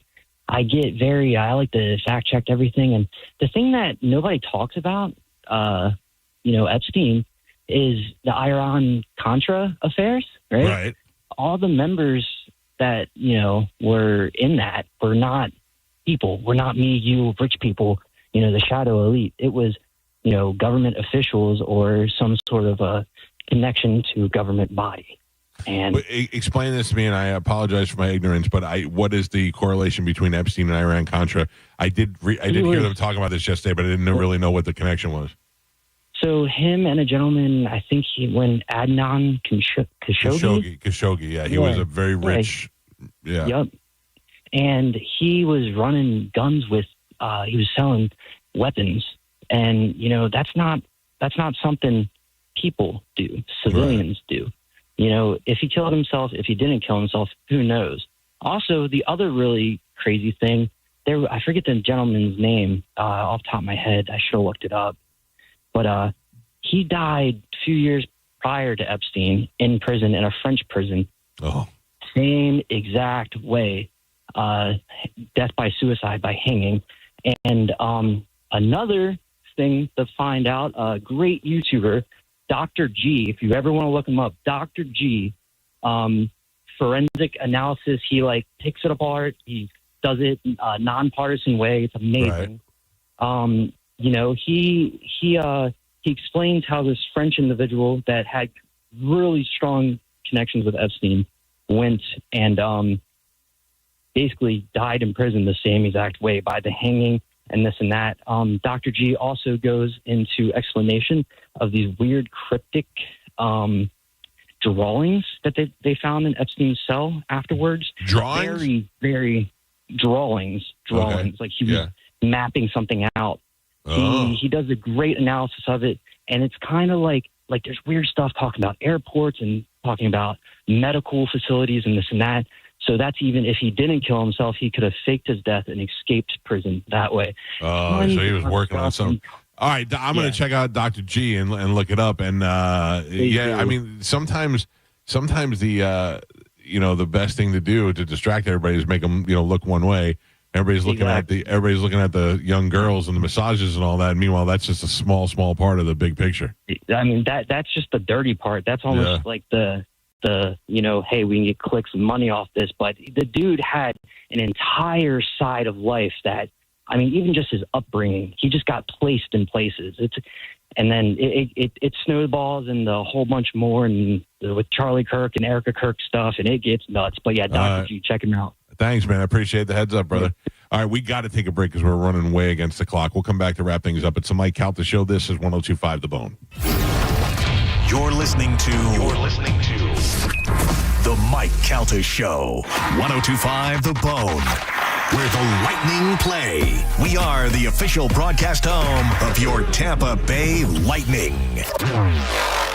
like to fact check everything. And the thing that nobody talks about, Epstein, is the Iran-Contra affairs, right? Right. All the members that, were in that were not people. We're not me, you, rich people, the shadow elite. It was, government officials or some sort of a connection to a government body. And explain this to me, and I apologize for my ignorance, but what is the correlation between Epstein and Iran-Contra? I did hear them talk about this yesterday, but I didn't really know what the connection was. So him and a gentleman, I think Adnan Khashoggi. Khashoggi, yeah. He was a very rich, yeah. Yep. And he was running guns with, he was selling weapons. And, that's not something people do, civilians do. If he killed himself, if he didn't kill himself, who knows? Also, the other really crazy thing, I forget the gentleman's name off the top of my head. I should have looked it up. But he died a few years prior to Epstein in prison, in a French prison. Oh. Same exact way. Death by suicide, by hanging. And another thing to find out, a great YouTuber, Dr. G, if you ever want to look him up, Dr. G, forensic analysis, he picks it apart. He does it nonpartisan way. It's amazing. Right. He explains how this French individual that had really strong connections with Epstein went and basically died in prison the same exact way by the hanging and this and that. Dr. G also goes into explanation of these weird cryptic drawings that they found in Epstein's cell afterwards. Drawings? Very, very drawings. Okay. Like he was mapping something out. Oh. He does a great analysis of it, and it's kind of like there's weird stuff talking about airports and talking about medical facilities and this and that. So that's even if he didn't kill himself, he could have faked his death and escaped prison that way. Oh, so he was working on something. All right, I'm going to check out Dr. G and look it up. And I mean, sometimes the the best thing to do to distract everybody is make them look one way. Everybody's looking at the young girls and the massages and all that. And meanwhile, that's just a small part of the big picture. I mean, that's just the dirty part. That's almost like the hey, we can get clicks and money off this. But the dude had an entire side of life that, I mean, even just his upbringing, he just got placed in places. And then it snowballs and a whole bunch more, and with Charlie Kirk and Erica Kirk stuff, and it gets nuts. But yeah, Dr. G, check him out. Thanks, man. I appreciate the heads up, brother. All right, we got to take a break because we're running way against the clock. We'll come back to wrap things up. It's the Mike Calta Show. This is 102.5 The Bone. You're listening to The Mike Calta Show. 102.5 The Bone, where the Lightning play. We are the official broadcast home of your Tampa Bay Lightning.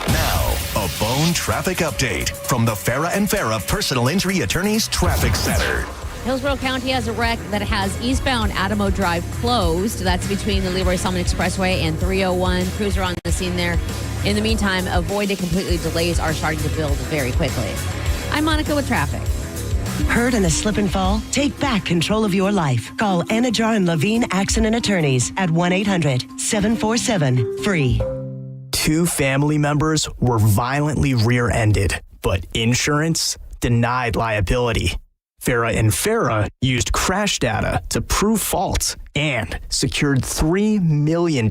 Now, a Bone traffic update from the Farah & Farah Personal Injury Attorneys Traffic Center. Hillsborough County has a wreck that has eastbound Adamo Drive closed. That's between the Leroy Summit Expressway and 301. Crews are on the scene there. In the meantime, avoided completely delays are starting to build very quickly. I'm Monica with traffic. Hurt in a slip and fall? Take back control of your life. Call Anajar and Levine Accident Attorneys at 1-800-747-FREE. 2 family members were violently rear-ended, but insurance denied liability. Farah & Farah used crash data to prove fault and secured $3 million.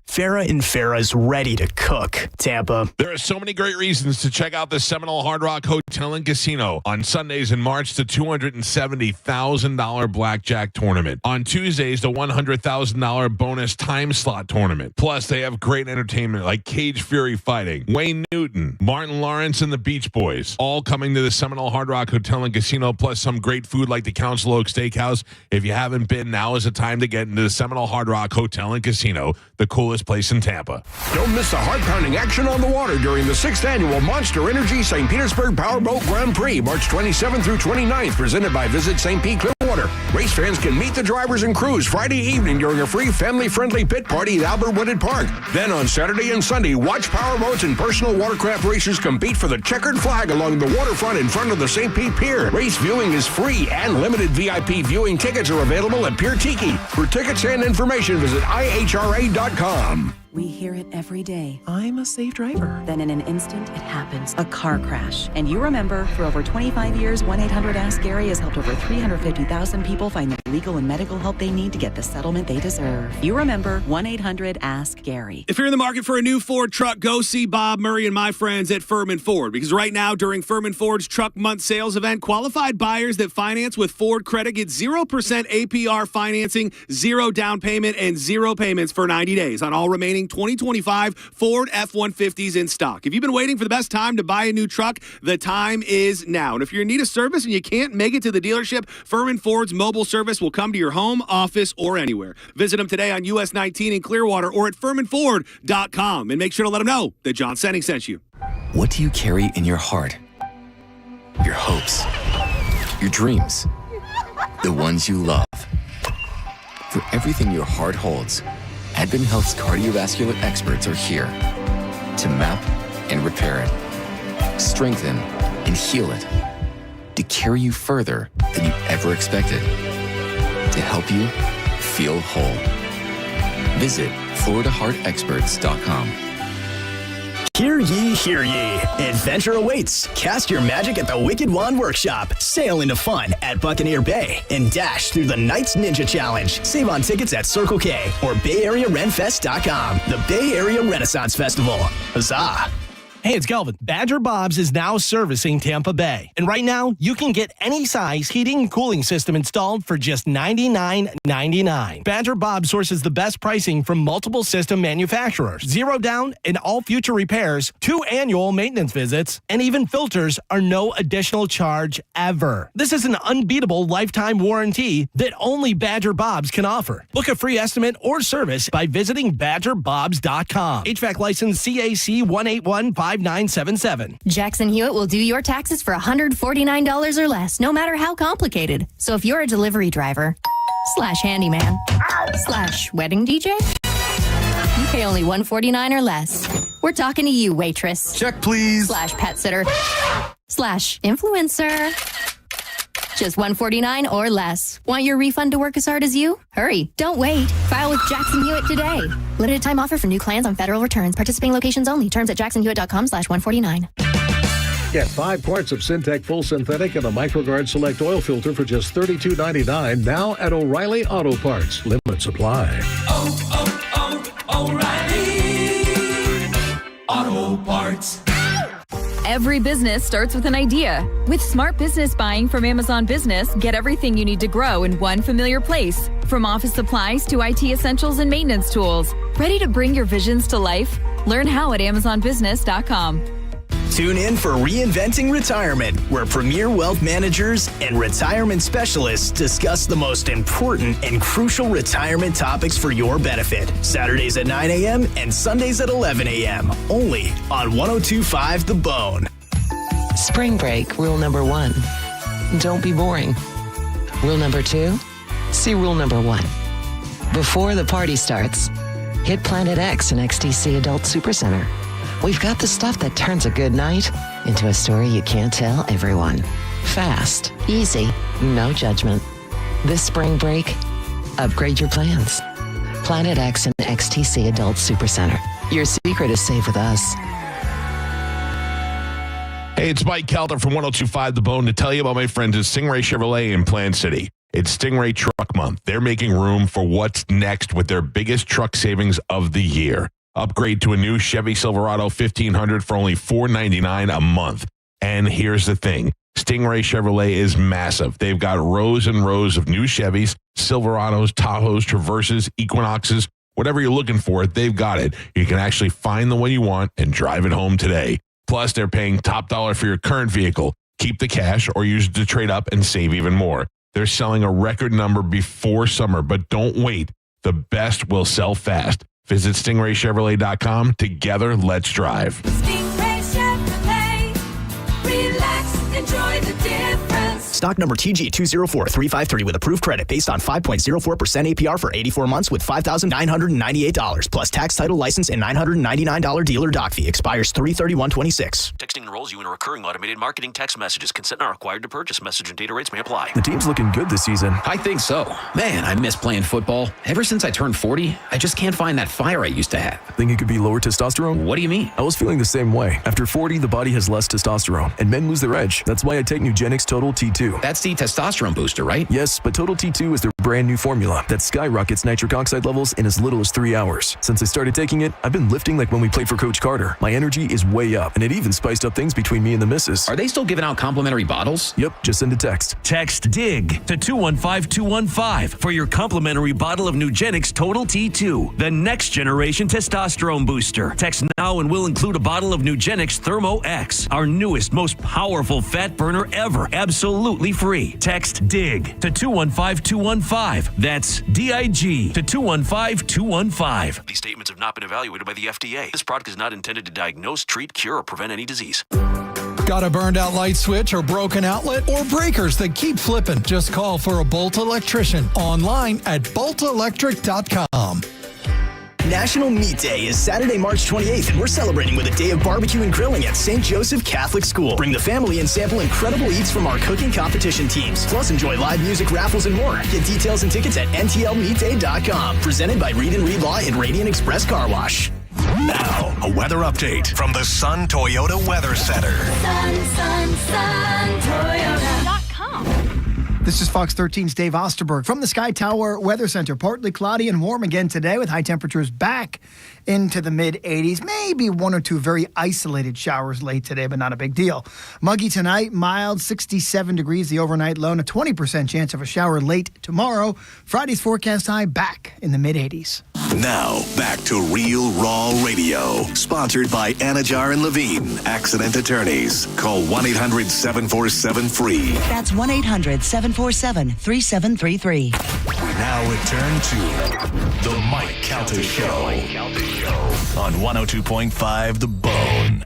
Farrah and Farrah's ready to cook. Tampa. There are so many great reasons to check out the Seminole Hard Rock Hotel and Casino. On Sundays in March, the $270,000 blackjack tournament. On Tuesdays, the $100,000 bonus time slot tournament. Plus, they have great entertainment like Cage Fury Fighting, Wayne Newton, Martin Lawrence, and the Beach Boys. All coming to the Seminole Hard Rock Hotel and Casino, plus some great food like the Council Oak Steakhouse. If you haven't been, now is the time to get into the Seminole Hard Rock Hotel and Casino, the coolest place in Tampa. Don't miss the heart-pounding action on the water during the 6th Annual Monster Energy St. Petersburg Powerboat Grand Prix, March 27th through 29th, presented by Visit St. Pete Clearwater. Race fans can meet the drivers and crews Friday evening during a free family-friendly pit party at Albert Wooded Park. Then on Saturday and Sunday, watch powerboats and personal watercraft racers compete for the checkered flag along the waterfront in front of the St. Pete Pier. Race viewing is free and limited VIP viewing tickets are available at Pier Tiki. For tickets and information, visit ihra.com. We hear it every day. I'm a safe driver. Then in an instant, it happens. A car crash. And you remember, for over 25 years, 1-800-ASK-GARY has helped over 350,000 people find the legal and medical help they need to get the settlement they deserve. You remember 1-800-ASK-GARY. If you're in the market for a new Ford truck, go see Bob Murray and my friends at Furman Ford. Because right now, during Furman Ford's Truck Month Sales event, qualified buyers that finance with Ford Credit get 0% APR financing, 0 down payment, and 0 payments for 90 days on all remaining 2025 Ford F-150s in stock. If you've been waiting for the best time to buy a new truck, the time is now. And if you're in need of service and you can't make it to the dealership, Furman Ford's mobile service will come to your home, office, or anywhere. Visit them today on US 19 in Clearwater or at FurmanFord.com and make sure to let them know that John Senning sent you. What do you carry in your heart? Your hopes, your dreams, the ones you love. For everything your heart holds, Advent Health's cardiovascular experts are here to map and repair it, strengthen and heal it, to carry you further than you ever expected, to help you feel whole. Visit FloridaHeartExperts.com. Hear ye, hear ye. Adventure awaits. Cast your magic at the Wicked Wand Workshop. Sail into fun at Buccaneer Bay and dash through the Knights Ninja Challenge. Save on tickets at Circle K or BayAreaRenFest.com. The Bay Area Renaissance Festival. Huzzah! Hey, it's Kelvin. Badger Bob's is now servicing Tampa Bay. And right now, you can get any size heating and cooling system installed for just $99.99. Badger Bob sources the best pricing from multiple system manufacturers. 0 down and all future repairs, 2 annual maintenance visits, and even filters are no additional charge ever. This is an unbeatable lifetime warranty that only Badger Bob's can offer. Book a free estimate or service by visiting BadgerBobs.com. HVAC license CAC 1815977. Jackson Hewitt will do your taxes for $149 or less, no matter how complicated. So if you're a delivery driver, / handyman, / wedding DJ, you pay only $149 or less. We're talking to you, waitress. Check, please. / pet sitter, / influencer. Just $149 or less. Want your refund to work as hard as you? Hurry. Don't wait. File with Jackson Hewitt today. Limited time offer for new clients on federal returns. Participating locations only. Terms at jacksonhewitt.com/149. Get 5 quarts of Syntec Full Synthetic and a MicroGuard Select Oil Filter for just $32.99 now at O'Reilly Auto Parts. Limited supply. O'Reilly Auto Parts. Every business starts with an idea. With smart business buying from Amazon Business, get everything you need to grow in one familiar place. From office supplies to IT essentials and maintenance tools. Ready to bring your visions to life? Learn how at AmazonBusiness.com. Tune in for Reinventing Retirement, where premier wealth managers and retirement specialists discuss the most important and crucial retirement topics for your benefit. Saturdays at 9 a.m. and Sundays at 11 a.m. Only on 102.5 The Bone. Spring break, rule number 1. Don't be boring. Rule number 2, see rule number 1. Before the party starts, hit Planet X and XTC Adult Supercenter. We've got the stuff that turns a good night into a story you can't tell everyone. Fast, easy, no judgment. This spring break, upgrade your plans. Planet X and XTC Adult Supercenter. Your secret is safe with us. Hey, it's Mike Calta from 102.5 The Bone to tell you about my friends at Stingray Chevrolet in Plant City. It's Stingray Truck Month. They're making room for what's next with their biggest truck savings of the year. Upgrade to a new Chevy Silverado 1500 for only $499 a month. And here's the thing. Stingray Chevrolet is massive. They've got rows and rows of new Chevys, Silverados, Tahoes, Traverses, Equinoxes, whatever you're looking for, they've got it. You can actually find the one you want and drive it home today. Plus, they're paying top dollar for your current vehicle. Keep the cash or use it to trade up and save even more. They're selling a record number before summer, but don't wait. The best will sell fast. Visit stingraychevrolet.com. Together, let's drive. Stingray Chevrolet. Relax, enjoy the difference. Stock number TG204353 with approved credit based on 5.04% APR for 84 months with $5,998 plus tax, title, license, and $999 dealer doc fee. Expires 3/31/26. Texting enrolls you in a recurring automated marketing text messages. Consent not required to purchase. Message and data rates may apply. The team's looking good this season. I think so. Man, I miss playing football. Ever since I turned 40, I just can't find that fire I used to have. Think it could be lower testosterone? What do you mean? I was feeling the same way. After 40, the body has less testosterone, and men lose their edge. That's why I take Nugenix Total T2. That's the testosterone booster, right? Yes, but Total T2 is their brand new formula that skyrockets nitric oxide levels in as little as 3 hours. Since I started taking it, I've been lifting like when we played for Coach Carter. My energy is way up, and it even spiced up things between me and the missus. Are they still giving out complimentary bottles? Yep, just send a text. Text DIG to 215-215 for your complimentary bottle of Nugenix Total T2, the next generation testosterone booster. Text now and we'll include a bottle of Nugenix Thermo X, our newest, most powerful fat burner ever, absolutely free. Text DIG to 215-215. That's DIG to 215-215. These statements have not been evaluated by the FDA. This product is not intended to diagnose, treat, cure, or prevent any disease. Got a burned out light switch or broken outlet or breakers that keep flipping? Just call for a Bolt electrician online at boltelectric.com. National Meat Day is Saturday, March 28th, and we're celebrating with a day of barbecue and grilling at St. Joseph Catholic School. Bring the family and sample incredible eats from our cooking competition teams. Plus, enjoy live music, raffles, and more. Get details and tickets at ntlmeatday.com. Presented by Reed & Reed Law and Radiant Express Car Wash. Now, a weather update from the Sun Toyota Weather Center. Sun, Toyota.com. This is Fox 13's Dave Osterberg from the Sky Tower Weather Center. Partly cloudy and warm again today with high temperatures back into the mid-80s. Maybe one or two very isolated showers late today, but not a big deal. Muggy tonight, mild, 67 degrees the overnight low, and a 20% chance of a shower late tomorrow. Friday's forecast high back in the mid-80s. Now, back to Real Raw Radio. Sponsored by Anajar and Levine, Accident Attorneys. Call 1-800-747-FREE. That's 1-800-747-3733. We now return to The Mike Calta Show on 102.5 The Bone.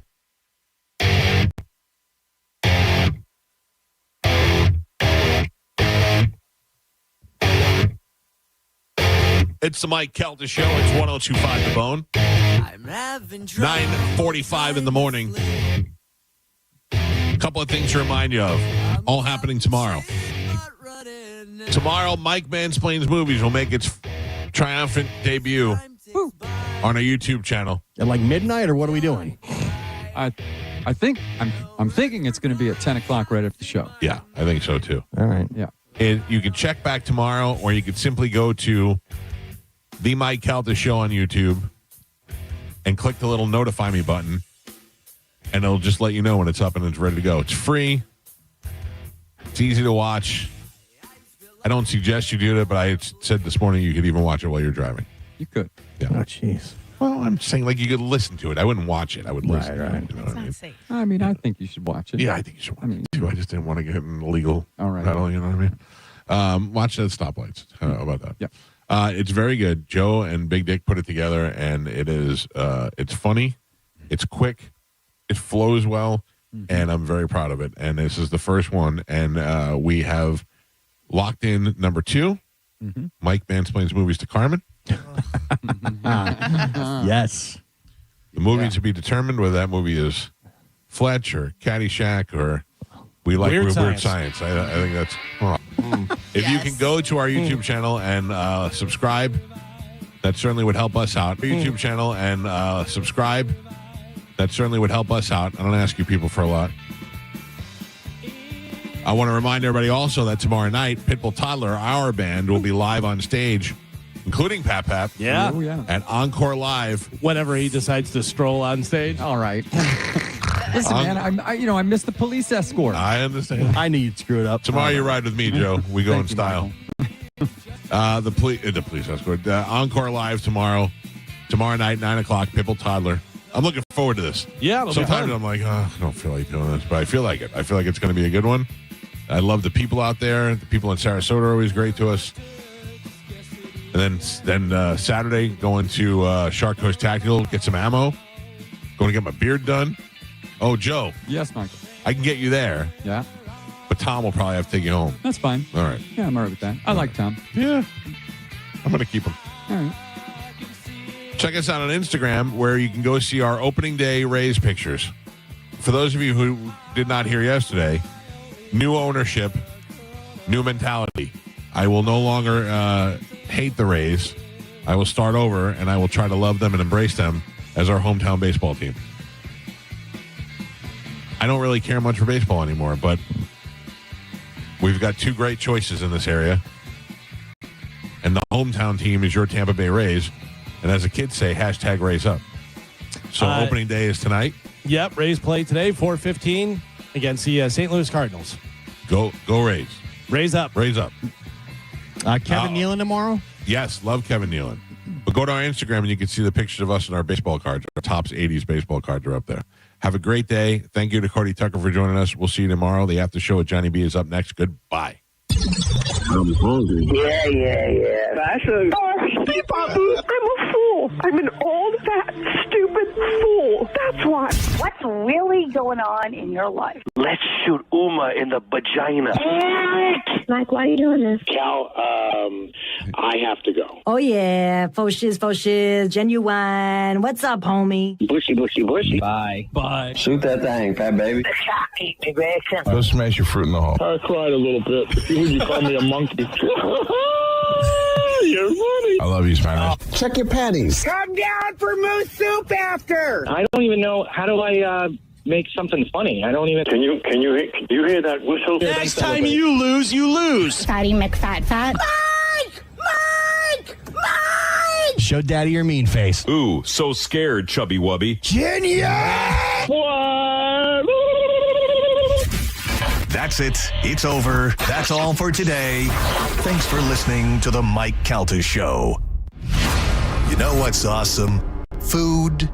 It's the Mike Calta Show. It's 102.5 The Bone. 9:45 in the morning. A couple of things to remind you of. All happening tomorrow. Tomorrow, Mike Mansplains Movies will make its triumphant debut on our YouTube channel. At like midnight, or what are we doing? I think I'm thinking it's going to be at 10 o'clock right after the show. Yeah, I think so too. All right. Yeah. You can check back tomorrow, or you could simply go to The Mike Calta Show on YouTube and click the little notify me button, and it'll just let you know when it's up and it's ready to go. It's free. It's easy to watch. I don't suggest you do it, but I said this morning you could even watch it while you're driving. You could. Yeah. Oh, jeez. Well, I'm saying like you could listen to it. I wouldn't watch it. I would listen. Right. You know what I mean? I mean, I think you should watch it. Yeah, I think you should watch it too. I just didn't want to get in a legal battle. You know what I mean? Watch the stoplights. How about that? Yeah. It's very good. Joe and Big Dick put it together, and it is. It's funny. It's quick. It flows well, and I'm very proud of it. And this is the first one, and we have locked in number 2. Mike Mansplains Movies to Carmen. Yes. The movie to be determined whether that movie is Fletch or Caddyshack or we like Weird Science. I think that's. If you can go to our YouTube channel and subscribe, that certainly would help us out. YouTube channel and subscribe, that certainly would help us out. I don't ask you people for a lot. I want to remind everybody also that tomorrow night, Pitbull Toddler, our band, will be live on stage, including Pap Pap. Yeah. Oh, yeah. At Encore Live. Whenever he decides to stroll on stage. All right. Listen, man, I missed the police escort. I understand. I knew you'd screw it up. Tomorrow you ride with me, Joe. We go in style. The police escort. Encore Live tomorrow. Tomorrow night, 9 o'clock, Pitbull Toddler. I'm looking forward to this. Yeah, sometimes I'm like, I don't feel like doing this, but I feel like it. I feel like it's going to be a good one. I love the people out there. The people in Sarasota are always great to us. And then Saturday, going to Shark Coast Tactical, get some ammo. Going to get my beard done. Oh, Joe. Yes, Michael. I can get you there. Yeah. But Tom will probably have to take you home. That's fine. All right. Yeah, I'm all right with that. I like Tom. Yeah. I'm going to keep him. All right. Check us out on Instagram, where you can go see our opening day Rays pictures. For those of you who did not hear yesterday, new ownership, new mentality. I will no longer hate the Rays. I will start over, and I will try to love them and embrace them as our hometown baseball team. I don't really care much for baseball anymore, but we've got two great choices in this area. And the hometown team is your Tampa Bay Rays. And as the kids say, hashtag Rays up. So opening day is tonight. Yep, Rays play today, 4:15 against the St. Louis Cardinals. Go Rays. Rays up. Rays up. Kevin Nealon tomorrow? Yes, love Kevin Nealon. But go to our Instagram and you can see the pictures of us and our baseball cards. Our Topps 80s baseball cards are up there. Have a great day. Thank you to Cody Tucker for joining us. We'll see you tomorrow. The after show with Johnny B is up next. Goodbye. I'm hungry. Yeah. That's a... I'm a fool. I'm an old, fat, stupid fool. That's why. What's really going on in your life? Let's shoot Uma in the vagina. Mike, why are you doing this? Cal, I have to go. Oh, yeah. Faux shiz, genuine. What's up, homie? Bushy. Bye. Shoot that thing, fat baby. Go smash your fruit in the hole. I cried a little bit. You call me a monkey. You're funny. I love you, Spinach. Check your panties. Come down for moose soup after. I don't even know. How do I make something funny? I don't even. Can you hear that whistle? Next time you lose. Fatty McFat. Mike! Show daddy your mean face. Ooh, so scared, chubby wubby. Genius! What? That's it. It's over. That's all for today. Thanks for listening to the Mike Calta Show. You know what's awesome? Food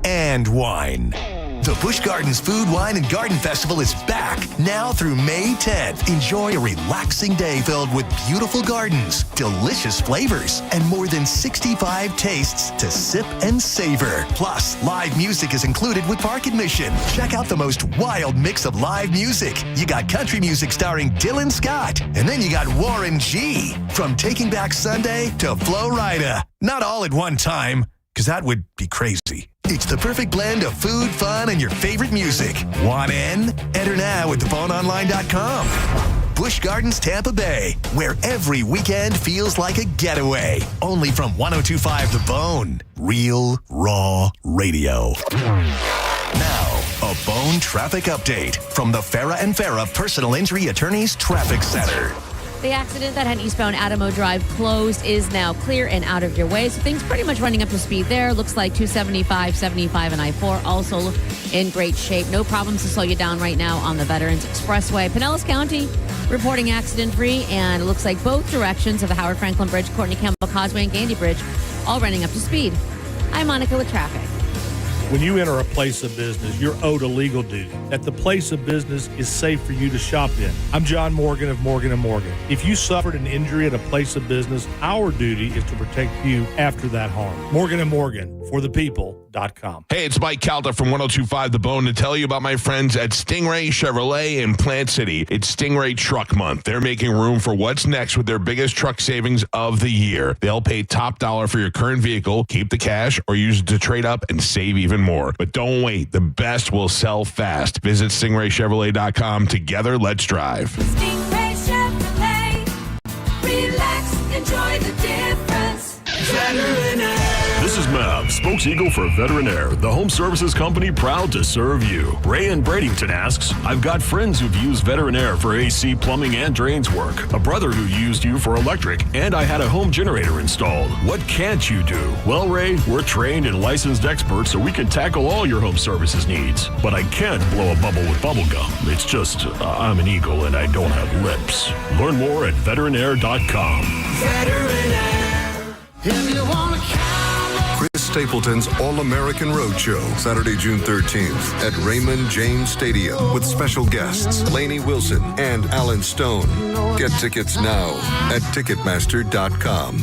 and wine. The Busch Gardens Food, Wine, and Garden Festival is back now through May 10th. Enjoy a relaxing day filled with beautiful gardens, delicious flavors, and more than 65 tastes to sip and savor. Plus, live music is included with park admission. Check out the most wild mix of live music. You got country music starring Dylan Scott, and then you got Warren G. From Taking Back Sunday to Flo Rida. Not all at one time, because that would be crazy. It's the perfect blend of food, fun, and your favorite music. Want in? Enter now at theboneonline.com. Busch Gardens, Tampa Bay, where every weekend feels like a getaway. Only from 102.5 The Bone. Real, raw radio. Now, a Bone traffic update from the Farah and Farah Personal Injury Attorneys Traffic Center. The accident that had eastbound Adamo Drive closed is now clear and out of your way. So things pretty much running up to speed there. Looks like 275, 75, and I-4 also in great shape. No problems to slow you down right now on the Veterans Expressway. Pinellas County reporting accident-free, and it looks like both directions of the Howard Franklin Bridge, Courtney Campbell Causeway, and Gandy Bridge all running up to speed. I'm Monica with traffic. When you enter a place of business, you're owed a legal duty that the place of business is safe for you to shop in. I'm John Morgan of Morgan & Morgan. If you suffered an injury at a place of business, our duty is to protect you after that harm. Morgan & Morgan, for the people.com. Hey, it's Mike Calta from 102.5 The Bone to tell you about my friends at Stingray Chevrolet in Plant City. It's Stingray Truck Month. They're making room for what's next with their biggest truck savings of the year. They'll pay top dollar for your current vehicle, keep the cash, or use it to trade up and save even more. But don't wait. The best will sell fast. Visit StingrayChevrolet.com. Together, let's drive. Stingray Chevrolet. Relax, enjoy the difference. This is is Mav, spokes-eagle for Veterinaire, the home services company proud to serve you. Ray in Bradenton asks, I've got friends who've used Veterinaire for AC, plumbing, and drains work. A brother who used you for electric, and I had a home generator installed. What can't you do? Well, Ray, we're trained and licensed experts, so we can tackle all your home services needs. But I can't blow a bubble with bubble gum. It's just, I'm an eagle and I don't have lips. Learn more at veterinaire.com. Veterinaire, if you want to Chris Stapleton's All-American Roadshow, Saturday, June 13th at Raymond James Stadium with special guests Lainey Wilson and Alan Stone. Get tickets now at Ticketmaster.com.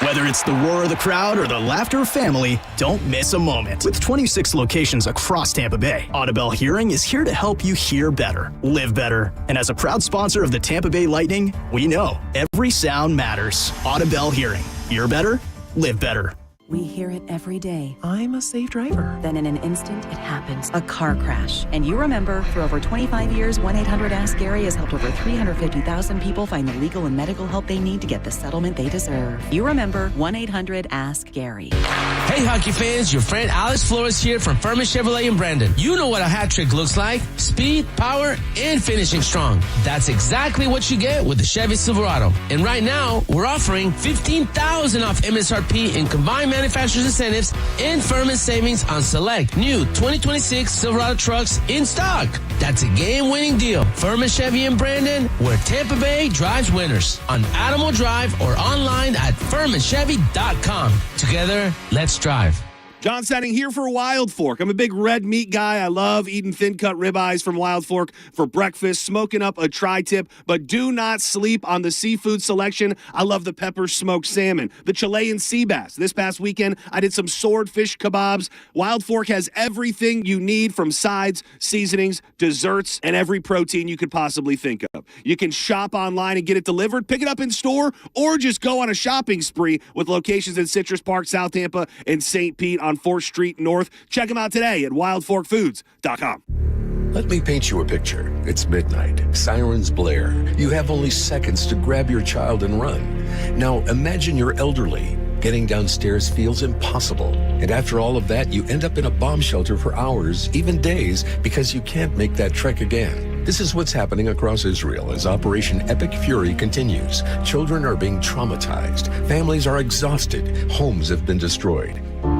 Whether it's the roar of the crowd or the laughter of family, don't miss a moment. With 26 locations across Tampa Bay, Audible Hearing is here to help you hear better, live better. And as a proud sponsor of the Tampa Bay Lightning, we know every sound matters. Audible Hearing. Hear better, live better. We hear it every day. I'm a safe driver. Then in an instant, it happens. A car crash. And you remember, for over 25 years, 1-800-ASK-GARY has helped over 350,000 people find the legal and medical help they need to get the settlement they deserve. You remember 1-800-ASK-GARY. Hey, hockey fans, your friend Alex Flores here from Furman Chevrolet in Brandon. You know what a hat trick looks like. Speed, power, and finishing strong. That's exactly what you get with the Chevy Silverado. And right now, we're offering $15,000 off MSRP in combined manufacturer's incentives and Furman savings on select new 2026 Silverado trucks in stock. That's a game-winning deal. Furman Chevy in Brandon, where Tampa Bay drives winners. On Adamo Drive or online at FurmanChevy.com. Together, let's drive. John Setting here for Wild Fork. I'm a big red meat guy. I love eating thin-cut ribeyes from Wild Fork for breakfast, smoking up a tri-tip, but do not sleep on the seafood selection. I love the pepper smoked salmon, the Chilean sea bass. This past weekend, I did some swordfish kebabs. Wild Fork has everything you need from sides, seasonings, desserts, and every protein you could possibly think of. You can shop online and get it delivered, pick it up in store, or just go on a shopping spree with locations in Citrus Park, South Tampa, and St. Pete on 4th Street North. Check them out today at wildforkfoods.com. Let me paint you a picture. It's midnight. Sirens blare. You have only seconds to grab your child and run. Now imagine you're elderly. Getting downstairs feels impossible. And after all of that, you end up in a bomb shelter for hours, even days, because you can't make that trek again. This is what's happening across Israel as Operation Epic Fury continues. Children are being traumatized. Families are exhausted. Homes have been destroyed.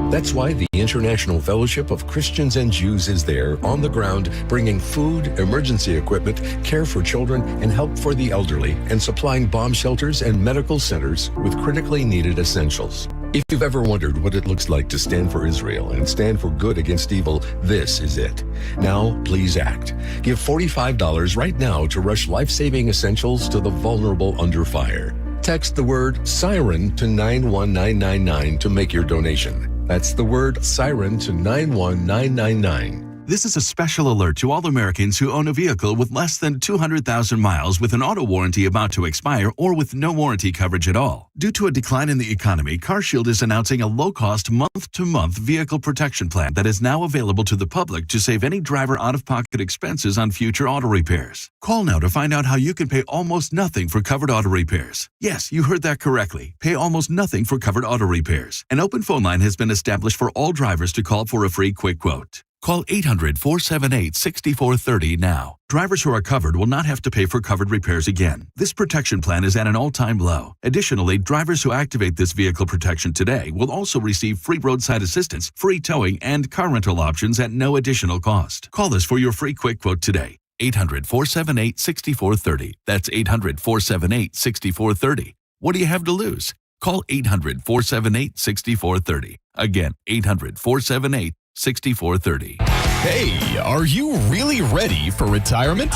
That's why the International Fellowship of Christians and Jews is there on the ground, bringing food, emergency equipment, care for children, and help for the elderly, and supplying bomb shelters and medical centers with critically needed essentials. If you've ever wondered what it looks like to stand for Israel and stand for good against evil, this is it. Now, please act. Give $45 right now to rush life-saving essentials to the vulnerable under fire. Text the word SIREN to 91999 to make your donation. That's the word SIREN to 91999. This is a special alert to all Americans who own a vehicle with less than 200,000 miles with an auto warranty about to expire or with no warranty coverage at all. Due to a decline in the economy, CarShield is announcing a low-cost month-to-month vehicle protection plan that is now available to the public to save any driver out-of-pocket expenses on future auto repairs. Call now to find out how you can pay almost nothing for covered auto repairs. Yes, you heard that correctly. Pay almost nothing for covered auto repairs. An open phone line has been established for all drivers to call for a free quick quote. Call 800-478-6430 now. Drivers who are covered will not have to pay for covered repairs again. This protection plan is at an all-time low. Additionally, drivers who activate this vehicle protection today will also receive free roadside assistance, free towing, and car rental options at no additional cost. Call us for your free quick quote today. 800-478-6430. That's 800-478-6430. What do you have to lose? Call 800-478-6430. Again, 800-478-6430. 6430. Hey, are you really ready for retirement?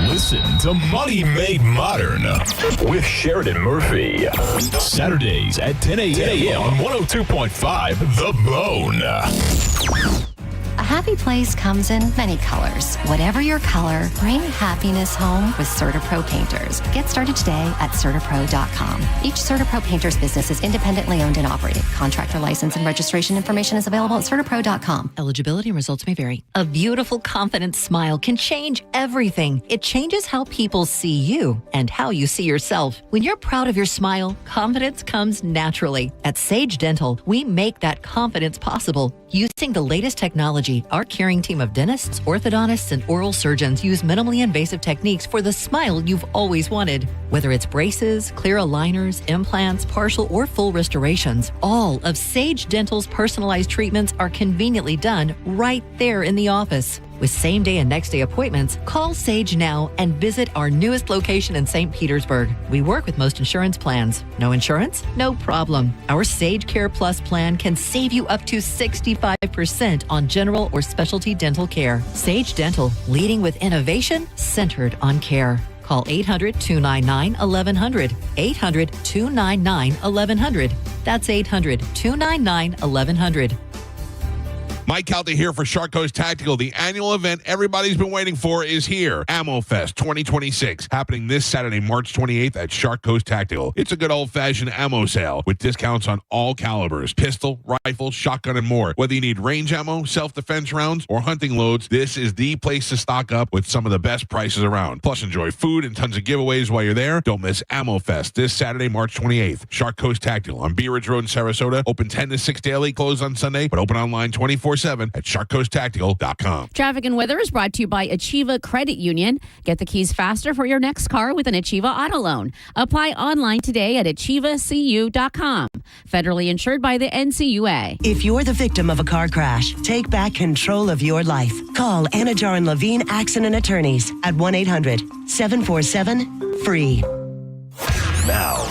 Listen to Money Made Modern with Sheridan Murphy. Saturdays at 10 a.m. on 102.5 The Bone. A happy place comes in many colors. Whatever your color, bring happiness home with CertaPro Painters. Get started today at CertaPro.com. Each CertaPro Painters business is independently owned and operated. Contractor license and registration information is available at CertaPro.com. Eligibility and results may vary. A beautiful, confident smile can change everything. It changes how people see you and how you see yourself. When you're proud of your smile, confidence comes naturally. At Sage Dental, we make that confidence possible. Using the latest technology, our caring team of dentists, orthodontists, and oral surgeons use minimally invasive techniques for the smile you've always wanted. Whether it's braces, clear aligners, implants, partial or full restorations, all of Sage Dental's personalized treatments are conveniently done right there in the office. With same-day and next-day appointments, call Sage now and visit our newest location in St. Petersburg. We work with most insurance plans. No insurance? No problem. Our Sage Care Plus plan can save you up to 65% on general or specialty dental care. Sage Dental, leading with innovation centered on care. Call 800-299-1100. 800-299-1100. That's 800-299-1100. Mike Calta here for Shark Coast Tactical. The annual event everybody's been waiting for is here. Ammo Fest 2026, happening this Saturday, March 28th at Shark Coast Tactical. It's a good old-fashioned ammo sale with discounts on all calibers, pistol, rifle, shotgun, and more. Whether you need range ammo, self-defense rounds, or hunting loads, this is the place to stock up with some of the best prices around. Plus, enjoy food and tons of giveaways while you're there. Don't miss Ammo Fest this Saturday, March 28th. Shark Coast Tactical on Bee Ridge Road in Sarasota. Open 10 to 6 daily, closed on Sunday, but open online 24/7 at sharkcoasttactical.com. Traffic and weather is brought to you by Achieva Credit Union. Get the keys faster for your next car with an Achieva auto loan. Apply online today at achievacu.com. Federally insured by the NCUA. If you're the victim of a car crash, take back control of your life. Call Anajar and Levine Accident Attorneys at 1-800-747-FREE. Now,